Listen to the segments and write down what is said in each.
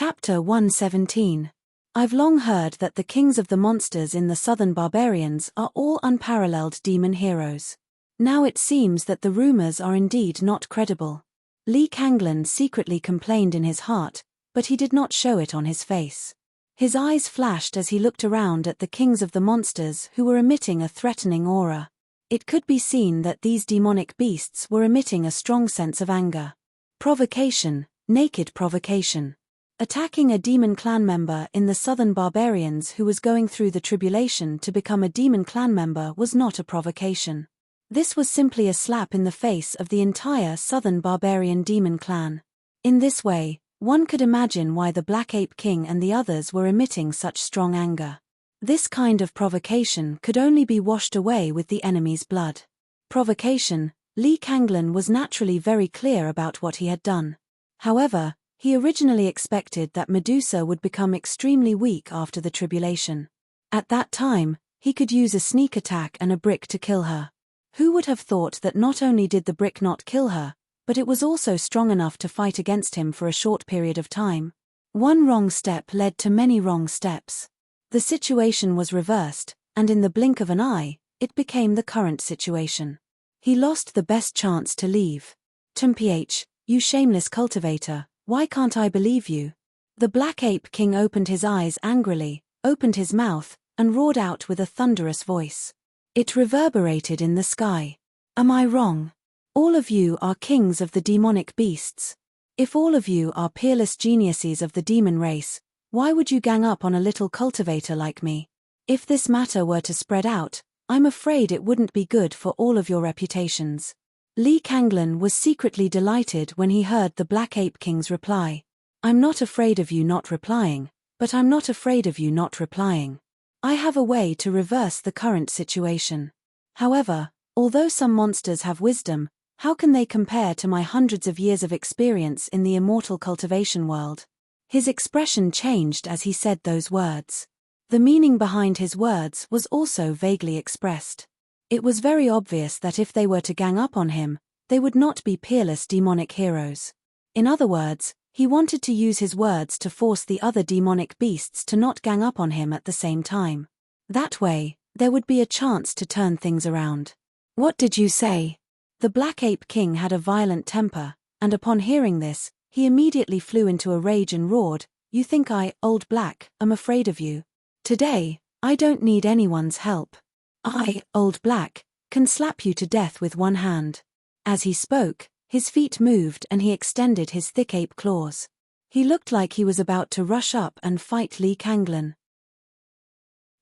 Chapter 117. I've long heard that the kings of the monsters in the southern barbarians are all unparalleled demon heroes. Now it seems that the rumors are indeed not credible. Lee Kanglan secretly complained in his heart, but he did not show it on his face. His eyes flashed as he looked around at the kings of the monsters who were emitting a threatening aura. It could be seen that these demonic beasts were emitting a strong sense of anger. Provocation, naked provocation. Attacking a demon clan member in the southern barbarians who was going through the tribulation to become a demon clan member was not a provocation. This was simply a slap in the face of the entire southern barbarian demon clan. In this way, one could imagine why the Black Ape King and the others were emitting such strong anger. This kind of provocation could only be washed away with the enemy's blood. Provocation, Lee Kanglan was naturally very clear about what he had done. However, he originally expected that Medusa would become extremely weak after the tribulation. At that time, he could use a sneak attack and a brick to kill her. Who would have thought that not only did the brick not kill her, but it was also strong enough to fight against him for a short period of time? One wrong step led to many wrong steps. The situation was reversed, and in the blink of an eye, it became the current situation. He lost the best chance to leave. "Mph, you shameless cultivator, why can't I believe you?" The Black Ape King opened his eyes angrily, opened his mouth, and roared out with a thunderous voice. It reverberated in the sky. "Am I wrong? All of you are kings of the demonic beasts. If all of you are peerless geniuses of the demon race, why would you gang up on a little cultivator like me? If this matter were to spread out, I'm afraid it wouldn't be good for all of your reputations." Lee Kanglan was secretly delighted when he heard the Black Ape King's reply. "I'm not afraid of you not replying, but I'm not afraid of you not replying. I have a way to reverse the current situation. However, although some monsters have wisdom, how can they compare to my hundreds of years of experience in the immortal cultivation world?" His expression changed as he said those words. The meaning behind his words was also vaguely expressed. It was very obvious that if they were to gang up on him, they would not be peerless demonic heroes. In other words, he wanted to use his words to force the other demonic beasts to not gang up on him at the same time. That way, there would be a chance to turn things around. "What did you say?" The Black Ape King had a violent temper, and upon hearing this, he immediately flew into a rage and roared, "You think I, Old Black, am afraid of you? Today, I don't need anyone's help. I, Old Black, can slap you to death with one hand." As he spoke, his feet moved and he extended his thick ape claws. He looked like he was about to rush up and fight Lee Kanglan.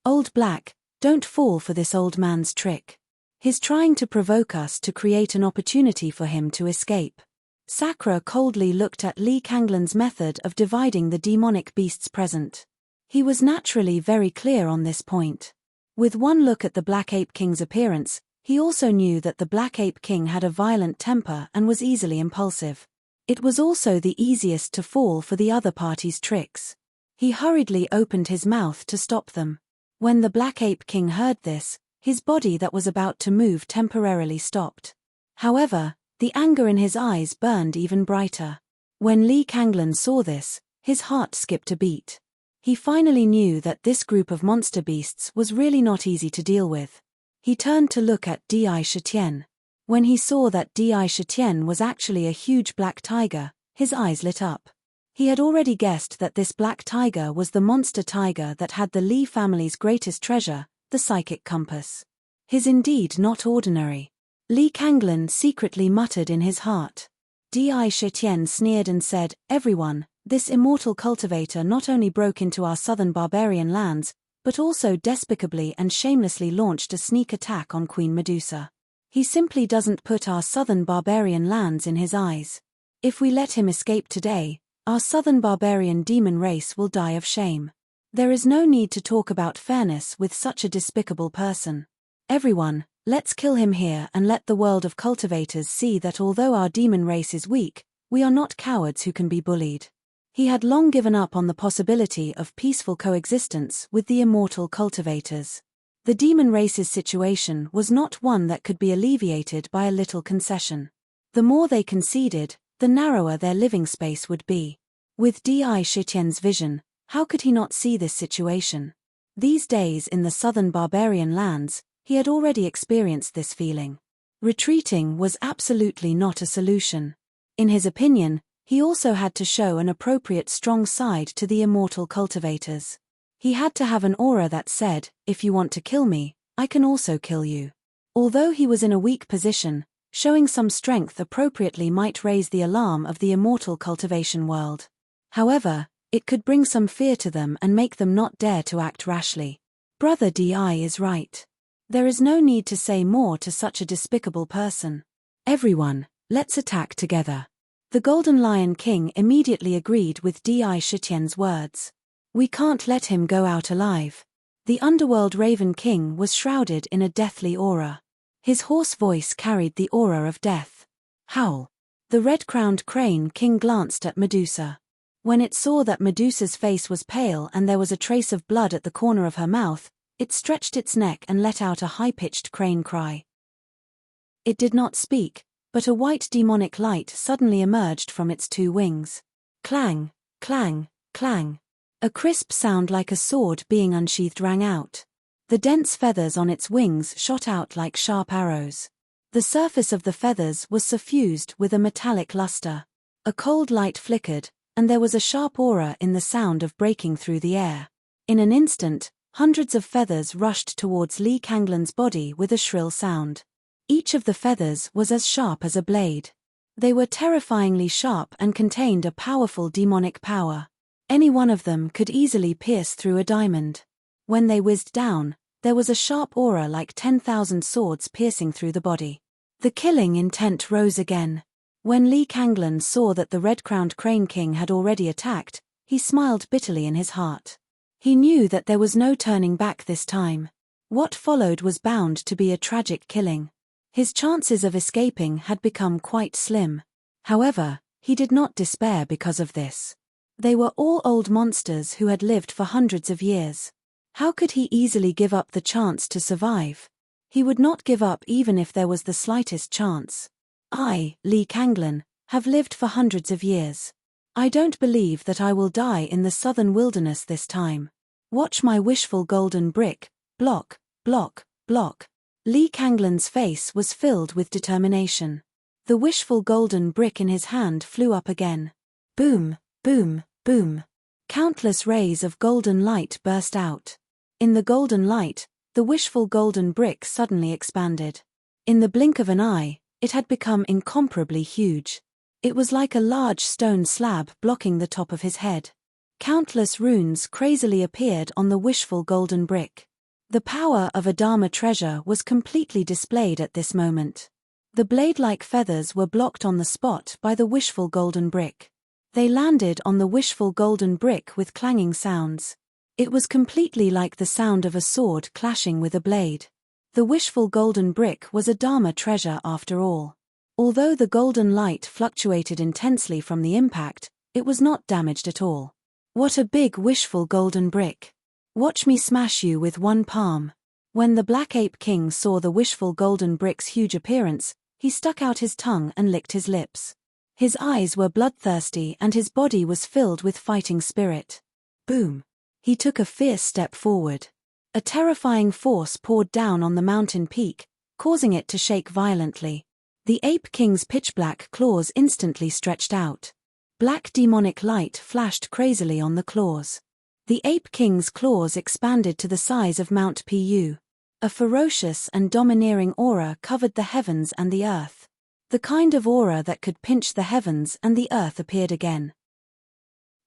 "Old Black, don't fall for this old man's trick. He's trying to provoke us to create an opportunity for him to escape." Sakura coldly looked at Lee Kanglan's method of dividing the demonic beasts present. He was naturally very clear on this point. With one look at the Black Ape King's appearance, he also knew that the Black Ape King had a violent temper and was easily impulsive. It was also the easiest to fall for the other party's tricks. He hurriedly opened his mouth to stop them. When the Black Ape King heard this, his body that was about to move temporarily stopped. However, the anger in his eyes burned even brighter. When Lee Kanglan saw this, his heart skipped a beat. He finally knew that this group of monster beasts was really not easy to deal with. He turned to look at Di Shitian. When he saw that Di Shitian was actually a huge black tiger, his eyes lit up. He had already guessed that this black tiger was the monster tiger that had the Lee family's greatest treasure, the psychic compass. His indeed not ordinary. Lee Kanglan secretly muttered in his heart. Di Shitian sneered and said, "Everyone, this immortal cultivator not only broke into our southern barbarian lands, but also despicably and shamelessly launched a sneak attack on Queen Medusa. He simply doesn't put our southern barbarian lands in his eyes. If we let him escape today, our southern barbarian demon race will die of shame. There is no need to talk about fairness with such a despicable person. Everyone, let's kill him here and let the world of cultivators see that although our demon race is weak, we are not cowards who can be bullied." He had long given up on the possibility of peaceful coexistence with the immortal cultivators. The demon race's situation was not one that could be alleviated by a little concession. The more they conceded, the narrower their living space would be. With Di Shitien's vision, how could he not see this situation? These days in the southern barbarian lands, he had already experienced this feeling. Retreating was absolutely not a solution. In his opinion, he also had to show an appropriate strong side to the immortal cultivators. He had to have an aura that said, if you want to kill me, I can also kill you. Although he was in a weak position, showing some strength appropriately might raise the alarm of the immortal cultivation world. However, it could bring some fear to them and make them not dare to act rashly. Brother Di is right. There is no need to say more to such a despicable person. Everyone, let's attack together. The Golden Lion King immediately agreed with Di Shitien's words. We can't let him go out alive. The underworld Raven King was shrouded in a deathly aura. His hoarse voice carried the aura of death. Howl. The red-crowned crane king glanced at Medusa. When it saw that Medusa's face was pale and there was a trace of blood at the corner of her mouth, it stretched its neck and let out a high-pitched crane cry. It did not speak, but a white demonic light suddenly emerged from its two wings. Clang, clang, clang. A crisp sound like a sword being unsheathed rang out. The dense feathers on its wings shot out like sharp arrows. The surface of the feathers was suffused with a metallic luster. A cold light flickered, and there was a sharp aura in the sound of breaking through the air. In an instant, hundreds of feathers rushed towards Li Kanglan's body with a shrill sound. Each of the feathers was as sharp as a blade. They were terrifyingly sharp and contained a powerful demonic power. Any one of them could easily pierce through a diamond. When they whizzed down, there was a sharp aura like 10,000 swords piercing through the body. The killing intent rose again. When Li Kanglan saw that the red-crowned crane king had already attacked, he smiled bitterly in his heart. He knew that there was no turning back this time. What followed was bound to be a tragic killing. His chances of escaping had become quite slim. However, he did not despair because of this. They were all old monsters who had lived for hundreds of years. How could he easily give up the chance to survive? He would not give up even if there was the slightest chance. I, Li Kanglan, have lived for hundreds of years. I don't believe that I will die in the southern wilderness this time. Watch my wishful golden brick, block, block, block. Li Kanglan's face was filled with determination. The wishful golden brick in his hand flew up again. Boom, boom, boom. Countless rays of golden light burst out. In the golden light, the wishful golden brick suddenly expanded. In the blink of an eye, it had become incomparably huge. It was like a large stone slab blocking the top of his head. Countless runes crazily appeared on the wishful golden brick. The power of a Dharma treasure was completely displayed at this moment. The blade-like feathers were blocked on the spot by the wishful golden brick. They landed on the wishful golden brick with clanging sounds. It was completely like the sound of a sword clashing with a blade. The wishful golden brick was a Dharma treasure after all. Although the golden light fluctuated intensely from the impact, it was not damaged at all. What a big wishful golden brick! Watch me smash you with one palm. When the Black Ape King saw the wishful golden brick's huge appearance, he stuck out his tongue and licked his lips. His eyes were bloodthirsty and his body was filled with fighting spirit. Boom! He took a fierce step forward. A terrifying force poured down on the mountain peak, causing it to shake violently. The Ape King's pitch-black claws instantly stretched out. Black demonic light flashed crazily on the claws. The Ape King's claws expanded to the size of Mount Pu. A ferocious and domineering aura covered the heavens and the earth. The kind of aura that could pinch the heavens and the earth appeared again.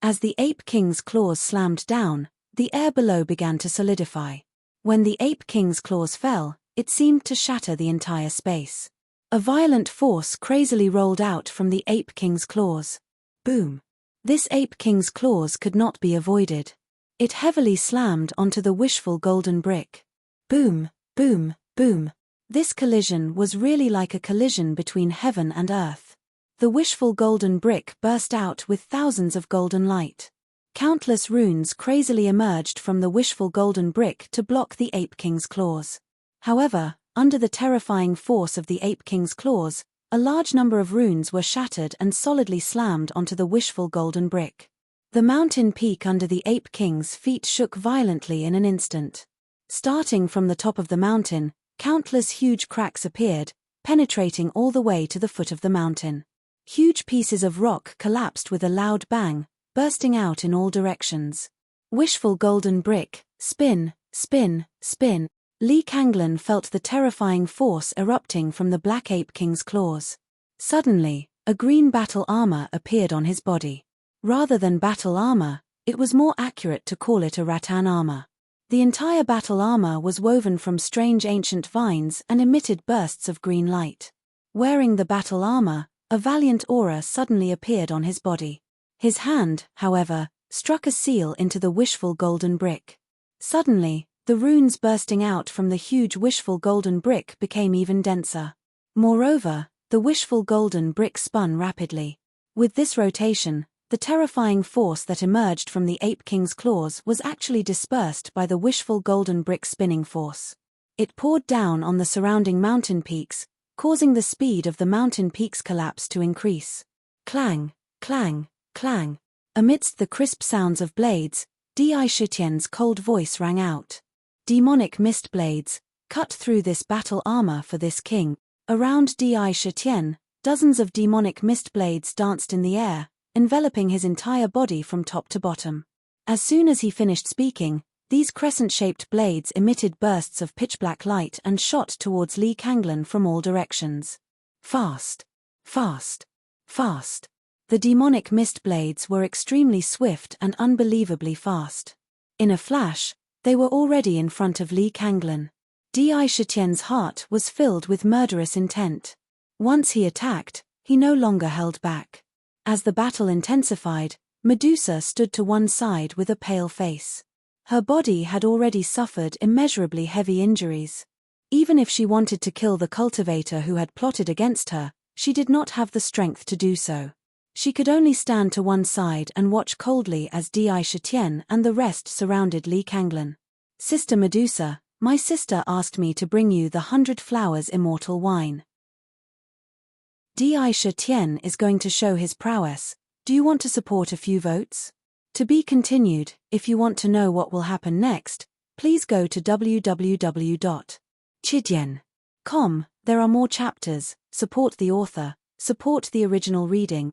As the Ape King's claws slammed down, the air below began to solidify. When the Ape King's claws fell, it seemed to shatter the entire space. A violent force crazily rolled out from the Ape King's claws. Boom! This Ape King's claws could not be avoided. It heavily slammed onto the wishful golden brick. Boom, boom, boom. This collision was really like a collision between heaven and earth. The wishful golden brick burst out with thousands of golden light. Countless runes crazily emerged from the wishful golden brick to block the Ape King's claws. However, under the terrifying force of the Ape King's claws, a large number of runes were shattered and solidly slammed onto the wishful golden brick. The mountain peak under the Ape King's feet shook violently in an instant. Starting from the top of the mountain, countless huge cracks appeared, penetrating all the way to the foot of the mountain. Huge pieces of rock collapsed with a loud bang, bursting out in all directions. Wishful golden brick, spin, spin, spin. Lee Kanglin felt the terrifying force erupting from the Black Ape King's claws. Suddenly, a green battle armor appeared on his body. Rather than battle armor, it was more accurate to call it a rattan armor. The entire battle armor was woven from strange ancient vines and emitted bursts of green light. Wearing the battle armor, a valiant aura suddenly appeared on his body. His hand, however, struck a seal into the wishful golden brick. Suddenly, the runes bursting out from the huge wishful golden brick became even denser. Moreover, the wishful golden brick spun rapidly. With this rotation, the terrifying force that emerged from the Ape King's claws was actually dispersed by the wishful golden brick spinning force. It poured down on the surrounding mountain peaks, causing the speed of the mountain peaks' collapse to increase. Clang, clang, clang. Amidst the crisp sounds of blades, Di Shitian's cold voice rang out. Demonic mist blades, cut through this battle armor for this king. Around Di Shitian, dozens of demonic mist blades danced in the air, enveloping his entire body from top to bottom. As soon as he finished speaking, these crescent-shaped blades emitted bursts of pitch-black light and shot towards Lee Kanglin from all directions. Fast. Fast. Fast. The demonic mist blades were extremely swift and unbelievably fast. In a flash, they were already in front of Lee Kanglin. Di Shitian's heart was filled with murderous intent. Once he attacked, he no longer held back. As the battle intensified, Medusa stood to one side with a pale face. Her body had already suffered immeasurably heavy injuries. Even if she wanted to kill the cultivator who had plotted against her, she did not have the strength to do so. She could only stand to one side and watch coldly as Di Shitian and the rest surrounded Lee Kanglin. Sister Medusa, my sister asked me to bring you the 100 Flowers Immortal Wine. Di Shitian is going to show his prowess. Do you want to support a few votes? To be continued. If you want to know what will happen next, please go to www.chidian.com. There are more chapters. Support the author. Support the original reading.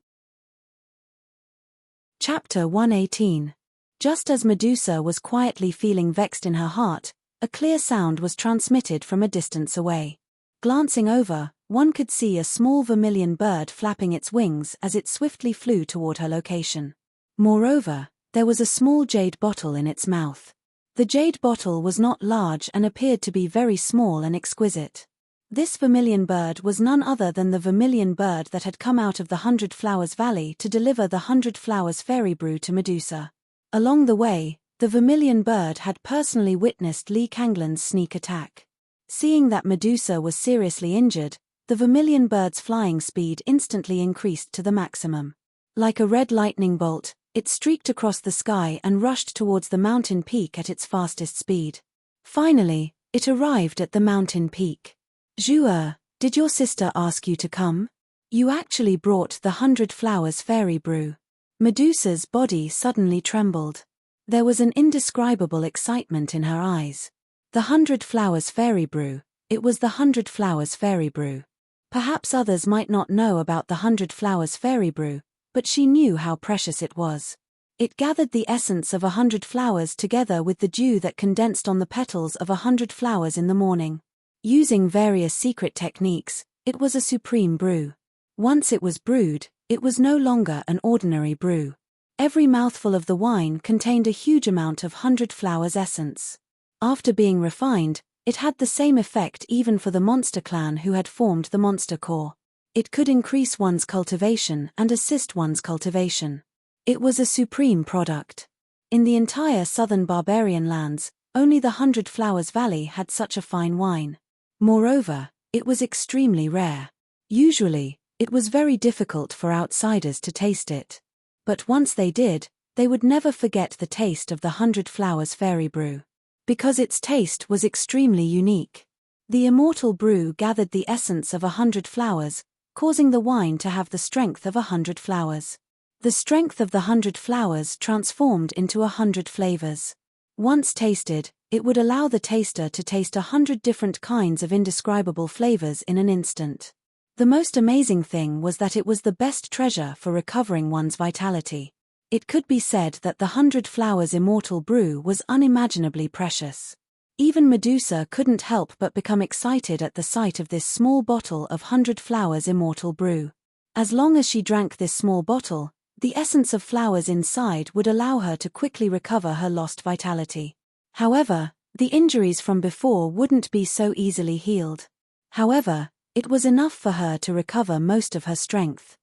Chapter 118. Just as Medusa was quietly feeling vexed in her heart, a clear sound was transmitted from a distance away. Glancing over, one could see a small vermilion bird flapping its wings as it swiftly flew toward her location. Moreover, there was a small jade bottle in its mouth. The jade bottle was not large and appeared to be very small and exquisite. This vermilion bird was none other than the vermilion bird that had come out of the 100 Flowers Valley to deliver the 100 Flowers Fairy Brew to Medusa. Along the way, the vermilion bird had personally witnessed Lee Kanglin's sneak attack. Seeing that Medusa was seriously injured, the vermilion bird's flying speed instantly increased to the maximum. Like a red lightning bolt, it streaked across the sky and rushed towards the mountain peak at its fastest speed. Finally, it arrived at the mountain peak. Zhuer, did your sister ask you to come? You actually brought the 100 Flowers Fairy Brew. Medusa's body suddenly trembled. There was an indescribable excitement in her eyes. The 100 Flowers Fairy Brew, it was the 100 Flowers Fairy Brew. Perhaps others might not know about the 100 Flowers Fairy Brew, but she knew how precious it was. It gathered the essence of 100 flowers together with the dew that condensed on the petals of 100 flowers in the morning. Using various secret techniques, it was a supreme brew. Once it was brewed, it was no longer an ordinary brew. Every mouthful of the wine contained a huge amount of 100 flowers essence. After being refined, it had the same effect even for the monster clan who had formed the monster core. It could increase one's cultivation and assist one's cultivation. It was a supreme product. In the entire southern barbarian lands, only the 100 Flowers Valley had such a fine wine. Moreover, it was extremely rare. Usually, it was very difficult for outsiders to taste it. But once they did, they would never forget the taste of the 100 Flowers Fairy Brew. Because its taste was extremely unique. The immortal brew gathered the essence of 100 flowers, causing the wine to have the strength of 100 flowers. The strength of the 100 flowers transformed into 100 flavors. Once tasted, it would allow the taster to taste 100 different kinds of indescribable flavors in an instant. The most amazing thing was that it was the best treasure for recovering one's vitality. It could be said that the 100 flowers immortal brew was unimaginably precious. Even Medusa couldn't help but become excited at the sight of this small bottle of 100 flowers immortal brew. As long as she drank this small bottle, the essence of flowers inside would allow her to quickly recover her lost vitality. However, the injuries from before wouldn't be so easily healed. However, it was enough for her to recover most of her strength.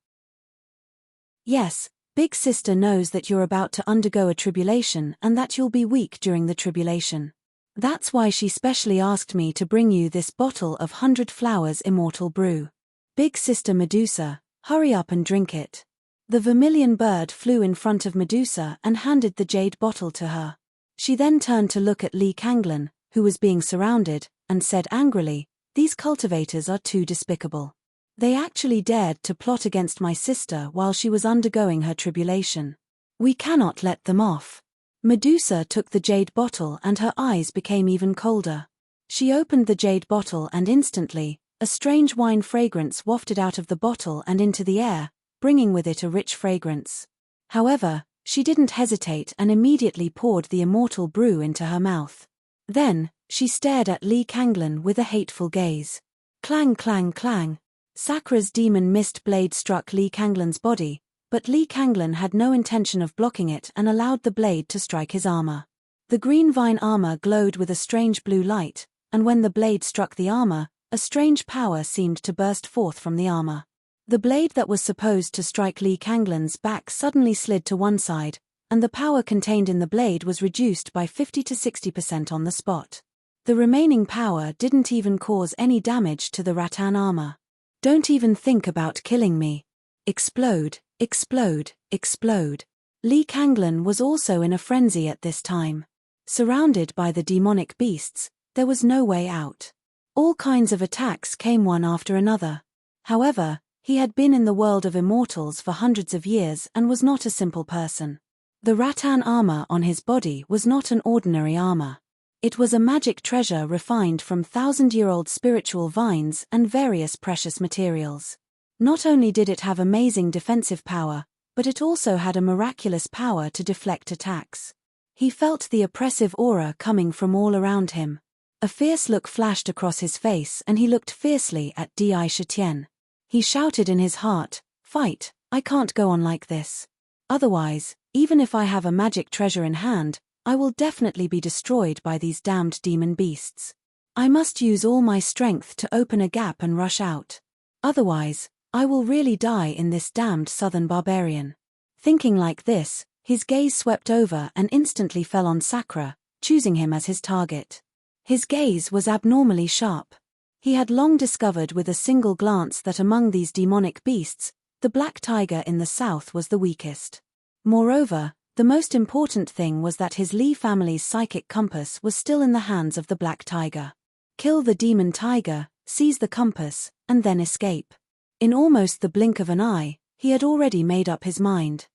Yes, Big Sister knows that you're about to undergo a tribulation and that you'll be weak during the tribulation. That's why she specially asked me to bring you this bottle of 100 flowers immortal brew. Big Sister Medusa, hurry up and drink it. The vermilion bird flew in front of Medusa and handed the jade bottle to her. She then turned to look at Lee Kanglin, who was being surrounded, and said angrily, "These cultivators are too despicable. They actually dared to plot against my sister while she was undergoing her tribulation. We cannot let them off." Medusa took the jade bottle and her eyes became even colder. She opened the jade bottle and instantly, a strange wine fragrance wafted out of the bottle and into the air, bringing with it a rich fragrance. However, she didn't hesitate and immediately poured the immortal brew into her mouth. Then, she stared at Lee Kanglin with a hateful gaze. Clang clang clang. Sakra's demon mist blade struck Lee Kanglin's body, but Lee Kanglin had no intention of blocking it and allowed the blade to strike his armor. The green vine armor glowed with a strange blue light, and when the blade struck the armor, a strange power seemed to burst forth from the armor. The blade that was supposed to strike Lee Kanglin's back suddenly slid to one side, and the power contained in the blade was reduced by 50 to 60% on the spot. The remaining power didn't even cause any damage to the rattan armor. "Don't even think about killing me. Explode, explode, explode." Lee Kanglin was also in a frenzy at this time. Surrounded by the demonic beasts, there was no way out. All kinds of attacks came one after another. However, he had been in the world of immortals for hundreds of years and was not a simple person. The rattan armor on his body was not an ordinary armor. It was a magic treasure refined from 1,000-year-old spiritual vines and various precious materials. Not only did it have amazing defensive power, but it also had a miraculous power to deflect attacks. He felt the oppressive aura coming from all around him. A fierce look flashed across his face and he looked fiercely at Di Shitian. He shouted in his heart, "Fight, I can't go on like this. Otherwise, even if I have a magic treasure in hand, I will definitely be destroyed by these damned demon beasts. I must use all my strength to open a gap and rush out. Otherwise, I will really die in this damned southern barbarian." Thinking like this, his gaze swept over and instantly fell on Sakra, choosing him as his target. His gaze was abnormally sharp. He had long discovered with a single glance that among these demonic beasts, the black tiger in the south was the weakest. Moreover, the most important thing was that his Lee family's psychic compass was still in the hands of the black tiger. Kill the demon tiger, seize the compass, and then escape. In almost the blink of an eye, he had already made up his mind.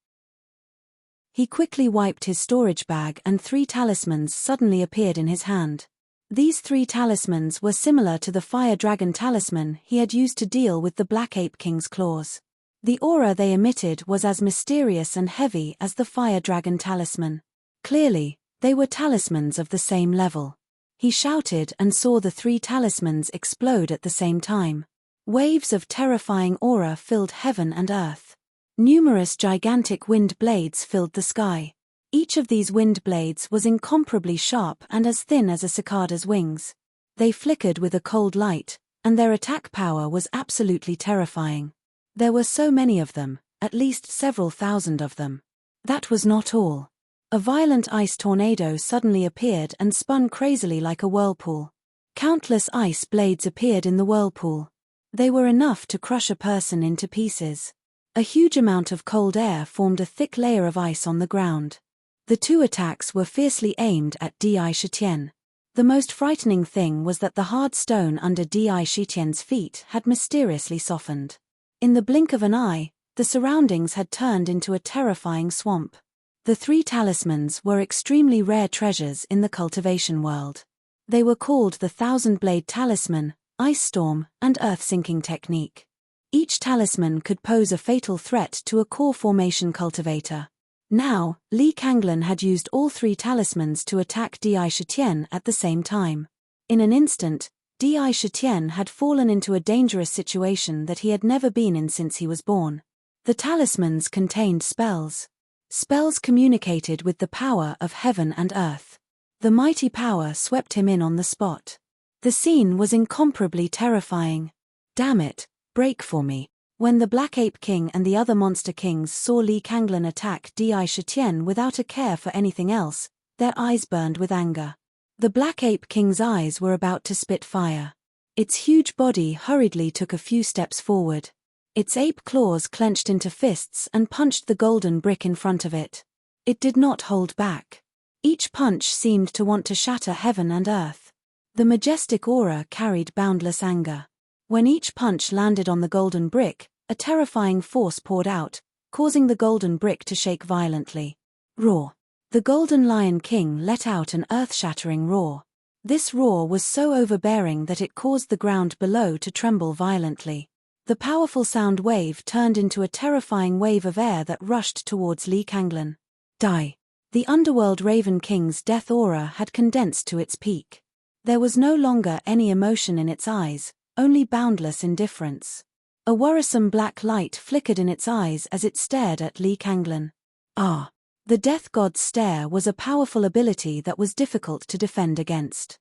He quickly wiped his storage bag and 3 talismans suddenly appeared in his hand. These 3 talismans were similar to the fire dragon talisman he had used to deal with the Black Ape King's claws. The aura they emitted was as mysterious and heavy as the fire dragon talisman. Clearly, they were talismans of the same level. He shouted and saw the 3 talismans explode at the same time. Waves of terrifying aura filled heaven and earth. Numerous gigantic wind blades filled the sky. Each of these wind blades was incomparably sharp and as thin as a cicada's wings. They flickered with a cold light, and their attack power was absolutely terrifying. There were so many of them, at least several thousand of them. That was not all. A violent ice tornado suddenly appeared and spun crazily like a whirlpool. Countless ice blades appeared in the whirlpool. They were enough to crush a person into pieces. A huge amount of cold air formed a thick layer of ice on the ground. The 2 attacks were fiercely aimed at Di Shitian. The most frightening thing was that the hard stone under Di Shitian's feet had mysteriously softened. In the blink of an eye, The surroundings had turned into a terrifying swamp. The 3 talismans were extremely rare treasures in the cultivation world. They were called the Thousand-Blade Talisman, Ice Storm, and Earth-Sinking Technique. Each talisman could pose a fatal threat to a core formation cultivator. Now, Li Kanglan had used all 3 talismans to attack Di Shitian at the same time. In an instant, Di Shitian had fallen into a dangerous situation that he had never been in since he was born. The talismans contained spells. Spells communicated with the power of heaven and earth. The mighty power swept him in on the spot. The scene was incomparably terrifying. "Damn it, break for me." When the Black Ape King and the other monster kings saw Li Kanglan attack Di Shitian without a care for anything else, their eyes burned with anger. The Black Ape King's eyes were about to spit fire. Its huge body hurriedly took a few steps forward. Its ape claws clenched into fists and punched the golden brick in front of it. It did not hold back. Each punch seemed to want to shatter heaven and earth. The majestic aura carried boundless anger. When each punch landed on the golden brick, a terrifying force poured out, causing the golden brick to shake violently. Roar. The Golden Lion King let out an earth-shattering roar. This roar was so overbearing that it caused the ground below to tremble violently. The powerful sound wave turned into a terrifying wave of air that rushed towards Li Kanglan. Die. The Underworld Raven King's death aura had condensed to its peak. There was no longer any emotion in its eyes, only boundless indifference. A worrisome black light flickered in its eyes as it stared at Li Kanglan. Ah! The Death God's stare was a powerful ability that was difficult to defend against.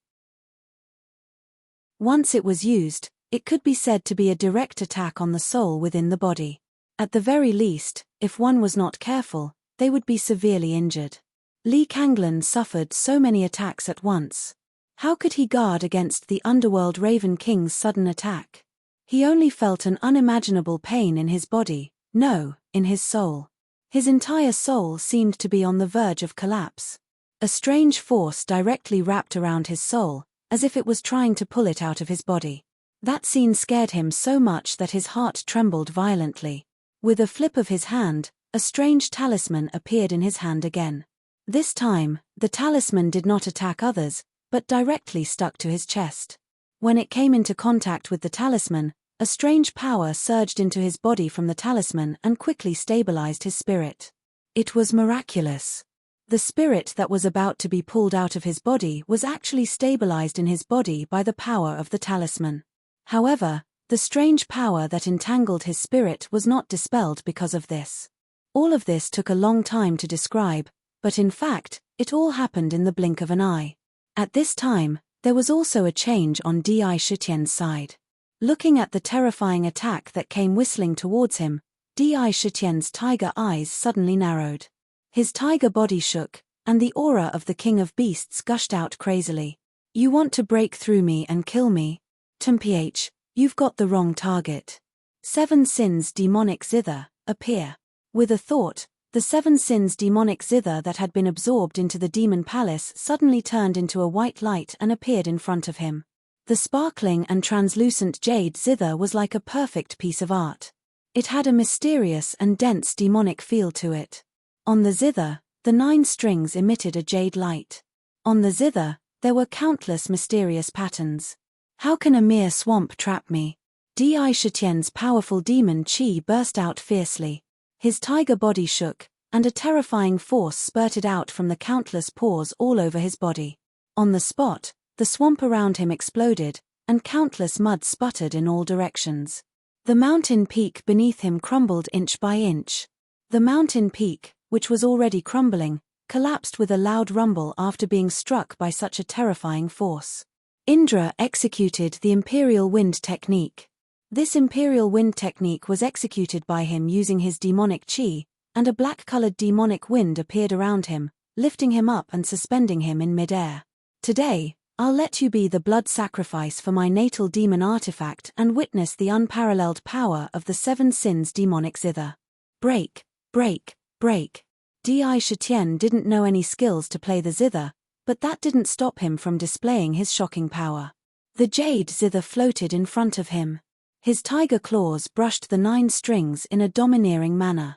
Once it was used, it could be said to be a direct attack on the soul within the body. At the very least, if one was not careful, they would be severely injured. Li Kanglan suffered so many attacks at once. How could he guard against the Underworld Raven King's sudden attack? He only felt an unimaginable pain in his body, no, in his soul. His entire soul seemed to be on the verge of collapse. A strange force directly wrapped around his soul, as if it was trying to pull it out of his body. That scene scared him so much that his heart trembled violently. With a flip of his hand, a strange talisman appeared in his hand again. This time, the talisman did not attack others, but directly stuck to his chest. When it came into contact with the talisman, a strange power surged into his body from the talisman and quickly stabilized his spirit. It was miraculous. The spirit that was about to be pulled out of his body was actually stabilized in his body by the power of the talisman. However, the strange power that entangled his spirit was not dispelled because of this. All of this took a long time to describe, but in fact, it all happened in the blink of an eye. At this time, there was also a change on Di Shitian's side. Looking at the terrifying attack that came whistling towards him, Di Shitian's tiger eyes suddenly narrowed. His tiger body shook, and the aura of the King of Beasts gushed out crazily. "You want to break through me and kill me? Mph, you've got the wrong target." 7 Sins demonic zither, appear. With a thought, the 7 Sins demonic zither that had been absorbed into the demon palace suddenly turned into a white light and appeared in front of him. The sparkling and translucent jade zither was like a perfect piece of art. It had a mysterious and dense demonic feel to it. On the zither, the 9 strings emitted a jade light. On the zither, there were countless mysterious patterns. How can a mere swamp trap me? Di Shitian's powerful demon chi burst out fiercely. His tiger body shook, and a terrifying force spurted out from the countless pores all over his body. On the spot, the swamp around him exploded, and countless mud sputtered in all directions. The mountain peak beneath him crumbled inch by inch. The mountain peak, which was already crumbling, collapsed with a loud rumble after being struck by such a terrifying force. Indra executed the Imperial Wind Technique. This Imperial Wind Technique was executed by him using his demonic chi, and a black-colored demonic wind appeared around him, lifting him up and suspending him in mid-air. "Today, I'll let you be the blood sacrifice for my natal demon artifact and witness the unparalleled power of the 7 Sins demonic zither. Break, break, break." Di Shitian didn't know any skills to play the zither, but that didn't stop him from displaying his shocking power. The jade zither floated in front of him. His tiger claws brushed the 9 strings in a domineering manner.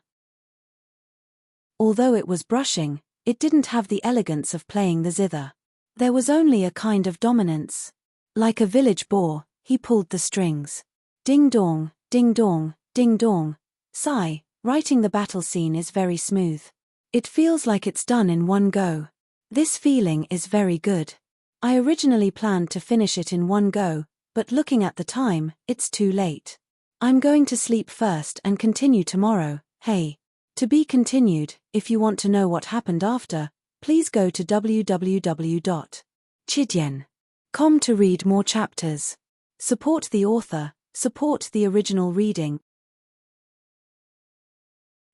Although it was brushing, it didn't have the elegance of playing the zither. There was only a kind of dominance. Like a village boar, he pulled the strings. Ding-dong, ding-dong, ding-dong. Sigh, writing the battle scene is very smooth. It feels like it's done in one go. This feeling is very good. I originally planned to finish it in one go, but looking at the time, it's too late. I'm going to sleep first and continue tomorrow. Hey. To be continued. If you want to know what happened after, please go to www.chidien.com to read more chapters. Support the author, support the original reading.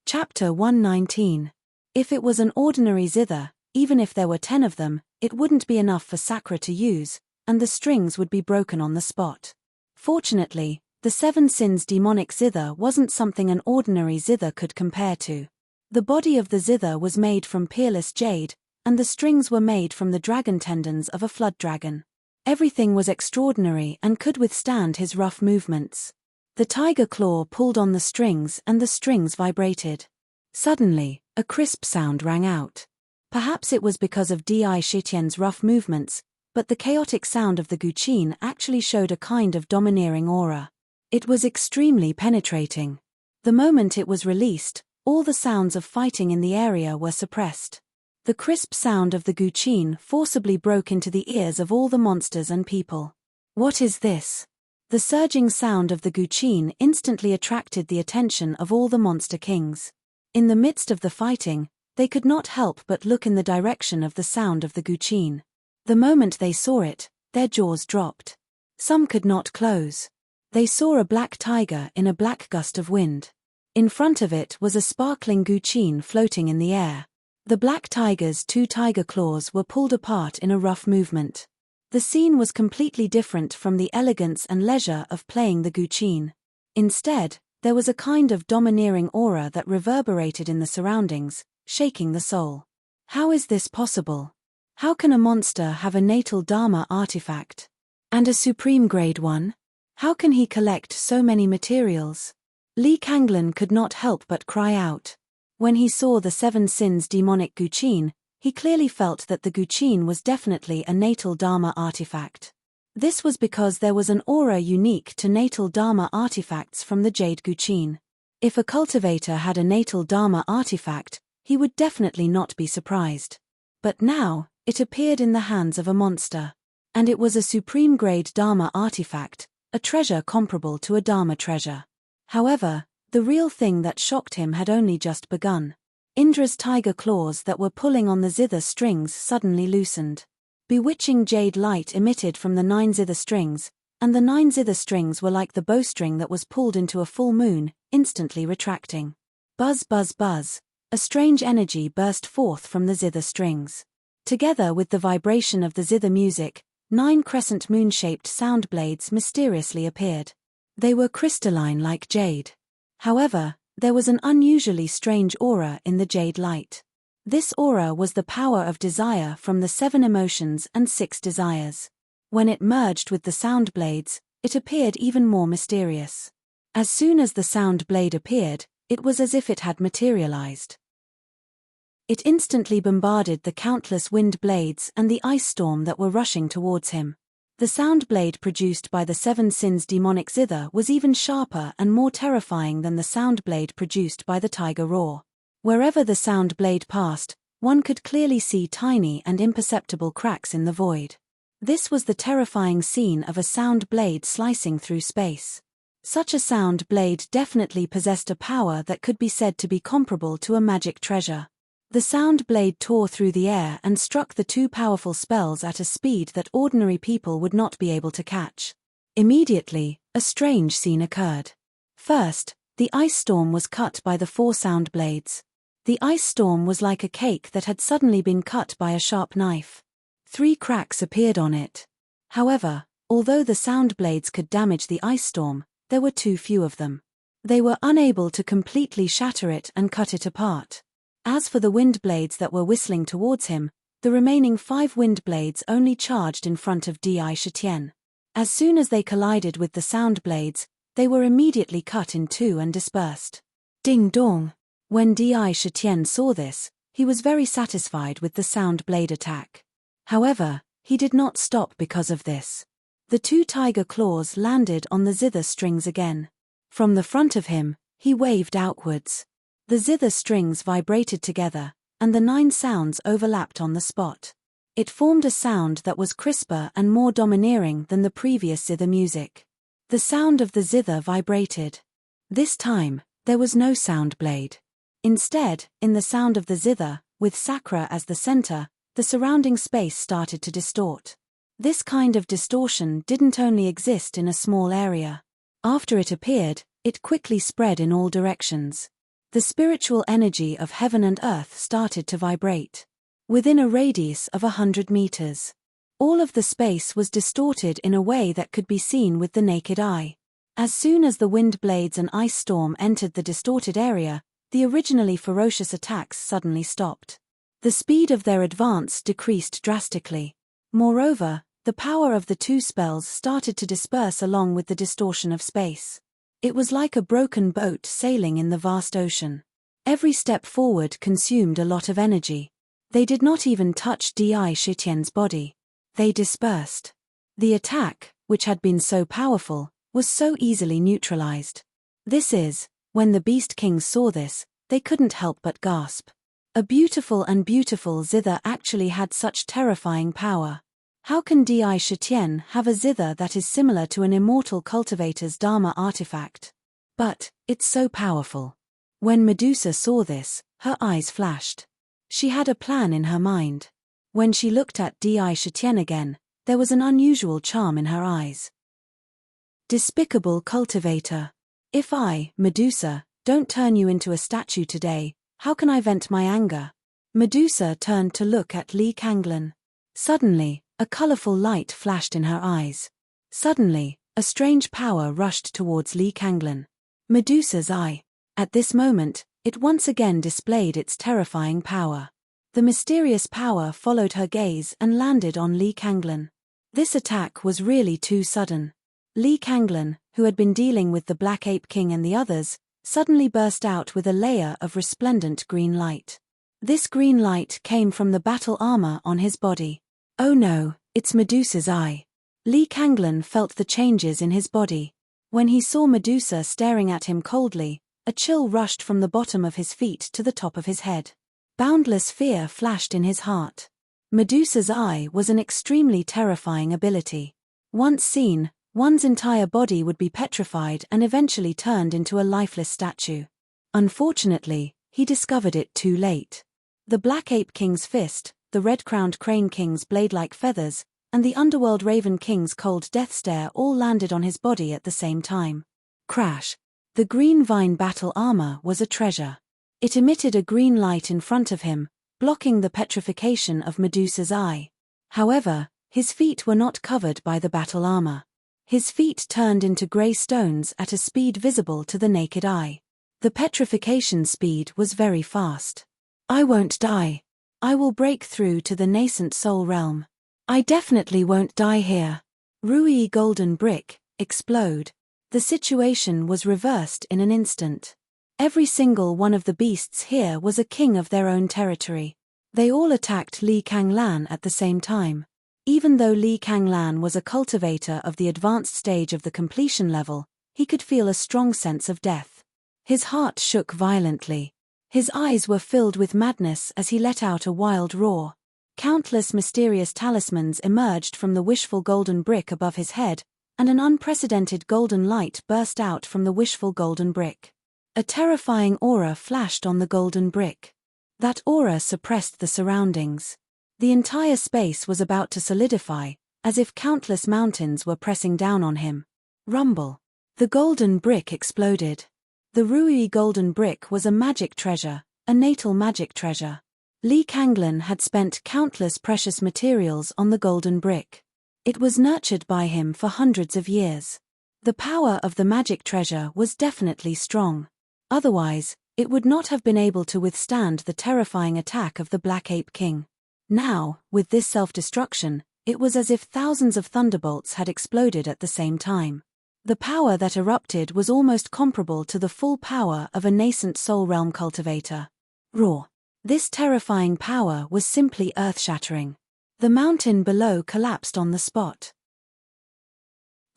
Chapter 119. If it was an ordinary zither, even if there were 10 of them, it wouldn't be enough for Sakura to use, and the strings would be broken on the spot. Fortunately, the 7 Sins demonic zither wasn't something an ordinary zither could compare to. The body of the zither was made from peerless jade, and the strings were made from the dragon tendons of a flood dragon. Everything was extraordinary and could withstand his rough movements. The tiger claw pulled on the strings and the strings vibrated. Suddenly, a crisp sound rang out. Perhaps it was because of Di Shitien's rough movements, but the chaotic sound of the guqin actually showed a kind of domineering aura. It was extremely penetrating. The moment it was released, all the sounds of fighting in the area were suppressed. The crisp sound of the guqin forcibly broke into the ears of all the monsters and people. What is this? The surging sound of the guqin instantly attracted the attention of all the monster kings. In the midst of the fighting, they could not help but look in the direction of the sound of the guqin. The moment they saw it, their jaws dropped. Some could not close. They saw a black tiger in a black gust of wind. In front of it was a sparkling guqin floating in the air. The black tiger's 2 tiger claws were pulled apart in a rough movement. The scene was completely different from the elegance and leisure of playing the guqin. Instead, there was a kind of domineering aura that reverberated in the surroundings, shaking the soul. How is this possible? How can a monster have a natal Dharma artifact? And a supreme grade one? How can he collect so many materials? Li Kanglan could not help but cry out. When he saw the 7 Sins demonic guqin, he clearly felt that the guqin was definitely a natal Dharma artifact. This was because there was an aura unique to natal Dharma artifacts from the jade guqin. If a cultivator had a natal Dharma artifact, he would definitely not be surprised. But now, it appeared in the hands of a monster. And it was a supreme grade Dharma artifact, a treasure comparable to a Dharma treasure. However, the real thing that shocked him had only just begun. Indra's tiger claws that were pulling on the zither strings suddenly loosened. Bewitching jade light emitted from the 9 zither strings, and the 9 zither strings were like the bowstring that was pulled into a full moon, instantly retracting. Buzz buzz buzz, a strange energy burst forth from the zither strings. Together with the vibration of the zither music, 9 crescent moon-shaped sound blades mysteriously appeared. They were crystalline like jade. However, there was an unusually strange aura in the jade light. This aura was the power of desire from the 7 emotions and 6 desires. When it merged with the sound blades, it appeared even more mysterious. As soon as the sound blade appeared, it was as if it had materialized. It instantly bombarded the countless wind blades and the ice storm that were rushing towards him. The sound blade produced by the 7 Sins demonic zither was even sharper and more terrifying than the sound blade produced by the tiger roar. Wherever the sound blade passed, one could clearly see tiny and imperceptible cracks in the void. This was the terrifying scene of a sound blade slicing through space. Such a sound blade definitely possessed a power that could be said to be comparable to a magic treasure. The sound blade tore through the air and struck the 2 powerful spells at a speed that ordinary people would not be able to catch. Immediately, a strange scene occurred. First, the ice storm was cut by the 4 sound blades. The ice storm was like a cake that had suddenly been cut by a sharp knife. 3 cracks appeared on it. However, although the sound blades could damage the ice storm, there were too few of them. They were unable to completely shatter it and cut it apart. As for the wind blades that were whistling towards him, the remaining 5 wind blades only charged in front of Di Shitian. As soon as they collided with the sound blades, They were immediately cut in two and dispersed. Ding dong! When Di Shitian saw this, he was very satisfied with the sound blade attack. However, he did not stop because of this. The two tiger claws landed on the zither strings again. From the front of him, he waved outwards. The zither strings vibrated together, and the 9 sounds overlapped on the spot. It formed a sound that was crisper and more domineering than the previous zither music. The sound of the zither vibrated. This time, there was no sound blade. Instead, in the sound of the zither, with Sakura as the center, the surrounding space started to distort. This kind of distortion didn't only exist in a small area. After it appeared, it quickly spread in all directions. The spiritual energy of heaven and earth started to vibrate. Within a radius of 100 meters. All of the space was distorted in a way that could be seen with the naked eye. As soon as the wind blades and ice storm entered the distorted area, the originally ferocious attacks suddenly stopped. The speed of their advance decreased drastically. Moreover, the power of the two spells started to disperse along with the distortion of space. It was like a broken boat sailing in the vast ocean. Every step forward consumed a lot of energy. They did not even touch Di Shitian's body. They dispersed. The attack, which had been so powerful, was so easily neutralized. When the Beast Kings saw this, they couldn't help but gasp. A beautiful zither actually had such terrifying power. How can Di Shitian have a zither that is similar to an immortal cultivator's Dharma artifact? But, it's so powerful. When Medusa saw this, her eyes flashed. She had a plan in her mind. When she looked at Di Shitian again, there was an unusual charm in her eyes. Despicable cultivator. If I, Medusa, don't turn you into a statue today, how can I vent my anger? Medusa turned to look at Li Kanglan. Suddenly, a colorful light flashed in her eyes. Suddenly, a strange power rushed towards Li Kanglan. Medusa's eye. At this moment, it once again displayed its terrifying power. The mysterious power followed her gaze and landed on Li Kanglan. This attack was really too sudden. Li Kanglan, who had been dealing with the Black Ape King and the others, suddenly burst out with a layer of resplendent green light. This green light came from the battle armor on his body. Oh no, it's Medusa's eye. Li Kanglan felt the changes in his body. When he saw Medusa staring at him coldly, a chill rushed from the bottom of his feet to the top of his head. Boundless fear flashed in his heart. Medusa's eye was an extremely terrifying ability. Once seen, one's entire body would be petrified and eventually turned into a lifeless statue. Unfortunately, he discovered it too late. The Black Ape King's fist, the Red-Crowned Crane King's blade-like feathers, and the Underworld Raven King's cold death stare all landed on his body at the same time. Crash! The green vine battle armor was a treasure. It emitted a green light in front of him, blocking the petrification of Medusa's eye. However, his feet were not covered by the battle armor. His feet turned into grey stones at a speed visible to the naked eye. The petrification speed was very fast. I won't die. I will break through to the nascent soul realm. I definitely won't die here. Rui golden brick, explode. The situation was reversed in an instant. Every single one of the beasts here was a king of their own territory. They all attacked Li Kanglan at the same time. Even though Li Kanglan was a cultivator of the advanced stage of the completion level, he could feel a strong sense of death. His heart shook violently. His eyes were filled with madness as he let out a wild roar. Countless mysterious talismans emerged from the wishful golden brick above his head, and an unprecedented golden light burst out from the wishful golden brick. A terrifying aura flashed on the golden brick. That aura suppressed the surroundings. The entire space was about to solidify, as if countless mountains were pressing down on him. Rumble. The golden brick exploded. The Rui golden brick was a magic treasure, a natal magic treasure. Li Kanglan had spent countless precious materials on the golden brick. It was nurtured by him for hundreds of years. The power of the magic treasure was definitely strong. Otherwise, it would not have been able to withstand the terrifying attack of the Black Ape King. Now, with this self-destruction, it was as if thousands of thunderbolts had exploded at the same time. The power that erupted was almost comparable to the full power of a nascent soul realm cultivator. Raw. This terrifying power was simply earth-shattering. The mountain below collapsed on the spot.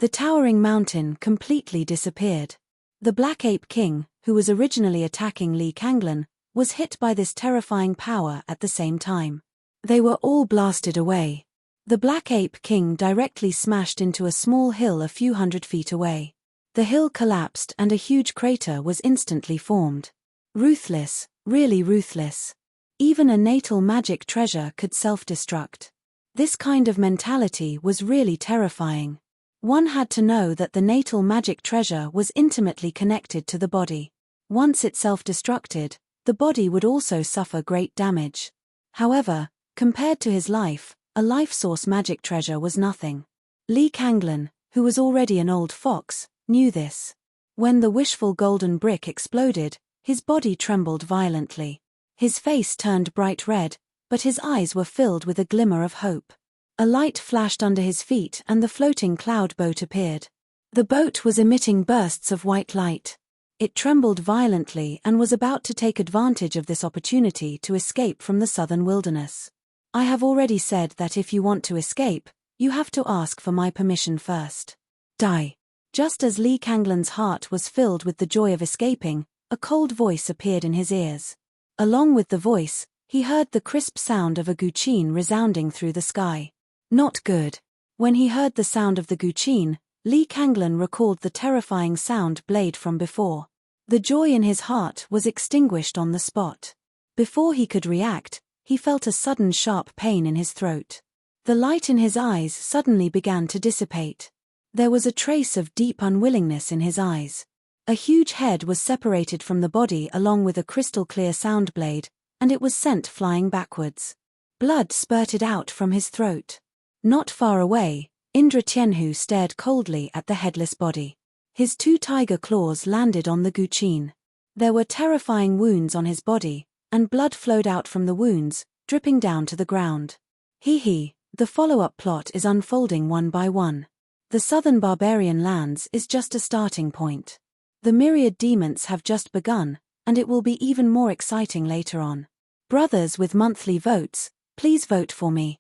The towering mountain completely disappeared. The Black Ape King, who was originally attacking Lee Kanglan, was hit by this terrifying power at the same time. They were all blasted away. The Black Ape King directly smashed into a small hill a few hundred feet away. The hill collapsed and a huge crater was instantly formed. Ruthless, really ruthless. Even a natal magic treasure could self-destruct. This kind of mentality was really terrifying. One had to know that the natal magic treasure was intimately connected to the body. Once it self-destructed, the body would also suffer great damage. However, compared to his life, a life source magic treasure was nothing. Lee Kanglan, who was already an old fox, knew this. When the wishful golden brick exploded, his body trembled violently. His face turned bright red, but his eyes were filled with a glimmer of hope. A light flashed under his feet and the floating cloud boat appeared. The boat was emitting bursts of white light. It trembled violently and was about to take advantage of this opportunity to escape from the southern wilderness. I have already said that if you want to escape, you have to ask for my permission first. Die. Just as Lee Kanglan's heart was filled with the joy of escaping, a cold voice appeared in his ears. Along with the voice, he heard the crisp sound of a guqin resounding through the sky. Not good. When he heard the sound of the guqin, Lee Kanglan recalled the terrifying sound blade from before. The joy in his heart was extinguished on the spot. Before he could react, he felt a sudden sharp pain in his throat. The light in his eyes suddenly began to dissipate. There was a trace of deep unwillingness in his eyes. A huge head was separated from the body along with a crystal-clear sound blade, and it was sent flying backwards. Blood spurted out from his throat. Not far away, Indra Tianhu stared coldly at the headless body. His 2 tiger claws landed on the guqin. There were terrifying wounds on his body, and blood flowed out from the wounds, dripping down to the ground. The follow-up plot is unfolding one by one. The southern barbarian lands is just a starting point. The myriad demons have just begun, and it will be even more exciting later on. Brothers with monthly votes, please vote for me.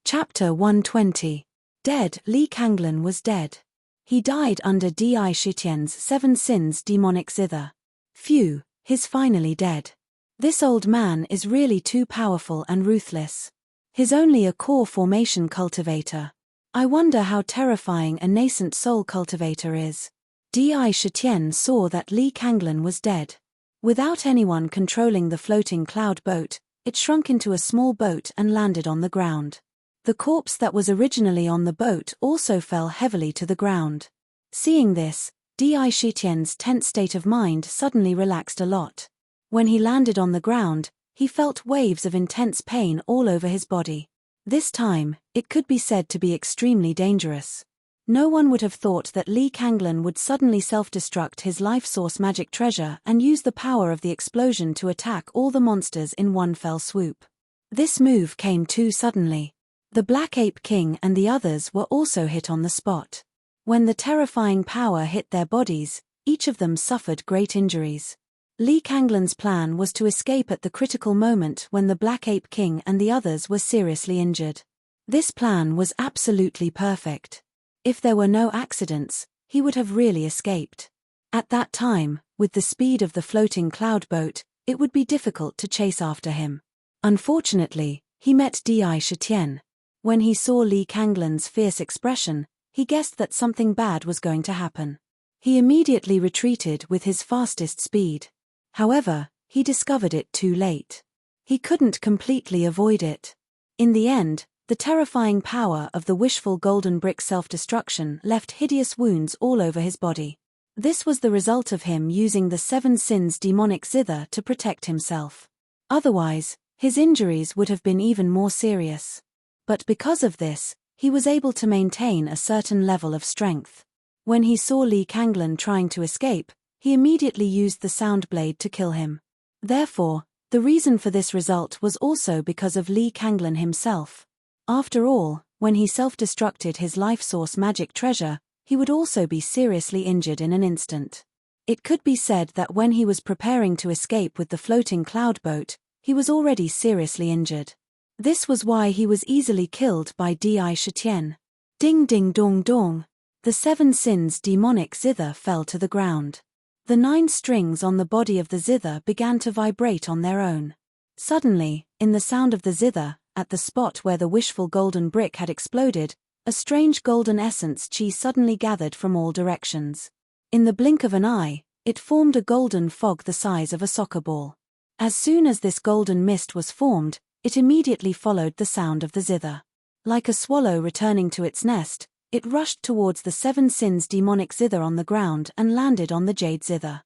Chapter 120. Dead. Lee Kanglan was dead. He died under Di Shitian's 7 sins demonic zither. Phew, he's finally dead. This old man is really too powerful and ruthless. He's only a core formation cultivator. I wonder how terrifying a nascent soul cultivator is. Di Shitian saw that Lee Kanglan was dead. Without anyone controlling the floating cloud boat, it shrunk into a small boat and landed on the ground. The corpse that was originally on the boat also fell heavily to the ground. Seeing this, Di Shitian's tense state of mind suddenly relaxed a lot. When he landed on the ground, he felt waves of intense pain all over his body. This time, it could be said to be extremely dangerous. No one would have thought that Lee Kanglan would suddenly self-destruct his life source magic treasure and use the power of the explosion to attack all the monsters in one fell swoop. This move came too suddenly. The Black Ape King and the others were also hit on the spot. When the terrifying power hit their bodies, each of them suffered great injuries. Lee Kanglan's plan was to escape at the critical moment when the Black Ape King and the others were seriously injured. This plan was absolutely perfect. If there were no accidents, he would have really escaped. At that time, with the speed of the floating cloud boat, it would be difficult to chase after him. Unfortunately, he met Di Shitian. When he saw Lee Kanglan's fierce expression, he guessed that something bad was going to happen. He immediately retreated with his fastest speed. However, he discovered it too late. He couldn't completely avoid it. In the end, the terrifying power of the wishful golden brick self-destruction left hideous wounds all over his body. This was the result of him using the 7 sins demonic zither to protect himself. Otherwise, his injuries would have been even more serious. But because of this, he was able to maintain a certain level of strength. When he saw Lee Kanglan trying to escape, he immediately used the sound blade to kill him. Therefore, the reason for this result was also because of Lee Kanglan himself. After all, when he self-destructed his life source magic treasure, he would also be seriously injured in an instant. It could be said that when he was preparing to escape with the floating cloud boat, he was already seriously injured. This was why he was easily killed by Di Shitian. Ding ding dong dong. The 7 sins demonic zither fell to the ground. The 9 strings on the body of the zither began to vibrate on their own. Suddenly, in the sound of the zither, at the spot where the wishful golden brick had exploded, a strange golden essence chi suddenly gathered from all directions. In the blink of an eye, it formed a golden fog the size of a soccer ball. As soon as this golden mist was formed, it immediately followed the sound of the zither. Like a swallow returning to its nest, it rushed towards the 7 sins demonic zither on the ground and landed on the jade zither.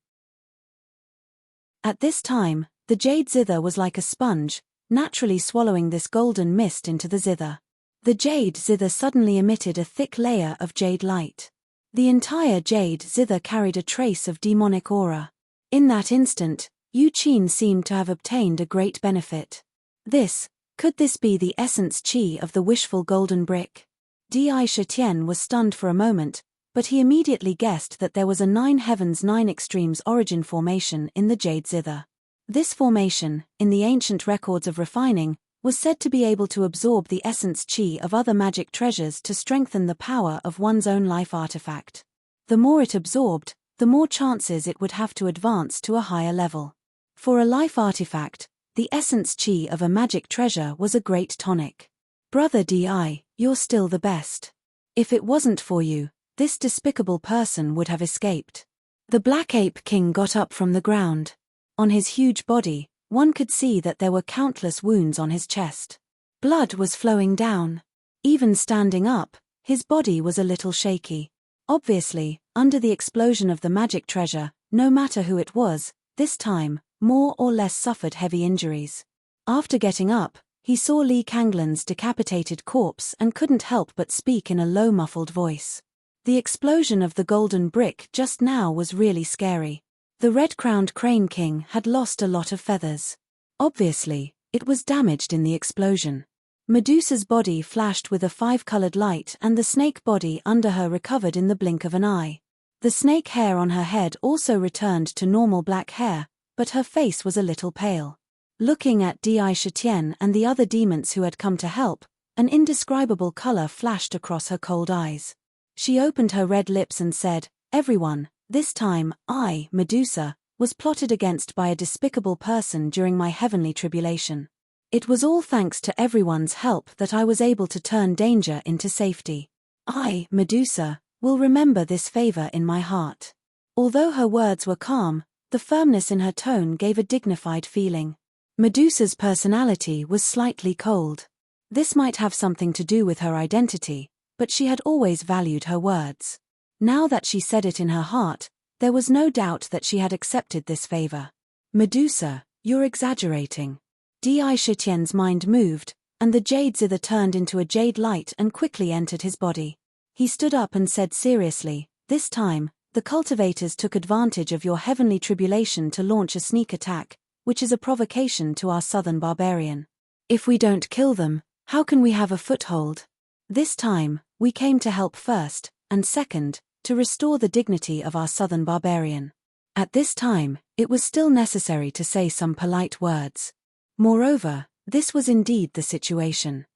At this time, the jade zither was like a sponge, naturally swallowing this golden mist into the zither. The jade zither suddenly emitted a thick layer of jade light. The entire jade zither carried a trace of demonic aura. In that instant, Yu Qin seemed to have obtained a great benefit. Could this be the essence chi of the wishful golden brick? Di Shitian was stunned for a moment, but he immediately guessed that there was a 9 heavens 9 extremes origin formation in the jade zither. This formation, in the ancient records of refining, was said to be able to absorb the essence chi of other magic treasures to strengthen the power of one's own life artifact. The more it absorbed, the more chances it would have to advance to a higher level. For a life artifact, the essence chi of a magic treasure was a great tonic. Brother Di, you're still the best. If it wasn't for you, this despicable person would have escaped. The Black Ape King got up from the ground. On his huge body, one could see that there were countless wounds on his chest. Blood was flowing down. Even standing up, his body was a little shaky. Obviously, under the explosion of the magic treasure, no matter who it was, this time, more or less suffered heavy injuries. After getting up, he saw Li Kanglan's decapitated corpse and couldn't help but speak in a low muffled voice. The explosion of the golden brick just now was really scary. The red-crowned crane king had lost a lot of feathers. Obviously, it was damaged in the explosion. Medusa's body flashed with a 5-colored light and the snake body under her recovered in the blink of an eye. The snake hair on her head also returned to normal black hair, but her face was a little pale. Looking at Di Shitian and the other demons who had come to help, an indescribable color flashed across her cold eyes. She opened her red lips and said, "Everyone, this time, I, Medusa, was plotted against by a despicable person during my heavenly tribulation. It was all thanks to everyone's help that I was able to turn danger into safety. I, Medusa, will remember this favor in my heart." Although her words were calm, the firmness in her tone gave a dignified feeling. Medusa's personality was slightly cold. This might have something to do with her identity, but she had always valued her words. Now that she said it in her heart, there was no doubt that she had accepted this favor. "Medusa, you're exaggerating." Di Shitian's mind moved, and the jade zither turned into a jade light and quickly entered his body. He stood up and said seriously, "This time, the cultivators took advantage of your heavenly tribulation to launch a sneak attack, which is a provocation to our southern barbarian. If we don't kill them, how can we have a foothold? This time, we came to help first, and second, to restore the dignity of our southern barbarian." At this time, it was still necessary to say some polite words. Moreover, this was indeed the situation.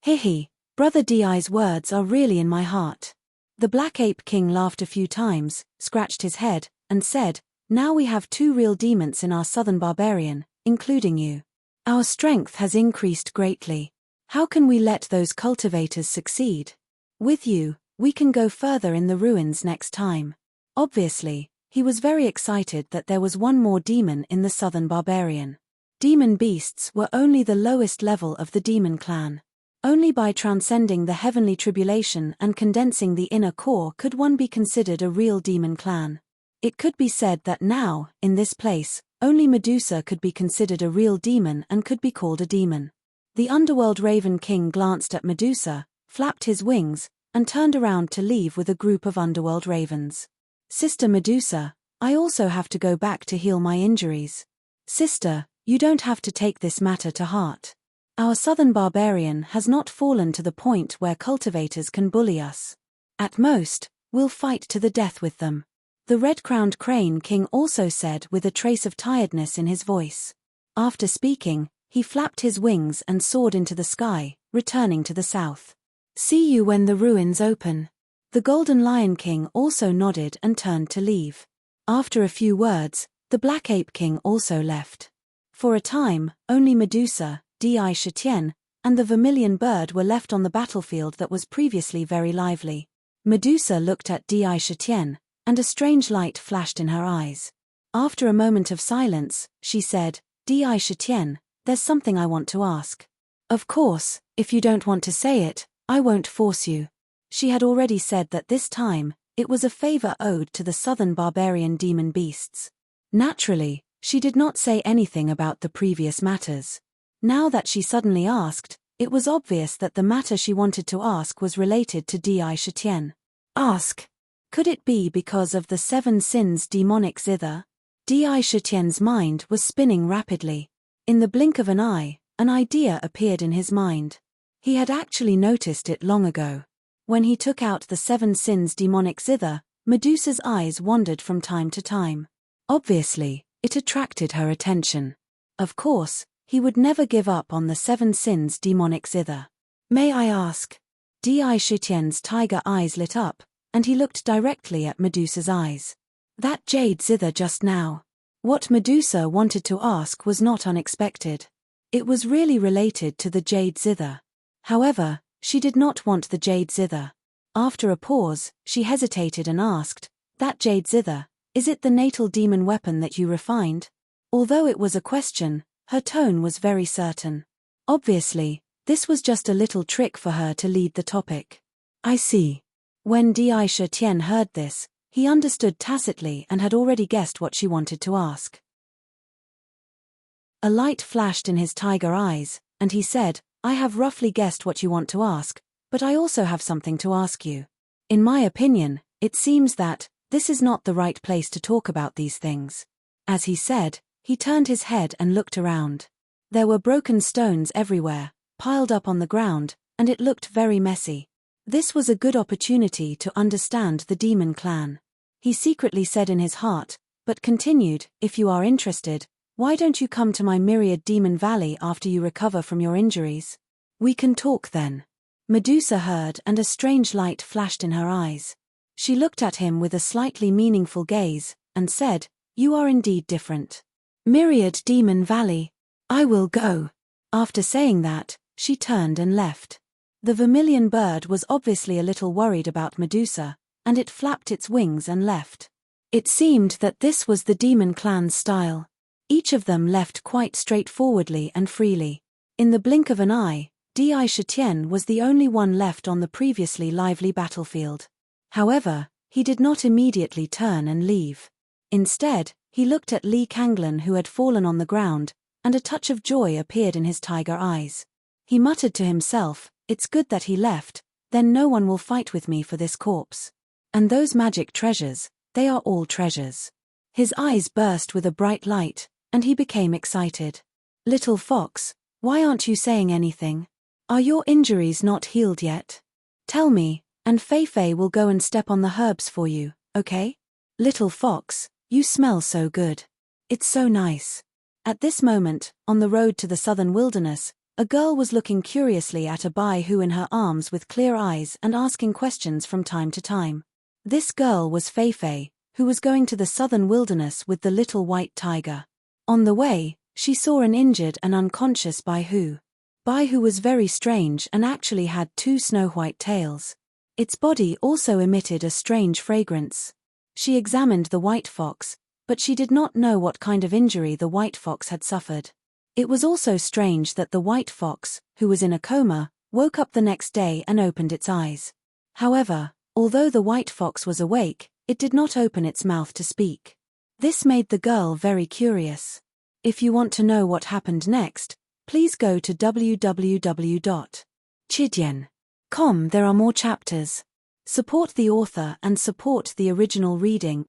"Hihi, Brother Di's words are really in my heart." The Black Ape King laughed a few times, scratched his head, and said, "Now we have 2 real demons in our southern barbarian, including you. Our strength has increased greatly. How can we let those cultivators succeed? With you, we can go further in the ruins next time." Obviously, he was very excited that there was one more demon in the southern barbarian. Demon beasts were only the lowest level of the demon clan. Only by transcending the heavenly tribulation and condensing the inner core could one be considered a real demon clan. It could be said that now, in this place, only Medusa could be considered a real demon and could be called a demon. The underworld Raven King glanced at Medusa, flapped his wings, and turned around to leave with a group of underworld ravens. "Sister Medusa, I also have to go back to heal my injuries." "Sister, you don't have to take this matter to heart. Our southern barbarian has not fallen to the point where cultivators can bully us. At most, we'll fight to the death with them. The red-crowned crane king also said with a trace of tiredness in his voice. After speaking, he flapped his wings and soared into the sky, returning to the south. See you when the ruins open. The golden lion king also nodded and turned to leave. After a few words, the black ape king also left. For a time, only Medusa, Di-Shetien, and the vermilion bird were left on the battlefield that was previously very lively. Medusa looked at Di-Shetien, and a strange light flashed in her eyes. After a moment of silence, she said, Di-Shetien, there's something I want to ask. Of course, if you don't want to say it, I won't force you. She had already said that this time, it was a favor owed to the southern barbarian demon beasts. Naturally, she did not say anything about the previous matters. Now that she suddenly asked, it was obvious that the matter she wanted to ask was related to Di-Shetien. Ask. Could it be because of the 7 sins demonic zither? Di-Shetien's mind was spinning rapidly. In the blink of an eye, an idea appeared in his mind. He had actually noticed it long ago. When he took out the 7 sins demonic zither, Medusa's eyes wandered from time to time. Obviously, it attracted her attention. Of course, he would never give up on the 7 sins demonic zither. May I ask? Di-Shetien's tiger eyes lit up, and he looked directly at Medusa's eyes. That jade zither just now. What Medusa wanted to ask was not unexpected. It was really related to the jade zither. However, she did not want the jade zither. After a pause, she hesitated and asked, that jade zither, is it the natal demon weapon that you refined? Although it was a question, her tone was very certain. Obviously, this was just a little trick for her to lead the topic. I see. When Di-Shetien heard this, he understood tacitly and had already guessed what she wanted to ask. A light flashed in his tiger eyes, and he said, I have roughly guessed what you want to ask, but I also have something to ask you. In my opinion, it seems that this is not the right place to talk about these things. As he said, he turned his head and looked around. There were broken stones everywhere, piled up on the ground, and it looked very messy. This was a good opportunity to understand the demon clan. He secretly said in his heart, but continued, if you are interested, why don't you come to my myriad demon valley after you recover from your injuries? We can talk then. Medusa heard and a strange light flashed in her eyes. She looked at him with a slightly meaningful gaze, and said, you are indeed different. Myriad demon valley. I will go. After saying that, she turned and left. The vermilion bird was obviously a little worried about Medusa, and it flapped its wings and left. It seemed that this was the demon clan's style. Each of them left quite straightforwardly and freely. In the blink of an eye, Di-Shetien was the only one left on the previously lively battlefield. However, he did not immediately turn and leave. Instead, he looked at Li Kanglan who had fallen on the ground, and a touch of joy appeared in his tiger eyes. He muttered to himself, it's good that he left, then no one will fight with me for this corpse. And those magic treasures, they are all treasures. His eyes burst with a bright light, and he became excited. Little fox, why aren't you saying anything? Are your injuries not healed yet? Tell me, and Fei will go and step on the herbs for you, okay? Little fox, you smell so good. It's so nice. At this moment, on the road to the southern wilderness, a girl was looking curiously at a Bai-Hu in her arms with clear eyes and asking questions from time to time. This girl was Fei, who was going to the southern wilderness with the little white tiger. On the way, she saw an injured and unconscious Bai-Hu. Bai-Hu was very strange and actually had 2 snow-white tails. Its body also emitted a strange fragrance. She examined the white fox, but she did not know what kind of injury the white fox had suffered. It was also strange that the white fox, who was in a coma, woke up the next day and opened its eyes. However, although the white fox was awake, it did not open its mouth to speak. This made the girl very curious. If you want to know what happened next, please go to www.chidian.com. There are more chapters. Support the author and support the original reading.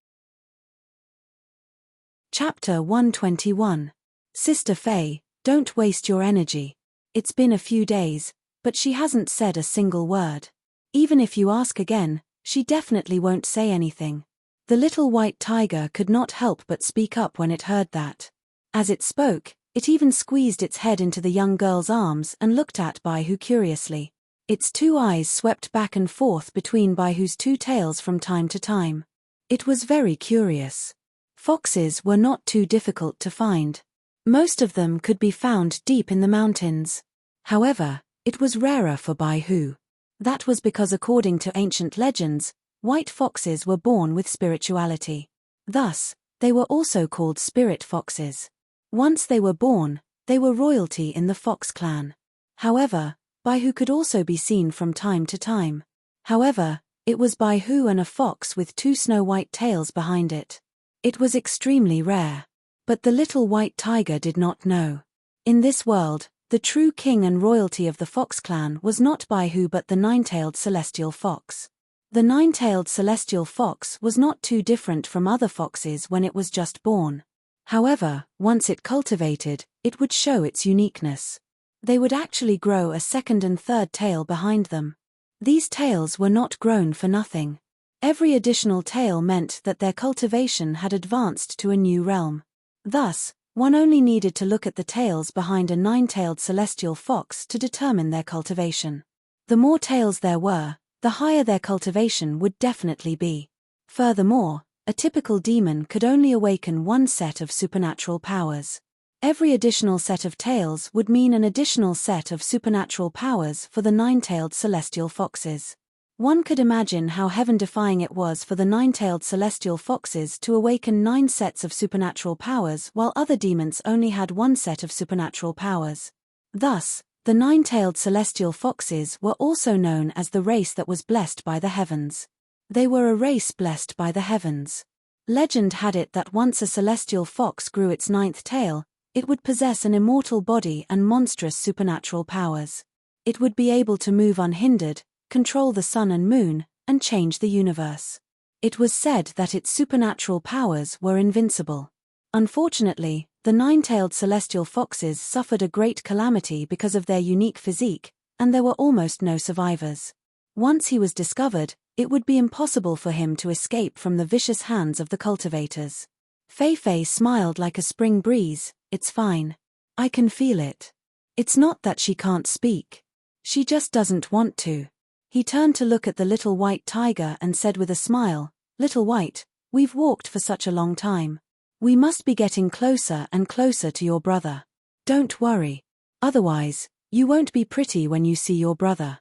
Chapter 121. Sister Faye, don't waste your energy. It's been a few days, but she hasn't said a single word. Even if you ask again, she definitely won't say anything. The little white tiger could not help but speak up when it heard that. As it spoke, it even squeezed its head into the young girl's arms and looked at Baihu curiously. Its two eyes swept back and forth between Baihu's two tails from time to time. It was very curious. Foxes were not too difficult to find. Most of them could be found deep in the mountains. However, it was rarer for Baihu. That was because according to ancient legends, white foxes were born with spirituality. Thus, they were also called spirit foxes. Once they were born, they were royalty in the fox clan. However, Baihu could also be seen from time to time. However, it was Baihu and a fox with two snow-white tails behind it. It was extremely rare. But the little white tiger did not know. In this world, the true king and royalty of the fox clan was not Baihu but the nine-tailed celestial fox. The nine-tailed celestial fox was not too different from other foxes when it was just born. However, once it cultivated, it would show its uniqueness. They would actually grow a second and third tail behind them. These tails were not grown for nothing. Every additional tail meant that their cultivation had advanced to a new realm. Thus, one only needed to look at the tails behind a nine-tailed celestial fox to determine their cultivation. The more tails there were, the higher their cultivation would definitely be. Furthermore, a typical demon could only awaken one set of supernatural powers. Every additional set of tails would mean an additional set of supernatural powers for the nine-tailed celestial foxes. One could imagine how heaven-defying it was for the nine-tailed celestial foxes to awaken 9 sets of supernatural powers while other demons only had one set of supernatural powers. Thus, the nine-tailed celestial foxes were also known as the race that was blessed by the heavens. They were a race blessed by the heavens. Legend had it that once a celestial fox grew its 9th tail, it would possess an immortal body and monstrous supernatural powers. It would be able to move unhindered, control the sun and moon, and change the universe. It was said that its supernatural powers were invincible. Unfortunately, the nine-tailed celestial foxes suffered a great calamity because of their unique physique, and there were almost no survivors. Once he was discovered, it would be impossible for him to escape from the vicious hands of the cultivators. Fei smiled like a spring breeze. It's fine. I can feel it. It's not that she can't speak. She just doesn't want to. He turned to look at the little white tiger and said with a smile, "Little White, we've walked for such a long time. We must be getting closer and closer to your brother. Don't worry. Otherwise, you won't be pretty when you see your brother."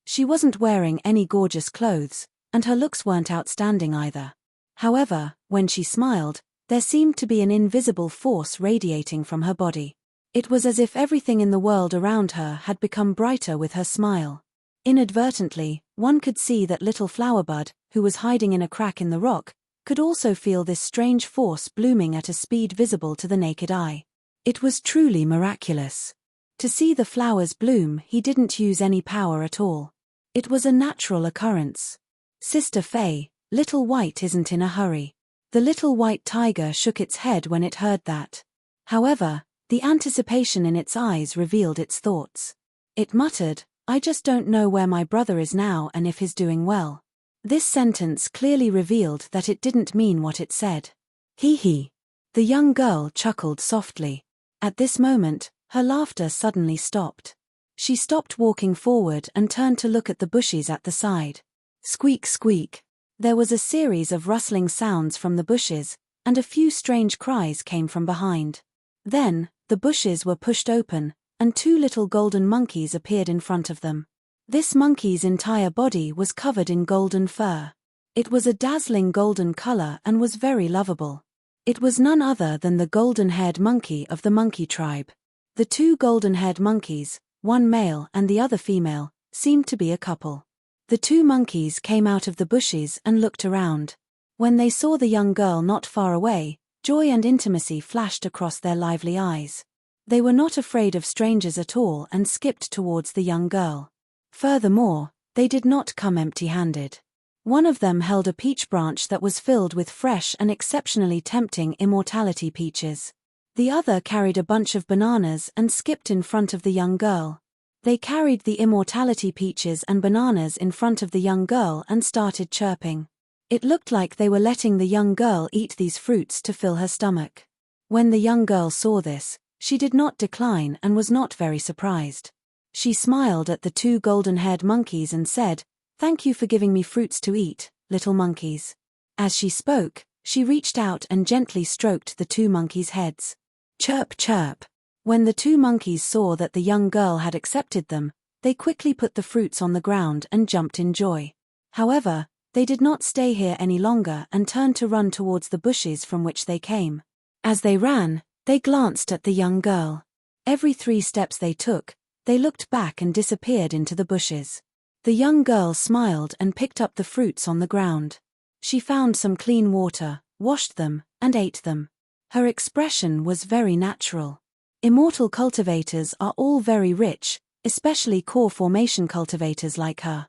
She wasn't wearing any gorgeous clothes, and her looks weren't outstanding either. However, when she smiled, there seemed to be an invisible force radiating from her body. It was as if everything in the world around her had become brighter with her smile. Inadvertently, one could see that little Flowerbud, who was hiding in a crack in the rock, could also feel this strange force blooming at a speed visible to the naked eye. It was truly miraculous. To see the flowers bloom, he didn't use any power at all. It was a natural occurrence. "Sister Fei, Little White isn't in a hurry." The little white tiger shook its head when it heard that. However, the anticipation in its eyes revealed its thoughts. It muttered, "I just don't know where my brother is now and if he's doing well." This sentence clearly revealed that it didn't mean what it said. Hee hee. The young girl chuckled softly. At this moment, her laughter suddenly stopped. She stopped walking forward and turned to look at the bushes at the side. Squeak squeak. There was a series of rustling sounds from the bushes, and a few strange cries came from behind. Then, the bushes were pushed open, and 2 little golden monkeys appeared in front of them. This monkey's entire body was covered in golden fur. It was a dazzling golden color and was very lovable. It was none other than the golden-haired monkey of the monkey tribe. The 2 golden-haired monkeys, one male and the other female, seemed to be a couple. The 2 monkeys came out of the bushes and looked around. When they saw the young girl not far away, joy and intimacy flashed across their lively eyes. They were not afraid of strangers at all and skipped towards the young girl. Furthermore, they did not come empty-handed. One of them held a peach branch that was filled with fresh and exceptionally tempting immortality peaches. The other carried a bunch of bananas and skipped in front of the young girl. They carried the immortality peaches and bananas in front of the young girl and started chirping. It looked like they were letting the young girl eat these fruits to fill her stomach. When the young girl saw this, she did not decline and was not very surprised. She smiled at the two golden-haired monkeys and said, "Thank you for giving me fruits to eat, little monkeys." As she spoke, she reached out and gently stroked the two monkeys' heads. Chirp, chirp. When the two monkeys saw that the young girl had accepted them, they quickly put the fruits on the ground and jumped in joy. However, they did not stay here any longer and turned to run towards the bushes from which they came. As they ran, they glanced at the young girl. Every 3 steps they took, they looked back and disappeared into the bushes. The young girl smiled and picked up the fruits on the ground. She found some clean water, washed them, and ate them. Her expression was very natural. Immortal cultivators are all very rich, especially core formation cultivators like her.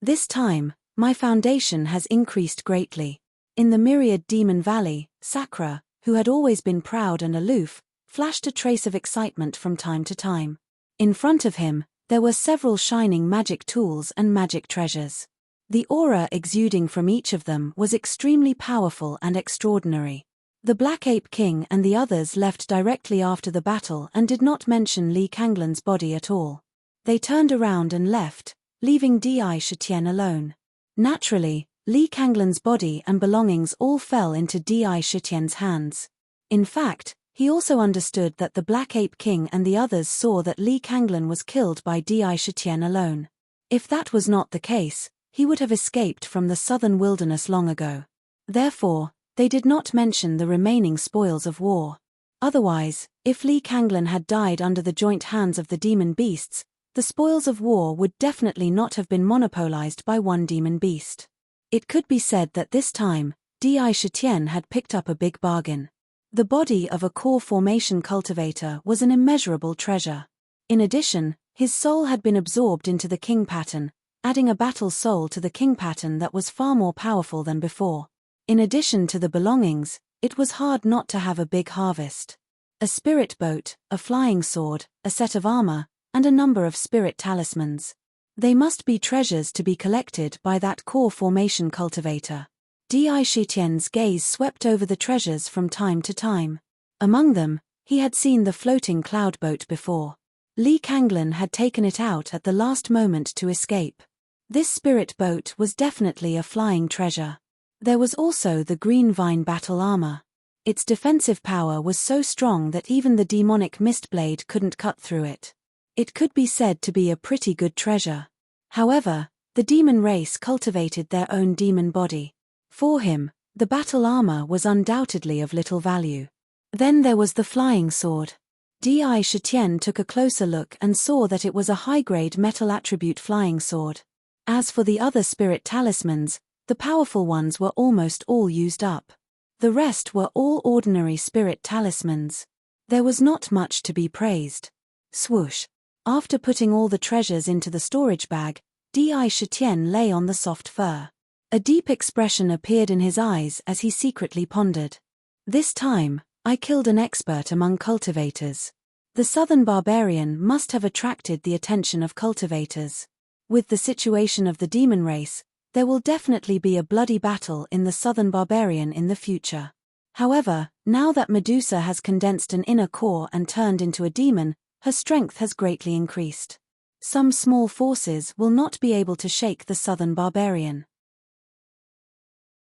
This time, my foundation has increased greatly. In the myriad demon valley, Sakra, who had always been proud and aloof, flashed a trace of excitement from time to time. In front of him, there were several shining magic tools and magic treasures. The aura exuding from each of them was extremely powerful and extraordinary. The Black Ape King and the others left directly after the battle and did not mention Li Kanglan's body at all. They turned around and left, leaving Di Shitian alone. Naturally, Li Kanglan's body and belongings all fell into Di Shitian's hands. In fact, he also understood that the Black Ape King and the others saw that Li Kanglan was killed by Di Shitian alone. If that was not the case, he would have escaped from the southern wilderness long ago. Therefore, they did not mention the remaining spoils of war. Otherwise, if Li Kanglan had died under the joint hands of the demon beasts, the spoils of war would definitely not have been monopolized by one demon beast. It could be said that this time, Di Shitian had picked up a big bargain. The body of a core formation cultivator was an immeasurable treasure. In addition, his soul had been absorbed into the king pattern, adding a battle soul to the king pattern that was far more powerful than before. In addition to the belongings, it was hard not to have a big harvest. A spirit boat, a flying sword, a set of armor, and a number of spirit talismans. They must be treasures to be collected by that core formation cultivator. Di Shitian's gaze swept over the treasures from time to time. Among them, he had seen the floating cloud boat before. Li Kanglan had taken it out at the last moment to escape. This spirit boat was definitely a flying treasure. There was also the green vine battle armor. Its defensive power was so strong that even the demonic mist blade couldn't cut through it. It could be said to be a pretty good treasure. However, the demon race cultivated their own demon body. For him, the battle armor was undoubtedly of little value. Then there was the flying sword. Di Shitian took a closer look and saw that it was a high-grade metal attribute flying sword. As for the other spirit talismans, the powerful ones were almost all used up. The rest were all ordinary spirit talismans. There was not much to be praised. Swoosh. After putting all the treasures into the storage bag, Di Shitian lay on the soft fur. A deep expression appeared in his eyes as he secretly pondered. This time, I killed an expert among cultivators. The southern barbarian must have attracted the attention of cultivators. With the situation of the demon race, there will definitely be a bloody battle in the southern barbarian in the future. However, now that Medusa has condensed an inner core and turned into a demon, her strength has greatly increased. Some small forces will not be able to shake the southern barbarian.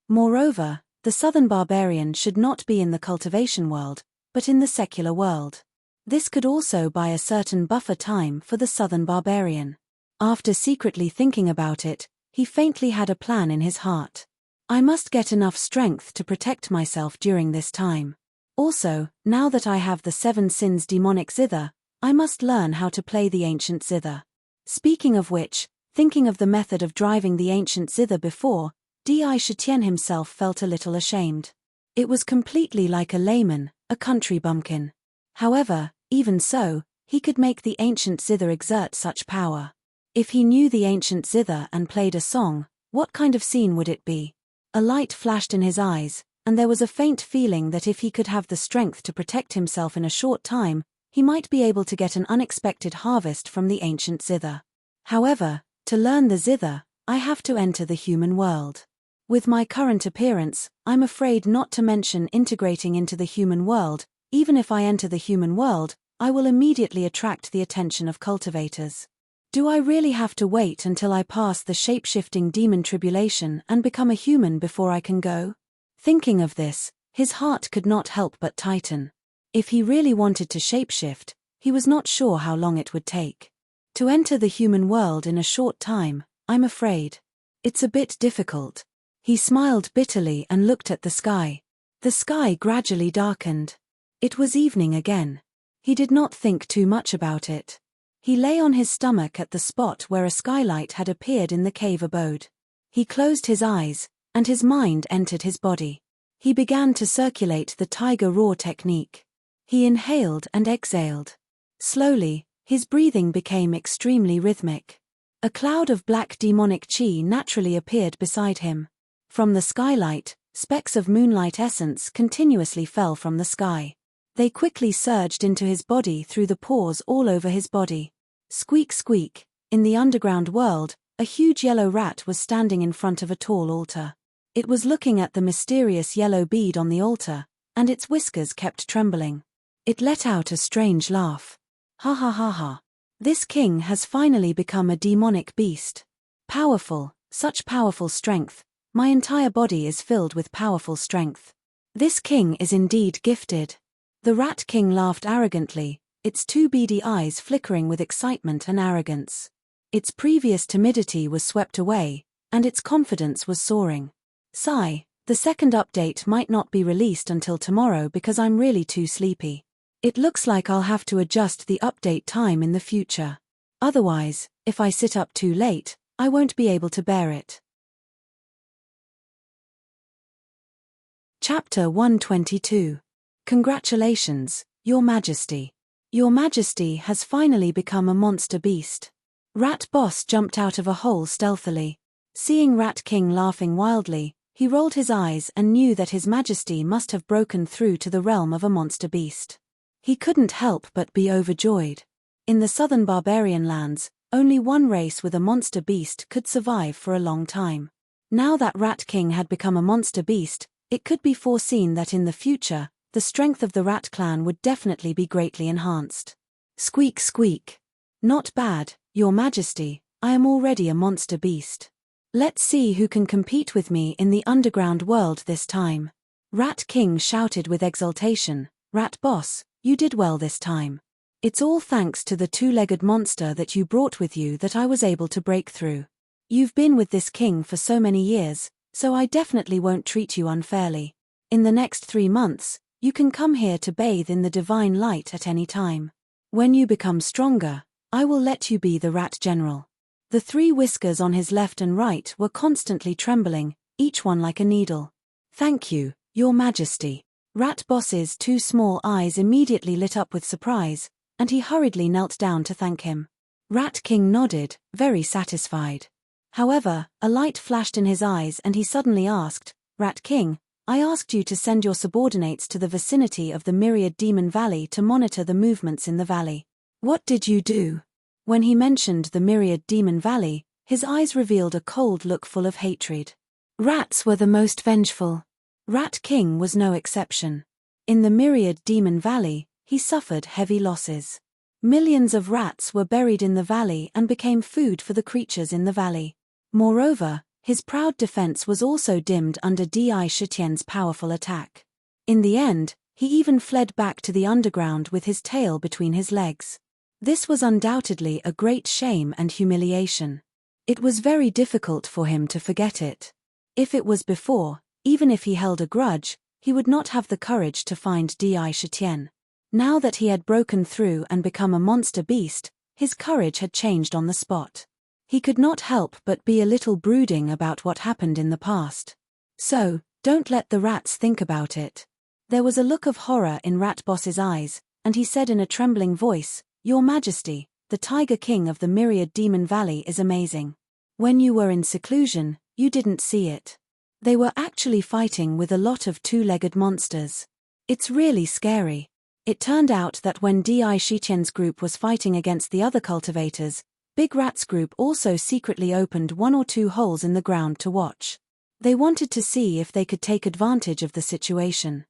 Moreover, the southern barbarian should not be in the cultivation world, but in the secular world. This could also buy a certain buffer time for the southern barbarian. After secretly thinking about it, he faintly had a plan in his heart. I must get enough strength to protect myself during this time. Also, now that I have the 7 sins demonic zither, I must learn how to play the ancient zither. Speaking of which, thinking of the method of driving the ancient zither before, Di Shitian himself felt a little ashamed. It was completely like a layman, a country bumpkin. However, even so, he could make the ancient zither exert such power. If he knew the ancient zither and played a song, what kind of scene would it be? A light flashed in his eyes, and there was a faint feeling that if he could have the strength to protect himself in a short time, he might be able to get an unexpected harvest from the ancient zither. However, to learn the zither, I have to enter the human world. With my current appearance, I'm afraid not to mention integrating into the human world. Even if I enter the human world, I will immediately attract the attention of cultivators. Do I really have to wait until I pass the shape-shifting demon tribulation and become a human before I can go? Thinking of this, his heart could not help but tighten. If he really wanted to shapeshift, he was not sure how long it would take. To enter the human world in a short time, I'm afraid. It's a bit difficult. He smiled bitterly and looked at the sky. The sky gradually darkened. It was evening again. He did not think too much about it. He lay on his stomach at the spot where a skylight had appeared in the cave abode. He closed his eyes, and his mind entered his body. He began to circulate the tiger roar technique. He inhaled and exhaled. Slowly, his breathing became extremely rhythmic. A cloud of black demonic chi naturally appeared beside him. From the skylight, specks of moonlight essence continuously fell from the sky. They quickly surged into his body through the pores all over his body. Squeak squeak, in the underground world, a huge yellow rat was standing in front of a tall altar. It was looking at the mysterious yellow bead on the altar, and its whiskers kept trembling. It let out a strange laugh. Ha ha ha ha. This king has finally become a demonic beast. Powerful, such powerful strength. My entire body is filled with powerful strength. This king is indeed gifted. The Rat King laughed arrogantly, its two beady eyes flickering with excitement and arrogance. Its previous timidity was swept away, and its confidence was soaring. Sigh, the second update might not be released until tomorrow because I'm really too sleepy. It looks like I'll have to adjust the update time in the future. Otherwise, if I sit up too late, I won't be able to bear it. Chapter 122. Congratulations, Your Majesty. Your Majesty has finally become a monster beast. Rat Boss jumped out of a hole stealthily. Seeing Rat King laughing wildly, he rolled his eyes and knew that His Majesty must have broken through to the realm of a monster beast. He couldn't help but be overjoyed. In the southern barbarian lands, only one race with a monster beast could survive for a long time. Now that Rat King had become a monster beast, it could be foreseen that in the future, the strength of the Rat clan would definitely be greatly enhanced. Squeak squeak. Not bad, Your Majesty, I am already a monster beast. Let's see who can compete with me in the underground world this time. Rat King shouted with exultation. Rat Boss, you did well this time. It's all thanks to the two-legged monster that you brought with you that I was able to break through. You've been with this king for so many years, so I definitely won't treat you unfairly. In the next 3 months, you can come here to bathe in the divine light at any time. When you become stronger, I will let you be the Rat General. The 3 whiskers on his left and right were constantly trembling, each one like a needle. Thank you, Your Majesty. Rat Boss's 2 small eyes immediately lit up with surprise, and he hurriedly knelt down to thank him. Rat King nodded, very satisfied. However, a light flashed in his eyes and he suddenly asked, Rat King, I asked you to send your subordinates to the vicinity of the Myriad Demon Valley to monitor the movements in the valley. What did you do? When he mentioned the Myriad Demon Valley, his eyes revealed a cold look full of hatred. Rats were the most vengeful. Rat King was no exception. In the Myriad Demon Valley, he suffered heavy losses. Millions of rats were buried in the valley and became food for the creatures in the valley. Moreover, his proud defense was also dimmed under Di Shitien's powerful attack. In the end, he even fled back to the underground with his tail between his legs. This was undoubtedly a great shame and humiliation. It was very difficult for him to forget it. If it was before, even if he held a grudge, he would not have the courage to find Di Shitien. Now that he had broken through and become a monster beast, his courage had changed on the spot. He could not help but be a little brooding about what happened in the past. So, don't let the rats think about it. There was a look of horror in Rat Boss's eyes, and he said in a trembling voice, Your Majesty, the Tiger King of the Myriad Demon Valley is amazing. When you were in seclusion, you didn't see it. They were actually fighting with a lot of two-legged monsters. It's really scary. It turned out that when Di Shitian's group was fighting against the other cultivators, Big Rat's group also secretly opened 1 or 2 holes in the ground to watch. They wanted to see if they could take advantage of the situation.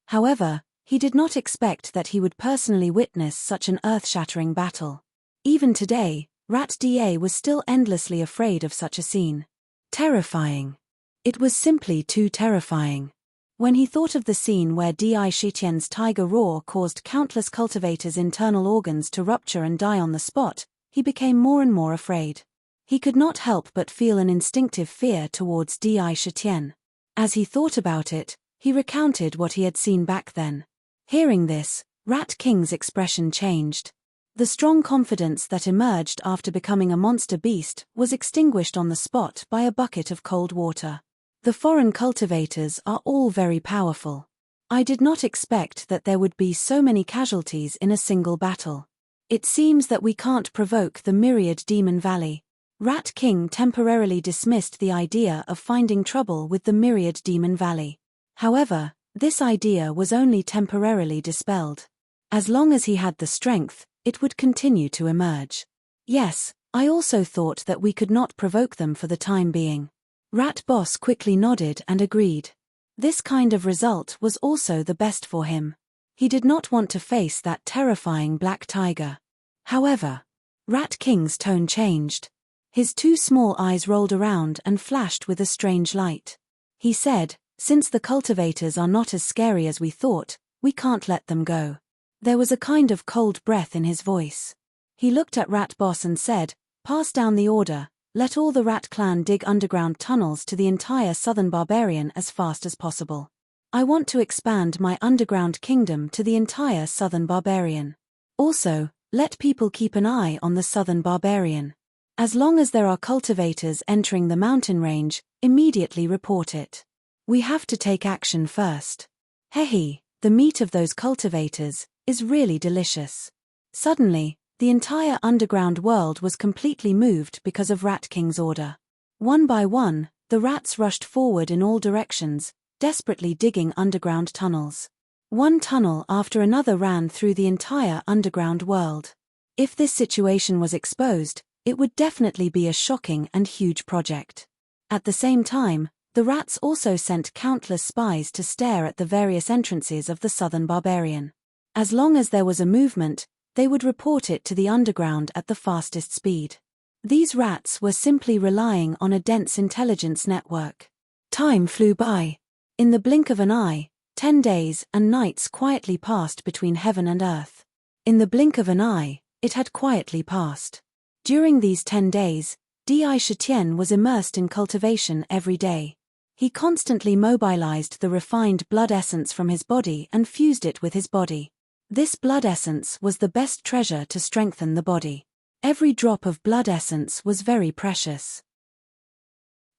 However, he did not expect that he would personally witness such an earth-shattering battle. Even today, Rat Da was still endlessly afraid of such a scene. Terrifying. It was simply too terrifying. When he thought of the scene where Di Shitian's tiger roar caused countless cultivators' internal organs to rupture and die on the spot, he became more and more afraid. He could not help but feel an instinctive fear towards Di Shitian. As he thought about it, he recounted what he had seen back then. Hearing this, Rat King's expression changed. The strong confidence that emerged after becoming a monster beast was extinguished on the spot by a bucket of cold water. The foreign cultivators are all very powerful. I did not expect that there would be so many casualties in a single battle. It seems that we can't provoke the myriad Demon Valley. Rat King temporarily dismissed the idea of finding trouble with the myriad Demon Valley. However, this idea was only temporarily dispelled. As long as he had the strength, it would continue to emerge. Yes, I also thought that we could not provoke them for the time being. Rat Boss quickly nodded and agreed. This kind of result was also the best for him. He did not want to face that terrifying black tiger. However, Rat King's tone changed. His 2 small eyes rolled around and flashed with a strange light. He said, "Since the cultivators are not as scary as we thought, we can't let them go." There was a kind of cold breath in his voice. He looked at Rat Boss and said, "Pass down the order. Let all the Rat clan dig underground tunnels to the entire southern barbarian as fast as possible. I want to expand my underground kingdom to the entire southern barbarian. Also, let people keep an eye on the southern barbarian. As long as there are cultivators entering the mountain range, immediately report it. We have to take action first. Hehe, the meat of those cultivators is really delicious." Suddenly, the entire underground world was completely moved because of Rat King's order. One by one, the rats rushed forward in all directions, desperately digging underground tunnels. One tunnel after another ran through the entire underground world. If this situation was exposed, it would definitely be a shocking and huge project. At the same time, the rats also sent countless spies to stare at the various entrances of the southern barbarian. As long as there was a movement, they would report it to the underground at the fastest speed. These rats were simply relying on a dense intelligence network. Time flew by. In the blink of an eye, 10 days and nights quietly passed between heaven and earth. In the blink of an eye, it had quietly passed. During these 10 days, Di Shitian was immersed in cultivation every day. He constantly mobilized the refined blood essence from his body and fused it with his body. This blood essence was the best treasure to strengthen the body. Every drop of blood essence was very precious.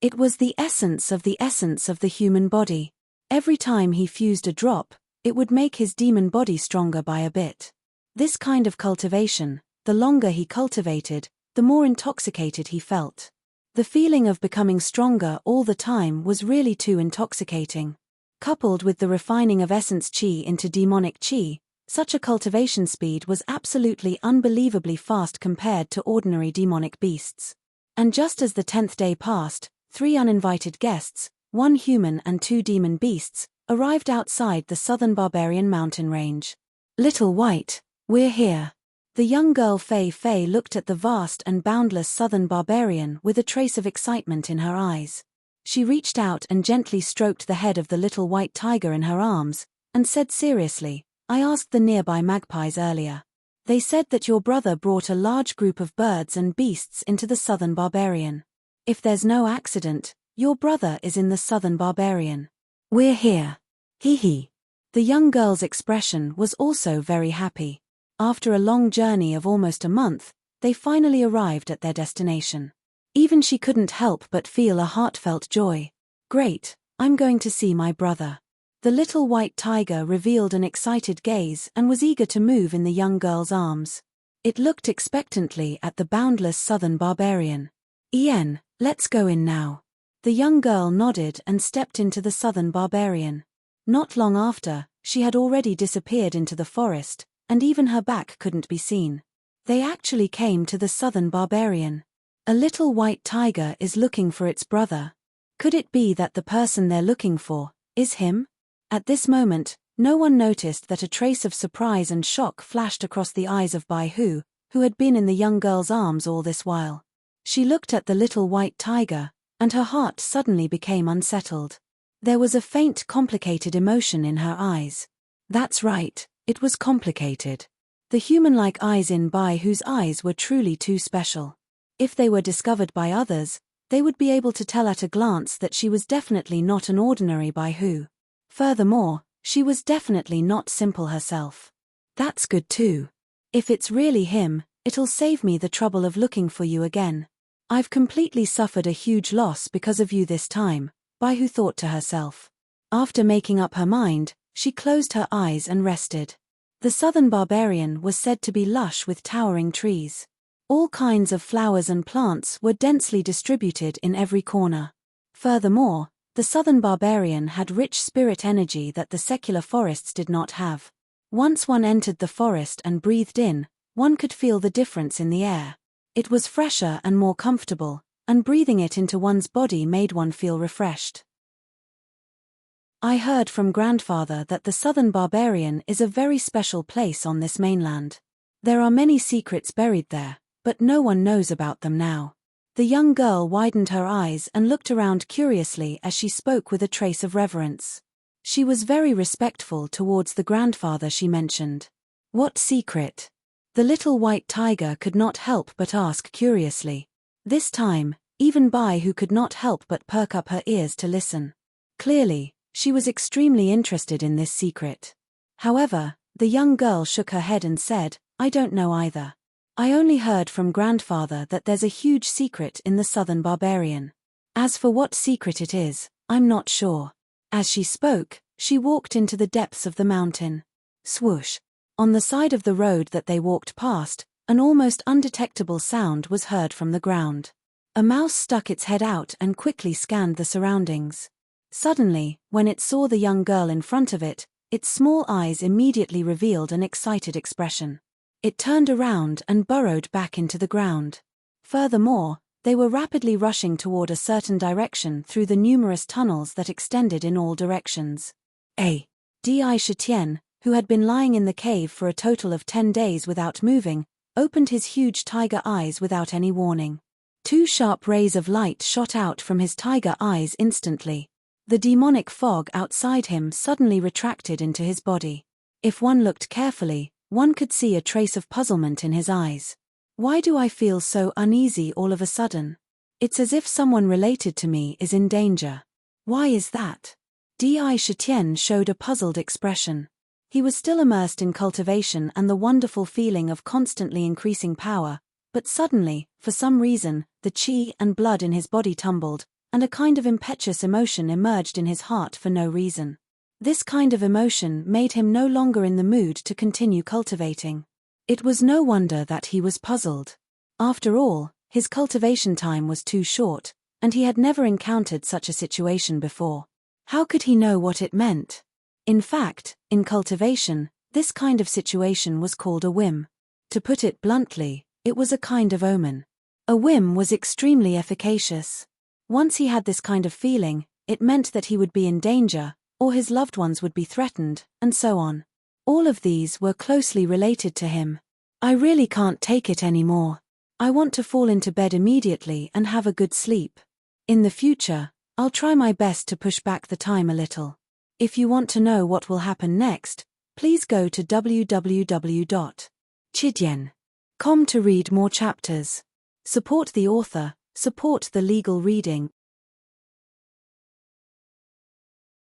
It was the essence of the human body. Every time he fused a drop, it would make his demon body stronger by a bit. This kind of cultivation, the longer he cultivated, the more intoxicated he felt. The feeling of becoming stronger all the time was really too intoxicating. Coupled with the refining of essence chi into demonic chi, such a cultivation speed was absolutely unbelievably fast compared to ordinary demonic beasts. And just as the 10th day passed, 3 uninvited guests, 1 human and 2 demon beasts, arrived outside the southern barbarian mountain range. "Little White, we're here." The young girl Fei Fei looked at the vast and boundless southern barbarian with a trace of excitement in her eyes. She reached out and gently stroked the head of the little white tiger in her arms, and said seriously, "I asked the nearby magpies earlier. They said that your brother brought a large group of birds and beasts into the southern barbarian. If there's no accident, your brother is in the southern barbarian. We're here. Hee hee." The young girl's expression was also very happy. After a long journey of almost a month, they finally arrived at their destination. Even she couldn't help but feel a heartfelt joy. "Great, I'm going to see my brother." The little white tiger revealed an excited gaze and was eager to move in the young girl's arms. It looked expectantly at the boundless southern barbarian. "Ian, let's go in now." The young girl nodded and stepped into the southern barbarian. Not long after, she had already disappeared into the forest, and even her back couldn't be seen. They actually came to the southern barbarian. A little white tiger is looking for its brother. Could it be that the person they're looking for is him? At this moment, no one noticed that a trace of surprise and shock flashed across the eyes of Bai Hu, who had been in the young girl's arms all this while. She looked at the little white tiger, and her heart suddenly became unsettled. There was a faint, complicated emotion in her eyes. That's right, it was complicated. The human-like eyes in Bai Hu's eyes were truly too special. If they were discovered by others, they would be able to tell at a glance that she was definitely not an ordinary Bai Hu. Furthermore, she was definitely not simple herself. That's good too. If it's really him, it'll save me the trouble of looking for you again. I've completely suffered a huge loss because of you this time, Bai Hu thought to herself. After making up her mind, she closed her eyes and rested. The southern barbarian was said to be lush with towering trees. All kinds of flowers and plants were densely distributed in every corner. Furthermore, the southern barbarian had rich spirit energy that the secular forests did not have. Once one entered the forest and breathed in, one could feel the difference in the air. It was fresher and more comfortable, and breathing it into one's body made one feel refreshed. I heard from grandfather that the southern barbarian is a very special place on this mainland. There are many secrets buried there, but no one knows about them now. The young girl widened her eyes and looked around curiously as she spoke with a trace of reverence. She was very respectful towards the grandfather she mentioned. What secret? The little white tiger could not help but ask curiously. This time, even Bai Hu could not help but perk up her ears to listen. Clearly, she was extremely interested in this secret. However, the young girl shook her head and said, I don't know either. I only heard from grandfather that there's a huge secret in the southern barbarian. As for what secret it is, I'm not sure. As she spoke, she walked into the depths of the mountain. Swoosh! On the side of the road that they walked past, an almost undetectable sound was heard from the ground. A mouse stuck its head out and quickly scanned the surroundings. Suddenly, when it saw the young girl in front of it, its small eyes immediately revealed an excited expression. It turned around and burrowed back into the ground. Furthermore, they were rapidly rushing toward a certain direction through the numerous tunnels that extended in all directions. Di Shitian, who had been lying in the cave for a total of 10 days without moving, opened his huge tiger eyes without any warning. 2 sharp rays of light shot out from his tiger eyes instantly. The demonic fog outside him suddenly retracted into his body. If one looked carefully, one could see a trace of puzzlement in his eyes. Why do I feel so uneasy all of a sudden? It's as if someone related to me is in danger. Why is that? Di Shitian showed a puzzled expression. He was still immersed in cultivation and the wonderful feeling of constantly increasing power, but suddenly, for some reason, the qi and blood in his body tumbled, and a kind of impetuous emotion emerged in his heart for no reason. This kind of emotion made him no longer in the mood to continue cultivating. It was no wonder that he was puzzled. After all, his cultivation time was too short, and he had never encountered such a situation before. How could he know what it meant? In fact, in cultivation, this kind of situation was called a whim. To put it bluntly, it was a kind of omen. A whim was extremely efficacious. Once he had this kind of feeling, it meant that he would be in danger, or his loved ones would be threatened, and so on. All of these were closely related to him. I really can't take it anymore. I want to fall into bed immediately and have a good sleep. In the future, I'll try my best to push back the time a little. If you want to know what will happen next, please go to www.chidian.com to read more chapters. Support the author, support the legal reading.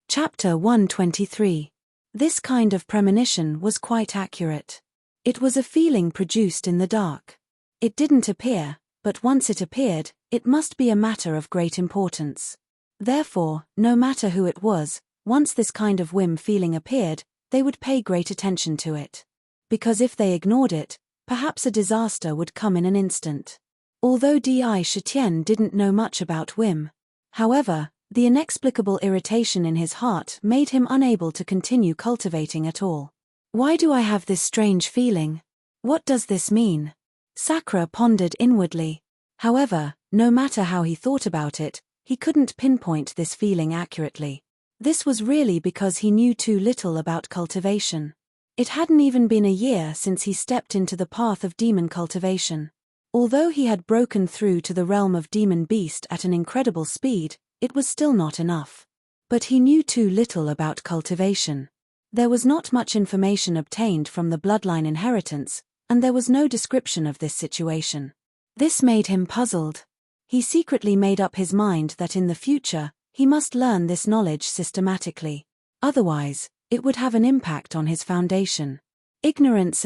Chapter 123. This kind of premonition was quite accurate. It was a feeling produced in the dark. It didn't appear, but once it appeared, it must be a matter of great importance. Therefore, no matter who it was, once this kind of whim feeling appeared, they would pay great attention to it. Because if they ignored it, perhaps a disaster would come in an instant. Although Di Shitian didn't know much about whim, However, the inexplicable irritation in his heart made him unable to continue cultivating at all. Why do I have this strange feeling? What does this mean? Sakura pondered inwardly. However, no matter how he thought about it, he couldn't pinpoint this feeling accurately. This was really because he knew too little about cultivation. It hadn't even been a year since he stepped into the path of demon cultivation. Although he had broken through to the realm of demon beast at an incredible speed, it was still not enough. But he knew too little about cultivation. There was not much information obtained from the bloodline inheritance, and there was no description of this situation. This made him puzzled. He secretly made up his mind that in the future, he must learn this knowledge systematically. Otherwise, it would have an impact on his foundation. Ignorance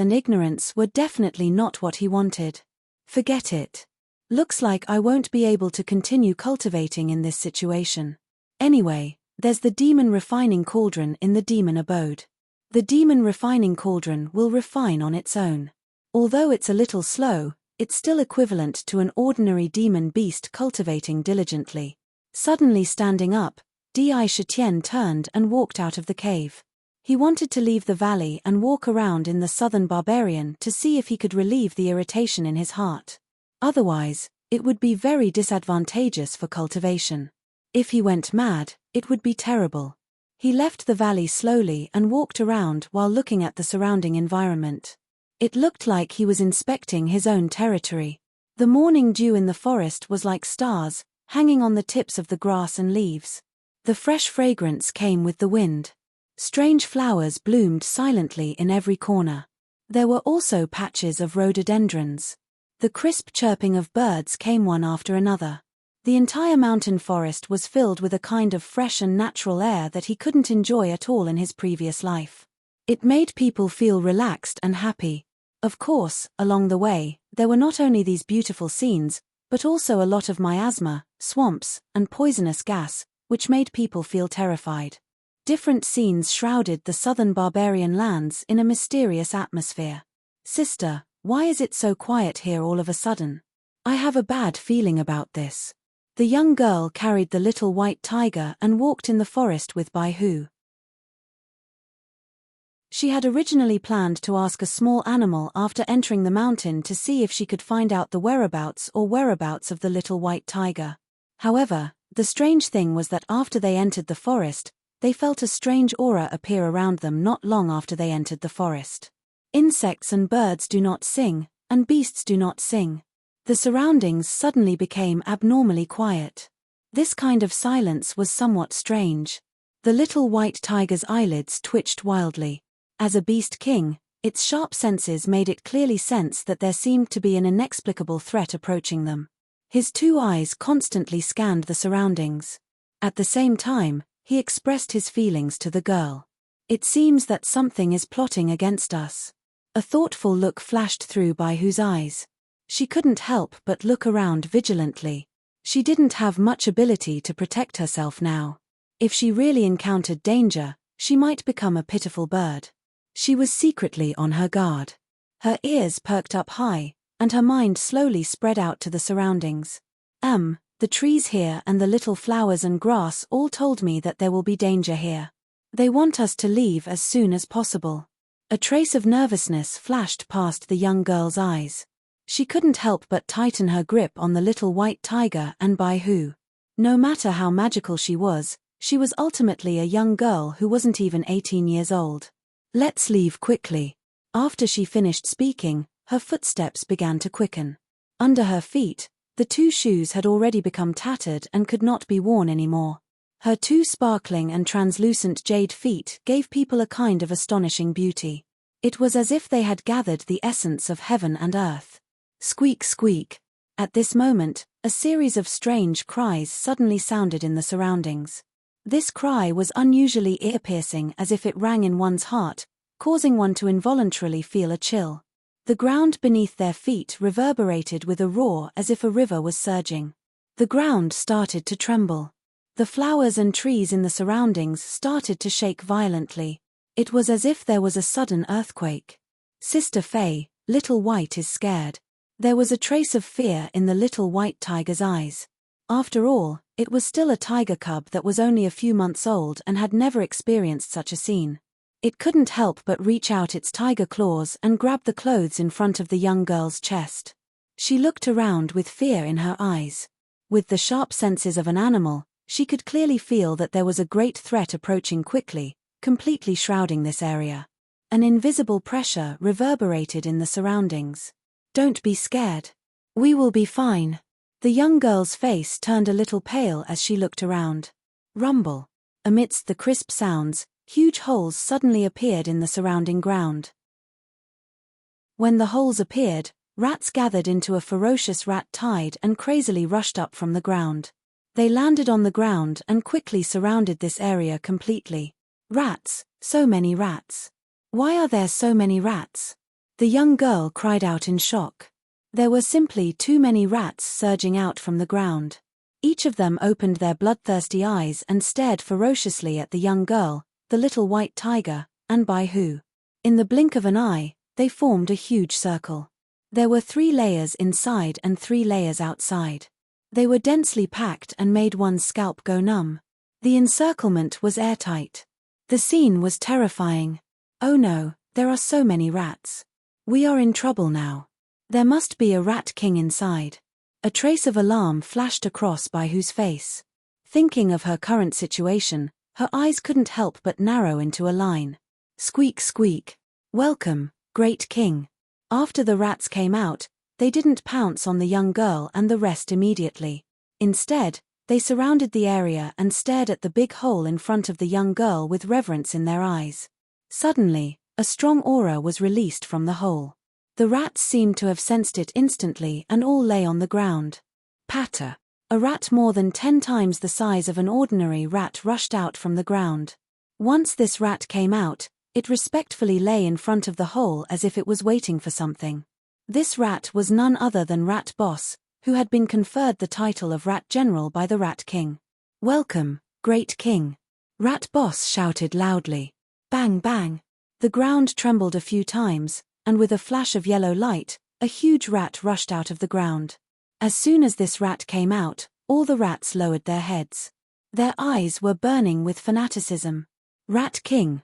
were definitely not what he wanted. Forget it. Looks like I won't be able to continue cultivating in this situation. Anyway, there's the demon refining cauldron in the demon abode. The demon refining cauldron will refine on its own. Although it's a little slow, it's still equivalent to an ordinary demon beast cultivating diligently. Suddenly standing up, Di Shitian turned and walked out of the cave. He wanted to leave the valley and walk around in the southern barbarian to see if he could relieve the irritation in his heart. Otherwise, it would be very disadvantageous for cultivation. If he went mad, it would be terrible. He left the valley slowly and walked around while looking at the surrounding environment. It looked like he was inspecting his own territory. The morning dew in the forest was like stars, hanging on the tips of the grass and leaves. The fresh fragrance came with the wind. Strange flowers bloomed silently in every corner. There were also patches of rhododendrons. The crisp chirping of birds came one after another. The entire mountain forest was filled with a kind of fresh and natural air that he couldn't enjoy at all in his previous life. It made people feel relaxed and happy. Of course, along the way, there were not only these beautiful scenes, but also a lot of miasma, swamps, and poisonous gas, which made people feel terrified. Different scenes shrouded the southern barbarian lands in a mysterious atmosphere. Sister, why is it so quiet here all of a sudden? I have a bad feeling about this. The young girl carried the little white tiger and walked in the forest with Bai Hu. She had originally planned to ask a small animal after entering the mountain to see if she could find out the whereabouts of the little white tiger. However, the strange thing was that after they entered the forest, they felt a strange aura appear around them not long after they entered the forest. Insects and birds do not sing, and beasts do not sing. The surroundings suddenly became abnormally quiet. This kind of silence was somewhat strange. The little white tiger's eyelids twitched wildly. As a beast king, its sharp senses made it clearly sense that there seemed to be an inexplicable threat approaching them. His two eyes constantly scanned the surroundings. At the same time, he expressed his feelings to the girl. It seems that something is plotting against us. A thoughtful look flashed through Bai Hu's eyes. She couldn't help but look around vigilantly. She didn't have much ability to protect herself now. If she really encountered danger, she might become a pitiful bird. She was secretly on her guard. Her ears perked up high, and her mind slowly spread out to the surroundings. The trees here and the little flowers and grass all told me that there will be danger here. They want us to leave as soon as possible. A trace of nervousness flashed past the young girl's eyes. She couldn't help but tighten her grip on the little white tiger and Bai Hu. No matter how magical she was ultimately a young girl who wasn't even 18 years old. Let's leave quickly. After she finished speaking, her footsteps began to quicken. Under her feet, the two shoes had already become tattered and could not be worn anymore. Her two sparkling and translucent jade feet gave people a kind of astonishing beauty. It was as if they had gathered the essence of heaven and earth. Squeak, squeak. At this moment, a series of strange cries suddenly sounded in the surroundings. This cry was unusually ear-piercing, as if it rang in one's heart, causing one to involuntarily feel a chill. The ground beneath their feet reverberated with a roar as if a river was surging. The ground started to tremble. The flowers and trees in the surroundings started to shake violently. It was as if there was a sudden earthquake. Sister Faye, Little White is scared. There was a trace of fear in the little white tiger's eyes. After all, It was still a tiger cub that was only a few months old and had never experienced such a scene. It couldn't help but reach out its tiger claws and grab the clothes in front of the young girl's chest. She looked around with fear in her eyes. With the sharp senses of an animal, she could clearly feel that there was a great threat approaching quickly, completely shrouding this area. An invisible pressure reverberated in the surroundings. "Don't be scared. We will be fine." The young girl's face turned a little pale as she looked around. Rumble. Amidst the crisp sounds, huge holes suddenly appeared in the surrounding ground. When the holes appeared, rats gathered into a ferocious rat tide and crazily rushed up from the ground. They landed on the ground and quickly surrounded this area completely. Rats, so many rats. Why are there so many rats? The young girl cried out in shock. There were simply too many rats surging out from the ground. Each of them opened their bloodthirsty eyes and stared ferociously at the young girl, the little white tiger, and Baihu. In the blink of an eye, they formed a huge circle. There were 3 layers inside and 3 layers outside. They were densely packed and made one's scalp go numb. The encirclement was airtight. The scene was terrifying. Oh no, there are so many rats. We are in trouble now. There must be a rat king inside. A trace of alarm flashed across Baihu's face. Thinking of her current situation, her eyes couldn't help but narrow into a line. Squeak squeak. Welcome, great king. After the rats came out, they didn't pounce on the young girl and the rest immediately. Instead, they surrounded the area and stared at the big hole in front of the young girl with reverence in their eyes. Suddenly, a strong aura was released from the hole. The rats seemed to have sensed it instantly and all lay on the ground. Patter. A rat more than 10 times the size of an ordinary rat rushed out from the ground. Once this rat came out, it respectfully lay in front of the hole as if it was waiting for something. This rat was none other than Rat Boss, who had been conferred the title of Rat General by the Rat King. "Welcome, great king." Rat Boss shouted loudly. Bang bang. The ground trembled a few times, and with a flash of yellow light, a huge rat rushed out of the ground. As soon as this rat came out, all the rats lowered their heads. Their eyes were burning with fanaticism. Rat King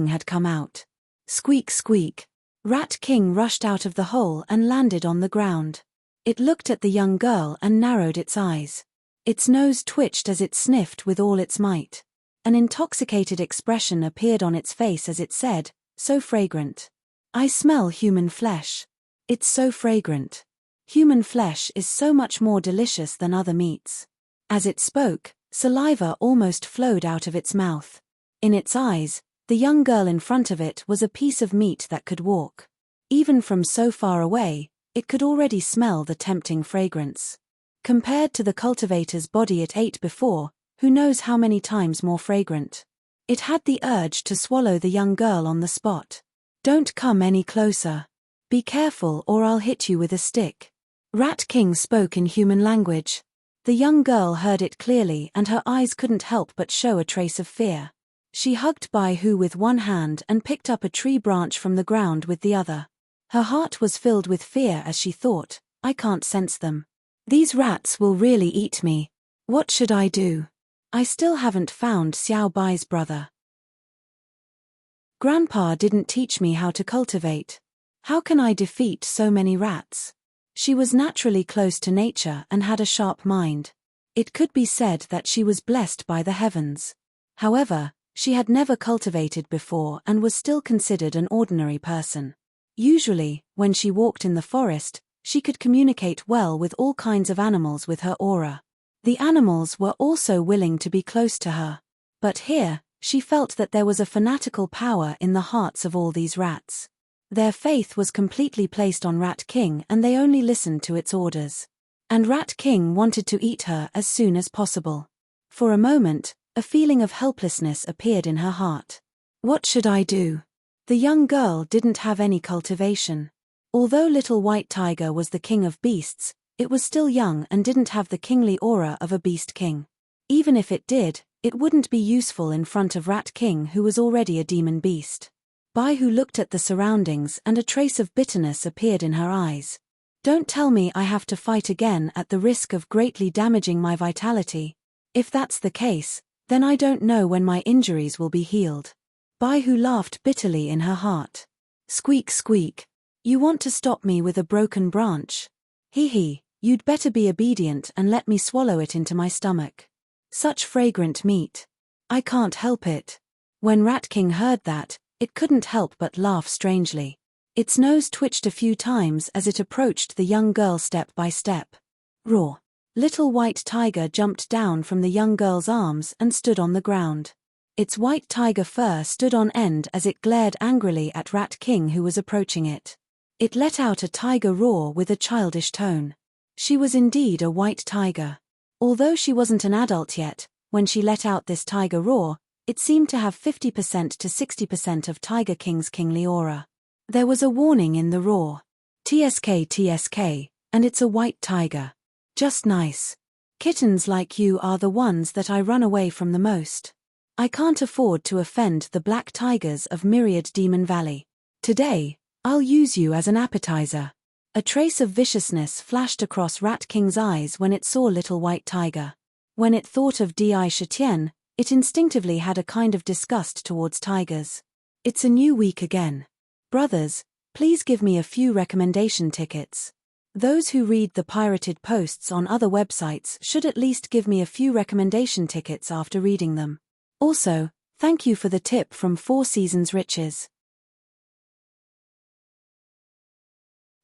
had come out. Squeak squeak. Rat King rushed out of the hole and landed on the ground. It looked at the young girl and narrowed its eyes. Its nose twitched as it sniffed with all its might. An intoxicated expression appeared on its face as it said, "So fragrant. I smell human flesh. It's so fragrant. Human flesh is so much more delicious than other meats." As it spoke, saliva almost flowed out of its mouth. In its eyes, the young girl in front of it was a piece of meat that could walk. Even from so far away, it could already smell the tempting fragrance. Compared to the cultivator's body it ate before, who knows how many times more fragrant. It had the urge to swallow the young girl on the spot. "Don't come any closer. Be careful or I'll hit you with a stick." Rat King spoke in human language. The young girl heard it clearly and her eyes couldn't help but show a trace of fear. She hugged Baihu with one hand and picked up a tree branch from the ground with the other. Her heart was filled with fear as she thought, "I can't sense them. These rats will really eat me. What should I do? I still haven't found Xiao Bai's brother. Grandpa didn't teach me how to cultivate. How can I defeat so many rats?" She was naturally close to nature and had a sharp mind. It could be said that she was blessed by the heavens. However, she had never cultivated before and was still considered an ordinary person. Usually, when she walked in the forest, she could communicate well with all kinds of animals with her aura. The animals were also willing to be close to her. But here, she felt that there was a fanatical power in the hearts of all these rats. Their faith was completely placed on Rat King and they only listened to its orders. And Rat King wanted to eat her as soon as possible. For a moment, a feeling of helplessness appeared in her heart. What should I do? The young girl didn't have any cultivation. Although Little White Tiger was the king of beasts, it was still young and didn't have the kingly aura of a beast king. Even if it did, it wouldn't be useful in front of Rat King who was already a demon beast. Baihu looked at the surroundings and a trace of bitterness appeared in her eyes. Don't tell me I have to fight again at the risk of greatly damaging my vitality. If that's the case, then I don't know when my injuries will be healed. Baihu laughed bitterly in her heart. Squeak squeak. You want to stop me with a broken branch? Hee hee, you'd better be obedient and let me swallow it into my stomach. Such fragrant meat. I can't help it. When Rat King heard that, it couldn't help but laugh strangely. Its nose twitched a few times as it approached the young girl step by step. Roar. Little White Tiger jumped down from the young girl's arms and stood on the ground. Its white tiger fur stood on end as it glared angrily at Rat King who was approaching it. It let out a tiger roar with a childish tone. She was indeed a white tiger. Although she wasn't an adult yet, when she let out this tiger roar, it seemed to have 50% to 60% of Tiger King's kingly aura. There was a warning in the roar. TSK TSK, and it's a white tiger. Just nice. Kittens like you are the ones that I run away from the most. I can't afford to offend the black tigers of Myriad Demon Valley. Today, I'll use you as an appetizer. A trace of viciousness flashed across Rat King's eyes when it saw Little White Tiger. When it thought of Di Shitian, it instinctively had a kind of disgust towards tigers. It's a new week again. Brothers, please give me a few recommendation tickets. Those who read the pirated posts on other websites should at least give me a few recommendation tickets after reading them. Also, thank you for the tip from Four Seasons Riches.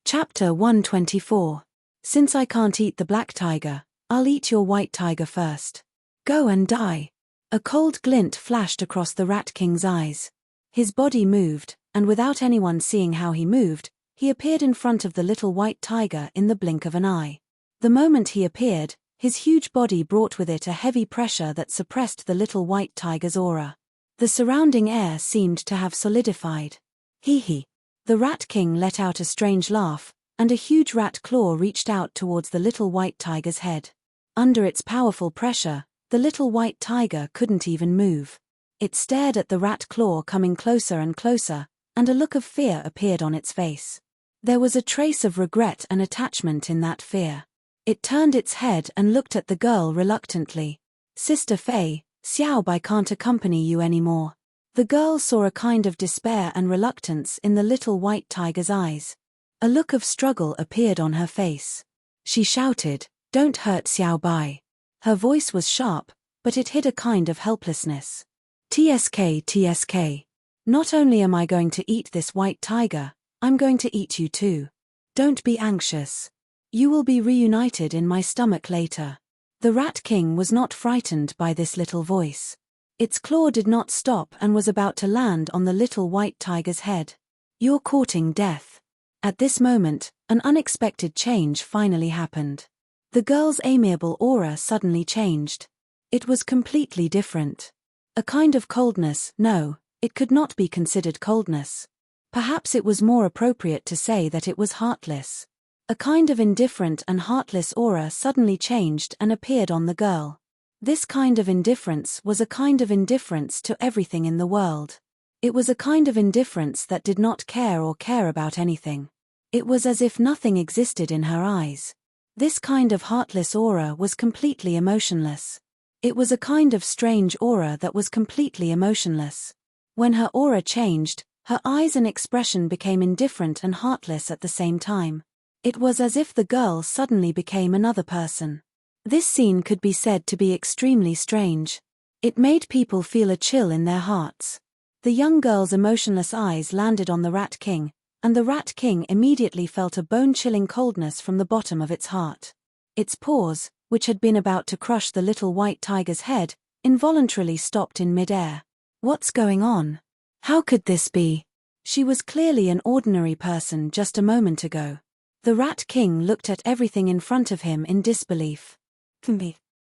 Chapter 124. Since I can't eat the black tiger, I'll eat your white tiger first. Go and die. A cold glint flashed across the Rat King's eyes. His body moved, and without anyone seeing how he moved, he appeared in front of the little white tiger in the blink of an eye. The moment he appeared, his huge body brought with it a heavy pressure that suppressed the little white tiger's aura. The surrounding air seemed to have solidified. Hee hee. The Rat King let out a strange laugh, and a huge rat claw reached out towards the little white tiger's head. Under its powerful pressure, the little white tiger couldn't even move. It stared at the rat claw coming closer and closer, and a look of fear appeared on its face. There was a trace of regret and attachment in that fear. It turned its head and looked at the girl reluctantly. Sister Fei, Xiao Bai can't accompany you anymore. The girl saw a kind of despair and reluctance in the little white tiger's eyes. A look of struggle appeared on her face. She shouted, "Don't hurt Xiao Bai." Her voice was sharp, but it hid a kind of helplessness. TSK TSK. Not only am I going to eat this white tiger, I'm going to eat you too. Don't be anxious. You will be reunited in my stomach later. The Rat King was not frightened by this little voice. Its claw did not stop and was about to land on the little white tiger's head. You're courting death. At this moment, an unexpected change finally happened. The girl's amiable aura suddenly changed. It was completely different. A kind of coldness, no, it could not be considered coldness. Perhaps it was more appropriate to say that it was heartless. A kind of indifferent and heartless aura suddenly changed and appeared on the girl. This kind of indifference was a kind of indifference to everything in the world. It was a kind of indifference that did not care about anything. It was as if nothing existed in her eyes. This kind of heartless aura was completely emotionless. It was a kind of strange aura that was completely emotionless. When her aura changed, her eyes and expression became indifferent and heartless at the same time. It was as if the girl suddenly became another person. This scene could be said to be extremely strange. It made people feel a chill in their hearts. The young girl's emotionless eyes landed on the Rat King, and the Rat King immediately felt a bone-chilling coldness from the bottom of its heart. Its paws, which had been about to crush the little white tiger's head, involuntarily stopped in mid-air. What's going on? How could this be? She was clearly an ordinary person just a moment ago. The Rat King looked at everything in front of him in disbelief.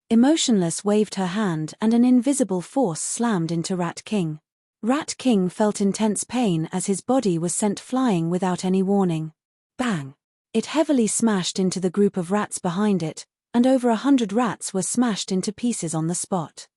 Emotionless waved her hand and an invisible force slammed into Rat King. Rat King felt intense pain as his body was sent flying without any warning. Bang! It heavily smashed into the group of rats behind it, and over 100 rats were smashed into pieces on the spot.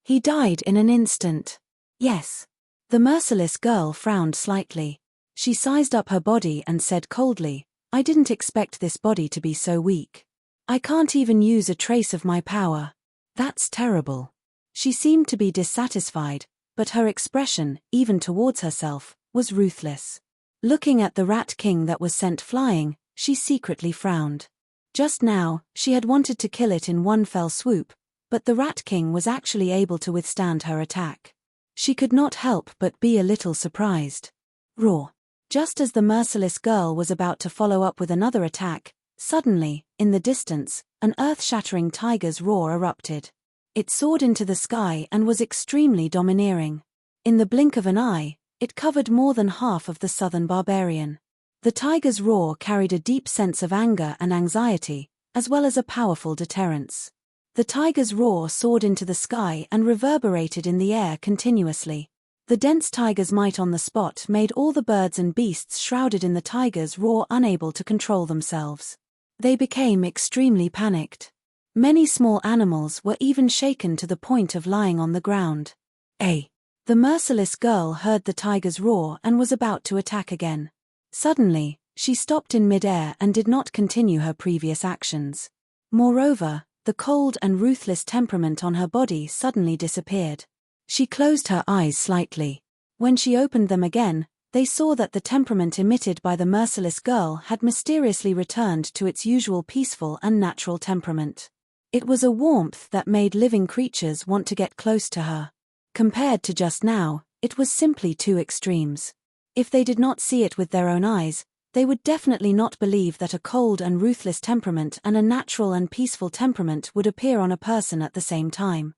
He died in an instant. Yes. The merciless girl frowned slightly. She sized up her body and said coldly, "I didn't expect this body to be so weak. I can't even use a trace of my power. That's terrible." She seemed to be dissatisfied, but her expression, even towards herself, was ruthless. Looking at the Rat King that was sent flying, she secretly frowned. Just now, she had wanted to kill it in one fell swoop, but the Rat King was actually able to withstand her attack. She could not help but be a little surprised. Roar! Just as the merciless girl was about to follow up with another attack, suddenly, in the distance, an earth-shattering tiger's roar erupted. It soared into the sky and was extremely domineering. In the blink of an eye, it covered more than half of the southern barbarian. The tiger's roar carried a deep sense of anger and anxiety, as well as a powerful deterrence. The tiger's roar soared into the sky and reverberated in the air continuously. The dense tiger's might on the spot made all the birds and beasts shrouded in the tiger's roar unable to control themselves. They became extremely panicked. Many small animals were even shaken to the point of lying on the ground. The merciless girl heard the tiger's roar and was about to attack again. Suddenly, she stopped in mid-air and did not continue her previous actions. Moreover, the cold and ruthless temperament on her body suddenly disappeared. She closed her eyes slightly. When she opened them again, they saw that the temperament emitted by the merciless girl had mysteriously returned to its usual peaceful and natural temperament. It was a warmth that made living creatures want to get close to her. Compared to just now, it was simply two extremes. If they did not see it with their own eyes, they would definitely not believe that a cold and ruthless temperament and a natural and peaceful temperament would appear on a person at the same time.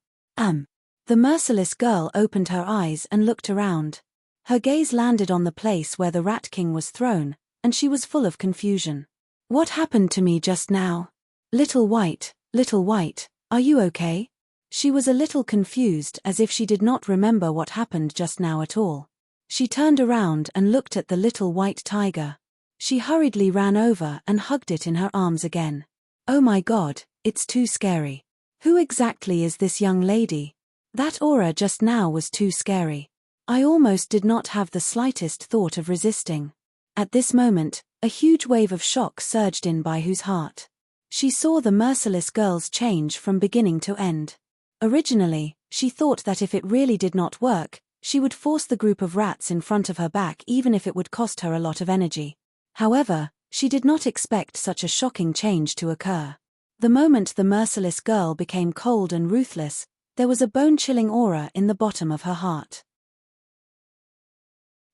The merciless girl opened her eyes and looked around. Her gaze landed on the place where the Rat King was thrown, and she was full of confusion. "What happened to me just now? Little White, are you okay?" She was a little confused, as if she did not remember what happened just now at all. She turned around and looked at the little white tiger. She hurriedly ran over and hugged it in her arms again. "Oh my God, it's too scary. Who exactly is this young lady? That aura just now was too scary. I almost did not have the slightest thought of resisting." At this moment, a huge wave of shock surged in Baihu's heart. She saw the merciless girl's change from beginning to end. Originally, she thought that if it really did not work, she would force the group of rats in front of her back even if it would cost her a lot of energy. However, she did not expect such a shocking change to occur. The moment the merciless girl became cold and ruthless, there was a bone-chilling aura in the bottom of her heart.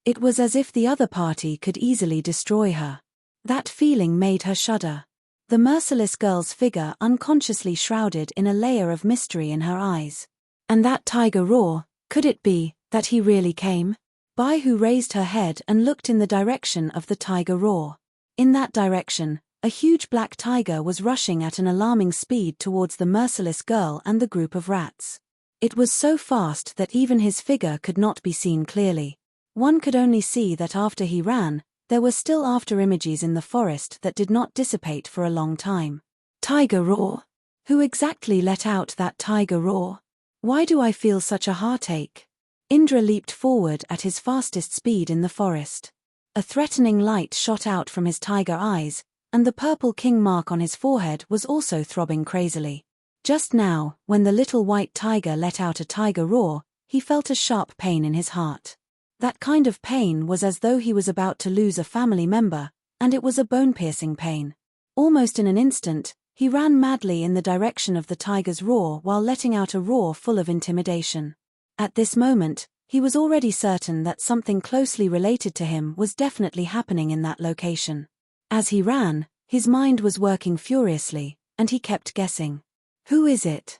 It was as if the other party could easily destroy her. That feeling made her shudder. The merciless girl's figure unconsciously shrouded in a layer of mystery in her eyes. And that tiger roar, could it be that he really came? Baihu raised her head and looked in the direction of the tiger roar. In that direction, a huge black tiger was rushing at an alarming speed towards the merciless girl and the group of rats. It was so fast that even his figure could not be seen clearly. One could only see that after he ran, there were still after-images in the forest that did not dissipate for a long time. Tiger roar! Who exactly let out that tiger roar? Why do I feel such a heartache? Indra leaped forward at his fastest speed in the forest. A threatening light shot out from his tiger eyes, and the purple king mark on his forehead was also throbbing crazily. Just now, when the little white tiger let out a tiger roar, he felt a sharp pain in his heart. That kind of pain was as though he was about to lose a family member, and it was a bone-piercing pain. Almost in an instant, he ran madly in the direction of the tiger's roar while letting out a roar full of intimidation. At this moment, he was already certain that something closely related to him was definitely happening in that location. As he ran, his mind was working furiously, and he kept guessing. Who is it?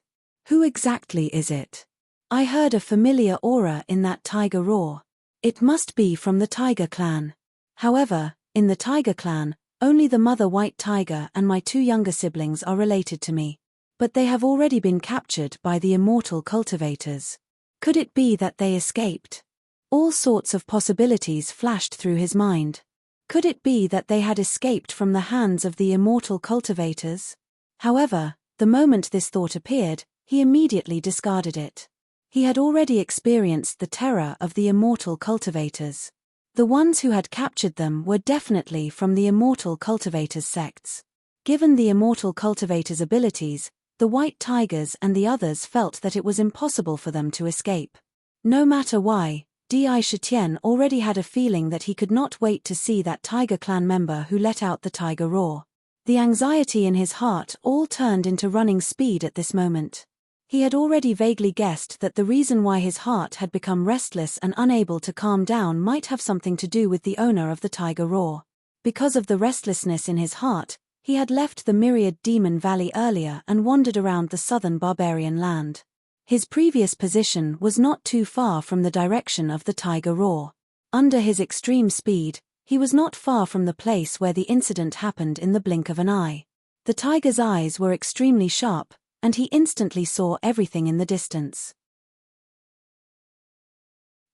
Who exactly is it? I heard a familiar aura in that tiger roar. It must be from the tiger clan. However, in the tiger clan, only the mother white tiger and my two younger siblings are related to me. But they have already been captured by the immortal cultivators. Could it be that they escaped? All sorts of possibilities flashed through his mind. Could it be that they had escaped from the hands of the immortal cultivators? However, the moment this thought appeared, he immediately discarded it. He had already experienced the terror of the immortal cultivators. The ones who had captured them were definitely from the Immortal Cultivators sects. Given the Immortal Cultivators' abilities, the white tigers and the others felt that it was impossible for them to escape. No matter why, Di Shitian already had a feeling that he could not wait to see that tiger clan member who let out the tiger roar. The anxiety in his heart all turned into running speed at this moment. He had already vaguely guessed that the reason why his heart had become restless and unable to calm down might have something to do with the owner of the tiger roar. Because of the restlessness in his heart, he had left the Myriad Demon Valley earlier and wandered around the southern barbarian land. His previous position was not too far from the direction of the tiger roar. Under his extreme speed, he was not far from the place where the incident happened in the blink of an eye. The tiger's eyes were extremely sharp, and he instantly saw everything in the distance.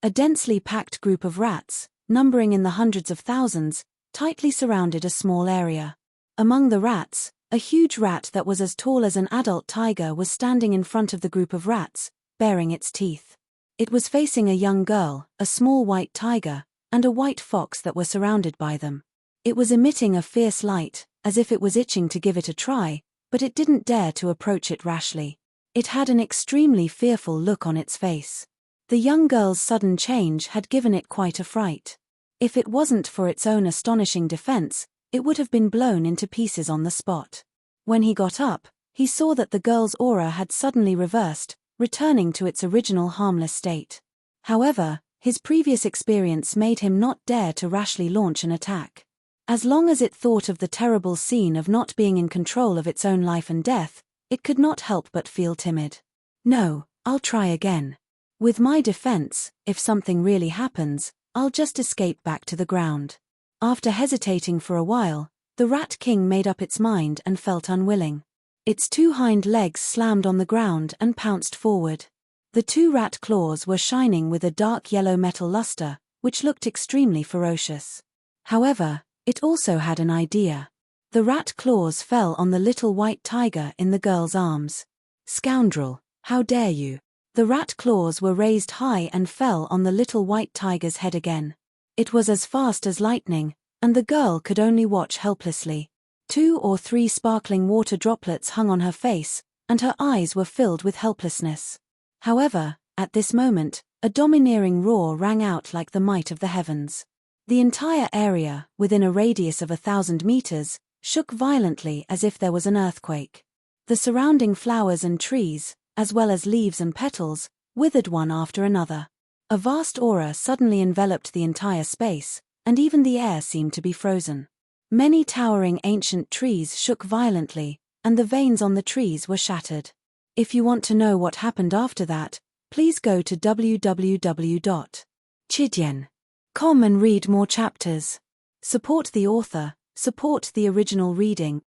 A densely packed group of rats, numbering in the hundreds of thousands, tightly surrounded a small area. Among the rats, a huge rat that was as tall as an adult tiger was standing in front of the group of rats, baring its teeth. It was facing a young girl, a small white tiger, and a white fox that were surrounded by them. It was emitting a fierce light, as if it was itching to give it a try, but it didn't dare to approach it rashly. It had an extremely fearful look on its face. The young girl's sudden change had given it quite a fright. If it wasn't for its own astonishing defense, it would have been blown into pieces on the spot. When he got up, he saw that the girl's aura had suddenly reversed, returning to its original harmless state. However, his previous experience made him not dare to rashly launch an attack. As long as it thought of the terrible scene of not being in control of its own life and death, it could not help but feel timid. No, I'll try again. With my defense, if something really happens, I'll just escape back to the ground. After hesitating for a while, the Rat King made up its mind and felt unwilling. Its two hind legs slammed on the ground and pounced forward. The two rat claws were shining with a dark yellow metal luster, which looked extremely ferocious. However, it also had an idea. The rat claws fell on the little white tiger in the girl's arms. Scoundrel, how dare you! The rat claws were raised high and fell on the little white tiger's head again. It was as fast as lightning, and the girl could only watch helplessly. 2 or 3 sparkling water droplets hung on her face, and her eyes were filled with helplessness. However, at this moment, a domineering roar rang out like the might of the heavens. The entire area, within a radius of 1,000 meters, shook violently as if there was an earthquake. The surrounding flowers and trees, as well as leaves and petals, withered one after another. A vast aura suddenly enveloped the entire space, and even the air seemed to be frozen. Many towering ancient trees shook violently, and the veins on the trees were shattered. If you want to know what happened after that, please go to www.chidian.com and read more chapters. Support the author, support the original reading.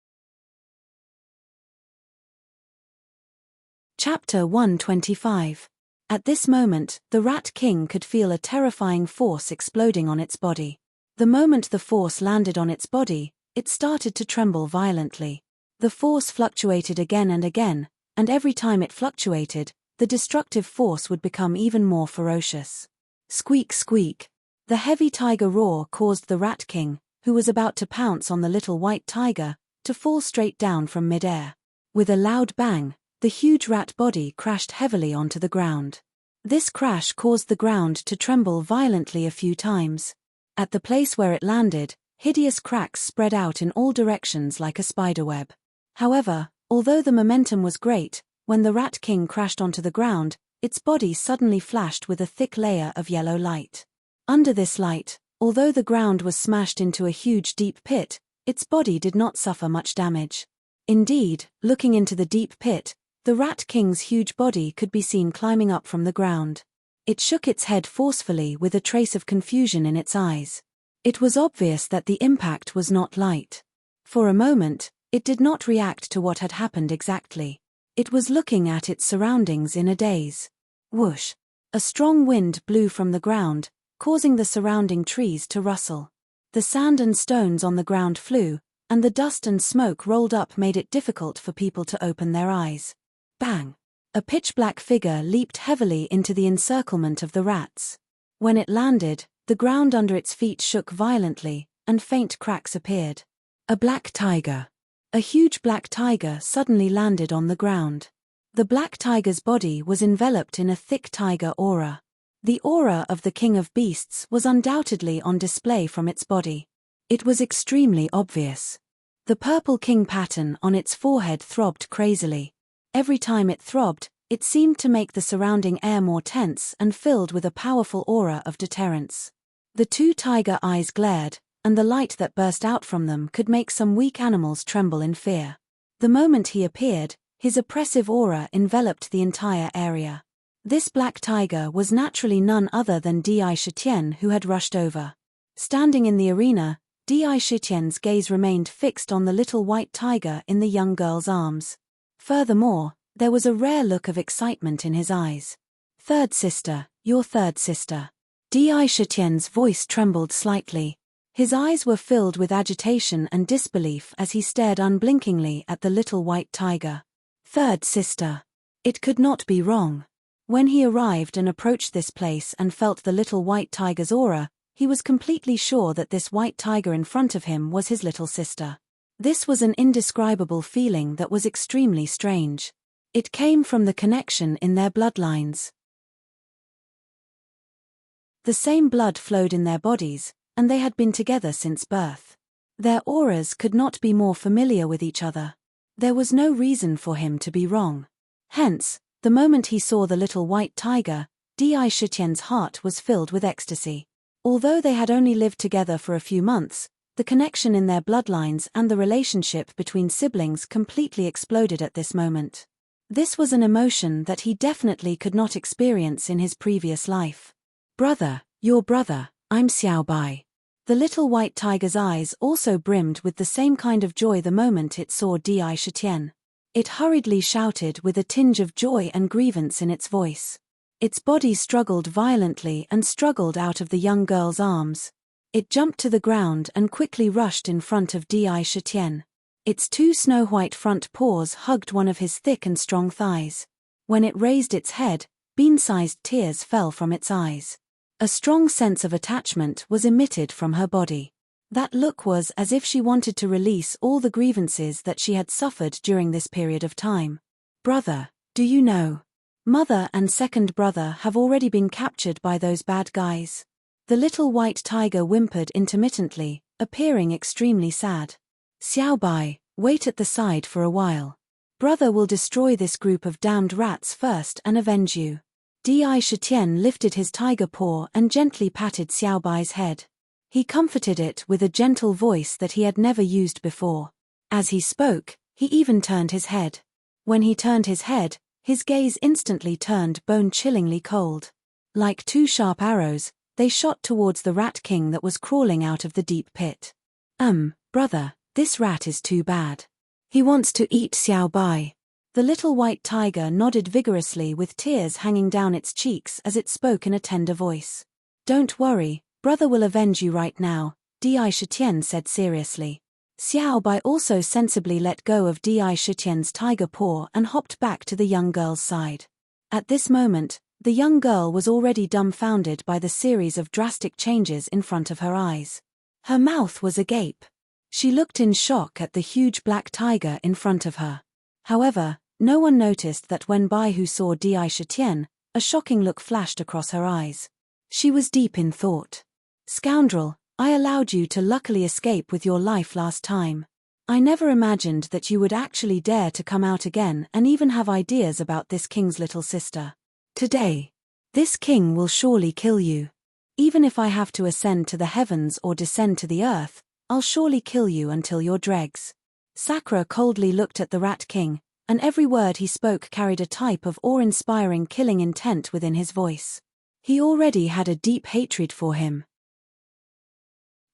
Chapter 125. At this moment, the Rat King could feel a terrifying force exploding on its body. The moment the force landed on its body, it started to tremble violently. The force fluctuated again, and every time it fluctuated, the destructive force would become even more ferocious. Squeak, squeak. The heavy tiger roar caused the Rat King, who was about to pounce on the little white tiger, to fall straight down from midair. With a loud bang, the huge rat body crashed heavily onto the ground. This crash caused the ground to tremble violently a few times. At the place where it landed, hideous cracks spread out in all directions like a spiderweb. However, although the momentum was great, when the Rat King crashed onto the ground, its body suddenly flashed with a thick layer of yellow light. Under this light, although the ground was smashed into a huge deep pit, its body did not suffer much damage. Indeed, looking into the deep pit, the Rat King's huge body could be seen climbing up from the ground. It shook its head forcefully with a trace of confusion in its eyes. It was obvious that the impact was not light. For a moment, it did not react to what had happened exactly. It was looking at its surroundings in a daze. Whoosh! A strong wind blew from the ground, causing the surrounding trees to rustle. The sand and stones on the ground flew, and the dust and smoke rolled up made it difficult for people to open their eyes. Bang! A pitch-black figure leaped heavily into the encirclement of the rats. When it landed, The ground under its feet shook violently, and faint cracks appeared. A black tiger. A huge black tiger suddenly landed on the ground. The black tiger's body was enveloped in a thick tiger aura. The aura of the king of beasts was undoubtedly on display from its body. It was extremely obvious. The purple king pattern on its forehead throbbed crazily. Every time it throbbed, it seemed to make the surrounding air more tense and filled with a powerful aura of deterrence. The two tiger eyes glared, and the light that burst out from them could make some weak animals tremble in fear. The moment he appeared, his oppressive aura enveloped the entire area. This black tiger was naturally none other than Di Shitian, who had rushed over. Standing in the arena, Di Shitian's gaze remained fixed on the little white tiger in the young girl's arms. Furthermore, there was a rare look of excitement in his eyes. "Third sister, your third sister." Di Shitian's voice trembled slightly. His eyes were filled with agitation and disbelief as he stared unblinkingly at the little white tiger. Third sister. It could not be wrong. When he arrived and approached this place and felt the little white tiger's aura, he was completely sure that this white tiger in front of him was his little sister. This was an indescribable feeling that was extremely strange. It came from the connection in their bloodlines. The same blood flowed in their bodies, and they had been together since birth. Their auras could not be more familiar with each other. There was no reason for him to be wrong. Hence, the moment he saw the little white tiger, Di Shitian's heart was filled with ecstasy. Although they had only lived together for a few months, the connection in their bloodlines and the relationship between siblings completely exploded at this moment. This was an emotion that he definitely could not experience in his previous life. "Brother, your brother, I'm Xiao Bai." The little white tiger's eyes also brimmed with the same kind of joy the moment it saw Di Shitian. It hurriedly shouted with a tinge of joy and grievance in its voice. Its body struggled violently and struggled out of the young girl's arms. It jumped to the ground and quickly rushed in front of Di Shitian. Its two snow-white front paws hugged one of his thick and strong thighs. When it raised its head, bean-sized tears fell from its eyes. A strong sense of attachment was emitted from her body. That look was as if she wanted to release all the grievances that she had suffered during this period of time. "Brother, do you know? Mother and second brother have already been captured by those bad guys." The little white tiger whimpered intermittently, appearing extremely sad. "Xiao Bai, wait at the side for a while. Brother will destroy this group of damned rats first and avenge you." Di Shitian lifted his tiger paw and gently patted Xiao Bai's head. He comforted it with a gentle voice that he had never used before. As he spoke, he even turned his head. When he turned his head, his gaze instantly turned bone-chillingly cold. Like two sharp arrows, they shot towards the rat king that was crawling out of the deep pit. Brother, this rat is too bad. He wants to eat Xiao Bai." The little white tiger nodded vigorously with tears hanging down its cheeks as it spoke in a tender voice. "Don't worry, brother will avenge you right now," Di Shitian said seriously. Xiao Bai also sensibly let go of Di Shitian's tiger paw and hopped back to the young girl's side. At this moment, the young girl was already dumbfounded by the series of drastic changes in front of her eyes. Her mouth was agape. She looked in shock at the huge black tiger in front of her. However, no one noticed that when Bai Hu saw Di Shitian, a shocking look flashed across her eyes. She was deep in thought. "Scoundrel, I allowed you to luckily escape with your life last time. I never imagined that you would actually dare to come out again and even have ideas about this king's little sister. Today, this king will surely kill you. Even if I have to ascend to the heavens or descend to the earth, I'll surely kill you until you're dregs." Sakura coldly looked at the Rat King, and every word he spoke carried a type of awe-inspiring killing intent within his voice. He already had a deep hatred for him.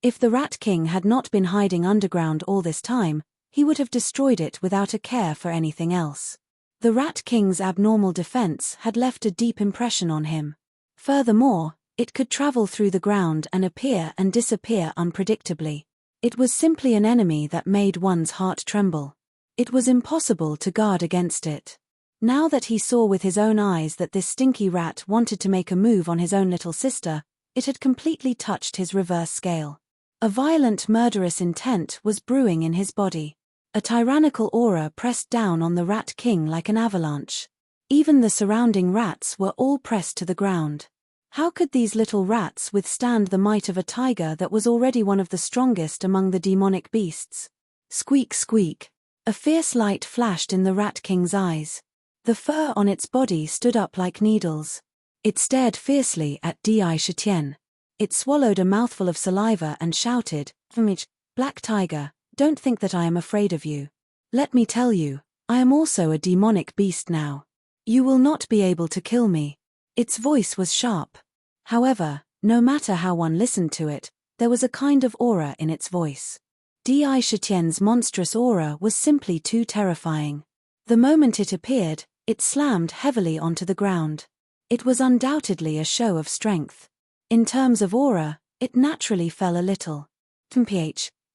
If the Rat King had not been hiding underground all this time, he would have destroyed it without a care for anything else. The Rat King's abnormal defense had left a deep impression on him. Furthermore, it could travel through the ground and appear and disappear unpredictably. It was simply an enemy that made one's heart tremble. It was impossible to guard against it. Now that he saw with his own eyes that this stinky rat wanted to make a move on his own little sister, it had completely touched his reverse scale. A violent murderous intent was brewing in his body. A tyrannical aura pressed down on the Rat King like an avalanche. Even the surrounding rats were all pressed to the ground. How could these little rats withstand the might of a tiger that was already one of the strongest among the demonic beasts? Squeak, squeak. A fierce light flashed in the Rat King's eyes. The fur on its body stood up like needles. It stared fiercely at Di Shitian. It swallowed a mouthful of saliva and shouted, "Black Tiger, don't think that I am afraid of you. Let me tell you, I am also a demonic beast now. You will not be able to kill me." Its voice was sharp. However, no matter how one listened to it, there was a kind of aura in its voice. Di Shitian's monstrous aura was simply too terrifying. The moment it appeared, it slammed heavily onto the ground. It was undoubtedly a show of strength. In terms of aura, it naturally fell a little.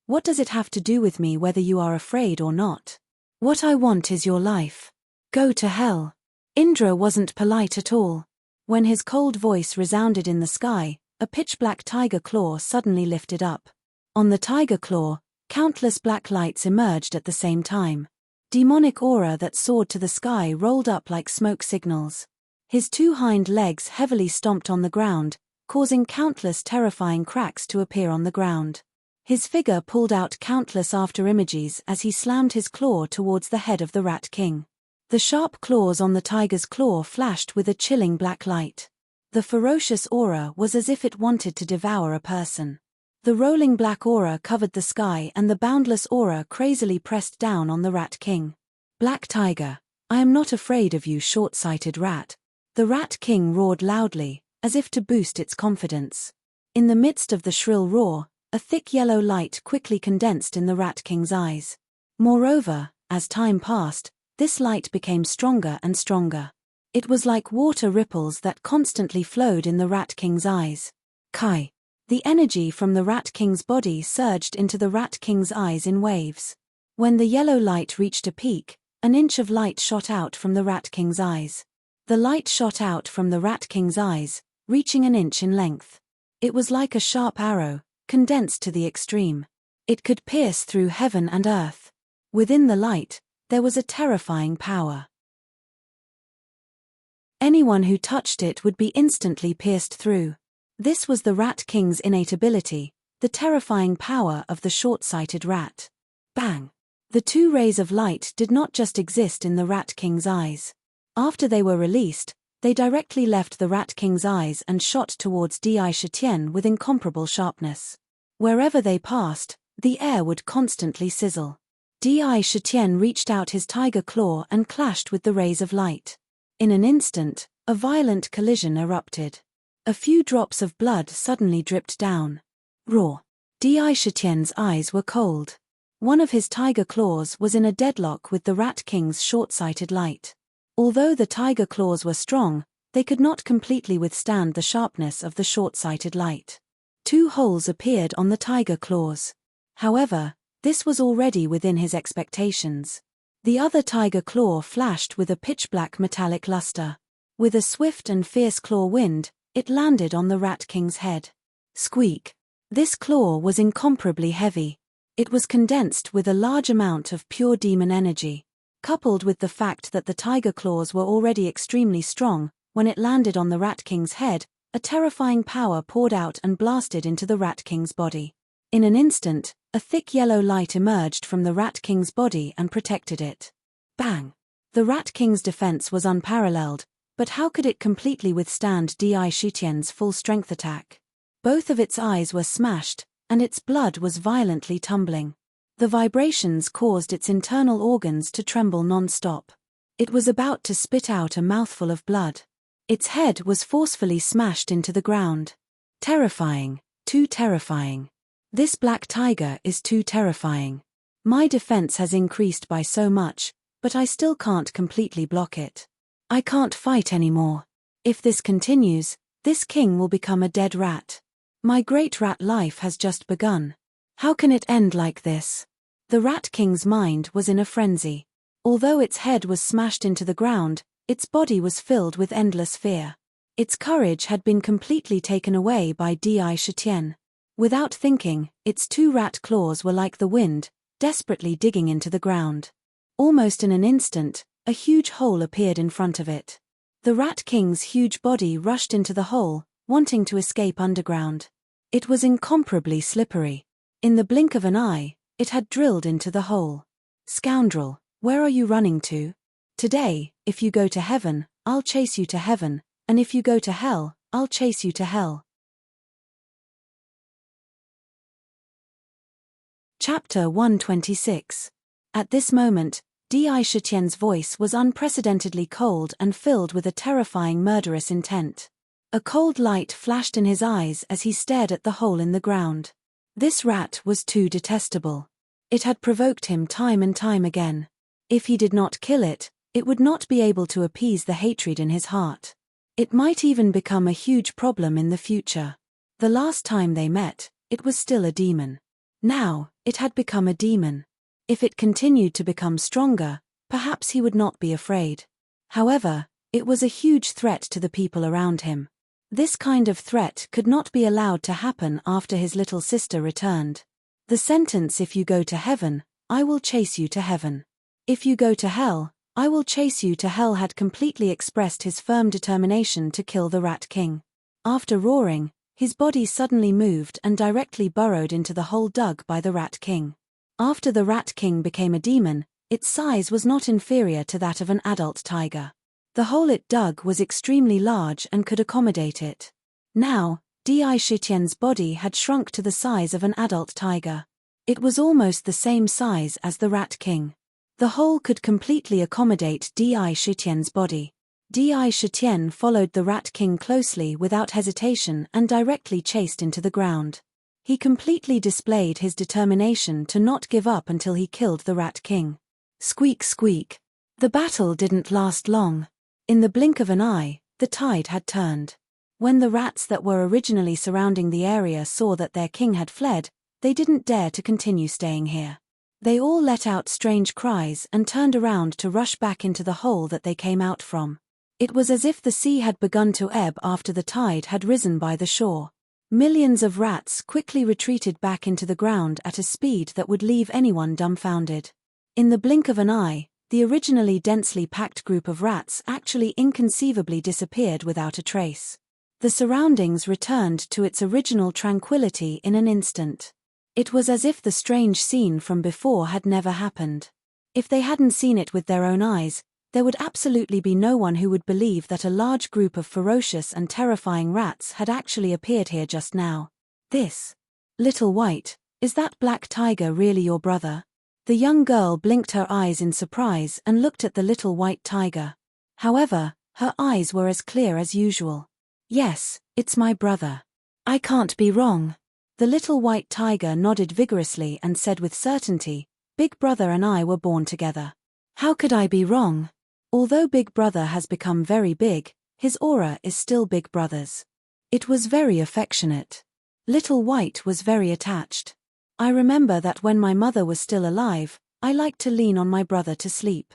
What does it have to do with me whether you are afraid or not? What I want is your life. Go to hell. Indra wasn't polite at all. When his cold voice resounded in the sky, a pitch-black tiger claw suddenly lifted up. On the tiger claw, countless black lights emerged at the same time. Demonic aura that soared to the sky rolled up like smoke signals. His two hind legs heavily stomped on the ground, causing countless terrifying cracks to appear on the ground. His figure pulled out countless afterimages as he slammed his claw towards the head of the Rat King. The sharp claws on the tiger's claw flashed with a chilling black light. The ferocious aura was as if it wanted to devour a person. The rolling black aura covered the sky and the boundless aura crazily pressed down on the Rat King. "Black Tiger, I am not afraid of you, short-sighted rat." The Rat King roared loudly, as if to boost its confidence. In the midst of the shrill roar, a thick yellow light quickly condensed in the Rat King's eyes. Moreover, as time passed, this light became stronger and stronger. It was like water ripples that constantly flowed in the Rat King's eyes. Kai. The energy from the Rat King's body surged into the Rat King's eyes in waves. When the yellow light reached a peak, an inch of light shot out from the Rat King's eyes. The light shot out from the Rat King's eyes, reaching an inch in length. It was like a sharp arrow, condensed to the extreme. It could pierce through heaven and earth. Within the light, there was a terrifying power. Anyone who touched it would be instantly pierced through. This was the Rat King's innate ability, the terrifying power of the short-sighted rat. Bang! The two rays of light did not just exist in the Rat King's eyes. After they were released, they directly left the Rat King's eyes and shot towards Di Shitian with incomparable sharpness. Wherever they passed, the air would constantly sizzle. Di Shitian reached out his tiger claw and clashed with the rays of light. In an instant, a violent collision erupted. A few drops of blood suddenly dripped down. Raw. Di Shitian's eyes were cold. One of his tiger claws was in a deadlock with the Rat King's short-sighted light. Although the tiger claws were strong, they could not completely withstand the sharpness of the short-sighted light. Two holes appeared on the tiger claws. However, this was already within his expectations. The other tiger claw flashed with a pitch-black metallic luster. With a swift and fierce claw wind, it landed on the Rat King's head. Squeak. This claw was incomparably heavy. It was condensed with a large amount of pure demon energy. Coupled with the fact that the tiger claws were already extremely strong, when it landed on the Rat King's head, a terrifying power poured out and blasted into the Rat King's body. In an instant, a thick yellow light emerged from the Rat King's body and protected it. Bang! The Rat King's defense was unparalleled, but how could it completely withstand Di Shitian's full-strength attack? Both of its eyes were smashed, and its blood was violently tumbling. The vibrations caused its internal organs to tremble non-stop. It was about to spit out a mouthful of blood. Its head was forcefully smashed into the ground. Terrifying, too terrifying. This black tiger is too terrifying. My defense has increased by so much, but I still can't completely block it. I can't fight anymore. If this continues, this king will become a dead rat. My great rat life has just begun. How can it end like this? The Rat King's mind was in a frenzy. Although its head was smashed into the ground, its body was filled with endless fear. Its courage had been completely taken away by Di Shitian. Without thinking, its two rat claws were like the wind, desperately digging into the ground. Almost in an instant, a huge hole appeared in front of it. The Rat King's huge body rushed into the hole, wanting to escape underground. It was incomparably slippery. In the blink of an eye, it had drilled into the hole. "Scoundrel, where are you running to? Today, if you go to heaven, I'll chase you to heaven, and if you go to hell, I'll chase you to hell." Chapter 126. At this moment, Di Shitian's voice was unprecedentedly cold and filled with a terrifying murderous intent. A cold light flashed in his eyes as he stared at the hole in the ground. This rat was too detestable. It had provoked him time and time again. If he did not kill it, it would not be able to appease the hatred in his heart. It might even become a huge problem in the future. The last time they met, it was still a demon. Now, it had become a demon. If it continued to become stronger, perhaps he would not be afraid. However, it was a huge threat to the people around him. This kind of threat could not be allowed to happen after his little sister returned. The sentence, "If you go to heaven, I will chase you to heaven. If you go to hell, I will chase you to hell," had completely expressed his firm determination to kill the Rat King. After roaring, his body suddenly moved and directly burrowed into the hole dug by the Rat King. After the Rat King became a demon, its size was not inferior to that of an adult tiger. The hole it dug was extremely large and could accommodate it. Now, Di Shitian's body had shrunk to the size of an adult tiger. It was almost the same size as the Rat King. The hole could completely accommodate Di Shitian's body. Di Shitian followed the Rat King closely without hesitation and directly chased into the ground. He completely displayed his determination to not give up until he killed the Rat King. Squeak squeak. The battle didn't last long. In the blink of an eye, the tide had turned. When the rats that were originally surrounding the area saw that their king had fled, they didn't dare to continue staying here. They all let out strange cries and turned around to rush back into the hole that they came out from. It was as if the sea had begun to ebb after the tide had risen by the shore. Millions of rats quickly retreated back into the ground at a speed that would leave anyone dumbfounded. In the blink of an eye, the originally densely packed group of rats actually inconceivably disappeared without a trace. The surroundings returned to its original tranquility in an instant. It was as if the strange scene from before had never happened. If they hadn't seen it with their own eyes, there would absolutely be no one who would believe that a large group of ferocious and terrifying rats had actually appeared here just now. "This, Little White, is that black tiger really your brother?" The young girl blinked her eyes in surprise and looked at the little white tiger. However, her eyes were as clear as usual. "Yes, it's my brother. I can't be wrong." The little white tiger nodded vigorously and said with certainty, "Big Brother and I were born together. How could I be wrong? Although Big Brother has become very big, his aura is still Big Brother's." It was very affectionate. Little White was very attached. "I remember that when my mother was still alive, I liked to lean on my brother to sleep."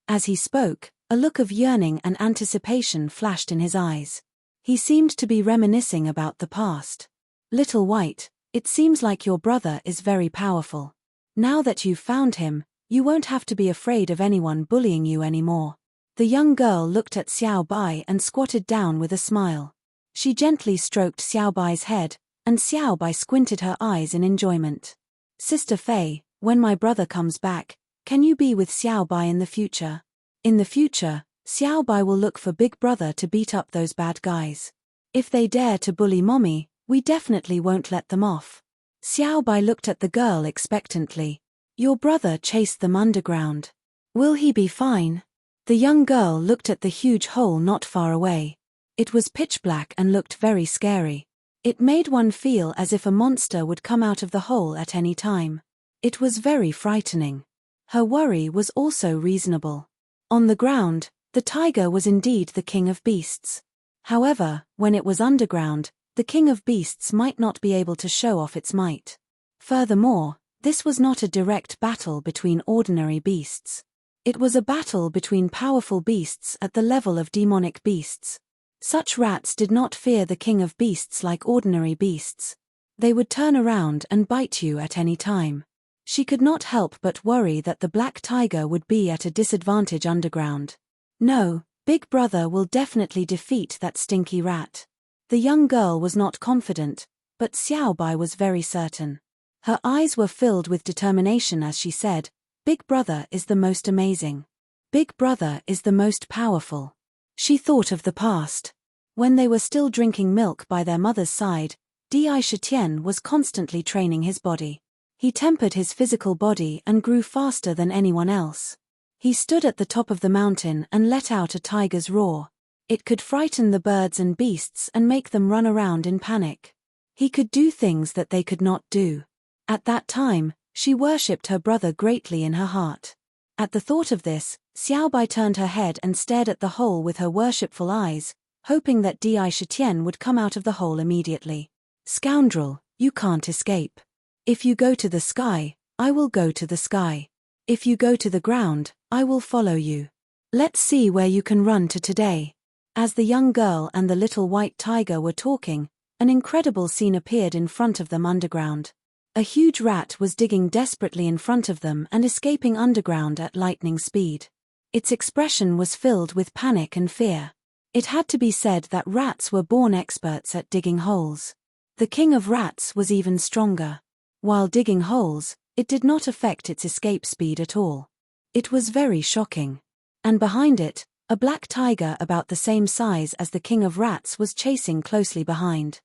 As he spoke, a look of yearning and anticipation flashed in his eyes. He seemed to be reminiscing about the past. "Little White, it seems like your brother is very powerful. Now that you've found him, you won't have to be afraid of anyone bullying you anymore." The young girl looked at Xiao Bai and squatted down with a smile. She gently stroked Xiao Bai's head, and Xiao Bai squinted her eyes in enjoyment. "Sister Fei, when my brother comes back, can you be with Xiao Bai in the future? In the future, Xiao Bai will look for Big Brother to beat up those bad guys. If they dare to bully Mommy, we definitely won't let them off." Xiao Bai looked at the girl expectantly. "Your brother chased them underground. Will he be fine?" The young girl looked at the huge hole not far away. It was pitch black and looked very scary. It made one feel as if a monster would come out of the hole at any time. It was very frightening. Her worry was also reasonable. On the ground, the tiger was indeed the king of beasts. However, when it was underground, the king of beasts might not be able to show off its might. Furthermore, this was not a direct battle between ordinary beasts. It was a battle between powerful beasts at the level of demonic beasts. Such rats did not fear the king of beasts like ordinary beasts. They would turn around and bite you at any time. She could not help but worry that the black tiger would be at a disadvantage underground. No, Big Brother will definitely defeat that stinky rat. The young girl was not confident, but Xiao Bai was very certain. Her eyes were filled with determination as she said, Big Brother is the most amazing. Big Brother is the most powerful. She thought of the past. When they were still drinking milk by their mother's side, Di Shitian was constantly training his body. He tempered his physical body and grew faster than anyone else. He stood at the top of the mountain and let out a tiger's roar. It could frighten the birds and beasts and make them run around in panic. He could do things that they could not do. At that time, she worshipped her brother greatly in her heart. At the thought of this, Xiao Bai turned her head and stared at the hole with her worshipful eyes, hoping that Di Shitian would come out of the hole immediately. Scoundrel, you can't escape. If you go to the sky, I will go to the sky. If you go to the ground, I will follow you. Let's see where you can run to today. As the young girl and the little white tiger were talking, an incredible scene appeared in front of them underground. A huge rat was digging desperately in front of them and escaping underground at lightning speed. Its expression was filled with panic and fear. It had to be said that rats were born experts at digging holes. The king of rats was even stronger. While digging holes, it did not affect its escape speed at all. It was very shocking. And behind it, a black tiger about the same size as the king of rats was chasing closely behind.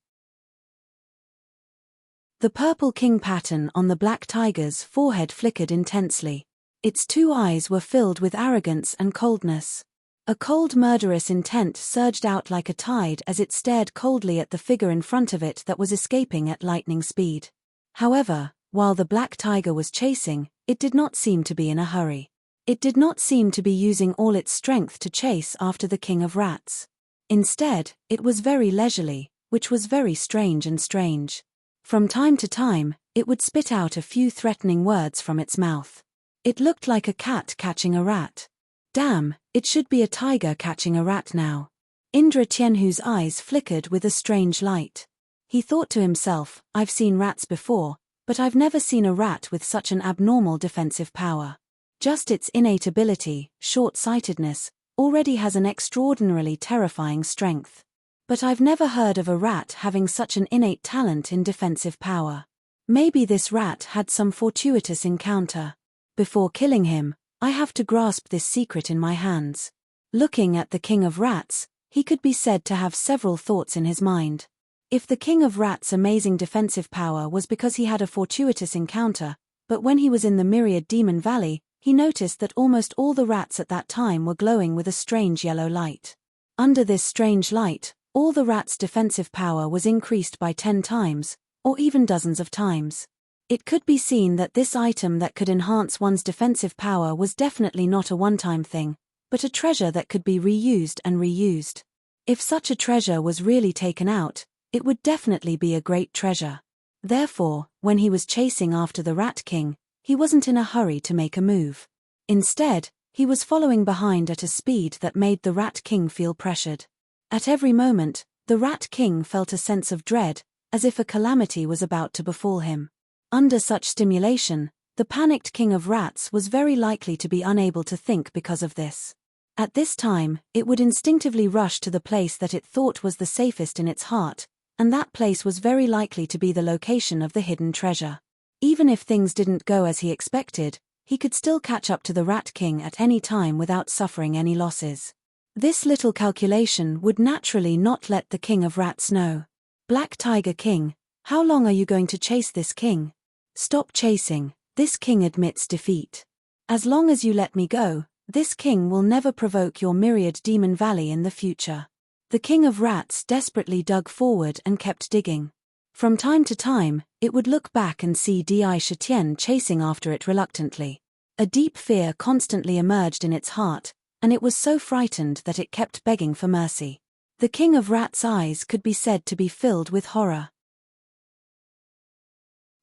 The purple king pattern on the black tiger's forehead flickered intensely. Its two eyes were filled with arrogance and coldness. A cold murderous intent surged out like a tide as it stared coldly at the figure in front of it that was escaping at lightning speed. However, while the black tiger was chasing, it did not seem to be in a hurry. It did not seem to be using all its strength to chase after the king of rats. Instead, it was very leisurely, which was very strange. From time to time, it would spit out a few threatening words from its mouth. It looked like a cat catching a rat. Damn, it should be a tiger catching a rat now. Indra Tianhu's eyes flickered with a strange light. He thought to himself, I've seen rats before, but I've never seen a rat with such an abnormal defensive power. Just its innate ability, short-sightedness, already has an extraordinarily terrifying strength. But I've never heard of a rat having such an innate talent in defensive power. Maybe this rat had some fortuitous encounter. Before killing him, I have to grasp this secret in my hands. Looking at the king of rats, he could be said to have several thoughts in his mind. If the king of rats' amazing defensive power was because he had a fortuitous encounter, but when he was in the Myriad Demon Valley, he noticed that almost all the rats at that time were glowing with a strange yellow light. Under this strange light, all the rats' defensive power was increased by 10 times, or even dozens of times. It could be seen that this item that could enhance one's defensive power was definitely not a one-time thing, but a treasure that could be reused and reused. If such a treasure was really taken out, it would definitely be a great treasure. Therefore, when he was chasing after the Rat King, he wasn't in a hurry to make a move. Instead, he was following behind at a speed that made the Rat King feel pressured. At every moment, the Rat King felt a sense of dread, as if a calamity was about to befall him. Under such stimulation, the panicked king of rats was very likely to be unable to think because of this. At this time, it would instinctively rush to the place that it thought was the safest in its heart, and that place was very likely to be the location of the hidden treasure. Even if things didn't go as he expected, he could still catch up to the Rat King at any time without suffering any losses. This little calculation would naturally not let the king of rats know. Black Tiger King, how long are you going to chase this king? Stop chasing, this king admits defeat. As long as you let me go, this king will never provoke your Myriad Demon Valley in the future. The king of rats desperately dug forward and kept digging. From time to time, it would look back and see Di Shitian chasing after it reluctantly. A deep fear constantly emerged in its heart, and it was so frightened that it kept begging for mercy. The king of rats' eyes could be said to be filled with horror.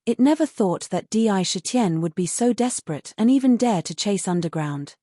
It never thought that Di Shitian would be so desperate and even dare to chase underground.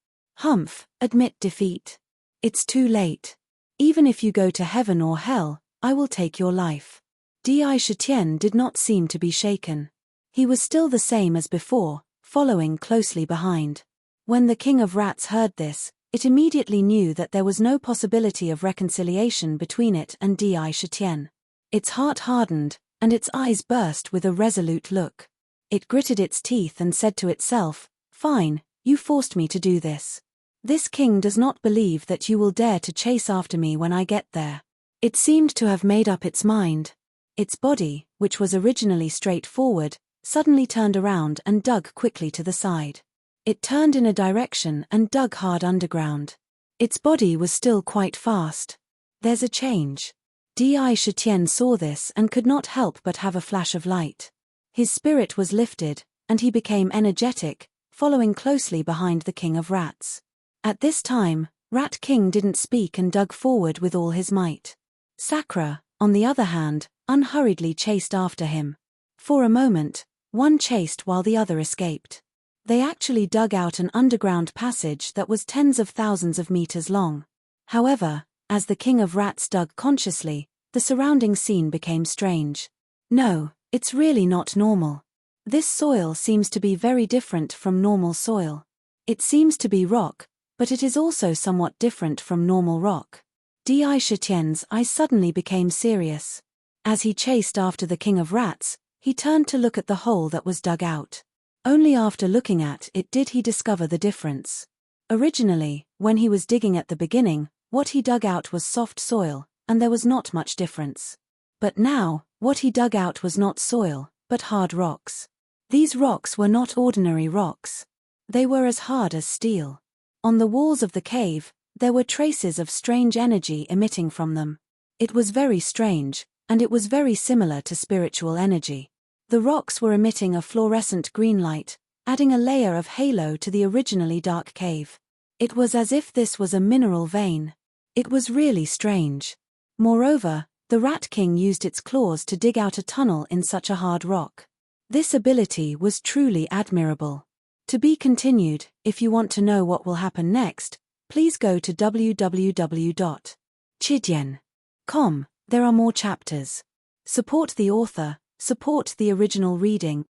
Humph, admit defeat. It's too late. Even if you go to heaven or hell, I will take your life. Di Shitian did not seem to be shaken. He was still the same as before, following closely behind. When the King of Rats heard this, it immediately knew that there was no possibility of reconciliation between it and Di Shitian. Its heart hardened, and its eyes burst with a resolute look. It gritted its teeth and said to itself, "Fine, you forced me to do this. This king does not believe that you will dare to chase after me when I get there." It seemed to have made up its mind. Its body, which was originally straightforward, suddenly turned around and dug quickly to the side. It turned in a direction and dug hard underground. Its body was still quite fast. There's a change. Di Shitian saw this and could not help but have a flash of light. His spirit was lifted, and he became energetic, following closely behind the King of Rats. At this time, Rat King didn't speak and dug forward with all his might. Sakura, on the other hand, unhurriedly chased after him. For a moment, one chased while the other escaped. They actually dug out an underground passage that was tens of thousands of meters long. However, as the King of Rats dug consciously, the surrounding scene became strange. No, it's really not normal. This soil seems to be very different from normal soil. It seems to be rock, but it is also somewhat different from normal rock. Di Shitian's eyes suddenly became serious. As he chased after the King of Rats, he turned to look at the hole that was dug out. Only after looking at it did he discover the difference. Originally, when he was digging at the beginning, what he dug out was soft soil, and there was not much difference. But now, what he dug out was not soil, but hard rocks. These rocks were not ordinary rocks. They were as hard as steel. On the walls of the cave, there were traces of strange energy emitting from them. It was very strange, and it was very similar to spiritual energy. The rocks were emitting a fluorescent green light, adding a layer of halo to the originally dark cave. It was as if this was a mineral vein. It was really strange. Moreover, the Rat King used its claws to dig out a tunnel in such a hard rock. This ability was truly admirable. To be continued. If you want to know what will happen next, please go to www.chidian.com. There are more chapters. Support the author, support the original reading.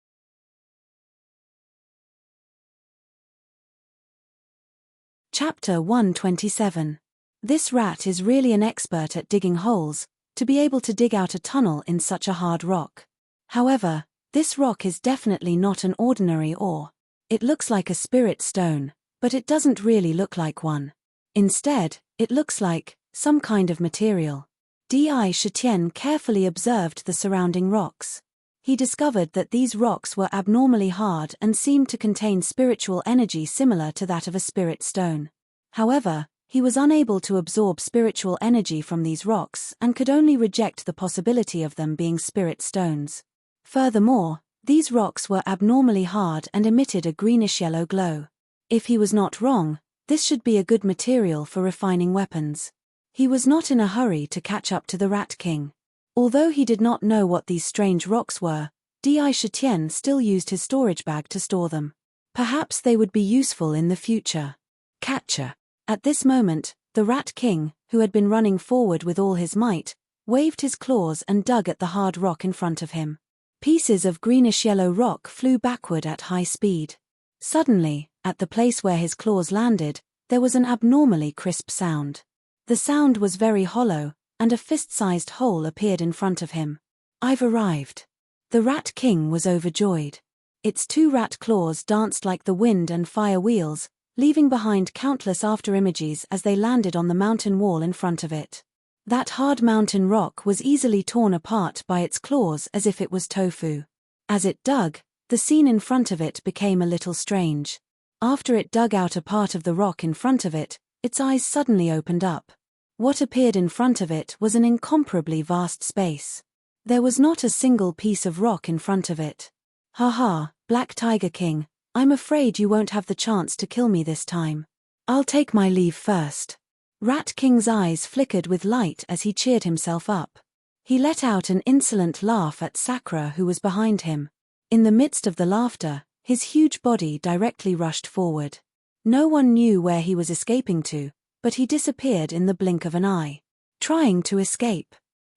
Chapter 127. This rat is really an expert at digging holes, to be able to dig out a tunnel in such a hard rock. However, this rock is definitely not an ordinary ore. It looks like a spirit stone, but it doesn't really look like one. Instead, it looks like some kind of material. Di Shitian carefully observed the surrounding rocks. He discovered that these rocks were abnormally hard and seemed to contain spiritual energy similar to that of a spirit stone. However, he was unable to absorb spiritual energy from these rocks and could only reject the possibility of them being spirit stones. Furthermore, these rocks were abnormally hard and emitted a greenish-yellow glow. If he was not wrong, this should be a good material for refining weapons. He was not in a hurry to catch up to the Rat King. Although he did not know what these strange rocks were, Di Shitian still used his storage bag to store them. Perhaps they would be useful in the future. Catcher. At this moment, the Rat King, who had been running forward with all his might, waved his claws and dug at the hard rock in front of him. Pieces of greenish-yellow rock flew backward at high speed. Suddenly, at the place where his claws landed, there was an abnormally crisp sound. The sound was very hollow, and a fist-sized hole appeared in front of him. "I've arrived." The Rat King was overjoyed. Its two rat claws danced like the wind and fire wheels, leaving behind countless afterimages as they landed on the mountain wall in front of it. That hard mountain rock was easily torn apart by its claws as if it was tofu. As it dug, the scene in front of it became a little strange. After it dug out a part of the rock in front of it, its eyes suddenly opened up. What appeared in front of it was an incomparably vast space. There was not a single piece of rock in front of it. "Ha ha, Black Tiger King, I'm afraid you won't have the chance to kill me this time. I'll take my leave first." Rat King's eyes flickered with light as he cheered himself up. He let out an insolent laugh at Sakura, who was behind him. In the midst of the laughter, his huge body directly rushed forward. No one knew where he was escaping to, but he disappeared in the blink of an eye. Trying to escape.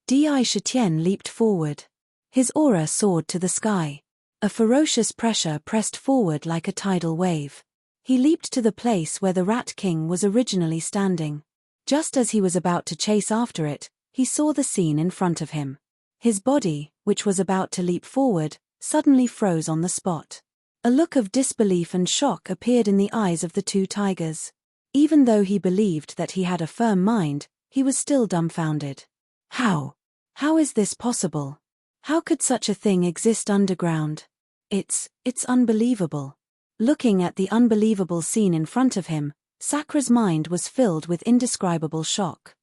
Di Shitian leaped forward. His aura soared to the sky. A ferocious pressure pressed forward like a tidal wave. He leaped to the place where the Rat King was originally standing. Just as he was about to chase after it, he saw the scene in front of him. His body, which was about to leap forward, suddenly froze on the spot. A look of disbelief and shock appeared in the eyes of the two tigers. Even though he believed that he had a firm mind, he was still dumbfounded. How? How is this possible? How could such a thing exist underground? It's unbelievable. Looking at the unbelievable scene in front of him, Sakra's mind was filled with indescribable shock.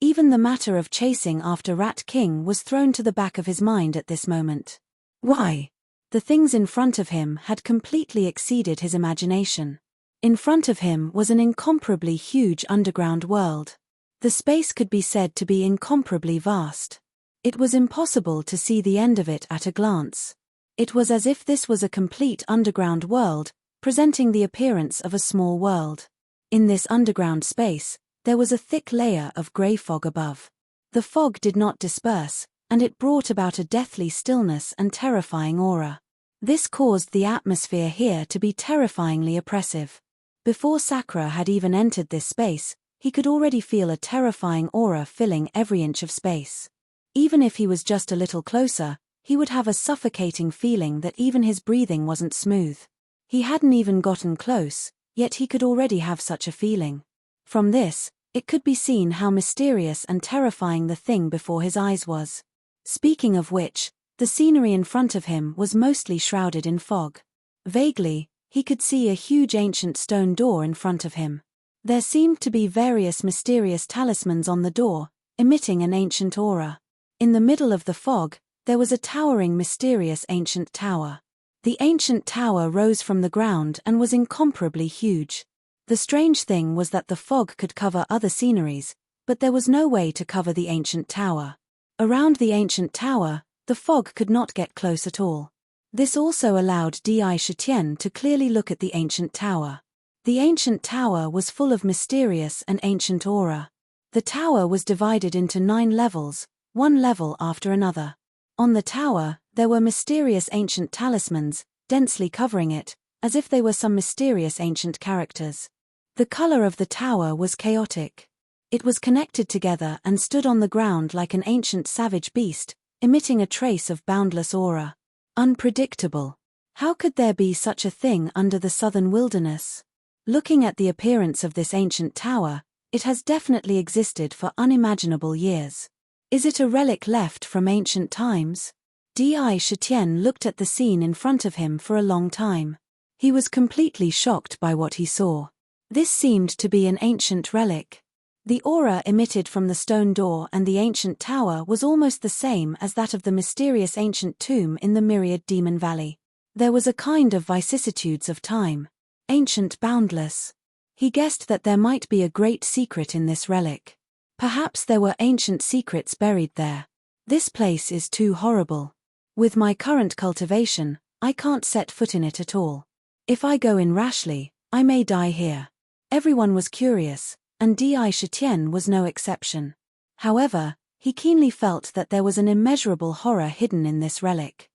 Even the matter of chasing after Rat King was thrown to the back of his mind at this moment. Why? The things in front of him had completely exceeded his imagination. In front of him was an incomparably huge underground world. The space could be said to be incomparably vast. It was impossible to see the end of it at a glance. It was as if this was a complete underground world, presenting the appearance of a small world. In this underground space, there was a thick layer of grey fog above. The fog did not disperse, and it brought about a deathly stillness and terrifying aura. This caused the atmosphere here to be terrifyingly oppressive. Before Sakra had even entered this space, he could already feel a terrifying aura filling every inch of space. Even if he was just a little closer, he would have a suffocating feeling that even his breathing wasn't smooth. He hadn't even gotten close, yet he could already have such a feeling. From this, it could be seen how mysterious and terrifying the thing before his eyes was. Speaking of which, the scenery in front of him was mostly shrouded in fog. Vaguely, he could see a huge ancient stone door in front of him. There seemed to be various mysterious talismans on the door, emitting an ancient aura. In the middle of the fog, there was a towering mysterious ancient tower. The ancient tower rose from the ground and was incomparably huge. The strange thing was that the fog could cover other sceneries, but there was no way to cover the ancient tower. Around the ancient tower, the fog could not get close at all. This also allowed Di Shitian to clearly look at the ancient tower. The ancient tower was full of mysterious and ancient aura. The tower was divided into 9 levels, one level after another. On the tower, there were mysterious ancient talismans, densely covering it, as if they were some mysterious ancient characters. The color of the tower was chaotic. It was connected together and stood on the ground like an ancient savage beast, emitting a trace of boundless aura. Unpredictable. How could there be such a thing under the southern wilderness? Looking at the appearance of this ancient tower, it has definitely existed for unimaginable years. Is it a relic left from ancient times? Di Shitian looked at the scene in front of him for a long time. He was completely shocked by what he saw. This seemed to be an ancient relic. The aura emitted from the stone door and the ancient tower was almost the same as that of the mysterious ancient tomb in the myriad Demon Valley. There was a kind of vicissitudes of time. Ancient boundless. He guessed that there might be a great secret in this relic. Perhaps there were ancient secrets buried there. This place is too horrible. With my current cultivation, I can't set foot in it at all. If I go in rashly, I may die here. Everyone was curious, and Di Shitian was no exception. However, he keenly felt that there was an immeasurable horror hidden in this relic.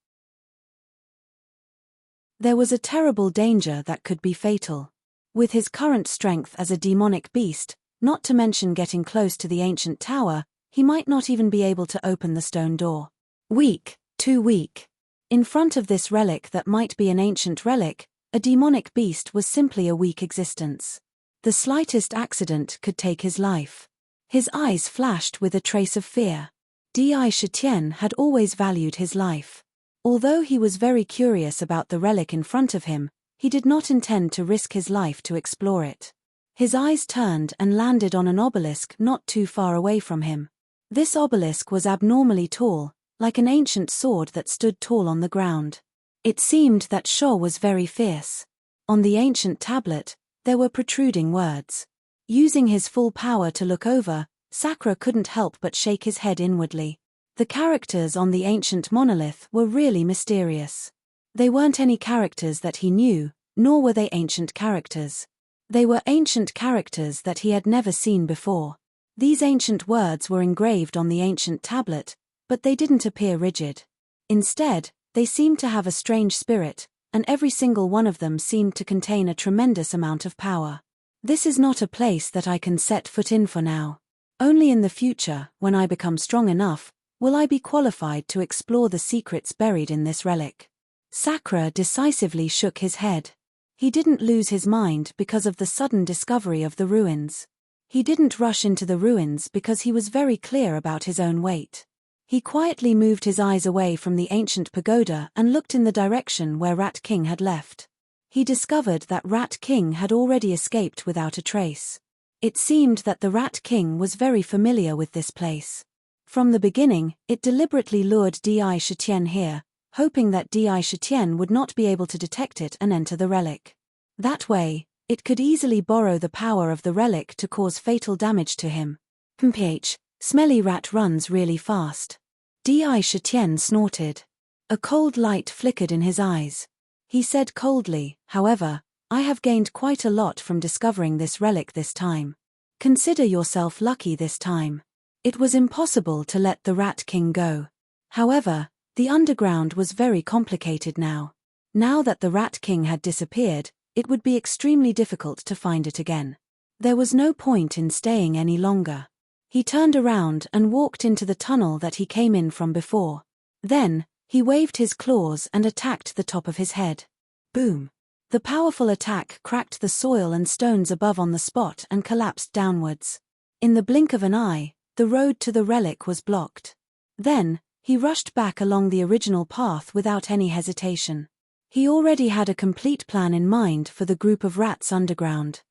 There was a terrible danger that could be fatal. With his current strength as a demonic beast, not to mention getting close to the ancient tower, he might not even be able to open the stone door. Weak, too weak. In front of this relic that might be an ancient relic, a demonic beast was simply a weak existence. The slightest accident could take his life. His eyes flashed with a trace of fear. Di Shitian had always valued his life. Although he was very curious about the relic in front of him, he did not intend to risk his life to explore it. His eyes turned and landed on an obelisk not too far away from him. This obelisk was abnormally tall, like an ancient sword that stood tall on the ground. It seemed that Shaw was very fierce. On the ancient tablet, there were protruding words. Using his full power to look over, Sakra couldn't help but shake his head inwardly. The characters on the ancient monolith were really mysterious. They weren't any characters that he knew, Nor were they ancient characters. They were ancient characters that he had never seen before. These ancient words were engraved on the ancient tablet, but they didn't appear rigid. Instead, they seemed to have a strange spirit, and every single one of them seemed to contain a tremendous amount of power. This is not a place that I can set foot in for now. Only in the future, when I become strong enough, will I be qualified to explore the secrets buried in this relic. Sakura decisively shook his head. He didn't lose his mind because of the sudden discovery of the ruins. He didn't rush into the ruins because he was very clear about his own weight. He quietly moved his eyes away from the ancient pagoda and looked in the direction where Rat King had left. He discovered that Rat King had already escaped without a trace. It seemed that the Rat King was very familiar with this place. From the beginning, it deliberately lured Di Shitian here, hoping that Di Shitian would not be able to detect it and enter the relic. That way, it could easily borrow the power of the relic to cause fatal damage to him. Mph, smelly rat runs really fast. Di Shitian snorted. A cold light flickered in his eyes. He said coldly, however, I have gained quite a lot from discovering this relic this time. Consider yourself lucky this time. It was impossible to let the Rat King go. However, the underground was very complicated now. Now that the Rat King had disappeared, it would be extremely difficult to find it again. There was no point in staying any longer. He turned around and walked into the tunnel that he came in from before. Then, he waved his claws and attacked the top of his head. Boom! The powerful attack cracked the soil and stones above on the spot and collapsed downwards. In the blink of an eye, the road to the relic was blocked. Then, he rushed back along the original path without any hesitation. He already had a complete plan in mind for the group of rats underground.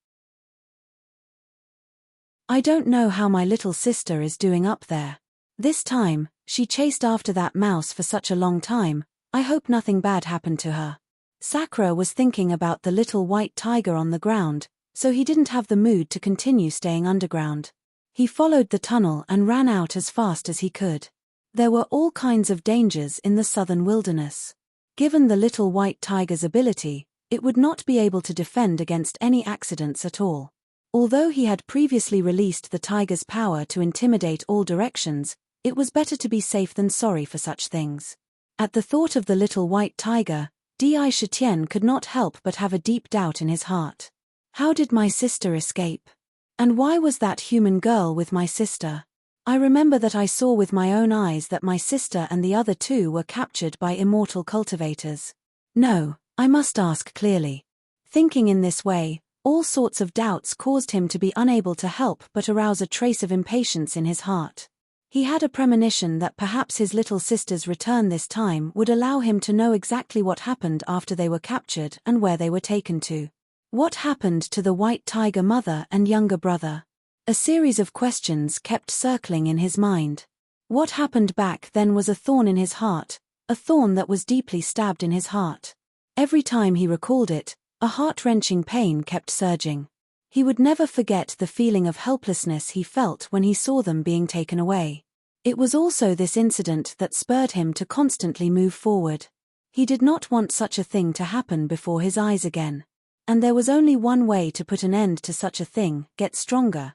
I don't know how my little sister is doing up there. This time, she chased after that mouse for such a long time, I hope nothing bad happened to her. Sakura was thinking about the little white tiger on the ground, so he didn't have the mood to continue staying underground. He followed the tunnel and ran out as fast as he could. There were all kinds of dangers in the southern wilderness. Given the little white tiger's ability, it would not be able to defend against any accidents at all. Although he had previously released the tiger's power to intimidate all directions, it was better to be safe than sorry for such things. At the thought of the little white tiger, Di Shitian could not help but have a deep doubt in his heart. How did my sister escape? And why was that human girl with my sister? I remember that I saw with my own eyes that my sister and the other two were captured by immortal cultivators. No, I must ask clearly. Thinking in this way, all sorts of doubts caused him to be unable to help but arouse a trace of impatience in his heart. He had a premonition that perhaps his little sister's return this time would allow him to know exactly what happened after they were captured and where they were taken to. What happened to the white tiger mother and younger brother? A series of questions kept circling in his mind. What happened back then was a thorn in his heart, a thorn that was deeply stabbed in his heart. Every time he recalled it, a heart-wrenching pain kept surging. He would never forget the feeling of helplessness he felt when he saw them being taken away. It was also this incident that spurred him to constantly move forward. He did not want such a thing to happen before his eyes again. And there was only one way to put an end to such a thing: get stronger,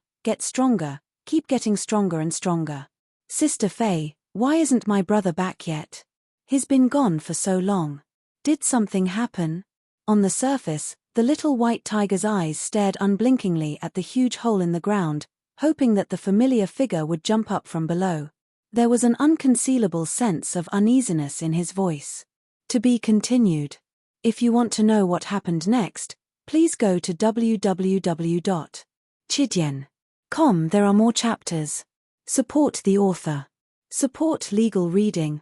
keep getting stronger and stronger. Sister Faye, why isn't my brother back yet? He's been gone for so long. Did something happen? On the surface, the little white tiger's eyes stared unblinkingly at the huge hole in the ground, hoping that the familiar figure would jump up from below. There was an unconcealable sense of uneasiness in his voice. To be continued. If you want to know what happened next, please go to www.chidien.com. There are more chapters. Support the author. Support legal reading.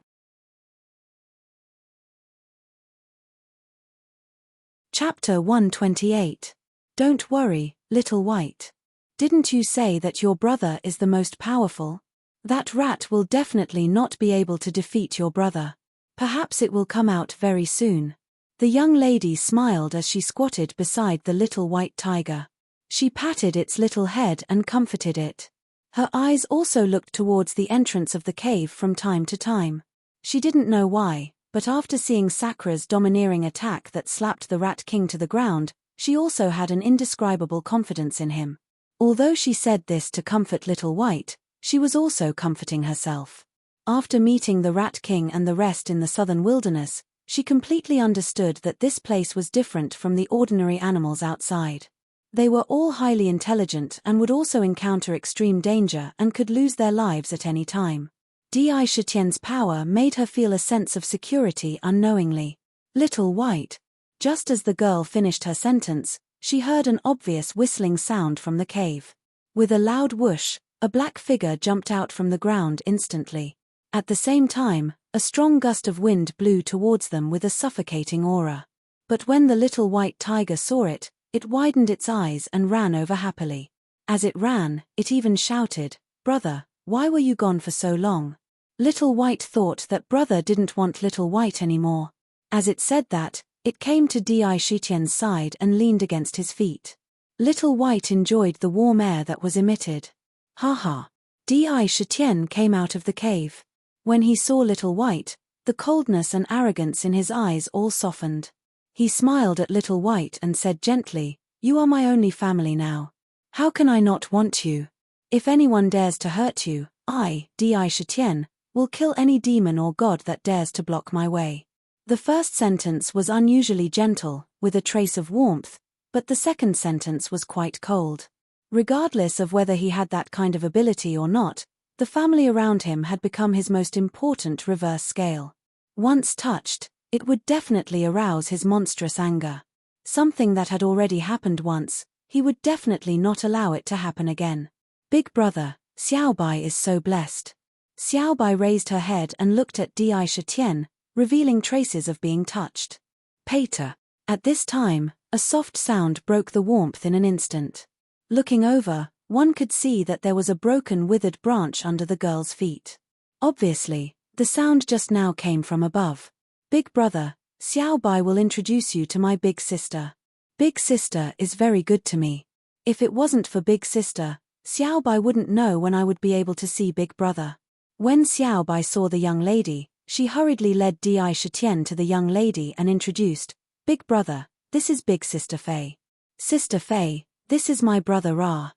Chapter 128. Don't worry, little white. Didn't you say that your brother is the most powerful? That rat will definitely not be able to defeat your brother. Perhaps it will come out very soon. The young lady smiled as she squatted beside the little white tiger. She patted its little head and comforted it. Her eyes also looked towards the entrance of the cave from time to time. She didn't know why, but after seeing Sakra's domineering attack that slapped the Rat King to the ground, she also had an indescribable confidence in him. Although she said this to comfort Little White, she was also comforting herself. After meeting the Rat King and the rest in the southern wilderness, she completely understood that this place was different from the ordinary animals outside. They were all highly intelligent and would also encounter extreme danger and could lose their lives at any time. Di Shitien's power made her feel a sense of security unknowingly. Little White. Just as the girl finished her sentence, she heard an obvious whistling sound from the cave. With a loud whoosh, a black figure jumped out from the ground instantly. At the same time, a strong gust of wind blew towards them with a suffocating aura. But when the little white tiger saw it, it widened its eyes and ran over happily. As it ran, it even shouted, "Brother, why were you gone for so long?" Little White thought that Brother didn't want Little White anymore. As it said that, it came to Di Shitien's side and leaned against his feet. Little White enjoyed the warm air that was emitted. Ha. Di Shitien came out of the cave. When he saw Little White, the coldness and arrogance in his eyes all softened. He smiled at Little White and said gently, "You are my only family now. How can I not want you? If anyone dares to hurt you, I, Di Shitien, will kill any demon or god that dares to block my way." The first sentence was unusually gentle, with a trace of warmth, but the second sentence was quite cold. Regardless of whether he had that kind of ability or not, the family around him had become his most important reverse scale. Once touched, it would definitely arouse his monstrous anger. Something that had already happened once, he would definitely not allow it to happen again. "Big brother, Xiaobai is so blessed." Xiaobai raised her head and looked at Di Shitian, revealing traces of being touched. "Pater." At this time, a soft sound broke the warmth in an instant. Looking over, one could see that there was a broken withered branch under the girl's feet. Obviously, the sound just now came from above. "Big brother, Xiaobai will introduce you to my big sister. Big sister is very good to me. If it wasn't for big sister, Xiaobai wouldn't know when I would be able to see big brother." When Xiaobai saw the young lady, she hurriedly led Di Shitian to the young lady and introduced, "Big brother, this is big sister Fei. Sister Fei, this is my brother Ra."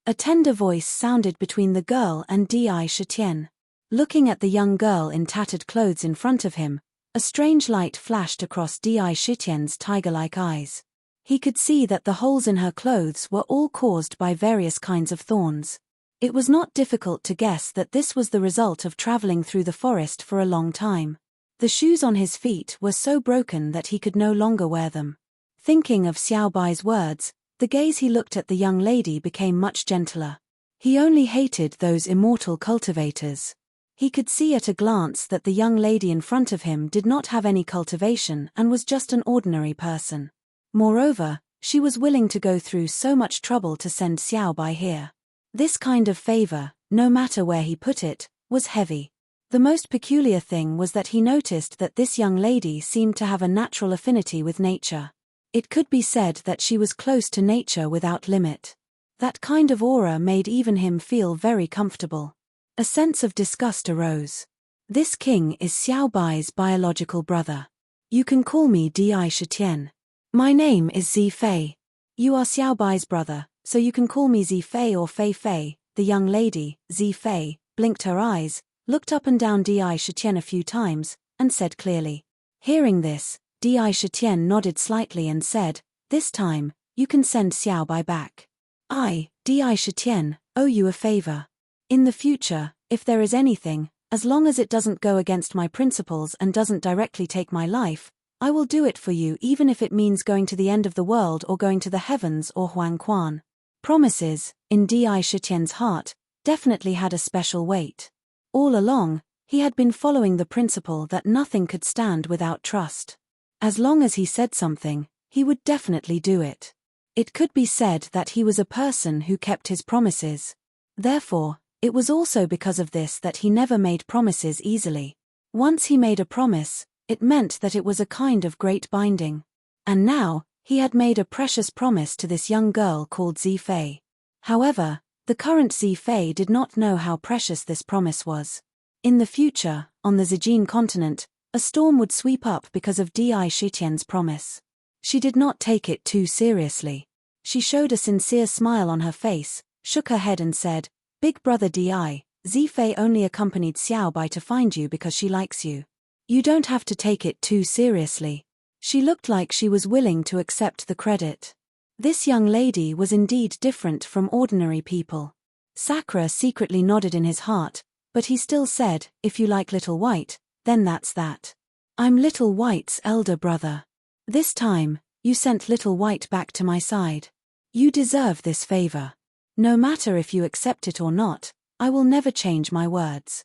A tender voice sounded between the girl and Di Shitian. Looking at the young girl in tattered clothes in front of him, a strange light flashed across Di Shitian's tiger-like eyes. He could see that the holes in her clothes were all caused by various kinds of thorns. It was not difficult to guess that this was the result of traveling through the forest for a long time. The shoes on his feet were so broken that he could no longer wear them. Thinking of Xiaobai's words, the gaze he looked at the young lady became much gentler. He only hated those immortal cultivators. He could see at a glance that the young lady in front of him did not have any cultivation and was just an ordinary person. Moreover, she was willing to go through so much trouble to send Xiaobai here. This kind of favor, no matter where he put it, was heavy. The most peculiar thing was that he noticed that this young lady seemed to have a natural affinity with nature. It could be said that she was close to nature without limit. That kind of aura made even him feel very comfortable. A sense of disgust arose. "This king is Xiaobai's biological brother. You can call me Di Shitian. My name is Zi Fei. You are Xiaobai's brother, so you can call me Zi Fei or Fei Fei." The young lady, Zi Fei, blinked her eyes, looked up and down Di Shitian a few times, and said clearly. Hearing this, Di Shitian nodded slightly and said, "This time, you can send Xiaobai back. I, Di Shitian, owe you a favor. In the future, if there is anything, as long as it doesn't go against my principles and doesn't directly take my life, I will do it for you even if it means going to the end of the world or going to the heavens or Huangquan." Promises, in Di Shitian's heart, definitely had a special weight. All along, he had been following the principle that nothing could stand without trust. As long as he said something, he would definitely do it. It could be said that he was a person who kept his promises. Therefore, it was also because of this that he never made promises easily. Once he made a promise, it meant that it was a kind of great binding. And now, he had made a precious promise to this young girl called Zi Fei. However, the current Zi Fei did not know how precious this promise was. In the future, on the Zijin continent, a storm would sweep up because of Di Shitian's promise. She did not take it too seriously. She showed a sincere smile on her face, shook her head and said, "Big brother Di, Zifei only accompanied Xiaobai to find you because she likes you. You don't have to take it too seriously." She looked like she was willing to accept the credit. This young lady was indeed different from ordinary people. Sakura secretly nodded in his heart, but he still said, "If you like Little White, then that's that. I'm Little White's elder brother. This time, you sent Little White back to my side. You deserve this favor. No matter if you accept it or not, I will never change my words."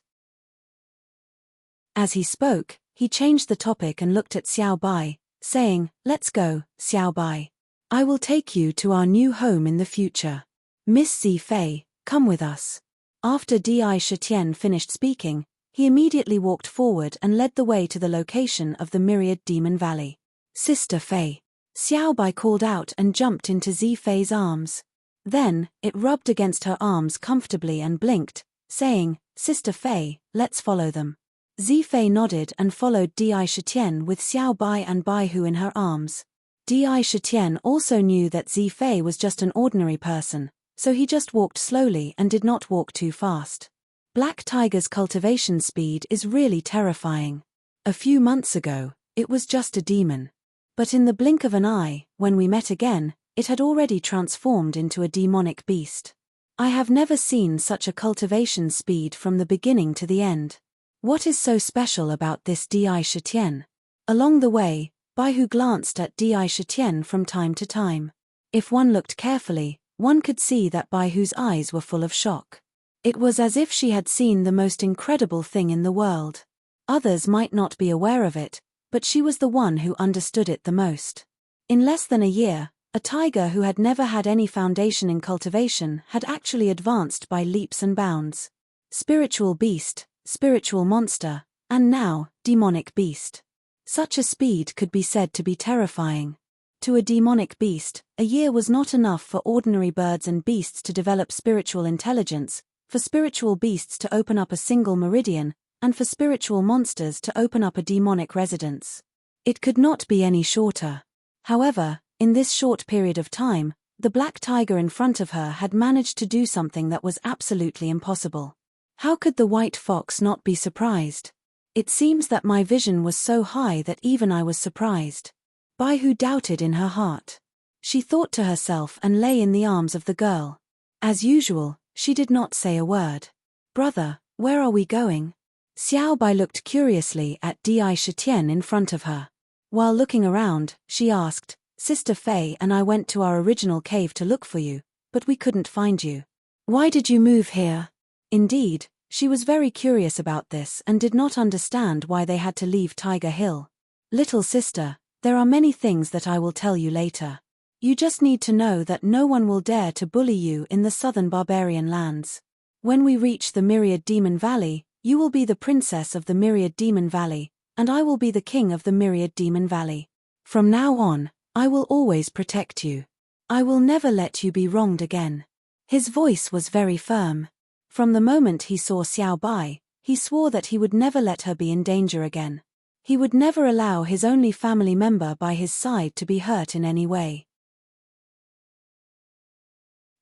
As he spoke, he changed the topic and looked at Xiaobai, saying, "Let's go, Xiaobai. I will take you to our new home in the future. Miss Zifei, come with us." After Di Shitian finished speaking, he immediately walked forward and led the way to the location of the Myriad Demon Valley. "Sister Fei." Xiaobai called out and jumped into Zifei's arms. Then, it rubbed against her arms comfortably and blinked, saying, "Sister Fei, let's follow them." Zifei nodded and followed Di Shitian with Xiaobai and Baihu in her arms. Di Shitian also knew that Zifei was just an ordinary person, so he just walked slowly and did not walk too fast. Black Tiger's cultivation speed is really terrifying. A few months ago, it was just a demon. But in the blink of an eye, when we met again, it had already transformed into a demonic beast. I have never seen such a cultivation speed from the beginning to the end. What is so special about this Di Shitian? Along the way, Baihu glanced at Di Shitian from time to time. If one looked carefully, one could see that Baihu's eyes were full of shock. It was as if she had seen the most incredible thing in the world. Others might not be aware of it, but she was the one who understood it the most. In less than a year, a tiger who had never had any foundation in cultivation had actually advanced by leaps and bounds. Spiritual beast, spiritual monster, and now, demonic beast. Such a speed could be said to be terrifying. To a demonic beast, a year was not enough for ordinary birds and beasts to develop spiritual intelligence, for spiritual beasts to open up a single meridian, and for spiritual monsters to open up a demonic residence. It could not be any shorter. However, in this short period of time, the black tiger in front of her had managed to do something that was absolutely impossible. How could the white fox not be surprised? It seems that my vision was so high that even I was surprised. Baihu doubted in her heart. She thought to herself and lay in the arms of the girl. As usual, she did not say a word. "Brother, where are we going?" Xiaobai looked curiously at Di Shitian in front of her. While looking around, she asked, "Sister Fei and I went to our original cave to look for you, but we couldn't find you. Why did you move here?" Indeed, she was very curious about this and did not understand why they had to leave Tiger Hill. "Little sister, there are many things that I will tell you later. You just need to know that no one will dare to bully you in the southern barbarian lands. When we reach the Myriad Demon Valley, you will be the princess of the Myriad Demon Valley, and I will be the king of the Myriad Demon Valley. From now on, I will always protect you. I will never let you be wronged again." His voice was very firm. From the moment he saw Xiaobai, he swore that he would never let her be in danger again. He would never allow his only family member by his side to be hurt in any way.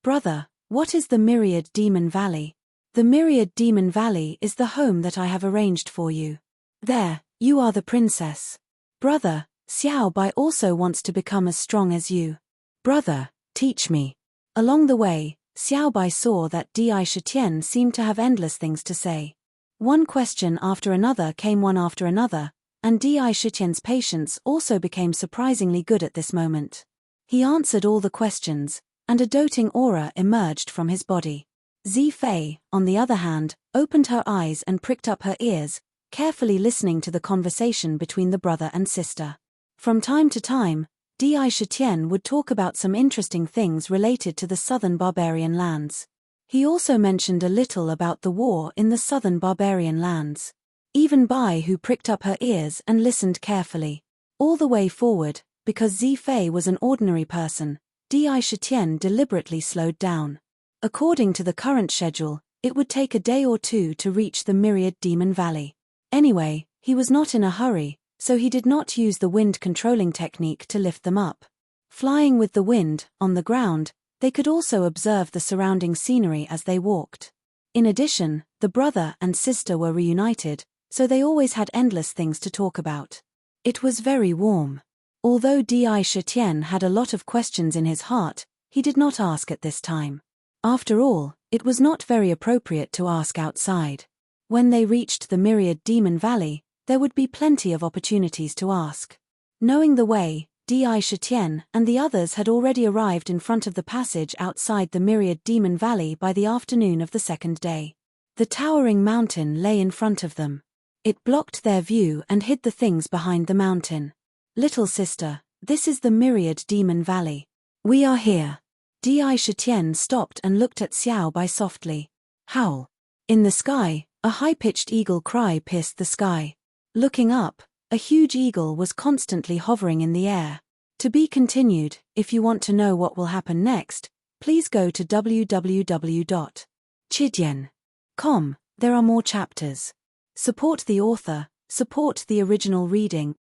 "Brother, what is the Myriad Demon Valley?" "The Myriad Demon Valley is the home that I have arranged for you. There, you are the princess. Brother, Xiaobai also wants to become as strong as you. Brother, teach me." Along the way, Xiaobai saw that Di Shitian seemed to have endless things to say. One question after another came one after another, and Di Shitian's patience also became surprisingly good at this moment. He answered all the questions, and a doting aura emerged from his body. Zifei, on the other hand, opened her eyes and pricked up her ears, carefully listening to the conversation between the brother and sister. From time to time, Di Shitian would talk about some interesting things related to the southern barbarian lands. He also mentioned a little about the war in the southern barbarian lands. Even Bai, who pricked up her ears and listened carefully. All the way forward, because Zifei was an ordinary person, Di Shitian deliberately slowed down. According to the current schedule, It would take a day or two to reach the Myriad Demon Valley. Anyway, he was not in a hurry, so he did not use the wind controlling technique to lift them up. Flying with the wind, on the ground, they could also observe the surrounding scenery as they walked. In addition, the brother and sister were reunited, so they always had endless things to talk about. It was very warm. Although Di Shitian had a lot of questions in his heart, he did not ask at this time. After all, it was not very appropriate to ask outside. When they reached the Myriad Demon Valley, there would be plenty of opportunities to ask. Knowing the way, Di Shitian and the others had already arrived in front of the passage outside the Myriad Demon Valley by the afternoon of the second day. The towering mountain lay in front of them. It blocked their view and hid the things behind the mountain. Little sister, this is the Myriad Demon Valley. We are here. Di Shitian stopped and looked at Xiao Bai softly. Howl. In the sky, a high-pitched eagle cry pierced the sky. Looking up, a huge eagle was constantly hovering in the air. To be continued. If you want to know what will happen next, please go to www.chidian.com. There are more chapters. Support the author, support the original reading.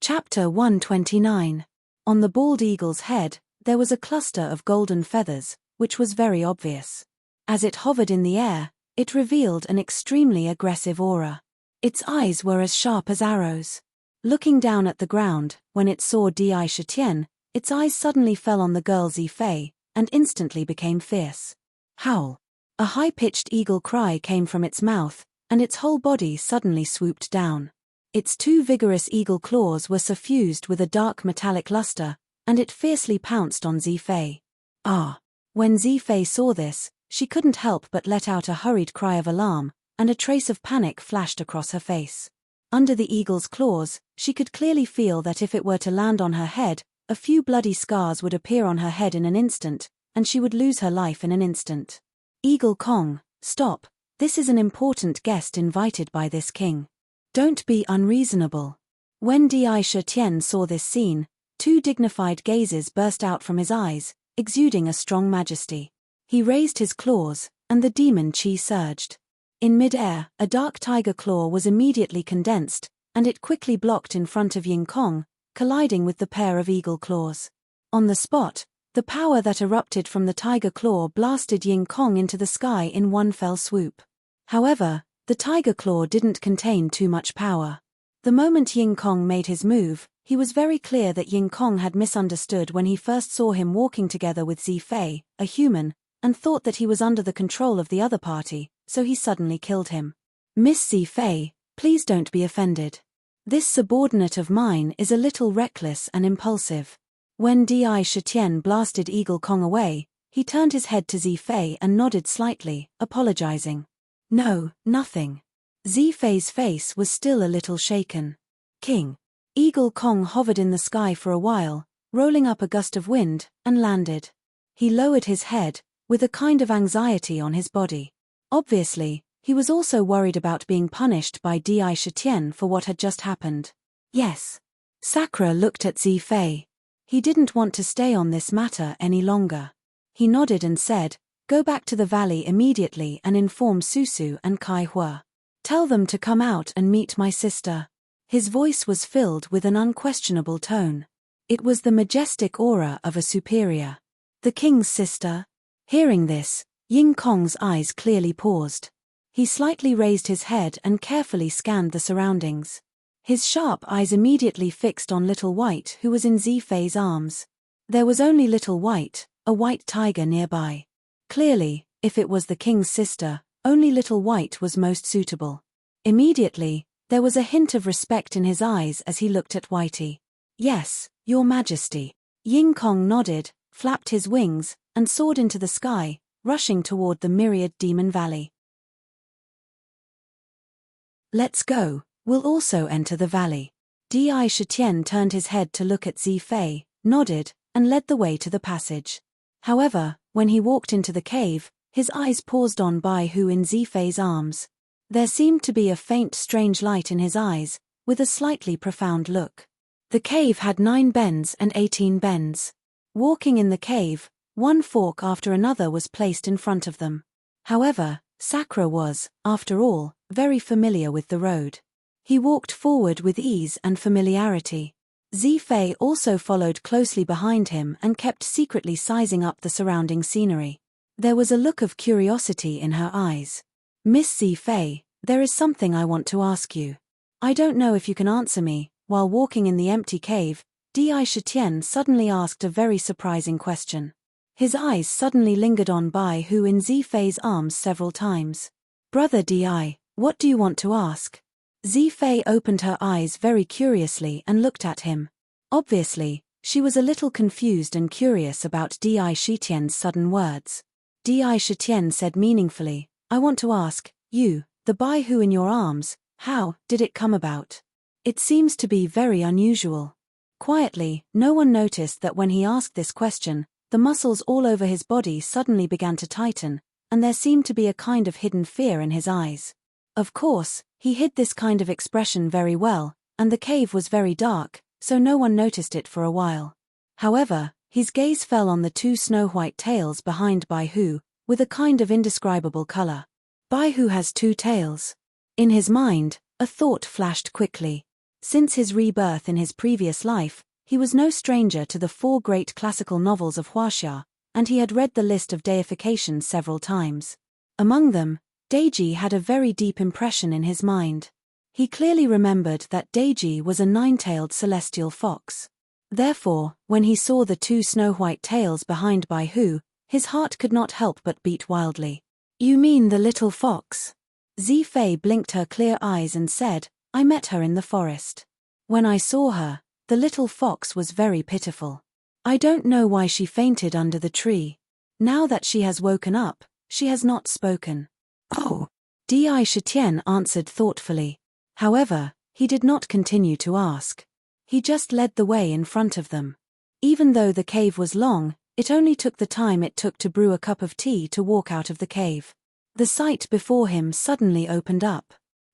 Chapter 129. On the bald eagle's head, there was a cluster of golden feathers, which was very obvious. As it hovered in the air, it revealed an extremely aggressive aura. Its eyes were as sharp as arrows. Looking down at the ground, when it saw Di Shitian, its eyes suddenly fell on the girl Zifei, and instantly became fierce. Howl. A high-pitched eagle cry came from its mouth, and its whole body suddenly swooped down. Its two vigorous eagle claws were suffused with a dark metallic luster, and it fiercely pounced on Zifei. Ah! When Zifei saw this, she couldn't help but let out a hurried cry of alarm, and a trace of panic flashed across her face. Under the eagle's claws, she could clearly feel that if it were to land on her head, a few bloody scars would appear on her head in an instant, and she would lose her life in an instant. Eagle Kong, stop, this is an important guest invited by this king. Don't be unreasonable. When Di Shitian saw this scene, two dignified gazes burst out from his eyes, exuding a strong majesty. He raised his claws, and the demon chi surged. In mid-air, a dark tiger claw was immediately condensed, and it quickly blocked in front of Ying Kong, colliding with the pair of eagle claws. On the spot, the power that erupted from the tiger claw blasted Ying Kong into the sky in one fell swoop. However, the tiger claw didn't contain too much power. The moment Ying Kong made his move, he was very clear that Ying Kong had misunderstood when he first saw him walking together with Zifei, a human, and thought that he was under the control of the other party, so he suddenly killed him. Miss Zifei, please don't be offended. This subordinate of mine is a little reckless and impulsive. When Di Shitian blasted Eagle Kong away, he turned his head to Zifei and nodded slightly, apologizing. No, nothing. Zifei's face was still a little shaken. King. Eagle Kong hovered in the sky for a while, rolling up a gust of wind, and landed. He lowered his head, with a kind of anxiety on his body. Obviously, he was also worried about being punished by Di Shitian for what had just happened. Yes. Sakura looked at Zifei. He didn't want to stay on this matter any longer. He nodded and said, "Go back to the valley immediately and inform Susu and Kai Hua. Tell them to come out and meet my sister." His voice was filled with an unquestionable tone. It was the majestic aura of a superior. The king's sister? Hearing this, Ying Kong's eyes clearly paused. He slightly raised his head and carefully scanned the surroundings. His sharp eyes immediately fixed on Little White, who was in Zifei's arms. There was only Little White, a white tiger nearby. Clearly, if it was the king's sister, only Little White was most suitable. Immediately, there was a hint of respect in his eyes as he looked at Whitey. "Yes, Your Majesty." Ying Kong nodded, flapped his wings, and soared into the sky, rushing toward the Myriad Demon Valley. "Let's go, we'll also enter the valley." Di Shitian turned his head to look at Zifei, nodded, and led the way to the passage. However, when he walked into the cave, his eyes paused on Bai Hu in Zifei's arms. There seemed to be a faint strange light in his eyes, with a slightly profound look. The cave had 9 bends and 18 bends. Walking in the cave, one fork after another was placed in front of them. However, Sakura was, after all, very familiar with the road. He walked forward with ease and familiarity. Zifei also followed closely behind him and kept secretly sizing up the surrounding scenery. There was a look of curiosity in her eyes. Miss Zifei, there is something I want to ask you. I don't know if you can answer me. While walking in the empty cave, Di Shitian suddenly asked a very surprising question. His eyes suddenly lingered on Bai Hu in Zifei's arms several times. Brother Di, what do you want to ask? Zifei opened her eyes very curiously and looked at him. Obviously, she was a little confused and curious about Di Shitian's sudden words. Di Shitian said meaningfully, I want to ask, you, the Bai Hu in your arms, how did it come about? It seems to be very unusual. Quietly, no one noticed that when he asked this question, the muscles all over his body suddenly began to tighten, and there seemed to be a kind of hidden fear in his eyes. Of course, he hid this kind of expression very well, and the cave was very dark, so no one noticed it for a while. However, his gaze fell on the two snow-white tails behind Bai Hu, with a kind of indescribable color. Bai Hu has two tails. In his mind, a thought flashed quickly. Since his rebirth in his previous life, he was no stranger to the 4 great classical novels of Huaxia, and he had read the list of deifications several times. Among them, Deiji had a very deep impression in his mind. He clearly remembered that Deiji was a 9-tailed celestial fox. Therefore, when he saw the 2 snow-white tails behind Bai Hu, his heart could not help but beat wildly. You mean the little fox? Zifei blinked her clear eyes and said, I met her in the forest. When I saw her, the little fox was very pitiful. I don't know why she fainted under the tree. Now that she has woken up, she has not spoken. Oh, Di Shitian answered thoughtfully. However, he did not continue to ask. He just led the way in front of them. Even though the cave was long, it only took the time it took to brew a cup of tea to walk out of the cave. The sight before him suddenly opened up.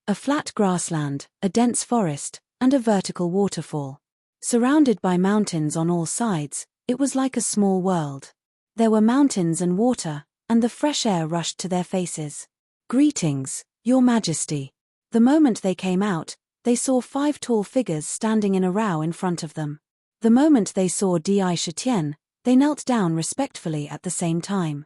A flat grassland, a dense forest, and a vertical waterfall. Surrounded by mountains on all sides, it was like a small world. There were mountains and water, and the fresh air rushed to their faces. Greetings, Your Majesty. The moment they came out, they saw 5 tall figures standing in a row in front of them. The moment they saw Di Shitian, they knelt down respectfully at the same time.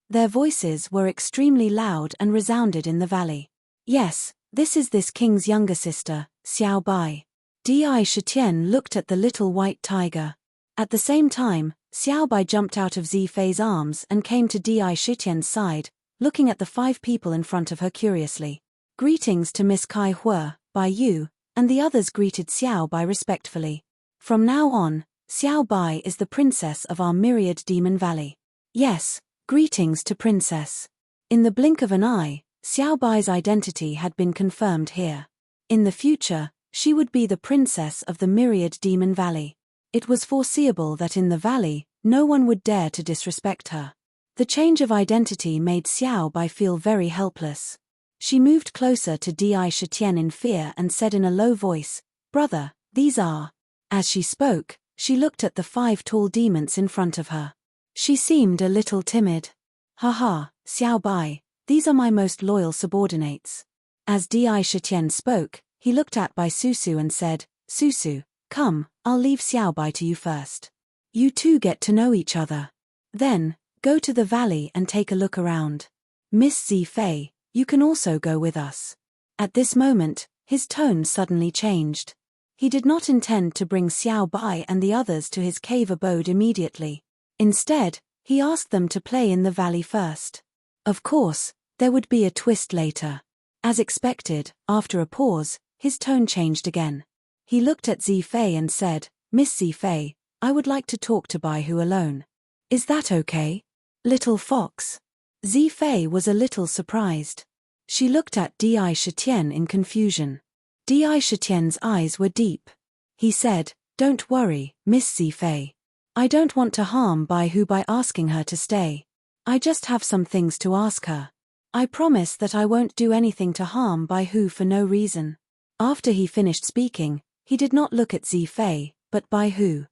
Their voices were extremely loud and resounded in the valley. Yes, this is this king's younger sister, Xiao Bai. Di Shitian looked at the little white tiger. At the same time, Xiao Bai jumped out of Zifei's arms and came to Di Shitian's side, looking at the 5 people in front of her curiously. Greetings to Miss Kai Hua, Bai Yu, and the others greeted Xiao Bai respectfully. From now on, Xiao Bai is the princess of our myriad demon valley. Yes, greetings to princess. In the blink of an eye, Xiao Bai's identity had been confirmed here. In the future, she would be the princess of the myriad demon valley. It was foreseeable that in the valley, no one would dare to disrespect her. The change of identity made Xiao Bai feel very helpless. She moved closer to Di Shitian in fear and said in a low voice, Brother, these are. As she spoke, she looked at the 5 tall demons in front of her. She seemed a little timid. Haha, Xiao Bai, these are my most loyal subordinates. As Di Shitian spoke, he looked at Bai Susu and said, Susu, come, I'll leave Xiao Bai to you first. You two get to know each other. Then, go to the valley and take a look around. Miss Zifei, you can also go with us. At this moment, his tone suddenly changed. He did not intend to bring Xiao Bai and the others to his cave abode immediately. Instead, he asked them to play in the valley first. Of course, there would be a twist later. As expected, after a pause, his tone changed again. He looked at Zifei and said, Miss Zifei, I would like to talk to Bai Hu alone. Is that okay? Little fox. Zifei was a little surprised. She looked at Di Shitian in confusion. Di Shitian's eyes were deep. He said, Don't worry, Miss Zifei. I don't want to harm Bai Hu by asking her to stay. I just have some things to ask her. I promise that I won't do anything to harm Bai Hu for no reason. After he finished speaking, he did not look at Zifei, but Bai Hu.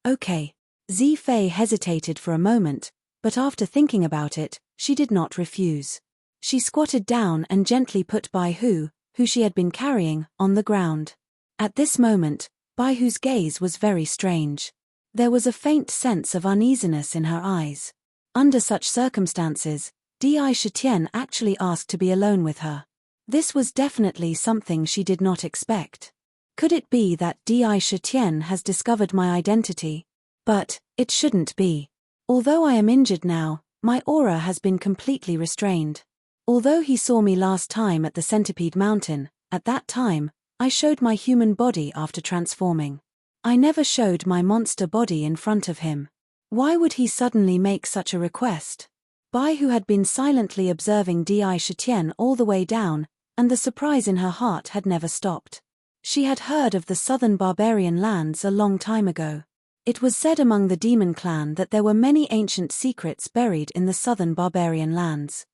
Okay. Fei hesitated for a moment, but after thinking about it, she did not refuse. She squatted down and gently put Bai Hu, who she had been carrying, on the ground. At this moment, Bai Hu's gaze was very strange. There was a faint sense of uneasiness in her eyes. Under such circumstances, Di Shitian actually asked to be alone with her. This was definitely something she did not expect. Could it be that Di Shitian has discovered my identity? But it shouldn't be. Although I am injured now, my aura has been completely restrained. Although he saw me last time at the Centipede Mountain, at that time, I showed my human body after transforming. I never showed my monster body in front of him. Why would he suddenly make such a request? Bai, who had been silently observing Di Shitian all the way down, and the surprise in her heart had never stopped. She had heard of the southern barbarian lands a long time ago. It was said among the demon clan that there were many ancient secrets buried in the southern barbarian lands.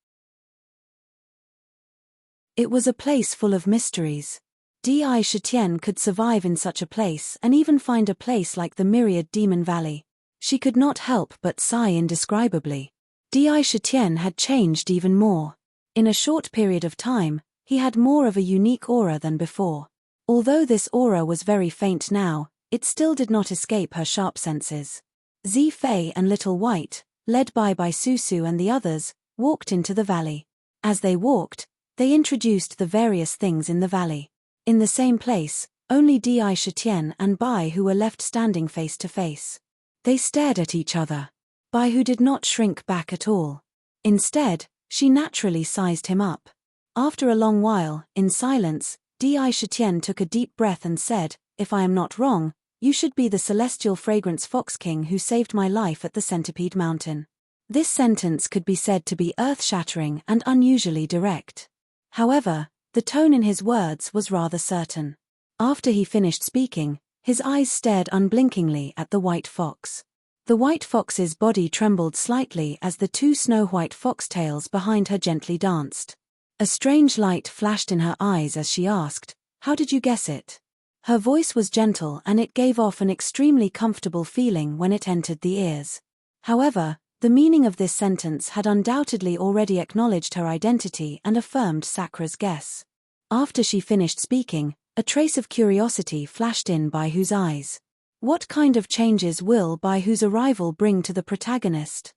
It was a place full of mysteries. Di Shitian could survive in such a place and even find a place like the myriad demon valley. She could not help but sigh indescribably. Di Shitian had changed even more. In a short period of time, he had more of a unique aura than before. Although this aura was very faint now, it still did not escape her sharp senses. Fei and Little White, led by Susu and the others, walked into the valley. As they walked, they introduced the various things in the valley. In the same place, only Di Shitian and Bai Hu were left standing face to face. They stared at each other. Bai Hu did not shrink back at all. Instead, she naturally sized him up. After a long while, in silence, Di Shitian took a deep breath and said, "If I am not wrong, you should be the celestial fragrance fox king who saved my life at the Centipede Mountain." This sentence could be said to be earth-shattering and unusually direct. However, the tone in his words was rather certain. After he finished speaking, his eyes stared unblinkingly at the white fox. The white fox's body trembled slightly as the two snow-white foxtails behind her gently danced. A strange light flashed in her eyes as she asked, "How did you guess it?" Her voice was gentle and it gave off an extremely comfortable feeling when it entered the ears. However, the meaning of this sentence had undoubtedly already acknowledged her identity and affirmed Sakra's guess. After she finished speaking, a trace of curiosity flashed in Bai Hu's eyes. What kind of changes will Bai Hu's arrival bring to the protagonist?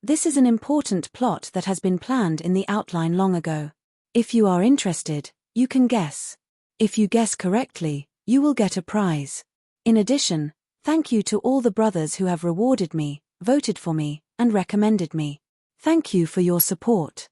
This is an important plot that has been planned in the outline long ago. If you are interested, you can guess. If you guess correctly, you will get a prize. In addition, thank you to all the brothers who have rewarded me, voted for me, and recommended me. Thank you for your support.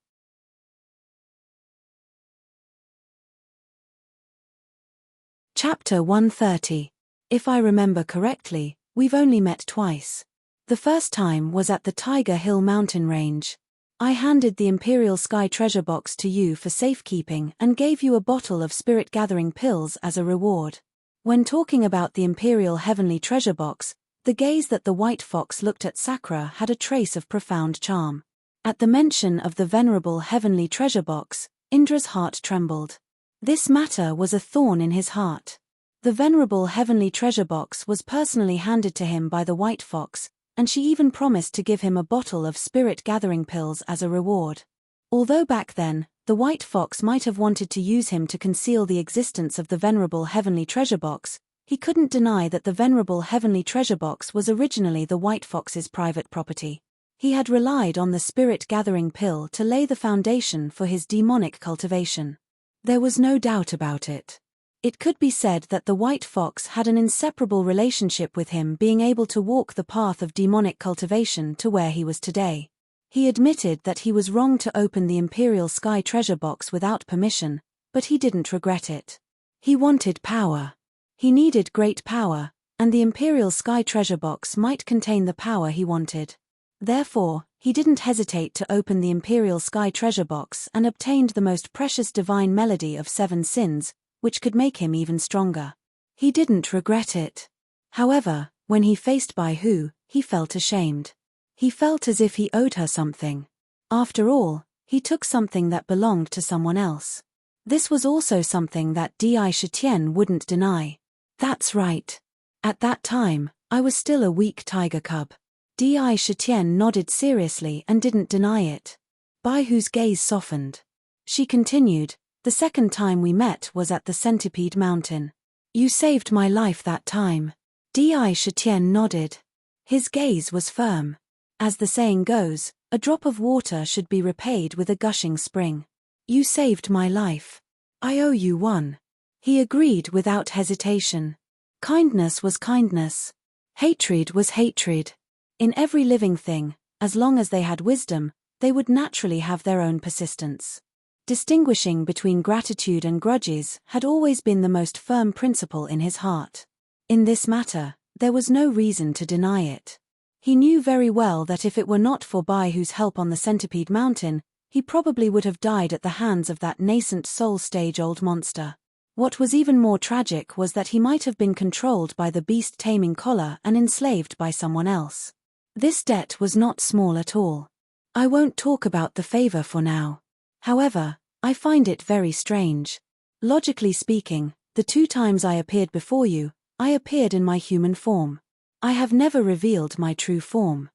Chapter 130. If I remember correctly, we've only met twice. The first time was at the Tiger Hill mountain range. I handed the Imperial Sky treasure box to you for safekeeping and gave you a bottle of spirit-gathering pills as a reward. When talking about the Imperial Heavenly Treasure Box, the gaze that the white fox looked at Sakra had a trace of profound charm. At the mention of the venerable Heavenly Treasure Box, Indra's heart trembled. This matter was a thorn in his heart. The venerable Heavenly Treasure Box was personally handed to him by the white fox, and she even promised to give him a bottle of spirit-gathering pills as a reward. Although back then, the white fox might have wanted to use him to conceal the existence of the venerable Heavenly Treasure Box, he couldn't deny that the venerable Heavenly Treasure Box was originally the white fox's private property. He had relied on the spirit-gathering pill to lay the foundation for his demonic cultivation. There was no doubt about it. It could be said that the white fox had an inseparable relationship with him being able to walk the path of demonic cultivation to where he was today. He admitted that he was wrong to open the Imperial Sky treasure box without permission, but he didn't regret it. He wanted power. He needed great power, and the Imperial Sky treasure box might contain the power he wanted. Therefore, he didn't hesitate to open the Imperial Sky treasure box and obtained the most precious divine melody of 7 sins, which could make him even stronger. He didn't regret it. However, when he faced Bai Hu, he felt ashamed. He felt as if he owed her something. After all, he took something that belonged to someone else. This was also something that Di Shitian wouldn't deny. That's right. At that time, I was still a weak tiger cub. Di Shitian nodded seriously and didn't deny it. Baihu's gaze softened. She continued, the second time we met was at the Centipede Mountain. You saved my life that time. Di Shitian nodded. His gaze was firm. As the saying goes, a drop of water should be repaid with a gushing spring. You saved my life. I owe you one. He agreed without hesitation. Kindness was kindness. Hatred was hatred. In every living thing, as long as they had wisdom, they would naturally have their own persistence. Distinguishing between gratitude and grudges had always been the most firm principle in his heart. In this matter, there was no reason to deny it. He knew very well that if it were not for Baihu's help on the Centipede Mountain, he probably would have died at the hands of that nascent soul-stage-old monster. What was even more tragic was that he might have been controlled by the beast-taming collar and enslaved by someone else. This debt was not small at all. I won't talk about the favor for now. However, I find it very strange. Logically speaking, the 2 times I appeared before you, I appeared in my human form. I have never revealed my true form.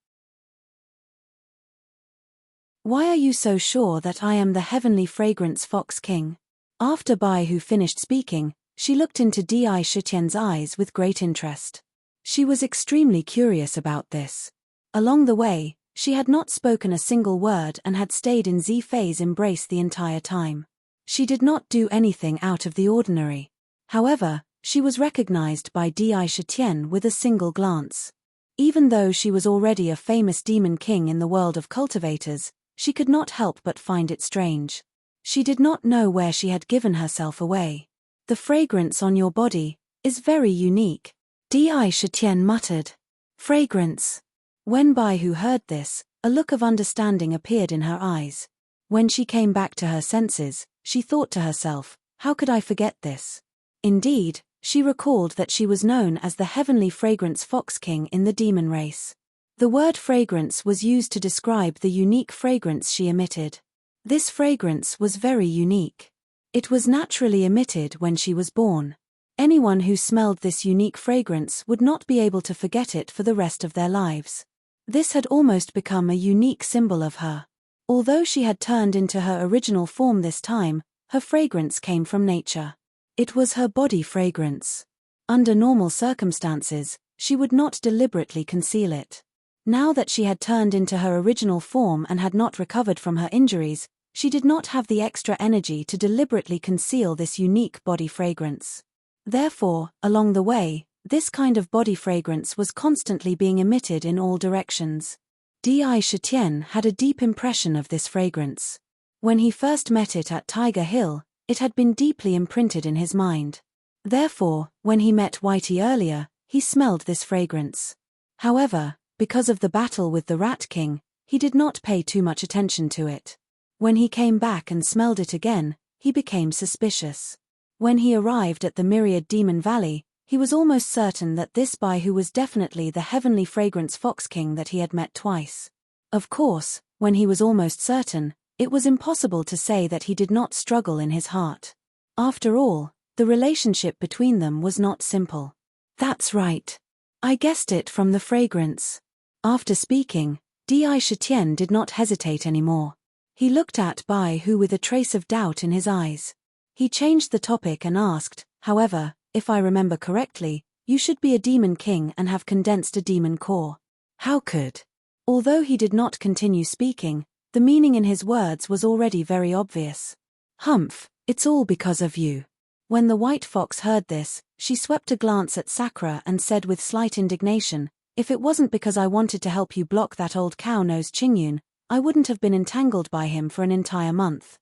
Why are you so sure that I am the heavenly fragrance Fox King? After Baihu finished speaking, she looked into Di Shitian's eyes with great interest. She was extremely curious about this. Along the way, she had not spoken a single word and had stayed in Zifei's embrace the entire time. She did not do anything out of the ordinary. However, she was recognized by Di Shitian with a single glance. Even though she was already a famous demon king in the world of cultivators, she could not help but find it strange. She did not know where she had given herself away. The fragrance on your body is very unique, Di Shitian muttered. Fragrance. When Baihu heard this, a look of understanding appeared in her eyes. When she came back to her senses, she thought to herself, how could I forget this? Indeed, she recalled that she was known as the heavenly fragrance Fox King in the demon race. The word fragrance was used to describe the unique fragrance she emitted. This fragrance was very unique. It was naturally emitted when she was born. Anyone who smelled this unique fragrance would not be able to forget it for the rest of their lives. This had almost become a unique symbol of her. Although she had turned into her original form this time, her fragrance came from nature. It was her body fragrance. Under normal circumstances, she would not deliberately conceal it. Now that she had turned into her original form and had not recovered from her injuries, she did not have the extra energy to deliberately conceal this unique body fragrance. Therefore, along the way, this kind of body fragrance was constantly being emitted in all directions. Di Shitian had a deep impression of this fragrance. When he first met it at Tiger Hill, it had been deeply imprinted in his mind. Therefore, when he met Whitey earlier, he smelled this fragrance. However, because of the battle with the Rat King, he did not pay too much attention to it. When he came back and smelled it again, he became suspicious. When he arrived at the Myriad Demon Valley, he was almost certain that this Baihu was definitely the heavenly fragrance Fox King that he had met twice. Of course, when he was almost certain, it was impossible to say that he did not struggle in his heart. After all, the relationship between them was not simple. That's right. I guessed it from the fragrance. After speaking, Di Shitian did not hesitate anymore. He looked at Baihu with a trace of doubt in his eyes. He changed the topic and asked, however, if I remember correctly, you should be a demon king and have condensed a demon core. How could? Although he did not continue speaking, the meaning in his words was already very obvious. Humph, it's all because of you. When the white fox heard this, she swept a glance at Sakura and said with slight indignation, if it wasn't because I wanted to help you block that old cow-nosed Qingyun, I wouldn't have been entangled by him for an entire month.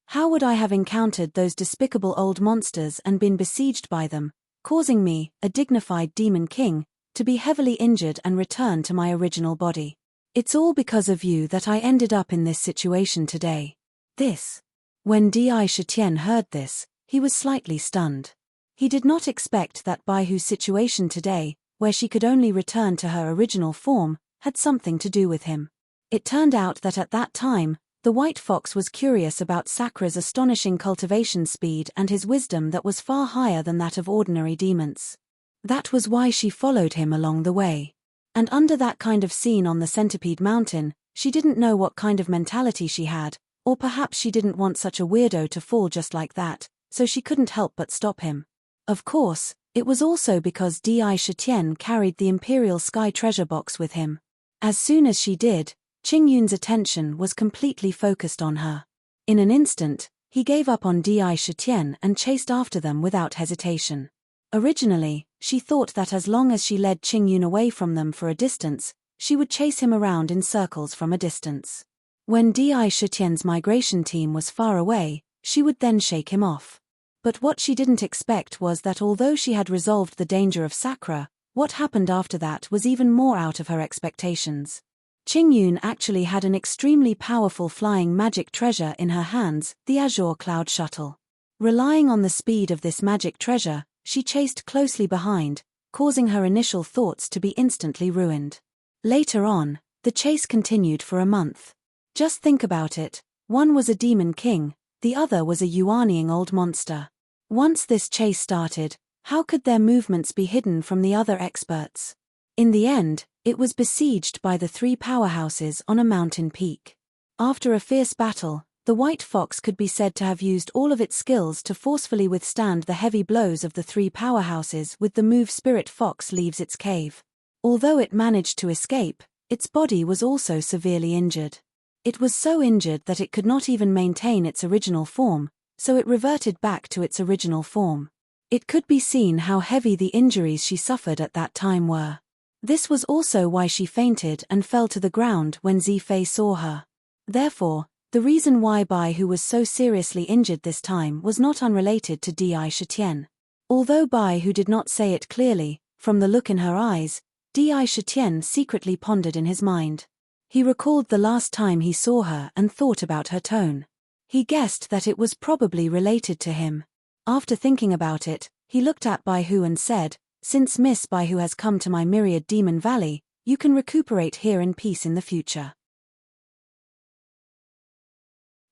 How would I have encountered those despicable old monsters and been besieged by them, causing me, a dignified demon king, to be heavily injured and return to my original body? It's all because of you that I ended up in this situation today. This. When Di Shitian heard this, he was slightly stunned. He did not expect that Baihu's situation today, where she could only return to her original form, had something to do with him. It turned out that at that time, The white fox was curious about Sakra's astonishing cultivation speed and his wisdom that was far higher than that of ordinary demons. That was why she followed him along the way. And under that kind of scene on the Centipede Mountain, she didn't know what kind of mentality she had, or perhaps she didn't want such a weirdo to fall just like that, so she couldn't help but stop him. Of course, it was also because Di Shitian carried the Imperial Sky treasure box with him. As soon as she did, Qingyun's attention was completely focused on her. In an instant, he gave up on Di Shitian and chased after them without hesitation. Originally, she thought that as long as she led Qingyun away from them for a distance, she would chase him around in circles from a distance. When Di Shitian's migration team was far away, she would then shake him off. But what she didn't expect was that although she had resolved the danger of Sakra, what happened after that was even more out of her expectations. Qingyun actually had an extremely powerful flying magic treasure in her hands, the Azure Cloud Shuttle. Relying on the speed of this magic treasure, she chased closely behind, causing her initial thoughts to be instantly ruined. Later on, the chase continued for a month. Just think about it, one was a demon king, the other was a yuanying old monster. Once this chase started, how could their movements be hidden from the other experts? In the end, it was besieged by the three powerhouses on a mountain peak. After a fierce battle, the white fox could be said to have used all of its skills to forcefully withstand the heavy blows of the three powerhouses with the move Spirit Fox leaves its cave. Although it managed to escape, its body was also severely injured. It was so injured that it could not even maintain its original form, so it reverted back to its original form. It could be seen how heavy the injuries she suffered at that time were. This was also why she fainted and fell to the ground when Zifei saw her. Therefore, the reason why Bai Hu was so seriously injured this time was not unrelated to Di Shitian. Although Bai Hu did not say it clearly, from the look in her eyes, Di Shitian secretly pondered in his mind. He recalled the last time he saw her and thought about her tone. He guessed that it was probably related to him. After thinking about it, he looked at Bai Hu and said, "Since Miss Bai Hu has come to my Myriad Demon Valley, you can recuperate here in peace in the future."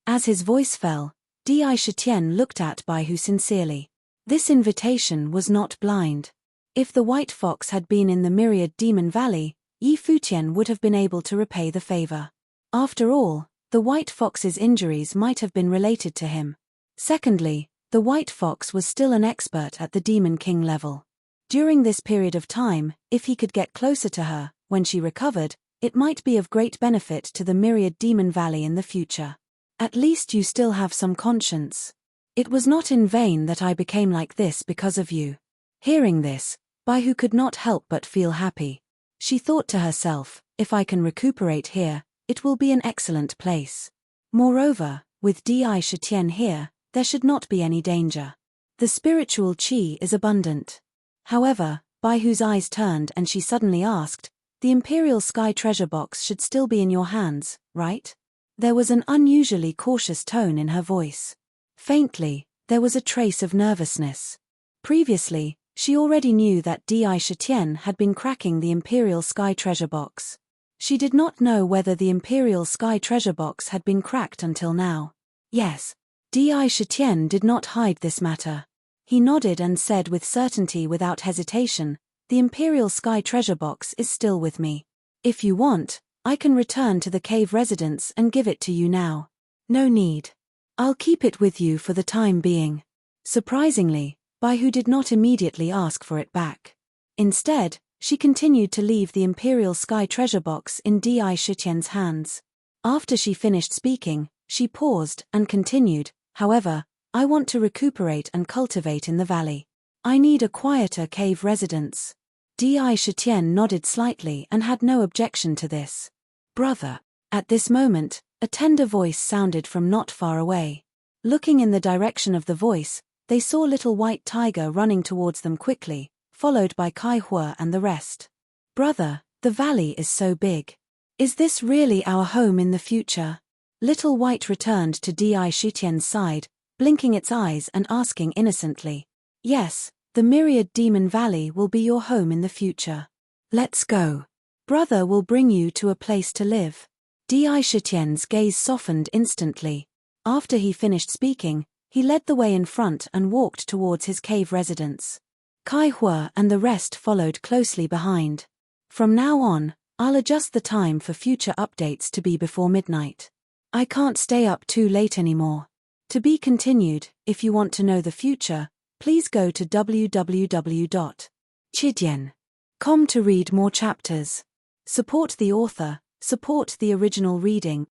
As his voice fell, Di Shitian looked at Bai Hu sincerely. This invitation was not blind. If the white fox had been in the Myriad Demon Valley, Yi Futian would have been able to repay the favor. After all, the white fox's injuries might have been related to him. Secondly, the white fox was still an expert at the Demon King level. During this period of time, if he could get closer to her, when she recovered, it might be of great benefit to the Myriad Demon Valley in the future. At least you still have some conscience. It was not in vain that I became like this because of you. Hearing this, Bai Hu could not help but feel happy. She thought to herself, if I can recuperate here, it will be an excellent place. Moreover, with Di Shitian here, there should not be any danger. The spiritual qi is abundant. However, Bai Hu's eyes turned and she suddenly asked, "The Imperial Sky treasure box should still be in your hands, right?" There was an unusually cautious tone in her voice. Faintly, there was a trace of nervousness. Previously, she already knew that Di Shitian had been cracking the Imperial Sky treasure box. She did not know whether the Imperial Sky treasure box had been cracked until now. Yes. Di Shitian did not hide this matter. He nodded and said with certainty without hesitation, "The Imperial Sky treasure box is still with me. If you want, I can return to the cave residence and give it to you now." "No need. I'll keep it with you for the time being." Surprisingly, Bai Hu did not immediately ask for it back. Instead, she continued to leave the Imperial Sky treasure box in Di Shitian's hands. After she finished speaking, she paused and continued, "However, I want to recuperate and cultivate in the valley. I need a quieter cave residence." Di Shitian nodded slightly and had no objection to this. "Brother." At this moment, a tender voice sounded from not far away. Looking in the direction of the voice, they saw Little White Tiger running towards them quickly, followed by Kai Hua and the rest. "Brother, the valley is so big. Is this really our home in the future?" Little White returned to Di Shitian's side, blinking its eyes and asking innocently. "Yes, the Myriad Demon Valley will be your home in the future. Let's go. Brother will bring you to a place to live." Di Shitian's gaze softened instantly. After he finished speaking, he led the way in front and walked towards his cave residence. Kai Hua and the rest followed closely behind. From now on, I'll adjust the time for future updates to be before midnight. I can't stay up too late anymore. To be continued. If you want to know the future, please go to www.chidian.com to read more chapters. Support the author, support the original reading.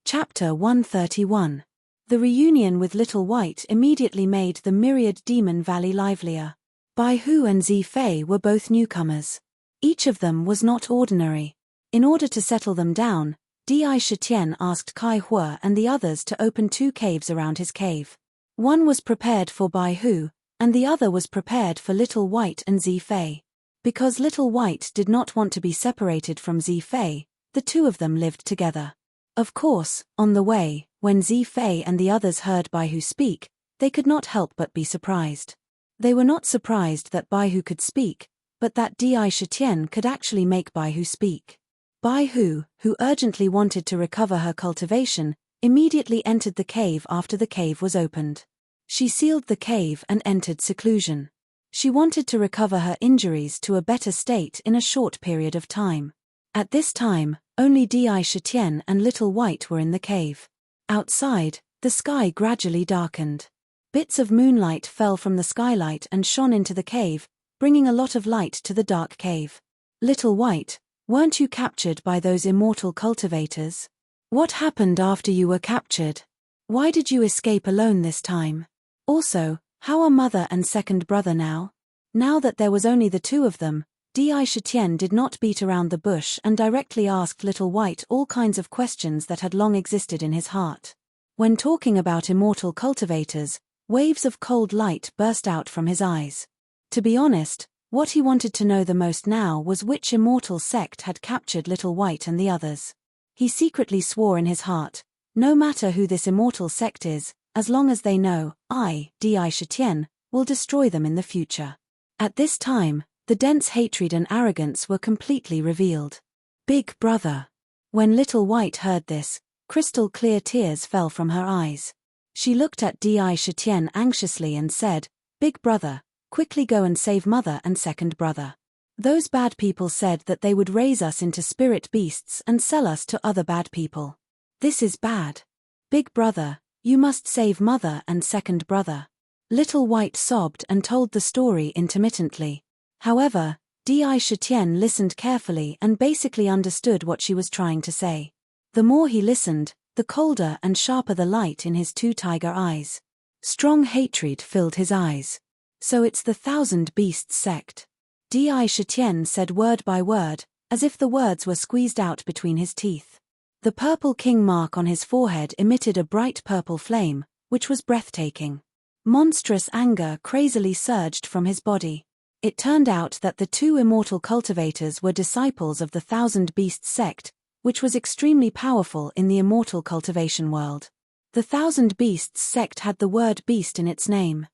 Chapter 131. The reunion with Little White immediately made the myriad Demon Valley livelier. Bai Hu and Zi Fei were both newcomers. Each of them was not ordinary. In order to settle them down, Di Shitian asked Kai Hua and the others to open 2 caves around his cave. One was prepared for Bai Hu, and the other was prepared for Little White and Zi Fei. Because Little White did not want to be separated from Zi Fei, the 2 of them lived together. Of course, on the way, when Zi Fei and the others heard Bai Hu speak, they could not help but be surprised. They were not surprised that Bai Hu could speak, but that Di Shitian could actually make Bai Hu speak. Bai Hu, who urgently wanted to recover her cultivation, immediately entered the cave after the cave was opened. She sealed the cave and entered seclusion. She wanted to recover her injuries to a better state in a short period of time. At this time, only Di Shitian and Little White were in the cave. Outside, the sky gradually darkened. Bits of moonlight fell from the skylight and shone into the cave, bringing a lot of light to the dark cave. Little White, weren't you captured by those immortal cultivators? What happened after you were captured? Why did you escape alone this time? Also, how are mother and second brother now? Now that there was only the 2 of them, Di Shitian did not beat around the bush and directly asked Little White all kinds of questions that had long existed in his heart. When talking about immortal cultivators, waves of cold light burst out from his eyes. To be honest, what he wanted to know the most now was which immortal sect had captured Little White and the others. He secretly swore in his heart, no matter who this immortal sect is, as long as they know, I, Di Shitian, will destroy them in the future. At this time, the dense hatred and arrogance were completely revealed. Big brother. When Little White heard this, crystal clear tears fell from her eyes. She looked at Di Shitian anxiously and said, Big brother, quickly go and save mother and second brother. Those bad people said that they would raise us into spirit beasts and sell us to other bad people. This is bad. Big brother, you must save mother and second brother. Little White sobbed and told the story intermittently. However, Di Shitian listened carefully and basically understood what she was trying to say. The more he listened, the colder and sharper the light in his 2 tiger eyes. Strong hatred filled his eyes. So it's the 1,000 Beasts sect. Di Shitian said word by word, as if the words were squeezed out between his teeth. The purple king mark on his forehead emitted a bright purple flame, which was breathtaking. Monstrous anger crazily surged from his body. It turned out that the 2 immortal cultivators were disciples of the 1,000 Beasts sect, which was extremely powerful in the immortal cultivation world. The 1,000 Beasts sect had the word beast in its name.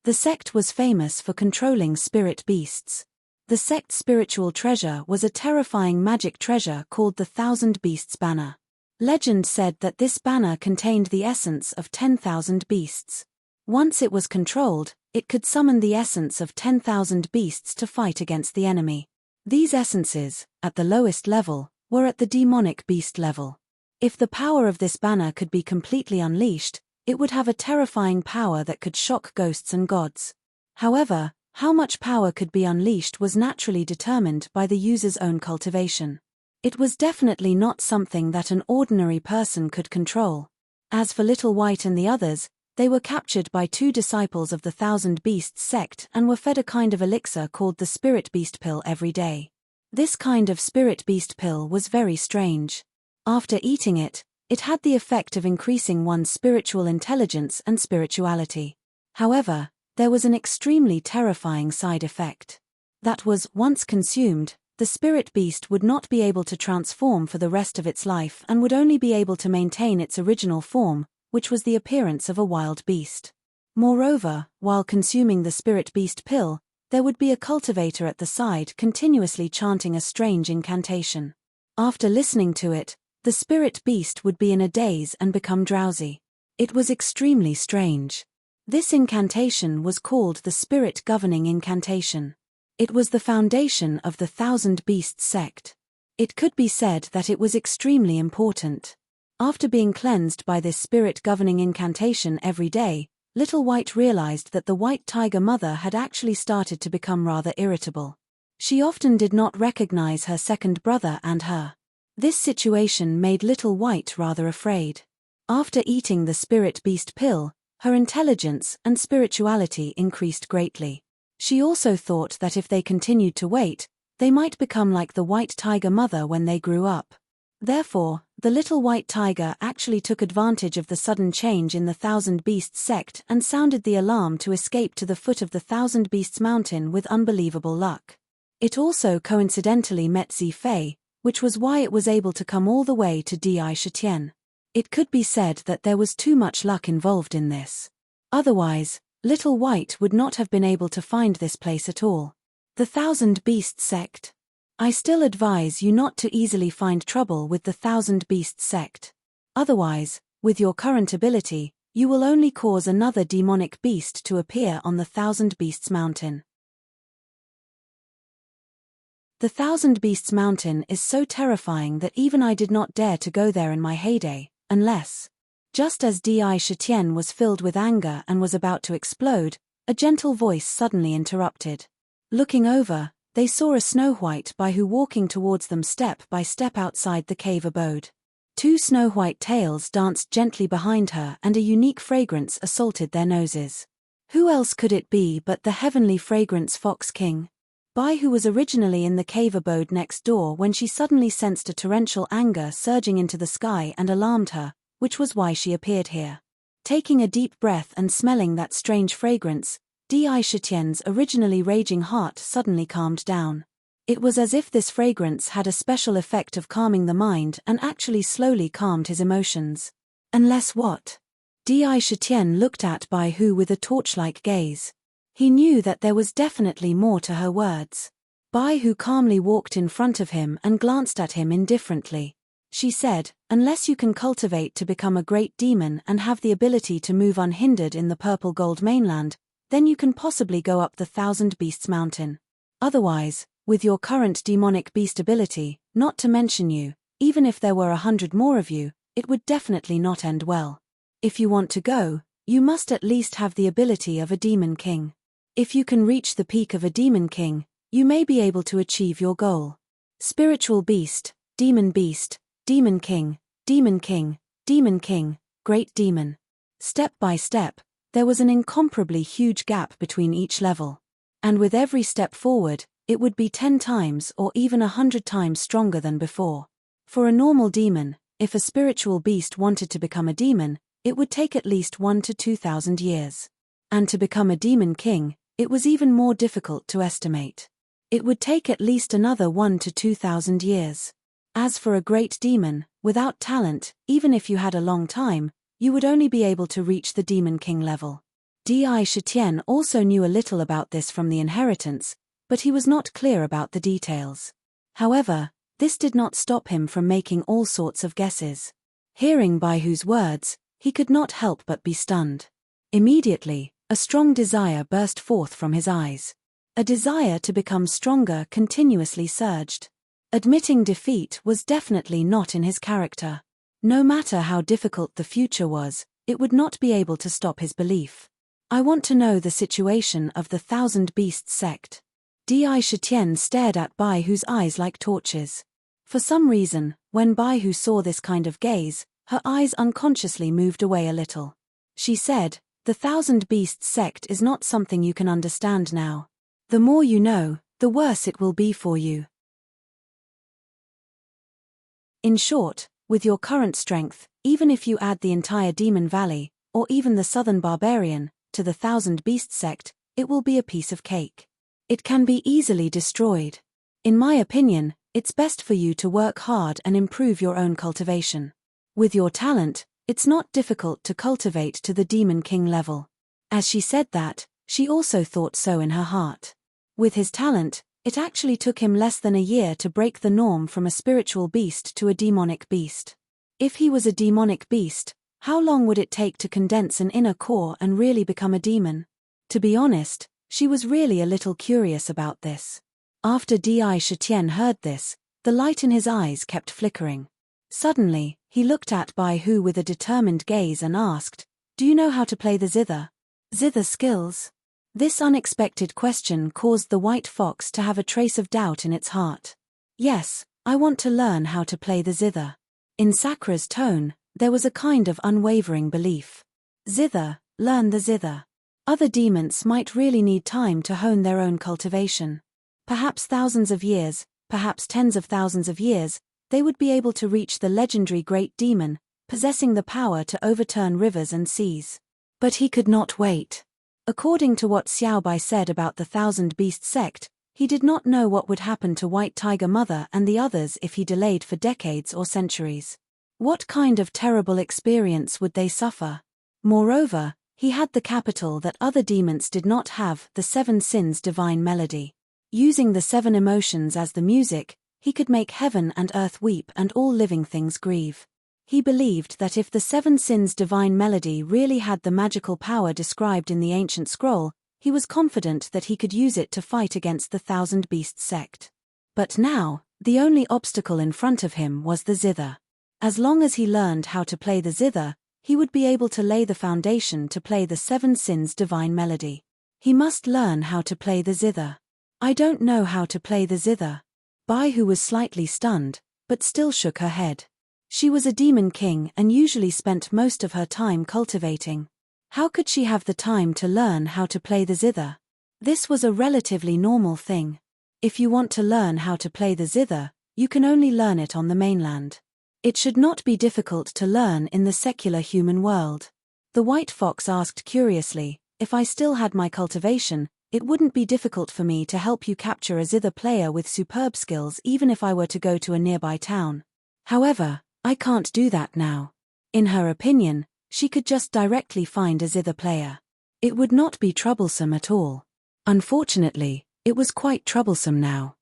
The sect was famous for controlling spirit beasts. The sect's spiritual treasure was a terrifying magic treasure called the 1,000 Beasts Banner. Legend said that this banner contained the essence of 10,000 beasts. Once it was controlled, it could summon the essence of 10,000 beasts to fight against the enemy. These essences, at the lowest level, were at the demonic beast level. If the power of this banner could be completely unleashed, it would have a terrifying power that could shock ghosts and gods. However, how much power could be unleashed was naturally determined by the user's own cultivation. It was definitely not something that an ordinary person could control. As for Little White and the others, they were captured by 2 disciples of the 1,000 Beasts sect and were fed a kind of elixir called the Spirit Beast Pill every day. This kind of Spirit Beast Pill was very strange. After eating it, it had the effect of increasing one's spiritual intelligence and spirituality. However, there was an extremely terrifying side effect. That was, once consumed, the spirit beast would not be able to transform for the rest of its life and would only be able to maintain its original form, which was the appearance of a wild beast. Moreover, while consuming the spirit beast pill, there would be a cultivator at the side continuously chanting a strange incantation. After listening to it, the spirit beast would be in a daze and become drowsy. It was extremely strange. This incantation was called the Spirit Governing Incantation. It was the foundation of the Thousand Beasts sect. It could be said that it was extremely important. After being cleansed by this Spirit Governing Incantation every day, Little White realized that the white tiger mother had actually started to become rather irritable. She often did not recognize her second brother and her. This situation made Little White rather afraid. After eating the Spirit Beast pill, her intelligence and spirituality increased greatly. She also thought that if they continued to wait, they might become like the white tiger mother when they grew up. Therefore, the little white tiger actually took advantage of the sudden change in the Thousand Beasts sect and sounded the alarm to escape to the foot of the Thousand Beasts mountain with unbelievable luck. It also coincidentally met Zifei, which was why it was able to come all the way to Dai Shitian. It could be said that there was too much luck involved in this. Otherwise, Little White would not have been able to find this place at all. The Thousand Beasts sect. I still advise you not to easily find trouble with the Thousand Beasts sect. Otherwise, with your current ability, you will only cause another demonic beast to appear on the Thousand Beasts mountain. The Thousand Beasts mountain is so terrifying that even I did not dare to go there in my heyday, unless. Just as Dai Shitian was filled with anger and was about to explode, a gentle voice suddenly interrupted. Looking over, they saw a Snow White Baihu walking towards them step by step outside the cave abode. Two snow white tails danced gently behind her and a unique fragrance assaulted their noses. Who else could it be but the heavenly fragrance Fox King? Baihu was originally in the cave abode next door when she suddenly sensed a torrential anger surging into the sky and alarmed her, which was why she appeared here. Taking a deep breath and smelling that strange fragrance, Dai Shitian's originally raging heart suddenly calmed down. It was as if this fragrance had a special effect of calming the mind and actually slowly calmed his emotions. Unless what? Dai Shitian looked at Baihu with a torch-like gaze. He knew that there was definitely more to her words. Baihu calmly walked in front of him and glanced at him indifferently. She said, "Unless you can cultivate to become a great demon and have the ability to move unhindered in the purple gold mainland, then you can possibly go up the Thousand Beasts mountain. Otherwise, with your current demonic beast ability, not to mention you, even if there were 100 more of you, it would definitely not end well. If you want to go, you must at least have the ability of a demon king. If you can reach the peak of a demon king, you may be able to achieve your goal. Spiritual beast, demon king, demon king, demon king, great demon." Step by step, there was an incomparably huge gap between each level. And with every step forward, it would be 10 times or even 100 times stronger than before. For a normal demon, if a spiritual beast wanted to become a demon, it would take at least 1 to 2,000 years. And to become a demon king, it was even more difficult to estimate. It would take at least another 1 to 2,000 years. As for a great demon, without talent, even if you had a long time, you would only be able to reach the Demon King level. Dai Shitian also knew a little about this from the inheritance, but he was not clear about the details. However, this did not stop him from making all sorts of guesses. Hearing Baihu's words, he could not help but be stunned. Immediately, a strong desire burst forth from his eyes. A desire to become stronger continuously surged. Admitting defeat was definitely not in his character. No matter how difficult the future was, it would not be able to stop his belief. "I want to know the situation of the Thousand Beasts sect." Dai Shitian stared at Baihu's eyes like torches. For some reason, when Baihu saw this kind of gaze, her eyes unconsciously moved away a little. She said, "The Thousand Beasts sect is not something you can understand now. The more you know, the worse it will be for you. In short, with your current strength, even if you add the entire Demon Valley, or even the Southern Barbarian, to the Thousand Beasts sect, it will be a piece of cake. It can be easily destroyed. In my opinion, it's best for you to work hard and improve your own cultivation. With your talent, it's not difficult to cultivate to the Demon King level." As she said that, she also thought so in her heart. With his talent, it actually took him less than a year to break the norm from a spiritual beast to a demonic beast. If he was a demonic beast, how long would it take to condense an inner core and really become a demon? To be honest, she was really a little curious about this. After Di Shitian heard this, the light in his eyes kept flickering. Suddenly, he looked at Bai Hu with a determined gaze and asked, "Do you know how to play the zither?" "Zither skills?" This unexpected question caused the white fox to have a trace of doubt in its heart. "Yes, I want to learn how to play the zither." In Sakra's tone, there was a kind of unwavering belief. "Zither, learn the zither." Other demons might really need time to hone their own cultivation. Perhaps thousands of years, perhaps tens of thousands of years, they would be able to reach the legendary great demon, possessing the power to overturn rivers and seas. But he could not wait. According to what Xiao Bai said about the Thousand Beast sect, he did not know what would happen to White Tiger Mother and the others if he delayed for decades or centuries. What kind of terrible experience would they suffer? Moreover, he had the capital that other demons did not have, the Seven Sins divine melody. Using the seven emotions as the music, he could make heaven and earth weep and all living things grieve. He believed that if the Seven Sins divine melody really had the magical power described in the ancient scroll, he was confident that he could use it to fight against the Thousand Beast sect. But now, the only obstacle in front of him was the zither. As long as he learned how to play the zither, he would be able to lay the foundation to play the Seven Sins divine melody. He must learn how to play the zither. "I don't know how to play the zither." Bai Hu was slightly stunned, but still shook her head. She was a demon king and usually spent most of her time cultivating. How could she have the time to learn how to play the zither? This was a relatively normal thing. If you want to learn how to play the zither, you can only learn it on the mainland. It should not be difficult to learn in the secular human world. The white fox asked curiously, "If I still had my cultivation, it wouldn't be difficult for me to help you capture a zither player with superb skills even if I were to go to a nearby town. However, I can't do that now." In her opinion, she could just directly find a zither player. It would not be troublesome at all. Unfortunately, it was quite troublesome now.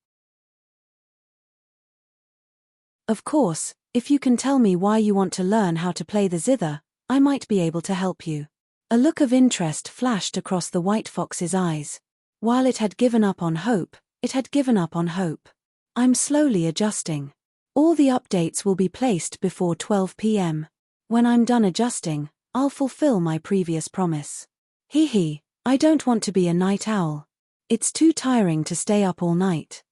"Of course, if you can tell me why you want to learn how to play the zither, I might be able to help you." A look of interest flashed across the white fox's eyes. While it had given up on hope, it had given up on hope. "I'm slowly adjusting. All the updates will be placed before 12 p.m. When I'm done adjusting, I'll fulfill my previous promise." "Hee, I don't want to be a night owl. It's too tiring to stay up all night."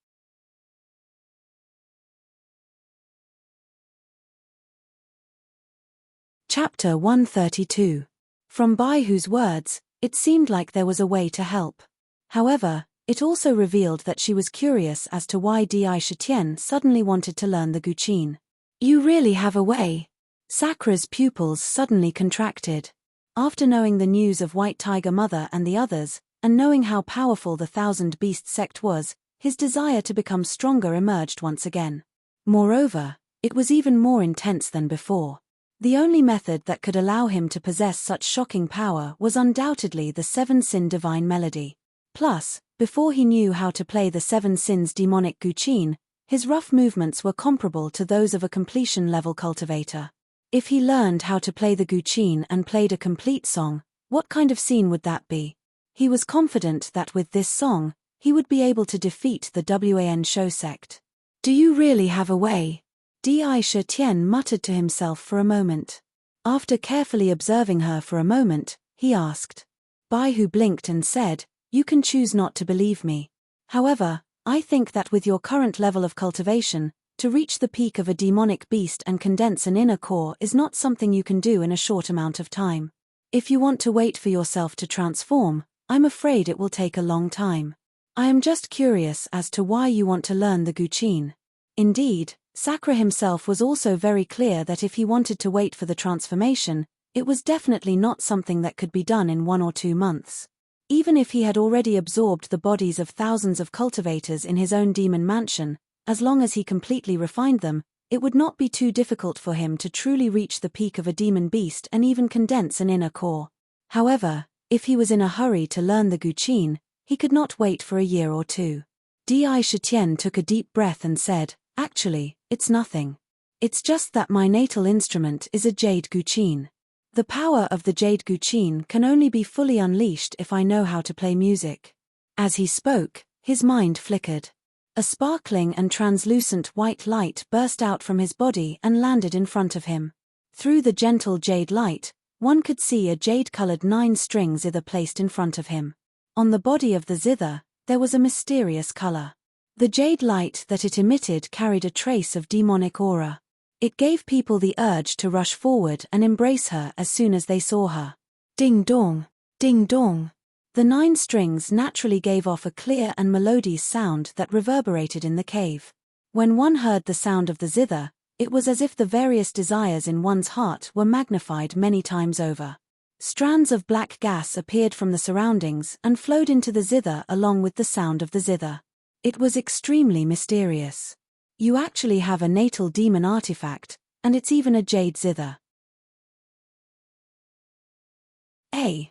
Chapter 132. From Bai Hu's words, it seemed like there was a way to help. However, it also revealed that she was curious as to why Di Shitian suddenly wanted to learn the Guqin. "You really have a way?" Sakra's pupils suddenly contracted. After knowing the news of White Tiger Mother and the others, and knowing how powerful the Thousand Beast sect was, his desire to become stronger emerged once again. Moreover, it was even more intense than before. The only method that could allow him to possess such shocking power was undoubtedly the Seven Sin divine melody. Plus, before he knew how to play the Seven Sins demonic Guqin, his rough movements were comparable to those of a completion-level cultivator. If he learned how to play the Guqin and played a complete song, what kind of scene would that be? He was confident that with this song, he would be able to defeat the Wan Shou sect. "Do you really have a way?" Di Shitian muttered to himself for a moment. After carefully observing her for a moment, he asked. Bai Hu blinked and said, "You can choose not to believe me. However, I think that with your current level of cultivation, to reach the peak of a demonic beast and condense an inner core is not something you can do in a short amount of time. If you want to wait for yourself to transform, I'm afraid it will take a long time. I am just curious as to why you want to learn the Guqin." Indeed, Sakra himself was also very clear that if he wanted to wait for the transformation, it was definitely not something that could be done in 1 or 2 months. Even if he had already absorbed the bodies of thousands of cultivators in his own demon mansion, as long as he completely refined them, it would not be too difficult for him to truly reach the peak of a demon beast and even condense an inner core. However, if he was in a hurry to learn the Guqin, He could not wait for a year or two. Di Shitian took a deep breath and said, "Actually, it's nothing. It's just that my natal instrument is a jade guqin. The power of the jade guqin can only be fully unleashed if I know how to play music." As he spoke, his mind flickered. A sparkling and translucent white light burst out from his body and landed in front of him. Through the gentle jade light, one could see a jade-colored 9-string zither placed in front of him. On the body of the zither, there was a mysterious color. The jade light that it emitted carried a trace of demonic aura. It gave people the urge to rush forward and embrace her as soon as they saw her. Ding dong, ding dong. The 9 strings naturally gave off a clear and melodious sound that reverberated in the cave. When one heard the sound of the zither, it was as if the various desires in one's heart were magnified many times over. Strands of black gas appeared from the surroundings and flowed into the zither along with the sound of the zither. It was extremely mysterious. You actually have a natal demon artifact, and it's even a jade zither.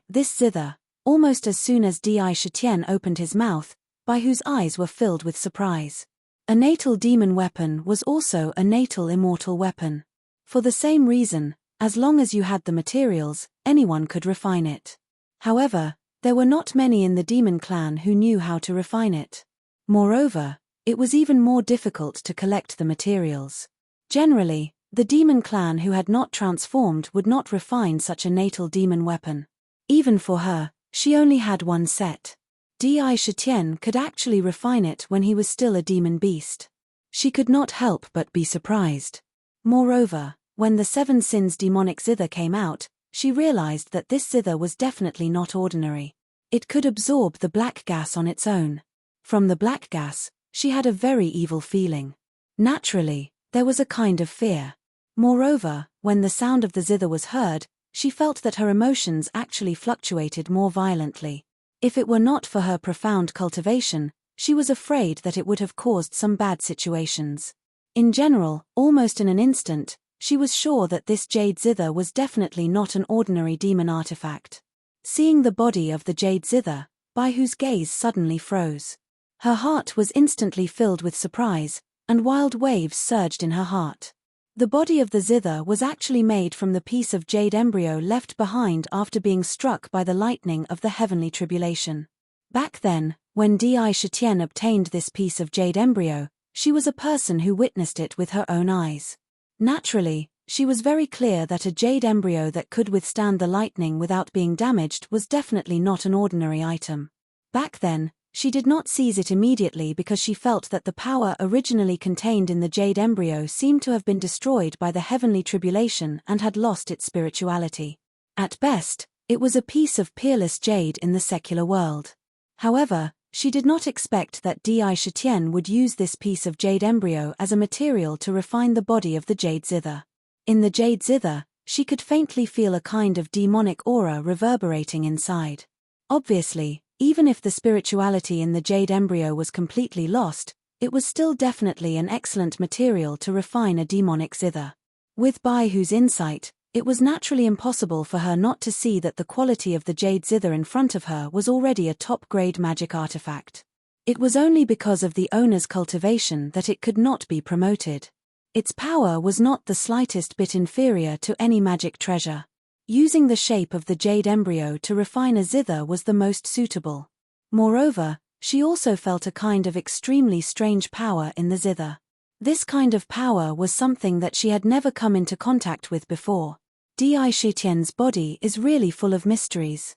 This zither. Almost as soon as Di Shitian opened his mouth, Bai Hu's eyes were filled with surprise. A natal demon weapon was also a natal immortal weapon. For the same reason, as long as you had the materials, anyone could refine it. However, there were not many in the demon clan who knew how to refine it. Moreover, it was even more difficult to collect the materials. Generally, the demon clan who had not transformed would not refine such a natal demon weapon. Even for her, she only had one set. Di Shitian could actually refine it when he was still a demon beast. She could not help but be surprised. Moreover, when the 7 Sins demonic zither came out, she realized that this zither was definitely not ordinary. It could absorb the black gas on its own. From the black gas, she had a very evil feeling. Naturally, there was a kind of fear. Moreover, when the sound of the zither was heard, she felt that her emotions actually fluctuated more violently. If it were not for her profound cultivation, she was afraid that it would have caused some bad situations. In general, almost in an instant, she was sure that this jade zither was definitely not an ordinary demon artifact. Seeing the body of the jade zither, Bai Hu's gaze suddenly froze. Her heart was instantly filled with surprise, and wild waves surged in her heart. The body of the zither was actually made from the piece of jade embryo left behind after being struck by the lightning of the heavenly tribulation. Back then, when Di Shitian obtained this piece of jade embryo, she was a person who witnessed it with her own eyes. Naturally, she was very clear that a jade embryo that could withstand the lightning without being damaged was definitely not an ordinary item. Back then, she did not seize it immediately because she felt that the power originally contained in the jade embryo seemed to have been destroyed by the heavenly tribulation and had lost its spirituality. At best, it was a piece of peerless jade in the secular world. However, she did not expect that Di Shitian would use this piece of jade embryo as a material to refine the body of the jade zither. In the jade zither, she could faintly feel a kind of demonic aura reverberating inside. Obviously, even if the spirituality in the jade embryo was completely lost, it was still definitely an excellent material to refine a demonic zither. With Bai Hu's insight, it was naturally impossible for her not to see that the quality of the jade zither in front of her was already a top-grade magic artifact. It was only because of the owner's cultivation that it could not be promoted. Its power was not the slightest bit inferior to any magic treasure. Using the shape of the jade embryo to refine a zither was the most suitable. Moreover, she also felt a kind of extremely strange power in the zither. This kind of power was something that she had never come into contact with before. Di Shitian's body is really full of mysteries.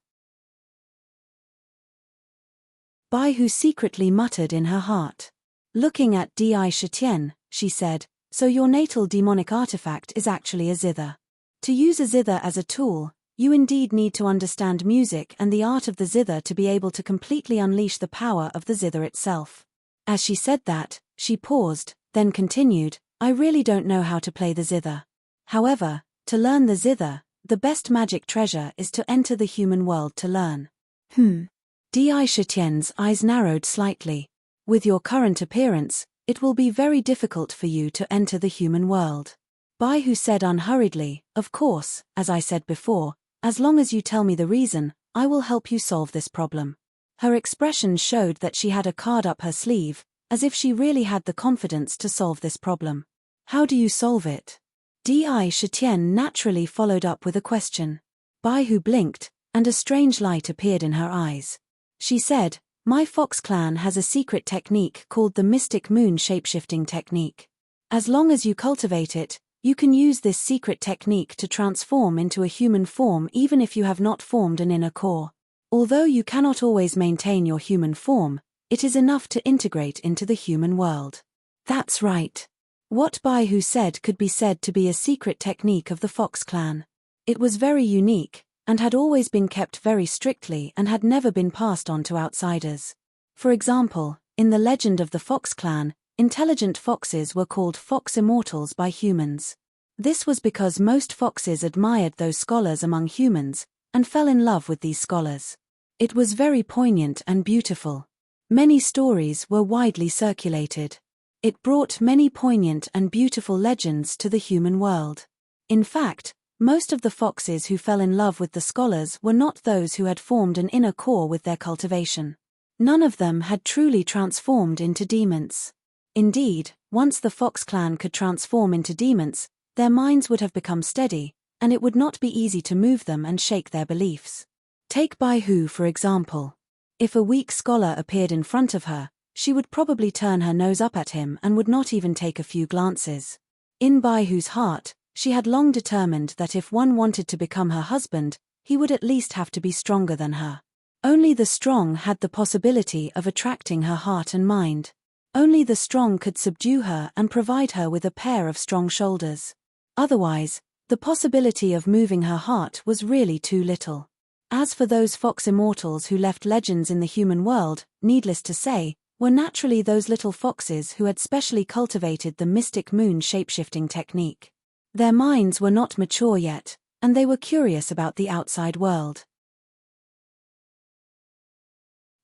Bai Hu secretly muttered in her heart. Looking at Di Shitian, she said, "So your natal demonic artifact is actually a zither. To use a zither as a tool, you indeed need to understand music and the art of the zither to be able to completely unleash the power of the zither itself." As she said that, she paused, then continued, "I really don't know how to play the zither. However, to learn the zither, the best magic treasure is to enter the human world to learn." Di Shitian's eyes narrowed slightly. "With your current appearance, it will be very difficult for you to enter the human world." Bai Hu said unhurriedly, "Of course, as I said before, as long as you tell me the reason, I will help you solve this problem." Her expression showed that she had a card up her sleeve, as if she really had the confidence to solve this problem. How do you solve it? Di Shitian naturally followed up with a question. Baihu blinked, and a strange light appeared in her eyes. She said, "My fox clan has a secret technique called the mystic moon shapeshifting technique. As long as you cultivate it, you can use this secret technique to transform into a human form even if you have not formed an inner core. Although you cannot always maintain your human form, it is enough to integrate into the human world." That's right. What Baihu said could be said to be a secret technique of the Fox clan. It was very unique, and had always been kept very strictly and had never been passed on to outsiders. For example, in the legend of the Fox clan, intelligent foxes were called fox immortals by humans. This was because most foxes admired those scholars among humans, and fell in love with these scholars. It was very poignant and beautiful. Many stories were widely circulated. It brought many poignant and beautiful legends to the human world. In fact, most of the foxes who fell in love with the scholars were not those who had formed an inner core with their cultivation. None of them had truly transformed into demons. Indeed, once the Fox clan could transform into demons, their minds would have become steady, and it would not be easy to move them and shake their beliefs. Take Baihu for example. If a weak scholar appeared in front of her, she would probably turn her nose up at him and would not even take a few glances. In Baihu's heart, she had long determined that if one wanted to become her husband, he would at least have to be stronger than her. Only the strong had the possibility of attracting her heart and mind. Only the strong could subdue her and provide her with a pair of strong shoulders. Otherwise, the possibility of moving her heart was really too little. As for those fox immortals who left legends in the human world, needless to say, were naturally those little foxes who had specially cultivated the mystic moon shapeshifting technique. Their minds were not mature yet, and they were curious about the outside world.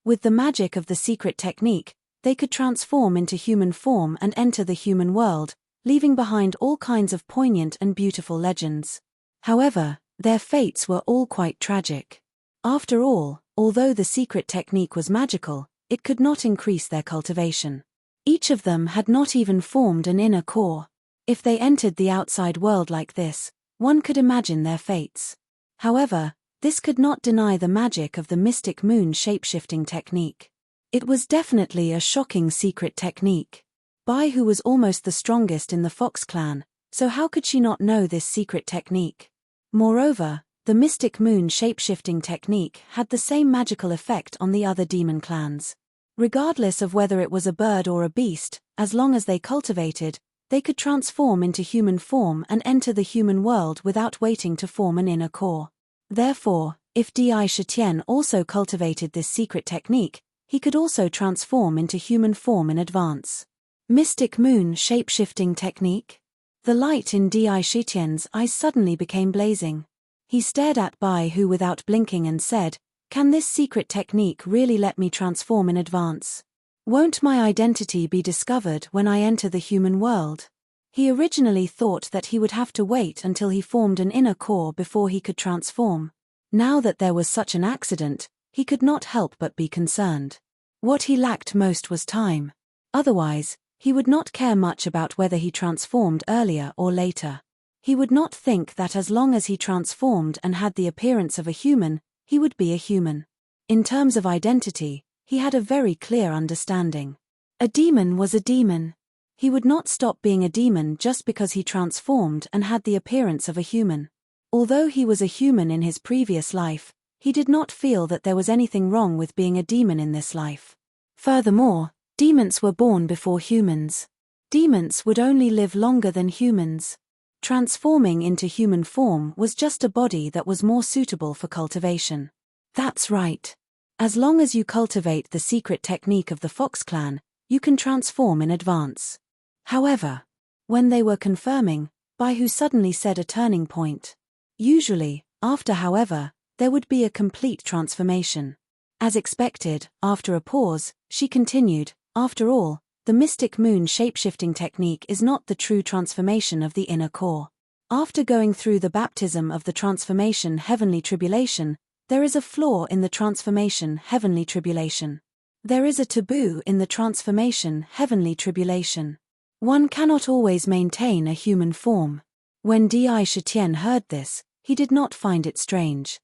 With the magic of the secret technique, they could transform into human form and enter the human world, leaving behind all kinds of poignant and beautiful legends. However, their fates were all quite tragic. After all, although the secret technique was magical, it could not increase their cultivation. Each of them had not even formed an inner core. If they entered the outside world like this, one could imagine their fates. However, this could not deny the magic of the mystic moon shapeshifting technique. It was definitely a shocking secret technique. Baihu was almost the strongest in the Fox clan, so how could she not know this secret technique? Moreover, the mystic moon shapeshifting technique had the same magical effect on the other demon clans. Regardless of whether it was a bird or a beast, as long as they cultivated, they could transform into human form and enter the human world without waiting to form an inner core. Therefore, if Di Shitian also cultivated this secret technique, he could also transform into human form in advance. Mystic moon shapeshifting technique? The light in Di Shitian's eyes suddenly became blazing. He stared at Baihu without blinking and said, "Can this secret technique really let me transform in advance? Won't my identity be discovered when I enter the human world?" He originally thought that he would have to wait until he formed an inner core before he could transform. Now that there was such an accident, he could not help but be concerned. What he lacked most was time. Otherwise, he would not care much about whether he transformed earlier or later. He would not think that as long as he transformed and had the appearance of a human, he would be a human. In terms of identity, he had a very clear understanding. A demon was a demon. He would not stop being a demon just because he transformed and had the appearance of a human. Although he was a human in his previous life, he did not feel that there was anything wrong with being a demon in this life. Furthermore, demons were born before humans. Demons would only live longer than humans. Transforming into human form was just a body that was more suitable for cultivation. That's right. As long as you cultivate the secret technique of the Fox clan, you can transform in advance. However, when they were confirming, Baihu suddenly said a turning point. Usually, after however, there would be a complete transformation. As expected, after a pause, she continued, "After all, the mystic moon shapeshifting technique is not the true transformation of the inner core. After going through the baptism of the transformation heavenly tribulation, There is a flaw in the transformation heavenly tribulation. There is a taboo in the transformation heavenly tribulation. One cannot always maintain a human form. When Di Shitian heard this, he did not find it strange.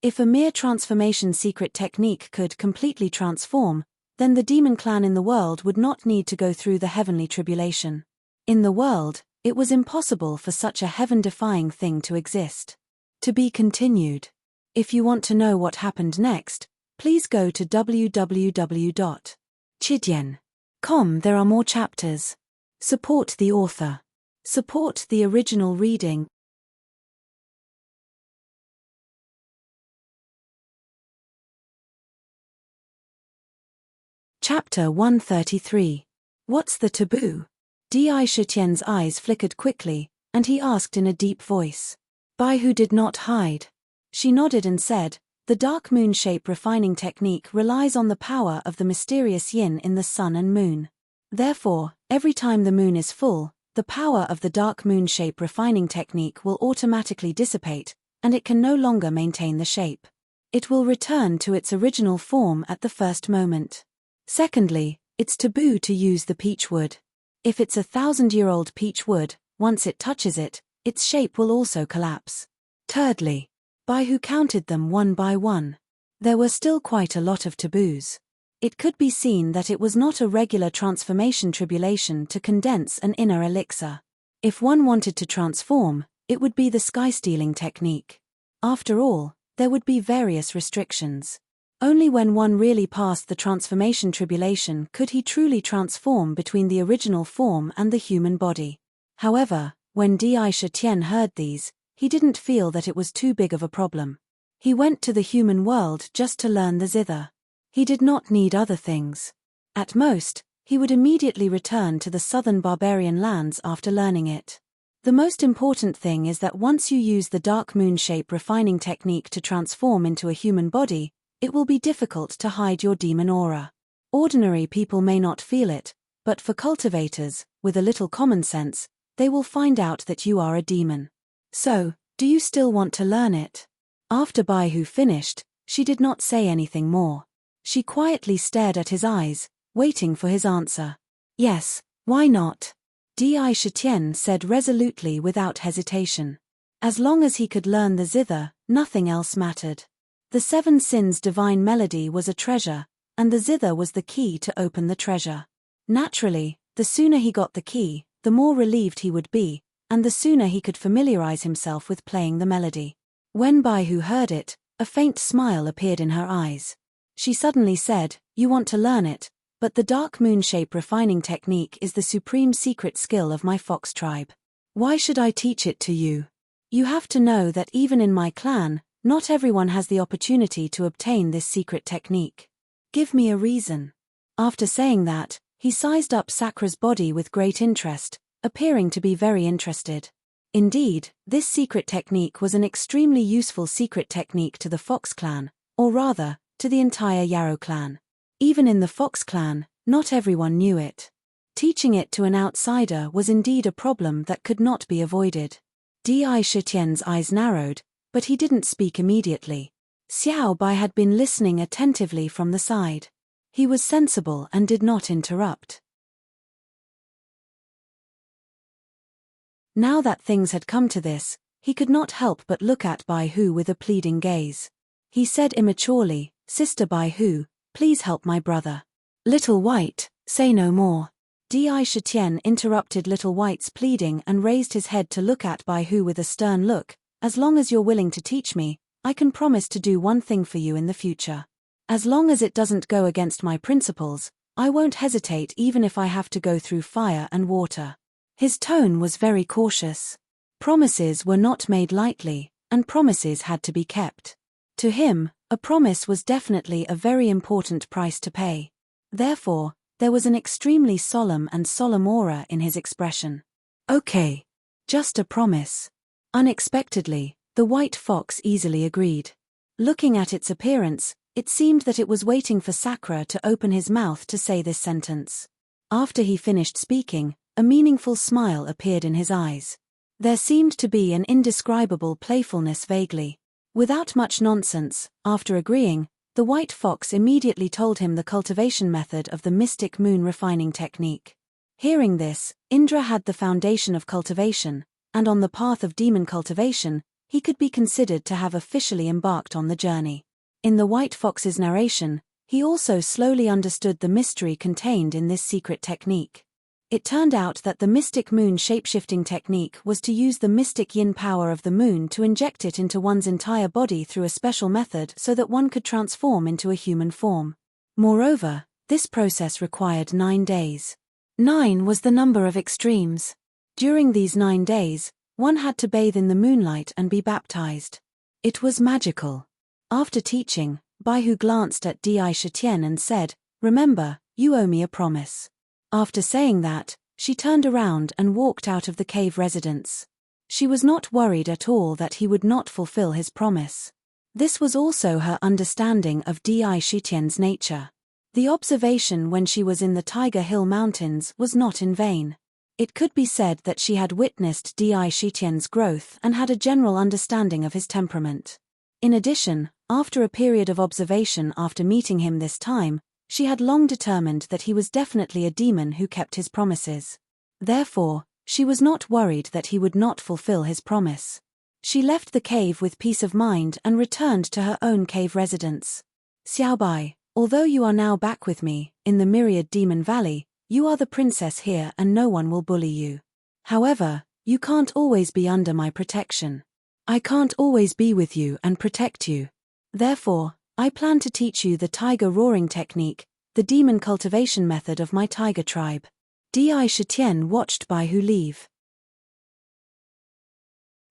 If a mere transformation secret technique could completely transform, then the demon clan in the world would not need to go through the heavenly tribulation. In the world, it was impossible for such a heaven-defying thing to exist. To be continued. If you want to know what happened next, please go to www.chidian.com. There are more chapters. Support the author. Support the original reading. Chapter 133. What's the taboo? Di Shitian's eyes flickered quickly, and he asked in a deep voice. Baihu did not hide. She nodded and said, the dark moon shape refining technique relies on the power of the mysterious yin in the sun and moon. Therefore, every time the moon is full, the power of the dark moon shape refining technique will automatically dissipate, and it can no longer maintain the shape. It will return to its original form at the first moment. Secondly, it's taboo to use the peach wood. If it's 1,000-year-old peach wood, once it touches it, its shape will also collapse. Thirdly, Baihu counted them one by one. There were still quite a lot of taboos. It could be seen that it was not a regular transformation tribulation to condense an inner elixir. If one wanted to transform, it would be the sky-stealing technique. After all, there would be various restrictions. Only when one really passed the transformation tribulation could he truly transform between the original form and the human body. However, when Di Shitian heard these, he didn't feel that it was too big of a problem. He went to the human world just to learn the zither. He did not need other things. At most, he would immediately return to the southern barbarian lands after learning it. The most important thing is that once you use the dark moon shape refining technique to transform into a human body, it will be difficult to hide your demon aura. Ordinary people may not feel it, but for cultivators, with a little common sense, they will find out that you are a demon. So, do you still want to learn it? After Baihu finished, she did not say anything more. She quietly stared at his eyes, waiting for his answer. Yes, why not? Di Shitian said resolutely without hesitation. As long as he could learn the zither, nothing else mattered. The seven sins divine melody was a treasure, and the zither was the key to open the treasure. Naturally, the sooner he got the key, the more relieved he would be, and the sooner he could familiarize himself with playing the melody. When Baihu heard it, a faint smile appeared in her eyes. She suddenly said, you want to learn it, but the dark moon shape refining technique is the supreme secret skill of my fox tribe. Why should I teach it to you? You have to know that even in my clan, not everyone has the opportunity to obtain this secret technique. Give me a reason. After saying that, he sized up Sakra's body with great interest, appearing to be very interested. Indeed, this secret technique was an extremely useful secret technique to the Fox clan, or rather, to the entire Yarrow clan. Even in the Fox clan, not everyone knew it. Teaching it to an outsider was indeed a problem that could not be avoided. Di Shitian's eyes narrowed, but he didn't speak immediately. Xiao Bai had been listening attentively from the side. He was sensible and did not interrupt. Now that things had come to this, he could not help but look at Baihu with a pleading gaze. He said immaturely, Sister Baihu, please help my brother. Little White, say no more. Di Shitian interrupted Little White's pleading and raised his head to look at Baihu with a stern look. As long as you're willing to teach me, I can promise to do one thing for you in the future. As long as it doesn't go against my principles, I won't hesitate even if I have to go through fire and water. His tone was very cautious. Promises were not made lightly, and promises had to be kept. To him, a promise was definitely a very important price to pay. Therefore, there was an extremely solemn aura in his expression. Okay. Just a promise. Unexpectedly, the white fox easily agreed. Looking at its appearance, it seemed that it was waiting for Sakra to open his mouth to say this sentence. After he finished speaking, a meaningful smile appeared in his eyes. There seemed to be an indescribable playfulness vaguely. Without much nonsense, after agreeing, the white fox immediately told him the cultivation method of the mystic moon refining technique. Hearing this, Indra had the foundation of cultivation, and on the path of demon cultivation, he could be considered to have officially embarked on the journey. In the white fox's narration, he also slowly understood the mystery contained in this secret technique. It turned out that the mystic moon shapeshifting technique was to use the mystic yin power of the moon to inject it into one's entire body through a special method so that one could transform into a human form. Moreover, this process required 9 days. 9 was the number of extremes. During these 9 days, one had to bathe in the moonlight and be baptized. It was magical. After teaching, Baihu glanced at Di Shitian and said, "Remember, you owe me a promise." After saying that, she turned around and walked out of the cave residence. She was not worried at all that he would not fulfill his promise. This was also her understanding of Di Shitian's nature. The observation when she was in the Tiger Hill Mountains was not in vain. It could be said that she had witnessed Di Shitian's growth and had a general understanding of his temperament. In addition, after a period of observation after meeting him this time, she had long determined that he was definitely a demon who kept his promises. Therefore, she was not worried that he would not fulfill his promise. She left the cave with peace of mind and returned to her own cave residence. "Xiaobai, although you are now back with me, in the Myriad Demon Valley, you are the princess here and no one will bully you. However, you can't always be under my protection. I can't always be with you and protect you. Therefore, I plan to teach you the tiger roaring technique, the demon cultivation method of my tiger tribe." Di Shitian watched Baihu leave.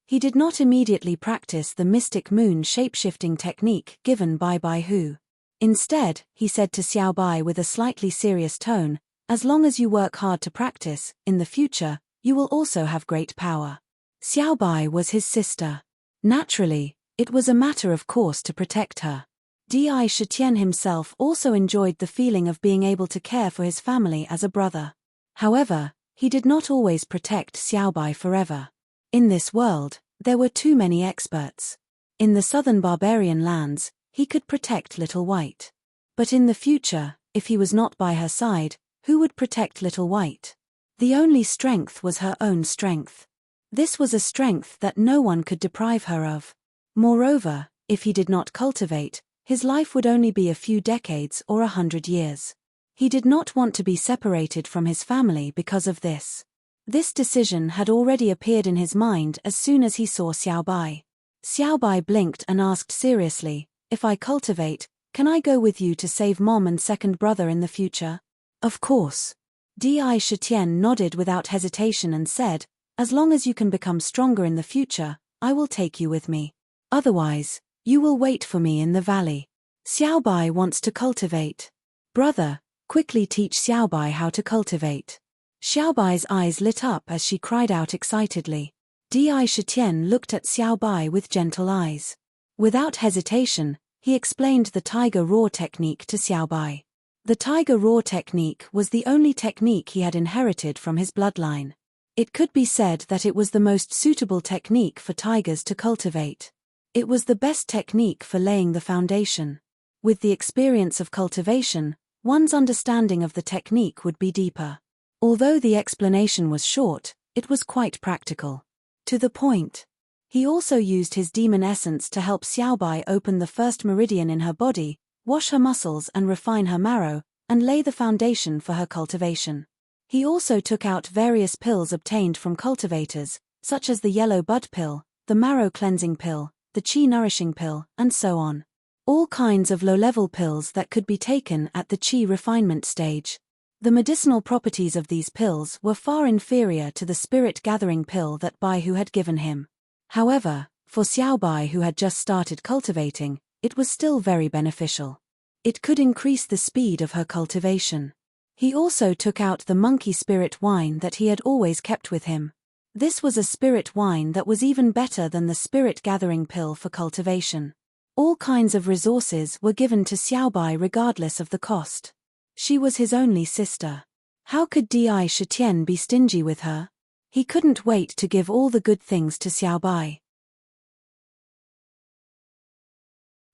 He did not immediately practice the mystic moon shapeshifting technique given by Baihu. Instead, he said to Xiaobai with a slightly serious tone, "As long as you work hard to practice, in the future, you will also have great power." Xiaobai was his sister. Naturally, it was a matter of course to protect her. Di Shitian himself also enjoyed the feeling of being able to care for his family as a brother. However, he did not always protect Xiaobai forever. In this world, there were too many experts. In the southern barbarian lands, he could protect Little White. But in the future, if he was not by her side, who would protect Little White? The only strength was her own strength. This was a strength that no one could deprive her of. Moreover, if he did not cultivate, his life would only be a few decades or 100 years. He did not want to be separated from his family because of this. This decision had already appeared in his mind as soon as he saw Xiaobai. Xiaobai blinked and asked seriously, "If I cultivate, can I go with you to save Mom and second brother in the future?" "Of course." Di Shitian nodded without hesitation and said, "As long as you can become stronger in the future, I will take you with me. Otherwise, you will wait for me in the valley. Xiaobai wants to cultivate. Brother, quickly teach Xiaobai how to cultivate." Xiaobai's eyes lit up as she cried out excitedly. Di Shitian looked at Xiaobai with gentle eyes. Without hesitation, he explained the tiger roar technique to Xiaobai. The tiger roar technique was the only technique he had inherited from his bloodline. It could be said that it was the most suitable technique for tigers to cultivate. It was the best technique for laying the foundation. With the experience of cultivation, one's understanding of the technique would be deeper. Although the explanation was short, it was quite practical. To the point. He also used his demon essence to help Xiaobai open the first meridian in her body, wash her muscles and refine her marrow, and lay the foundation for her cultivation. He also took out various pills obtained from cultivators, such as the yellow bud pill, the marrow cleansing pill, the chi nourishing pill, and so on. All kinds of low-level pills that could be taken at the chi refinement stage. The medicinal properties of these pills were far inferior to the spirit-gathering pill that Baihu had given him. However, for Xiaobai who had just started cultivating, it was still very beneficial. It could increase the speed of her cultivation. He also took out the monkey spirit wine that he had always kept with him. This was a spirit wine that was even better than the spirit-gathering pill for cultivation. All kinds of resources were given to Xiaobai regardless of the cost. She was his only sister. How could Di Shitian be stingy with her? He couldn't wait to give all the good things to Xiaobai.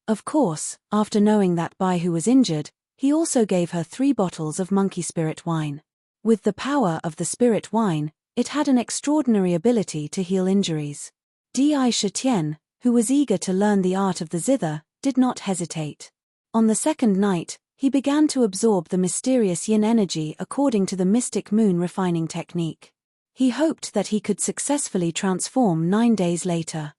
Of course, after knowing that Bai Hu was injured, he also gave her 3 bottles of monkey spirit wine. With the power of the spirit wine, it had an extraordinary ability to heal injuries. Di Shitian, who was eager to learn the art of the zither, did not hesitate. On the second night, he began to absorb the mysterious yin energy according to the mystic moon refining technique. He hoped that he could successfully transform 9 days later.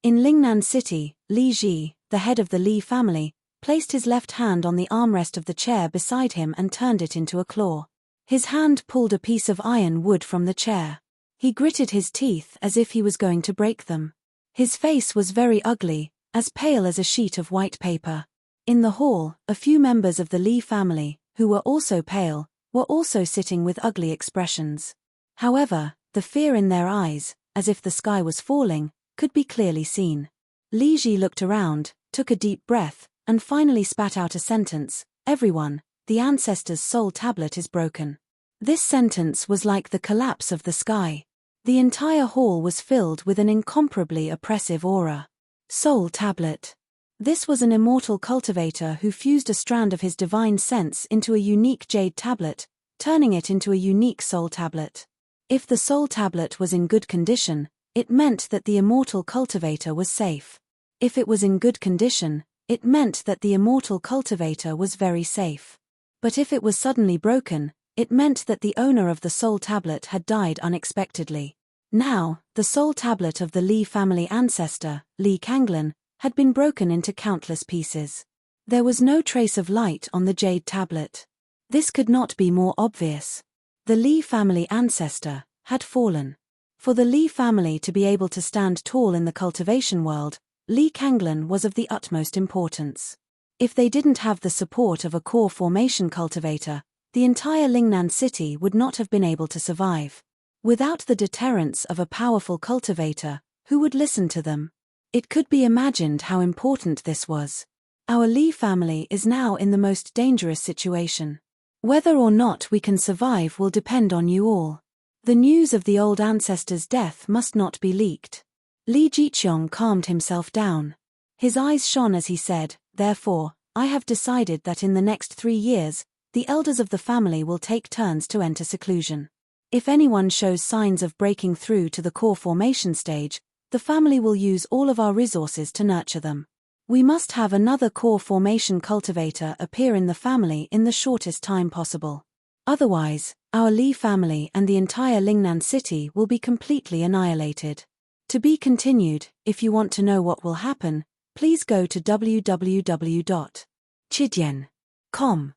In Lingnan City, Li Ji, the head of the Li family, placed his left hand on the armrest of the chair beside him and turned it into a claw. His hand pulled a piece of iron wood from the chair. He gritted his teeth as if he was going to break them. His face was very ugly, as pale as a sheet of white paper. In the hall, a few members of the Li family, who were also pale, were also sitting with ugly expressions. However, the fear in their eyes, as if the sky was falling, could be clearly seen. Li Ji looked around, took a deep breath, and finally spat out a sentence: "Everyone, the ancestor's soul tablet is broken." This sentence was like the collapse of the sky. The entire hall was filled with an incomparably oppressive aura. Soul tablet. This was an immortal cultivator who fused a strand of his divine sense into a unique jade tablet, turning it into a unique soul tablet. If the soul tablet was in good condition, it meant that the immortal cultivator was safe. If it was in good condition, it meant that the immortal cultivator was very safe. But if it was suddenly broken, it meant that the owner of the soul tablet had died unexpectedly. Now, the soul tablet of the Li family ancestor, Li Kanglan, had been broken into countless pieces. There was no trace of light on the jade tablet. This could not be more obvious. The Li family ancestor had fallen. For the Li family to be able to stand tall in the cultivation world, Li Kanglan was of the utmost importance. If they didn't have the support of a core formation cultivator, the entire Lingnan city would not have been able to survive. Without the deterrence of a powerful cultivator, who would listen to them? It could be imagined how important this was. Our Li family is now in the most dangerous situation. Whether or not we can survive will depend on you all. The news of the old ancestor's death must not be leaked. Li Jiqiong calmed himself down. His eyes shone as he said, "Therefore, I have decided that in the next 3 years, the elders of the family will take turns to enter seclusion. If anyone shows signs of breaking through to the core formation stage, the family will use all of our resources to nurture them. We must have another core formation cultivator appear in the family in the shortest time possible. Otherwise, our Li family and the entire Lingnan city will be completely annihilated." To be continued. If you want to know what will happen, please go to www.chidian.com.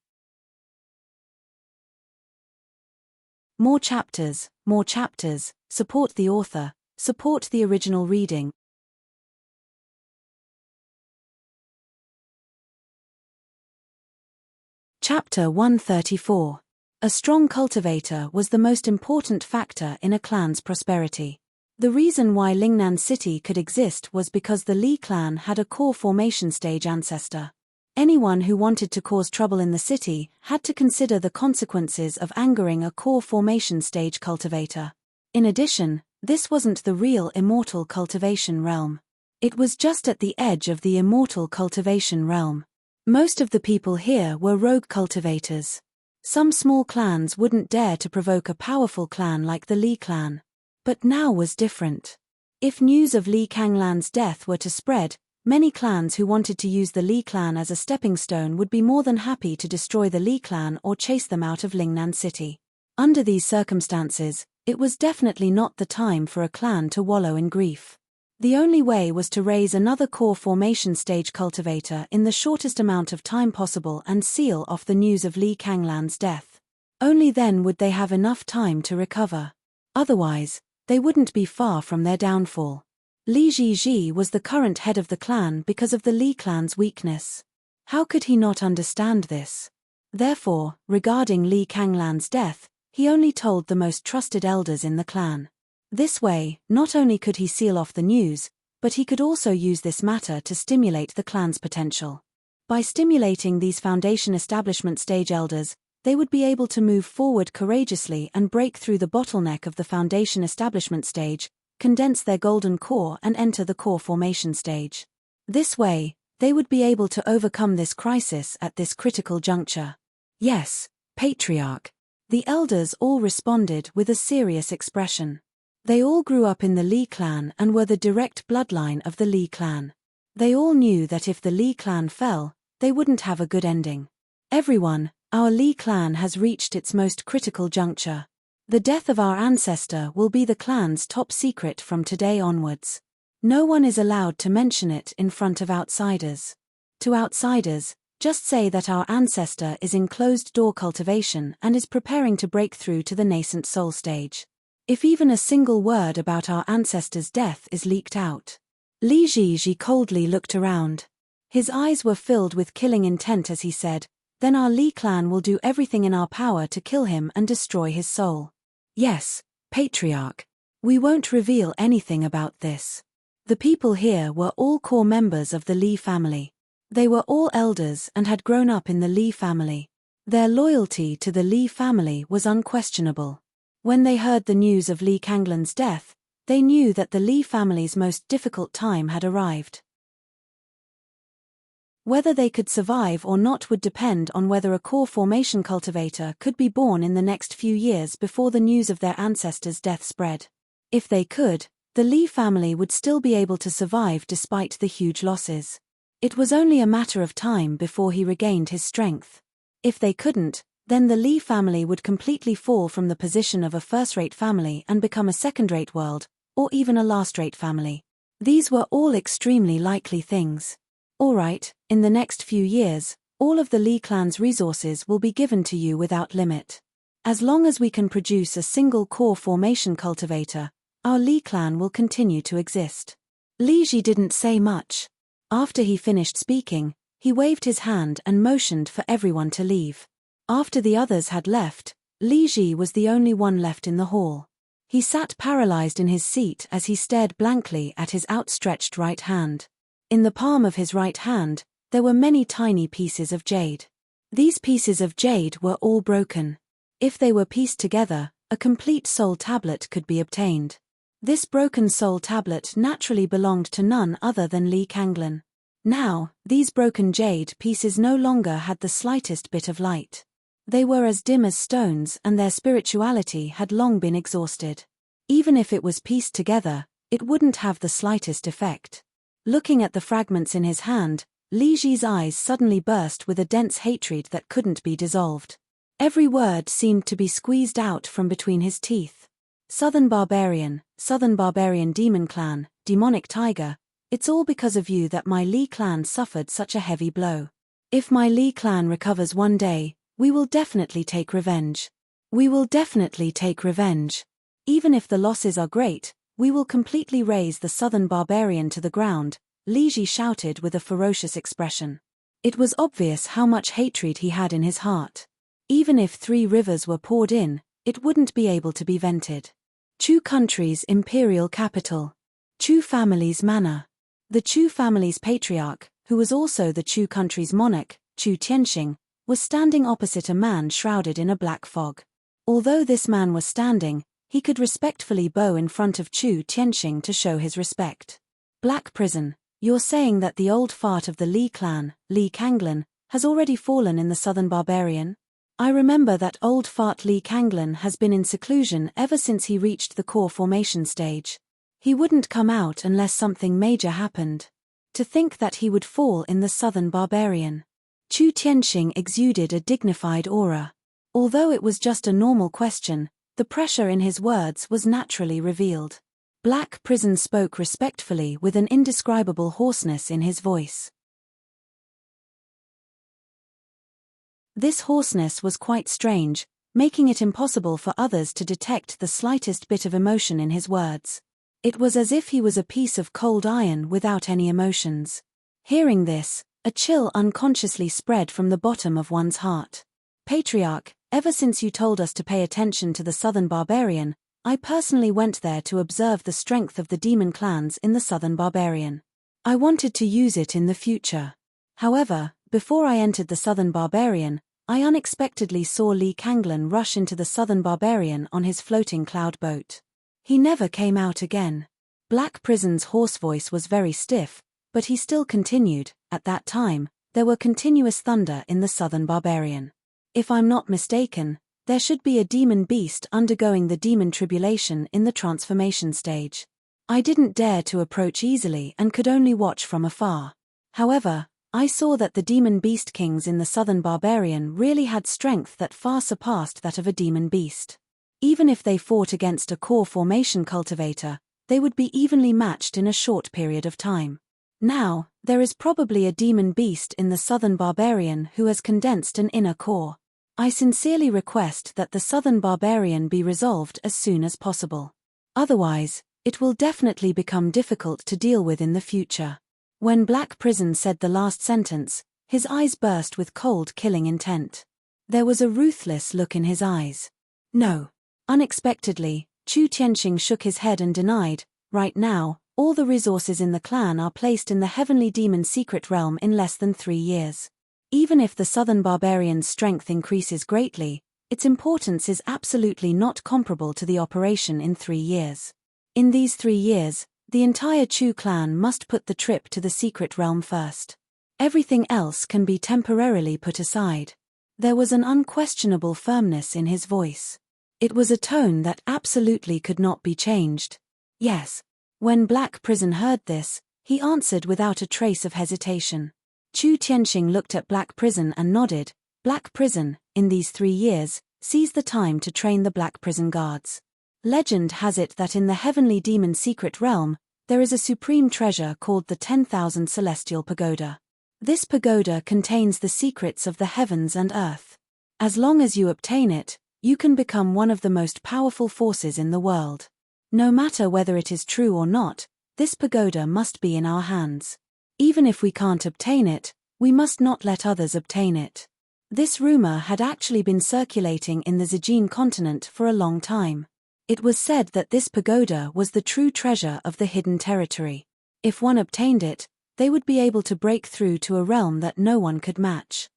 More chapters, support the author, support the original reading. Chapter 134. A strong cultivator was the most important factor in a clan's prosperity. The reason why Lingnan City could exist was because the Li clan had a core formation stage ancestor. Anyone who wanted to cause trouble in the city had to consider the consequences of angering a core formation stage cultivator. In addition, this wasn't the real immortal cultivation realm. It was just at the edge of the immortal cultivation realm. Most of the people here were rogue cultivators. Some small clans wouldn't dare to provoke a powerful clan like the Li clan. But now was different. If news of Li Kanglan's death were to spread, many clans who wanted to use the Li clan as a stepping stone would be more than happy to destroy the Li clan or chase them out of Lingnan City. Under these circumstances, it was definitely not the time for a clan to wallow in grief. The only way was to raise another core formation stage cultivator in the shortest amount of time possible and seal off the news of Li Kanglan's death. Only then would they have enough time to recover. Otherwise, they wouldn't be far from their downfall. Li Jiji was the current head of the clan because of the Li clan's weakness. How could he not understand this? Therefore, regarding Li Kanglan's death, he only told the most trusted elders in the clan. This way, not only could he seal off the news, but he could also use this matter to stimulate the clan's potential. By stimulating these foundation establishment stage elders, they would be able to move forward courageously and break through the bottleneck of the foundation establishment stage, condense their golden core and enter the core formation stage. This way, they would be able to overcome this crisis at this critical juncture. Yes, Patriarch. The elders all responded with a serious expression. They all grew up in the Li clan and were the direct bloodline of the Li clan. They all knew that if the Li clan fell, they wouldn't have a good ending. Everyone, our Li clan has reached its most critical juncture. The death of our ancestor will be the clan's top secret from today onwards. No one is allowed to mention it in front of outsiders. To outsiders, just say that our ancestor is in closed-door cultivation and is preparing to break through to the nascent soul stage. If even a single word about our ancestor's death is leaked out. Li Jiji coldly looked around. His eyes were filled with killing intent as he said, "Then our Li clan will do everything in our power to kill him and destroy his soul." Yes, Patriarch. We won't reveal anything about this. The people here were all core members of the Li family. They were all elders and had grown up in the Li family. Their loyalty to the Li family was unquestionable. When they heard the news of Li Kanglan's death, they knew that the Li family's most difficult time had arrived. Whether they could survive or not would depend on whether a core formation cultivator could be born in the next few years before the news of their ancestor's death spread. If they could, the Li family would still be able to survive despite the huge losses. It was only a matter of time before he regained his strength. If they couldn't, then the Li family would completely fall from the position of a first-rate family and become a second-rate world, or even a last-rate family. These were all extremely likely things. Alright, in the next few years, all of the Li clan's resources will be given to you without limit. As long as we can produce a single core formation cultivator, our Li clan will continue to exist. Li Ji didn't say much. After he finished speaking, he waved his hand and motioned for everyone to leave. After the others had left, Li Ji was the only one left in the hall. He sat paralyzed in his seat as he stared blankly at his outstretched right hand. In the palm of his right hand, there were many tiny pieces of jade. These pieces of jade were all broken. If they were pieced together, a complete soul tablet could be obtained. This broken soul tablet naturally belonged to none other than Li Kanglan. Now, these broken jade pieces no longer had the slightest bit of light. They were as dim as stones and their spirituality had long been exhausted. Even if it was pieced together, it wouldn't have the slightest effect. Looking at the fragments in his hand, Li Ji's eyes suddenly burst with a dense hatred that couldn't be dissolved. Every word seemed to be squeezed out from between his teeth. Southern Barbarian Demon Clan, Demonic Tiger, it's all because of you that my Li clan suffered such a heavy blow. If my Li clan recovers one day, we will definitely take revenge. We will definitely take revenge. Even if the losses are great, we will completely raze the Southern Barbarian to the ground, Li Ji shouted with a ferocious expression. It was obvious how much hatred he had in his heart. Even if 3 rivers were poured in, it wouldn't be able to be vented. Chu country's imperial capital. Chu family's manor. The Chu family's patriarch, who was also the Chu country's monarch, Chu Tianxing, was standing opposite a man shrouded in a black fog. Although this man was standing, he could respectfully bow in front of Chu Tianxing to show his respect. Black Prison, you're saying that the old fart of the Li clan, Li Kanglan, has already fallen in the Southern Barbarian? I remember that old fart Li Kanglan has been in seclusion ever since he reached the core formation stage. He wouldn't come out unless something major happened. To think that he would fall in the Southern Barbarian. Chu Tianxing exuded a dignified aura. Although it was just a normal question, the pressure in his words was naturally revealed. Black Prison spoke respectfully with an indescribable hoarseness in his voice. This hoarseness was quite strange, making it impossible for others to detect the slightest bit of emotion in his words. It was as if he was a piece of cold iron without any emotions. Hearing this, a chill unconsciously spread from the bottom of one's heart. Patriarch, ever since you told us to pay attention to the Southern Barbarian, I personally went there to observe the strength of the demon clans in the Southern Barbarian. I wanted to use it in the future. However, before I entered the Southern Barbarian, I unexpectedly saw Lee Kanglin rush into the southern barbarian on his floating cloud boat. He never came out again. Black Prison's hoarse voice was very stiff, but he still continued. At that time, there were continuous thunder in the southern barbarian. If I'm not mistaken, there should be a demon beast undergoing the demon tribulation in the transformation stage. I didn't dare to approach easily and could only watch from afar. However, I saw that the demon beast kings in the southern barbarian really had strength that far surpassed that of a demon beast. Even if they fought against a core formation cultivator, they would be evenly matched in a short period of time. Now, there is probably a demon beast in the southern barbarian who has condensed an inner core. I sincerely request that the southern barbarian be resolved as soon as possible. Otherwise, it will definitely become difficult to deal with in the future. When Black Prison said the last sentence, his eyes burst with cold killing intent. There was a ruthless look in his eyes. No. Unexpectedly, Chu Tianxing shook his head and denied, right now, all the resources in the clan are placed in the heavenly demon secret realm in less than 3 years. Even if the southern barbarian's strength increases greatly, its importance is absolutely not comparable to the operation in 3 years. In these 3 years, the entire Chu clan must put the trip to the secret realm first. Everything else can be temporarily put aside. There was an unquestionable firmness in his voice. It was a tone that absolutely could not be changed. Yes. When Black Prison heard this, he answered without a trace of hesitation. Chu Tianxing looked at Black Prison and nodded. Black Prison, in these 3 years, seize the time to train the Black Prison guards. Legend has it that in the heavenly demon secret realm, there is a supreme treasure called the 10,000 Celestial Pagoda. This pagoda contains the secrets of the heavens and earth. As long as you obtain it, you can become one of the most powerful forces in the world. No matter whether it is true or not, this pagoda must be in our hands. Even if we can't obtain it, we must not let others obtain it. This rumor had actually been circulating in the Zijin continent for a long time. It was said that this pagoda was the true treasure of the hidden territory. If one obtained it, they would be able to break through to a realm that no one could match.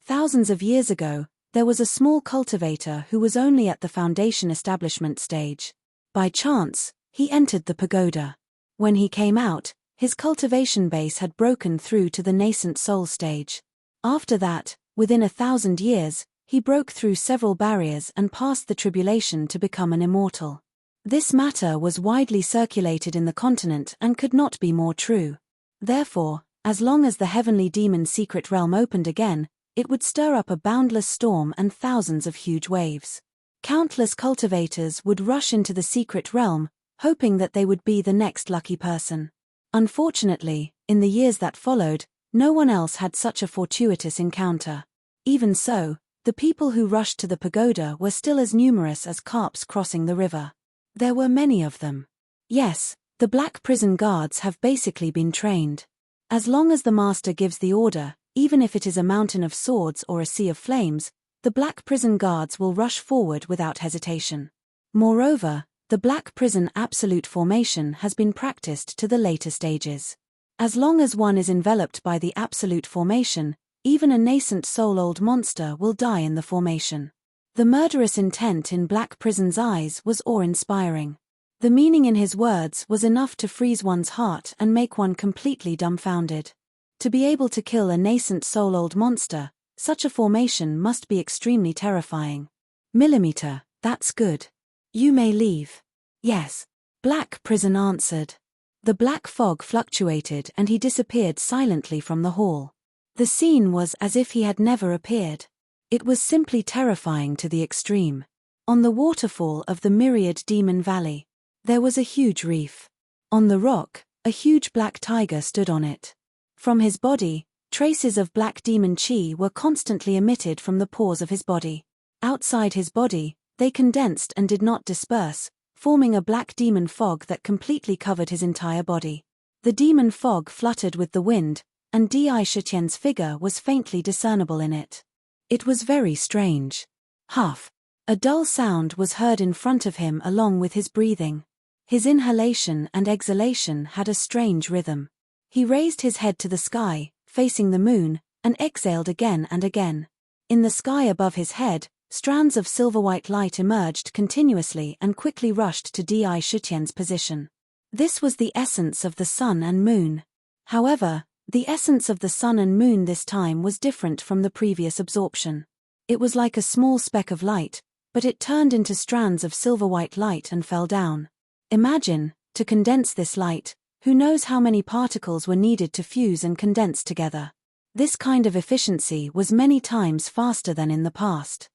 Thousands of years ago, there was a small cultivator who was only at the foundation establishment stage. By chance, he entered the pagoda. When he came out, his cultivation base had broken through to the nascent soul stage. After that, within 1,000 years, he broke through several barriers and passed the tribulation to become an immortal. This matter was widely circulated in the continent and could not be more true. Therefore, as long as the heavenly demon secret realm opened again, it would stir up a boundless storm and thousands of huge waves. Countless cultivators would rush into the secret realm, hoping that they would be the next lucky person. Unfortunately, in the years that followed, no one else had such a fortuitous encounter. Even so, the people who rushed to the pagoda were still as numerous as carps crossing the river. There were many of them. Yes, the Black Prison guards have basically been trained. As long as the master gives the order, even if it is a mountain of swords or a sea of flames, the Black Prison guards will rush forward without hesitation. Moreover, the Black Prison absolute formation has been practiced to the later stages. As long as one is enveloped by the absolute formation, even a nascent soul-old monster will die in the formation. The murderous intent in Black Prison's eyes was awe-inspiring. The meaning in his words was enough to freeze one's heart and make one completely dumbfounded. To be able to kill a nascent soul-old monster, such a formation must be extremely terrifying. Millimeter, that's good. You may leave. Yes. Black Prison answered. The black fog fluctuated and he disappeared silently from the hall. The scene was as if he had never appeared. It was simply terrifying to the extreme. On the waterfall of the myriad demon valley, there was a huge reef. On the rock, a huge black tiger stood on it. From his body, traces of black demon chi were constantly emitted from the pores of his body. Outside his body, they condensed and did not disperse, forming a black demon fog that completely covered his entire body. The demon fog fluttered with the wind, and Di Shitian's figure was faintly discernible in it. It was very strange. Huff. A dull sound was heard in front of him along with his breathing. His inhalation and exhalation had a strange rhythm. He raised his head to the sky, facing the moon, and exhaled again and again. In the sky above his head, strands of silver-white light emerged continuously and quickly rushed to Di Shutien's position. This was the essence of the sun and moon. However, the essence of the sun and moon this time was different from the previous absorption. It was like a small speck of light, but it turned into strands of silver-white light and fell down. Imagine, to condense this light, who knows how many particles were needed to fuse and condense together. This kind of efficiency was many times faster than in the past.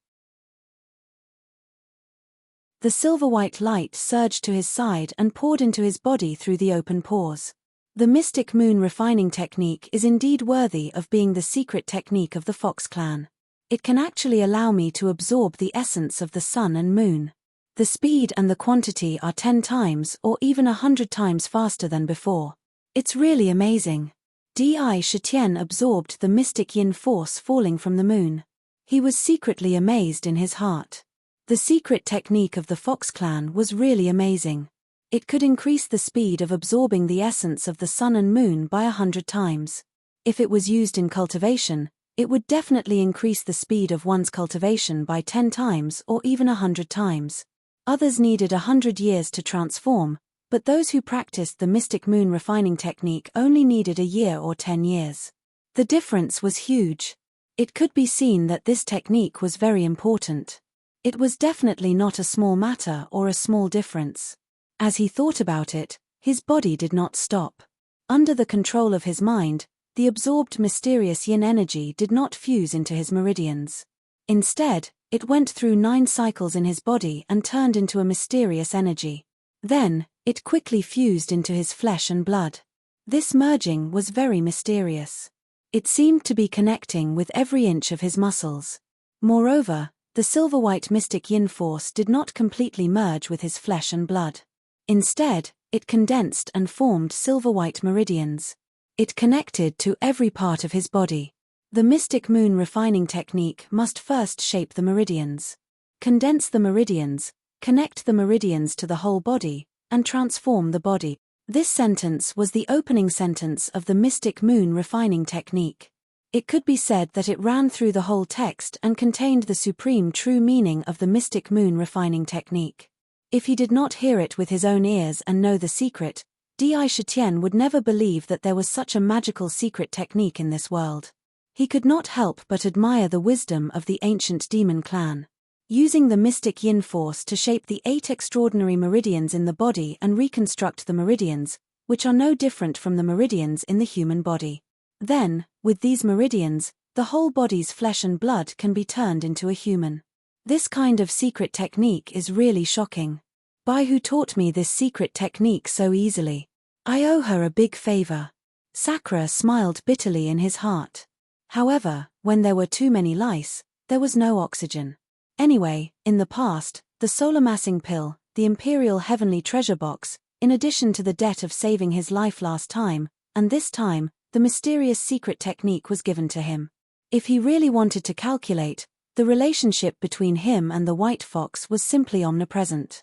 The silver-white light surged to his side and poured into his body through the open pores. The mystic moon refining technique is indeed worthy of being the secret technique of the Fox clan. It can actually allow me to absorb the essence of the sun and moon. The speed and the quantity are 10 times or even 100 times faster than before. It's really amazing. Di Shutian absorbed the mystic yin force falling from the moon. He was secretly amazed in his heart. The secret technique of the Fox clan was really amazing. It could increase the speed of absorbing the essence of the sun and moon by 100 times. If it was used in cultivation, it would definitely increase the speed of one's cultivation by 10 times or even 100 times. Others needed 100 years to transform, but those who practiced the mystic moon refining technique only needed a year or 10 years. The difference was huge. It could be seen that this technique was very important. It was definitely not a small matter or a small difference. As he thought about it, his body did not stop. Under the control of his mind, the absorbed mysterious yin energy did not fuse into his meridians. Instead, it went through 9 cycles in his body and turned into a mysterious energy. Then, it quickly fused into his flesh and blood. This merging was very mysterious. It seemed to be connecting with every inch of his muscles. Moreover, the silver-white mystic yin force did not completely merge with his flesh and blood. Instead, it condensed and formed silver-white meridians. It connected to every part of his body. The mystic moon refining technique must first shape the meridians. Condense the meridians, connect the meridians to the whole body, and transform the body. This sentence was the opening sentence of the mystic moon refining technique. It could be said that it ran through the whole text and contained the supreme true meaning of the mystic moon refining technique. If he did not hear it with his own ears and know the secret, Di Shutian would never believe that there was such a magical secret technique in this world. He could not help but admire the wisdom of the ancient demon clan. Using the mystic yin force to shape the 8 extraordinary meridians in the body and reconstruct the meridians, which are no different from the meridians in the human body. Then, with these meridians, the whole body's flesh and blood can be turned into a human. This kind of secret technique is really shocking. Bai who taught me this secret technique so easily. I owe her a big favor. Sakura smiled bitterly in his heart. However, when there were too many lice, there was no oxygen. Anyway, in the past, the solar massing pill, the imperial heavenly treasure box, in addition to the debt of saving his life last time, and this time, the mysterious secret technique was given to him. If he really wanted to calculate, the relationship between him and the white fox was simply omnipresent.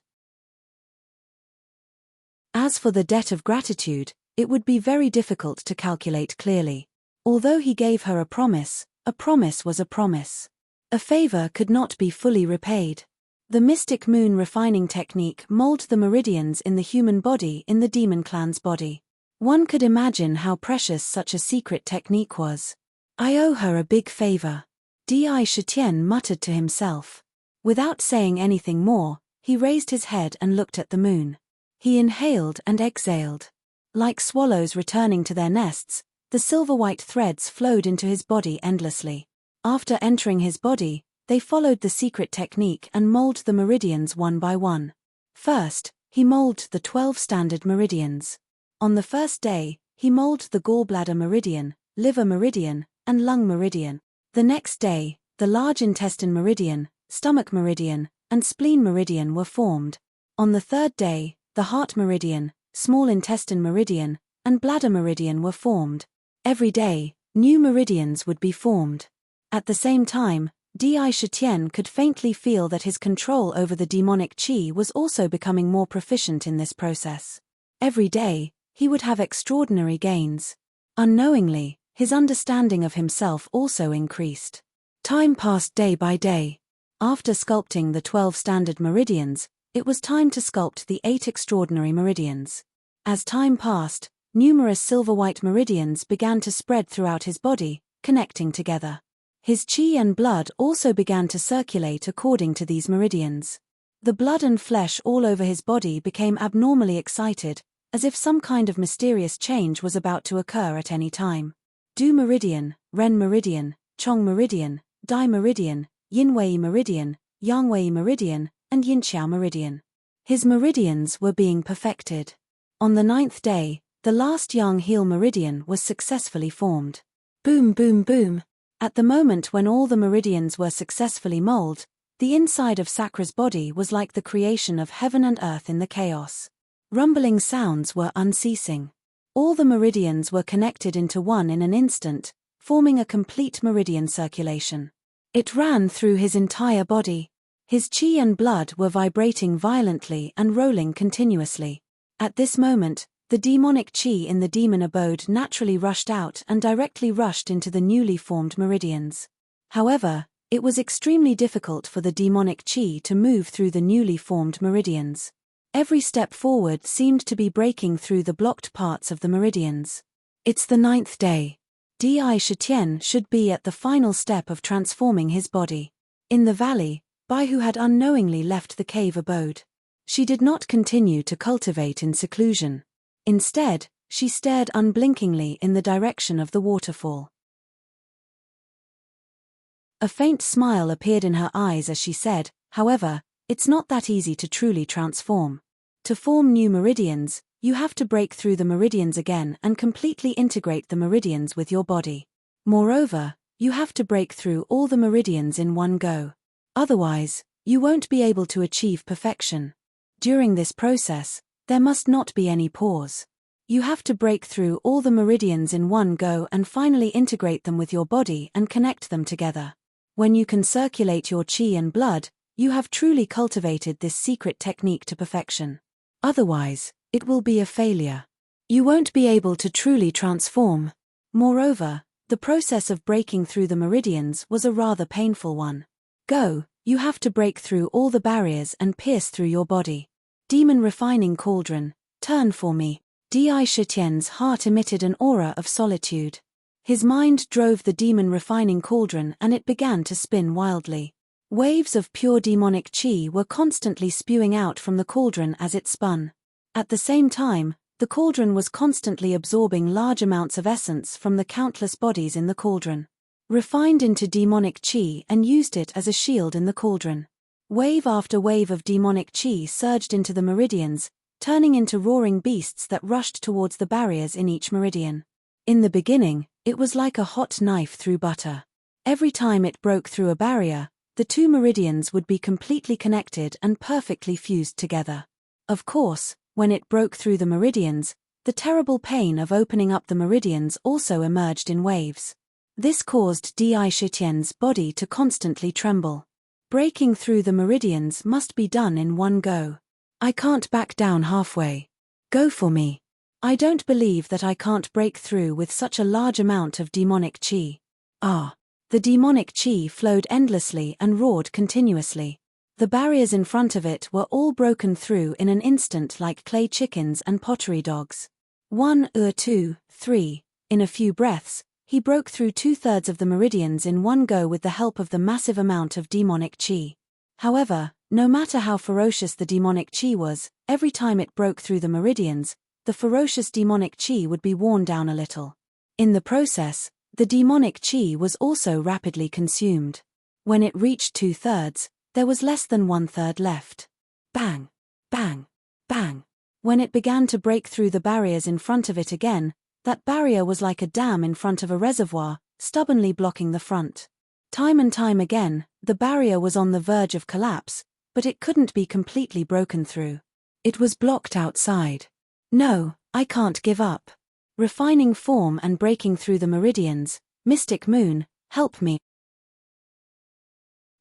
As for the debt of gratitude, it would be very difficult to calculate clearly. Although he gave her a promise was a promise. A favor could not be fully repaid. The mystic moon refining technique molded the meridians in the human body in the demon clan's body. One could imagine how precious such a secret technique was. I owe her a big favor. Di Shutian muttered to himself. Without saying anything more, he raised his head and looked at the moon. He inhaled and exhaled. Like swallows returning to their nests, the silver-white threads flowed into his body endlessly. After entering his body, they followed the secret technique and molded the meridians one by one. First, he molded the 12 standard meridians. On the first day, he molded the gallbladder meridian, liver meridian, and lung meridian. The next day, the large intestine meridian, stomach meridian, and spleen meridian were formed. On the third day, the heart meridian, small intestine meridian, and bladder meridian were formed. Every day, new meridians would be formed. At the same time, Di Shutian could faintly feel that his control over the demonic qi was also becoming more proficient in this process. Every day, he would have extraordinary gains. Unknowingly, His understanding of himself also increased. Time passed day by day. After sculpting the 12 standard meridians, it was time to sculpt the 8 extraordinary meridians. As time passed, numerous silver-white meridians began to spread throughout his body, connecting together. His chi and blood also began to circulate according to these meridians. The blood and flesh all over his body became abnormally excited, as if some kind of mysterious change was about to occur at any time. Du meridian, Ren meridian, Chong meridian, Dai meridian, Yinwei meridian, Yangwei meridian, and Yinqiao meridian. His meridians were being perfected. On the 9th day, the last Yang heel meridian was successfully formed. Boom boom boom. At the moment when all the meridians were successfully molded, the inside of Sakra's body was like the creation of heaven and earth in the chaos. Rumbling sounds were unceasing. All the meridians were connected into one in an instant, forming a complete meridian circulation. It ran through his entire body. His chi and blood were vibrating violently and rolling continuously. At this moment, the demonic chi in the demon abode naturally rushed out and directly rushed into the newly formed meridians. However, it was extremely difficult for the demonic chi to move through the newly formed meridians. Every step forward seemed to be breaking through the blocked parts of the meridians. It's the 9th day. Di Shitian should be at the final step of transforming his body. In the valley, Bai Hu had unknowingly left the cave abode. She did not continue to cultivate in seclusion. Instead, she stared unblinkingly in the direction of the waterfall. A faint smile appeared in her eyes as she said, "However, it's not that easy to truly transform. To form new meridians, you have to break through the meridians again and completely integrate the meridians with your body. Moreover, you have to break through all the meridians in one go. Otherwise, you won't be able to achieve perfection. During this process, there must not be any pause. You have to break through all the meridians in one go and finally integrate them with your body and connect them together. When you can circulate your chi and blood, you have truly cultivated this secret technique to perfection. Otherwise, it will be a failure. You won't be able to truly transform. Moreover, the process of breaking through the meridians was a rather painful one. Go, you have to break through all the barriers and pierce through your body. Demon refining cauldron, turn for me." Di Shitian's heart emitted an aura of solitude. His mind drove the demon refining cauldron and it began to spin wildly. Waves of pure demonic chi were constantly spewing out from the cauldron as it spun. At the same time, the cauldron was constantly absorbing large amounts of essence from the countless bodies in the cauldron. Refined into demonic chi and used it as a shield in the cauldron. Wave after wave of demonic chi surged into the meridians, turning into roaring beasts that rushed towards the barriers in each meridian. In the beginning, it was like a hot knife through butter. Every time it broke through a barrier, the two meridians would be completely connected and perfectly fused together. Of course, when it broke through the meridians, the terrible pain of opening up the meridians also emerged in waves. This caused Di Shitian's body to constantly tremble. Breaking through the meridians must be done in one go. I can't back down halfway. Go for me. I don't believe that I can't break through with such a large amount of demonic chi. Ah. The demonic chi flowed endlessly and roared continuously. The barriers in front of it were all broken through in an instant like clay chickens and pottery dogs. 1, 2, 3. In a few breaths, he broke through 2/3 of the meridians in one go with the help of the massive amount of demonic chi. However, no matter how ferocious the demonic chi was, every time it broke through the meridians, the ferocious demonic chi would be worn down a little. In the process, the demonic chi was also rapidly consumed. When it reached 2/3, there was less than 1/3 left. Bang! Bang! Bang! When it began to break through the barriers in front of it again, that barrier was like a dam in front of a reservoir, stubbornly blocking the front. Time and time again, the barrier was on the verge of collapse, but it couldn't be completely broken through. It was blocked outside. No, I can't give up. Refining form and breaking through the meridians, Mystic Moon, help me.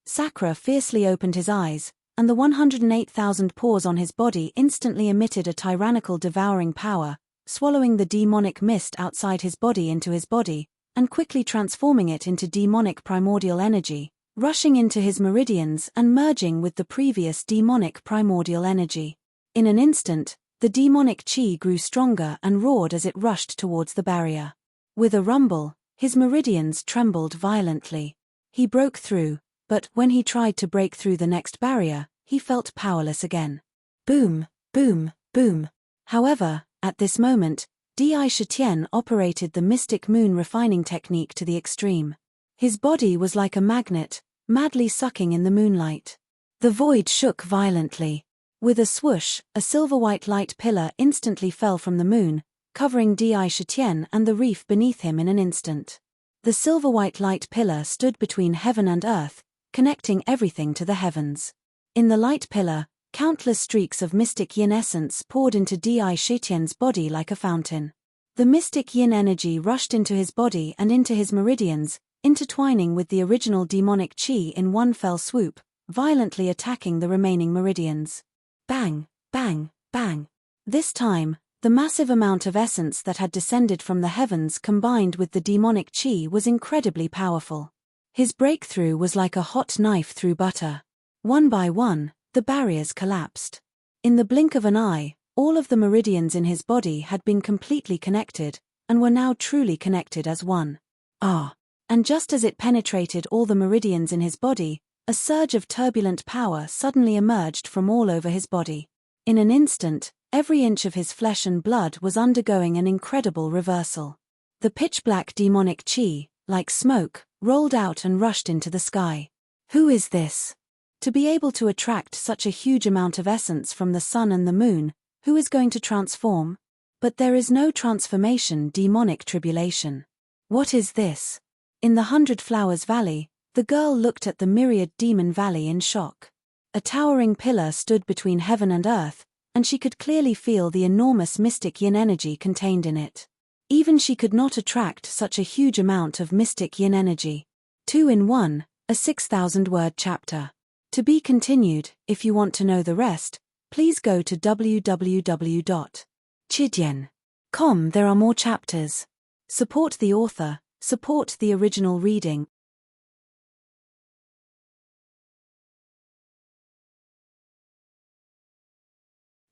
Sakra fiercely opened his eyes, and the 108,000 pores on his body instantly emitted a tyrannical devouring power, swallowing the demonic mist outside his body into his body, and quickly transforming it into demonic primordial energy, rushing into his meridians and merging with the previous demonic primordial energy. In an instant, the demonic chi grew stronger and roared as it rushed towards the barrier. With a rumble, his meridians trembled violently. He broke through, but when he tried to break through the next barrier, he felt powerless again. Boom, boom, boom. However, at this moment, Di Shitian operated the mystic moon refining technique to the extreme. His body was like a magnet, madly sucking in the moonlight. The void shook violently. With a swoosh, a silver-white light pillar instantly fell from the moon, covering Di Shitian and the reef beneath him in an instant. The silver-white light pillar stood between heaven and earth, connecting everything to the heavens. In the light pillar, countless streaks of mystic yin essence poured into Di Shitian's body like a fountain. The mystic yin energy rushed into his body and into his meridians, intertwining with the original demonic chi in one fell swoop, violently attacking the remaining meridians. Bang, bang, bang. This time, the massive amount of essence that had descended from the heavens combined with the demonic chi was incredibly powerful. His breakthrough was like a hot knife through butter. One by one, the barriers collapsed. In the blink of an eye, all of the meridians in his body had been completely connected, and were now truly connected as one. And just as it penetrated all the meridians in his body, a surge of turbulent power suddenly emerged from all over his body. In an instant, every inch of his flesh and blood was undergoing an incredible reversal. The pitch-black demonic chi, like smoke, rolled out and rushed into the sky. Who is this? To be able to attract such a huge amount of essence from the sun and the moon, who is going to transform? But there is no transformation demonic tribulation. What is this? In the 100 Flowers Valley, the girl looked at the myriad demon valley in shock. A towering pillar stood between heaven and earth, and she could clearly feel the enormous mystic yin energy contained in it. Even she could not attract such a huge amount of mystic yin energy. 2 in 1, a 6,000-word chapter. To be continued. If you want to know the rest, please go to www.chidian.com. There are more chapters. Support the author, support the original reading.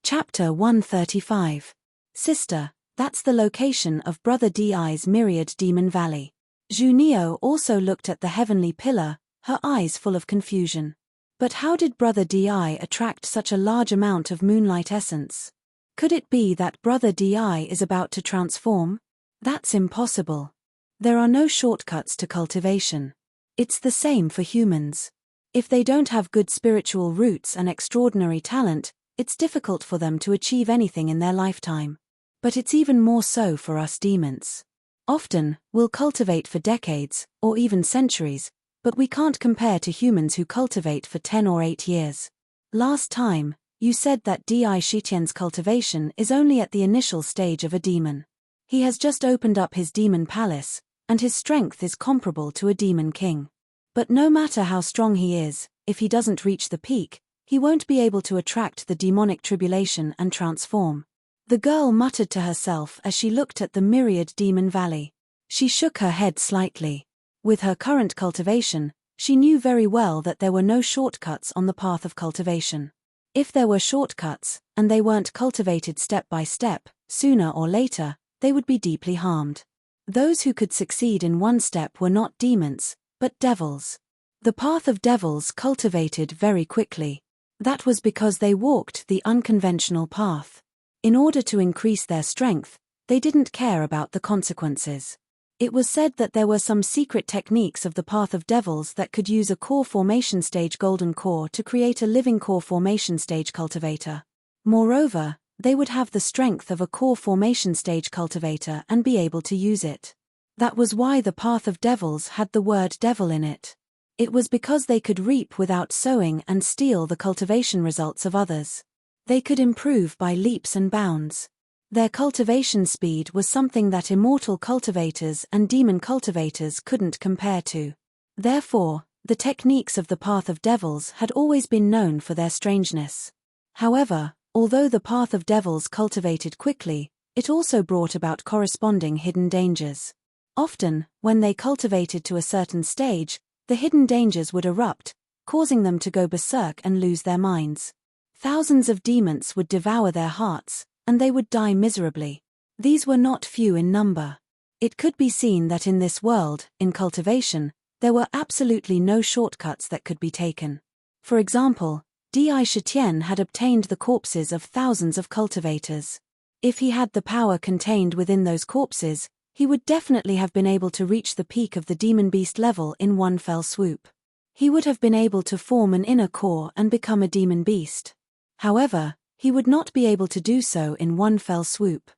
Chapter 135. Sister, that's the location of Brother Di's myriad demon valley. Junio also looked at the heavenly pillar, her eyes full of confusion. But how did Brother Di attract such a large amount of moonlight essence? Could it be that Brother Di is about to transform? That's impossible. There are no shortcuts to cultivation. It's the same for humans. If they don't have good spiritual roots and extraordinary talent, it's difficult for them to achieve anything in their lifetime. But it's even more so for us demons. Often, we'll cultivate for decades, or even centuries, but we can't compare to humans who cultivate for 10 or 8 years. Last time, you said that Di Shitian's cultivation is only at the initial stage of a demon. He has just opened up his demon palace, and his strength is comparable to a demon king. But no matter how strong he is, if he doesn't reach the peak, he won't be able to attract the demonic tribulation and transform. The girl muttered to herself as she looked at the myriad demon valley. She shook her head slightly. With her current cultivation, she knew very well that there were no shortcuts on the path of cultivation. If there were shortcuts, and they weren't cultivated step by step, sooner or later, they would be deeply harmed. Those who could succeed in one step were not demons, but devils. The path of devils cultivated very quickly. That was because they walked the unconventional path. In order to increase their strength, they didn't care about the consequences. It was said that there were some secret techniques of the path of devils that could use a core formation stage golden core to create a living core formation stage cultivator. Moreover, they would have the strength of a core formation stage cultivator and be able to use it. That was why the path of devils had the word devil in it. It was because they could reap without sowing and steal the cultivation results of others. They could improve by leaps and bounds. Their cultivation speed was something that immortal cultivators and demon cultivators couldn't compare to. Therefore, the techniques of the path of devils had always been known for their strangeness. However, although the path of devils cultivated quickly, it also brought about corresponding hidden dangers. Often, when they cultivated to a certain stage, the hidden dangers would erupt, causing them to go berserk and lose their minds. Thousands of demons would devour their hearts, and they would die miserably. These were not few in number. It could be seen that in this world, in cultivation, there were absolutely no shortcuts that could be taken. For example, Di Shitian had obtained the corpses of thousands of cultivators. If he had the power contained within those corpses, he would definitely have been able to reach the peak of the demon beast level in one fell swoop. He would have been able to form an inner core and become a demon beast. However, he would not be able to do so in one fell swoop.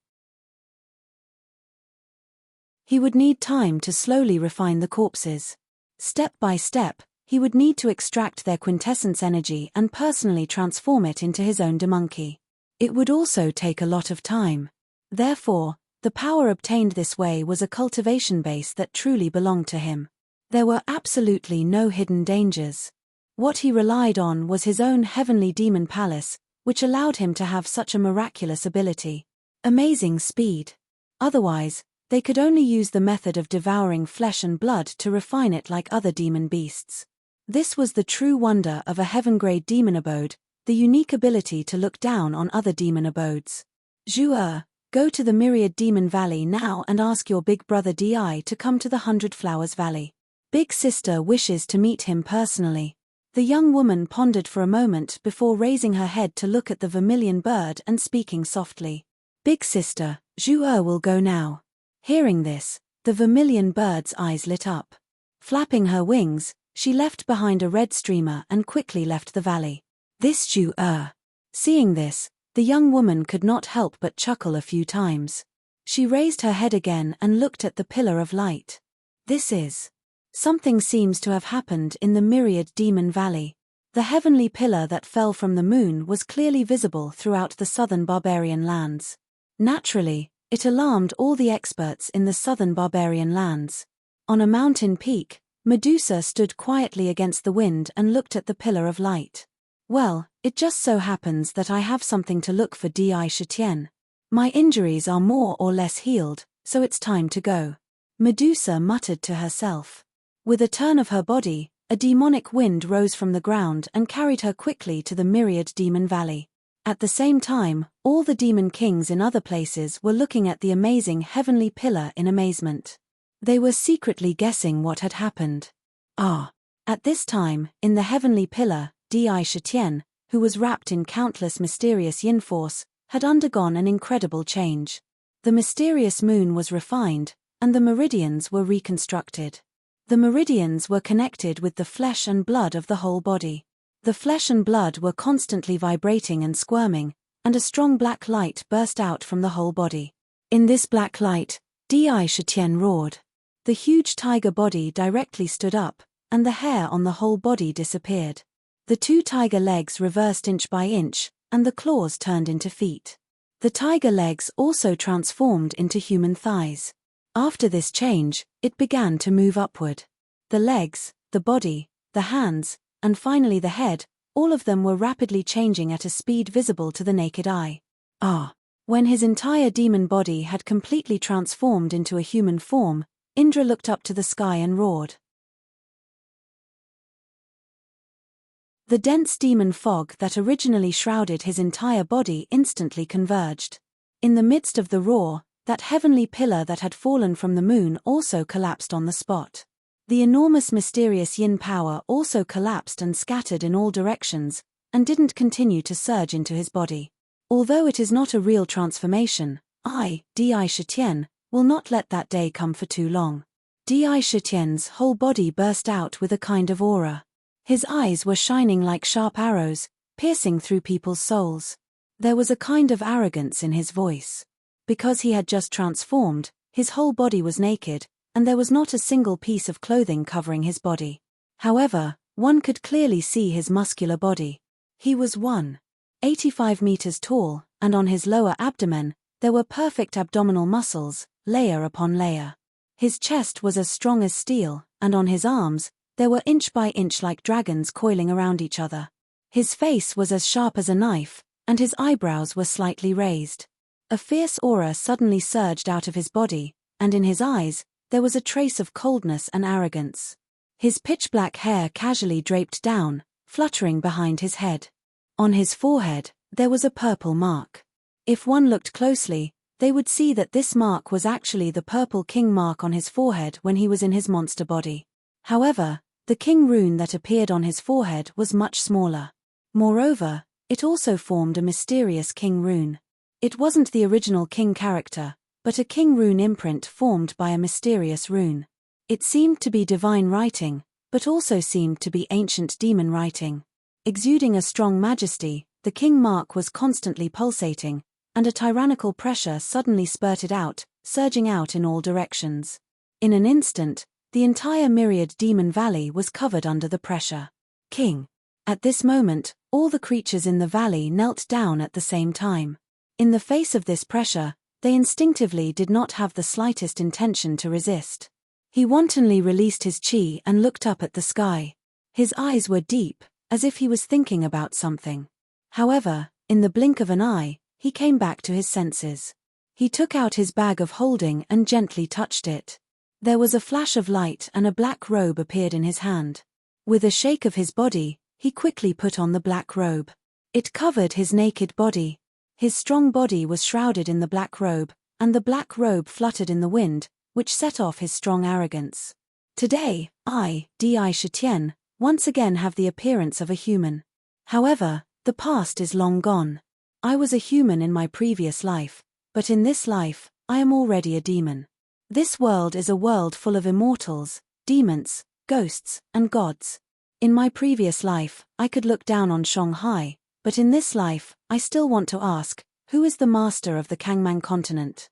He would need time to slowly refine the corpses. Step by step, he would need to extract their quintessence energy and personally transform it into his own demonkey. It would also take a lot of time. Therefore, the power obtained this way was a cultivation base that truly belonged to him. There were absolutely no hidden dangers. What he relied on was his own heavenly demon palace, which allowed him to have such a miraculous ability. Amazing speed. Otherwise, they could only use the method of devouring flesh and blood to refine it like other demon beasts. This was the true wonder of a heaven-grade demon abode, the unique ability to look down on other demon abodes. Zhu, go to the Myriad Demon Valley now and ask your big brother Di to come to the 100 Flowers Valley. Big sister wishes to meet him personally. The young woman pondered for a moment before raising her head to look at the vermilion bird and speaking softly. Big sister, Zhu will go now. Hearing this, the vermilion bird's eyes lit up. Flapping her wings, she left behind a red streamer and quickly left the valley. This Zhu. Seeing this, the young woman could not help but chuckle a few times. She raised her head again and looked at the pillar of light. This is. Something seems to have happened in the Myriad Demon Valley. The heavenly pillar that fell from the moon was clearly visible throughout the southern barbarian lands. Naturally, it alarmed all the experts in the southern barbarian lands. On a mountain peak, Medusa stood quietly against the wind and looked at the pillar of light. Well, it just so happens that I have something to look for Di Shitian. My injuries are more or less healed, so it's time to go. Medusa muttered to herself. With a turn of her body, a demonic wind rose from the ground and carried her quickly to the Myriad Demon Valley. At the same time, all the demon kings in other places were looking at the amazing heavenly pillar in amazement. They were secretly guessing what had happened. At this time, in the heavenly pillar, Di Shitian, who was wrapped in countless mysterious yin force, had undergone an incredible change. The mysterious moon was refined, and the meridians were reconstructed. The meridians were connected with the flesh and blood of the whole body. The flesh and blood were constantly vibrating and squirming, and a strong black light burst out from the whole body. In this black light, Di Shitian roared. The huge tiger body directly stood up, and the hair on the whole body disappeared. The two tiger legs reversed inch by inch, and the claws turned into feet. The tiger legs also transformed into human thighs. After this change, it began to move upward. The legs, the body, the hands, and finally the head, all of them were rapidly changing at a speed visible to the naked eye. When his entire demon body had completely transformed into a human form, Indra looked up to the sky and roared. The dense demon fog that originally shrouded his entire body instantly converged. In the midst of the roar, that heavenly pillar that had fallen from the moon also collapsed on the spot. The enormous mysterious yin power also collapsed and scattered in all directions, and didn't continue to surge into his body. Although it is not a real transformation, Di Shitian, will not let that day come for too long. Di Shitian's whole body burst out with a kind of aura. His eyes were shining like sharp arrows, piercing through people's souls. There was a kind of arrogance in his voice. Because he had just transformed, his whole body was naked, and there was not a single piece of clothing covering his body. However, one could clearly see his muscular body. He was 185 meters tall, and on his lower abdomen, there were perfect abdominal muscles, layer upon layer. His chest was as strong as steel, and on his arms, there were inch by inch like dragons coiling around each other. His face was as sharp as a knife, and his eyebrows were slightly raised. A fierce aura suddenly surged out of his body, and in his eyes, there was a trace of coldness and arrogance. His pitch-black hair casually draped down, fluttering behind his head. On his forehead, there was a purple mark. If one looked closely, they would see that this mark was actually the purple king mark on his forehead when he was in his monster body. However, the king rune that appeared on his forehead was much smaller. Moreover, it also formed a mysterious king rune. It wasn't the original king character, but a king rune imprint formed by a mysterious rune. It seemed to be divine writing, but also seemed to be ancient demon writing. Exuding a strong majesty, the king mark was constantly pulsating, and a tyrannical pressure suddenly spurted out, surging out in all directions. In an instant, the entire myriad demon valley was covered under the pressure. King. At this moment, all the creatures in the valley knelt down at the same time. In the face of this pressure, they instinctively did not have the slightest intention to resist. He wantonly released his chi and looked up at the sky. His eyes were deep, as if he was thinking about something. However, in the blink of an eye, he came back to his senses. He took out his bag of holding and gently touched it. There was a flash of light and a black robe appeared in his hand. With a shake of his body, he quickly put on the black robe. It covered his naked body. His strong body was shrouded in the black robe, and the black robe fluttered in the wind, which set off his strong arrogance. Today, I, Di Shitian, once again have the appearance of a human. However, the past is long gone. I was a human in my previous life, but in this life, I am already a demon. This world is a world full of immortals, demons, ghosts, and gods. In my previous life, I could look down on Shanghai, but in this life, I still want to ask, who is the master of the Kangmang continent?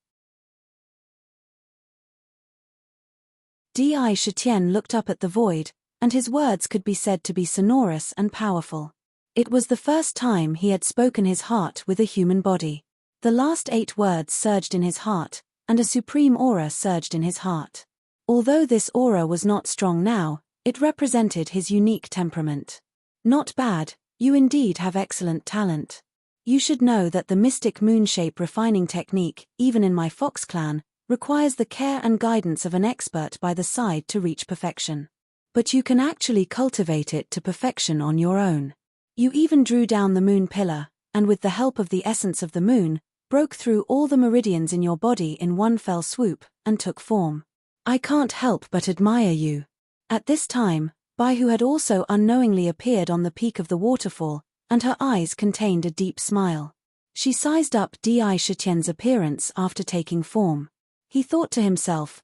Di Shitian looked up at the void, and his words could be said to be sonorous and powerful. It was the first time he had spoken his heart with a human body. The last 8 words surged in his heart, and a supreme aura surged in his heart. Although this aura was not strong now, it represented his unique temperament. Not bad, you indeed have excellent talent. You should know that the mystic moon-shape refining technique, even in my Fox clan, requires the care and guidance of an expert by the side to reach perfection. But you can actually cultivate it to perfection on your own. You even drew down the moon pillar, and with the help of the essence of the moon, broke through all the meridians in your body in one fell swoop, and took form. I can't help but admire you. At this time, Baihu had also unknowingly appeared on the peak of the waterfall, and her eyes contained a deep smile. She sized up Di Shitian's appearance after taking form. He thought to himself,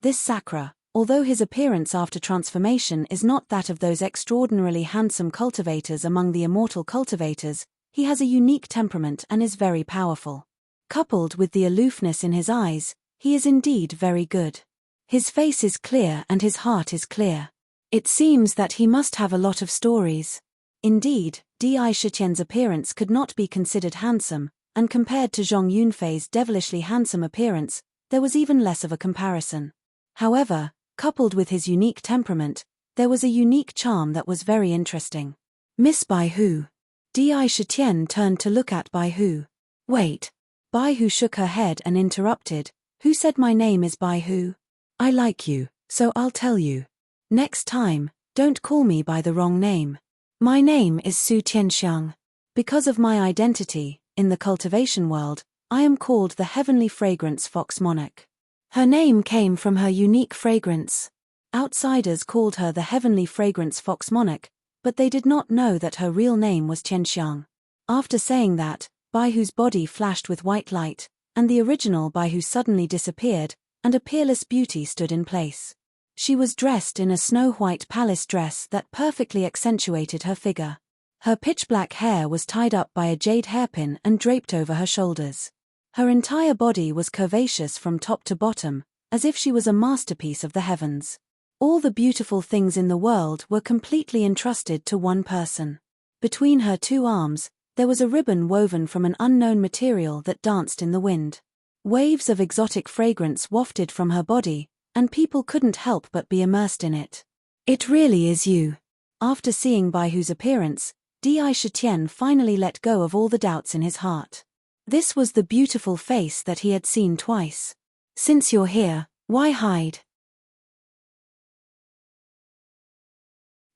this Sakura, although his appearance after transformation is not that of those extraordinarily handsome cultivators among the immortal cultivators, he has a unique temperament and is very powerful. Coupled with the aloofness in his eyes, he is indeed very good. His face is clear and his heart is clear. It seems that he must have a lot of stories. Indeed, Di Shitian's appearance could not be considered handsome, and compared to Zhong Yunfei's devilishly handsome appearance, there was even less of a comparison. However, coupled with his unique temperament, there was a unique charm that was very interesting. Miss Baihu. Di Shitian turned to look at Baihu. Wait. Baihu shook her head and interrupted. Who said my name is Baihu? I like you, so I'll tell you. Next time, don't call me by the wrong name. My name is Su Tianxiang. Because of my identity, in the cultivation world, I am called the Heavenly Fragrance Fox Monarch. Her name came from her unique fragrance. Outsiders called her the Heavenly Fragrance Fox Monarch, but they did not know that her real name was Tianxiang. After saying that, Baihu's body flashed with white light, and the original Baihu suddenly disappeared, and a peerless beauty stood in place. She was dressed in a snow-white palace dress that perfectly accentuated her figure. Her pitch-black hair was tied up by a jade hairpin and draped over her shoulders. Her entire body was curvaceous from top to bottom, as if she was a masterpiece of the heavens. All the beautiful things in the world were completely entrusted to one person. Between her 2 arms, there was a ribbon woven from an unknown material that danced in the wind. Waves of exotic fragrance wafted from her body, and people couldn't help but be immersed in it. It really is you. After seeing Baihu's appearance, Di Shitian finally let go of all the doubts in his heart. This was the beautiful face that he had seen twice. Since you're here, Why hide?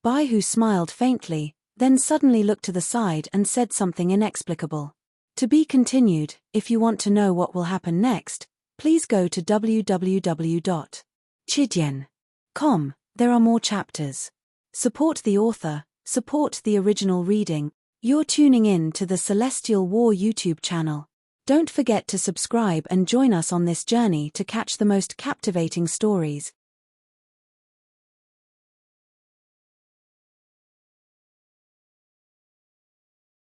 Baihu smiled faintly, then suddenly looked to the side and said something inexplicable. To be continued. If you want to know what will happen next, please go to www.chidian.com. There are more chapters. Support the author, support the original reading. You're tuning in to the Celestial War YouTube channel. Don't forget to subscribe and join us on this journey to catch the most captivating stories.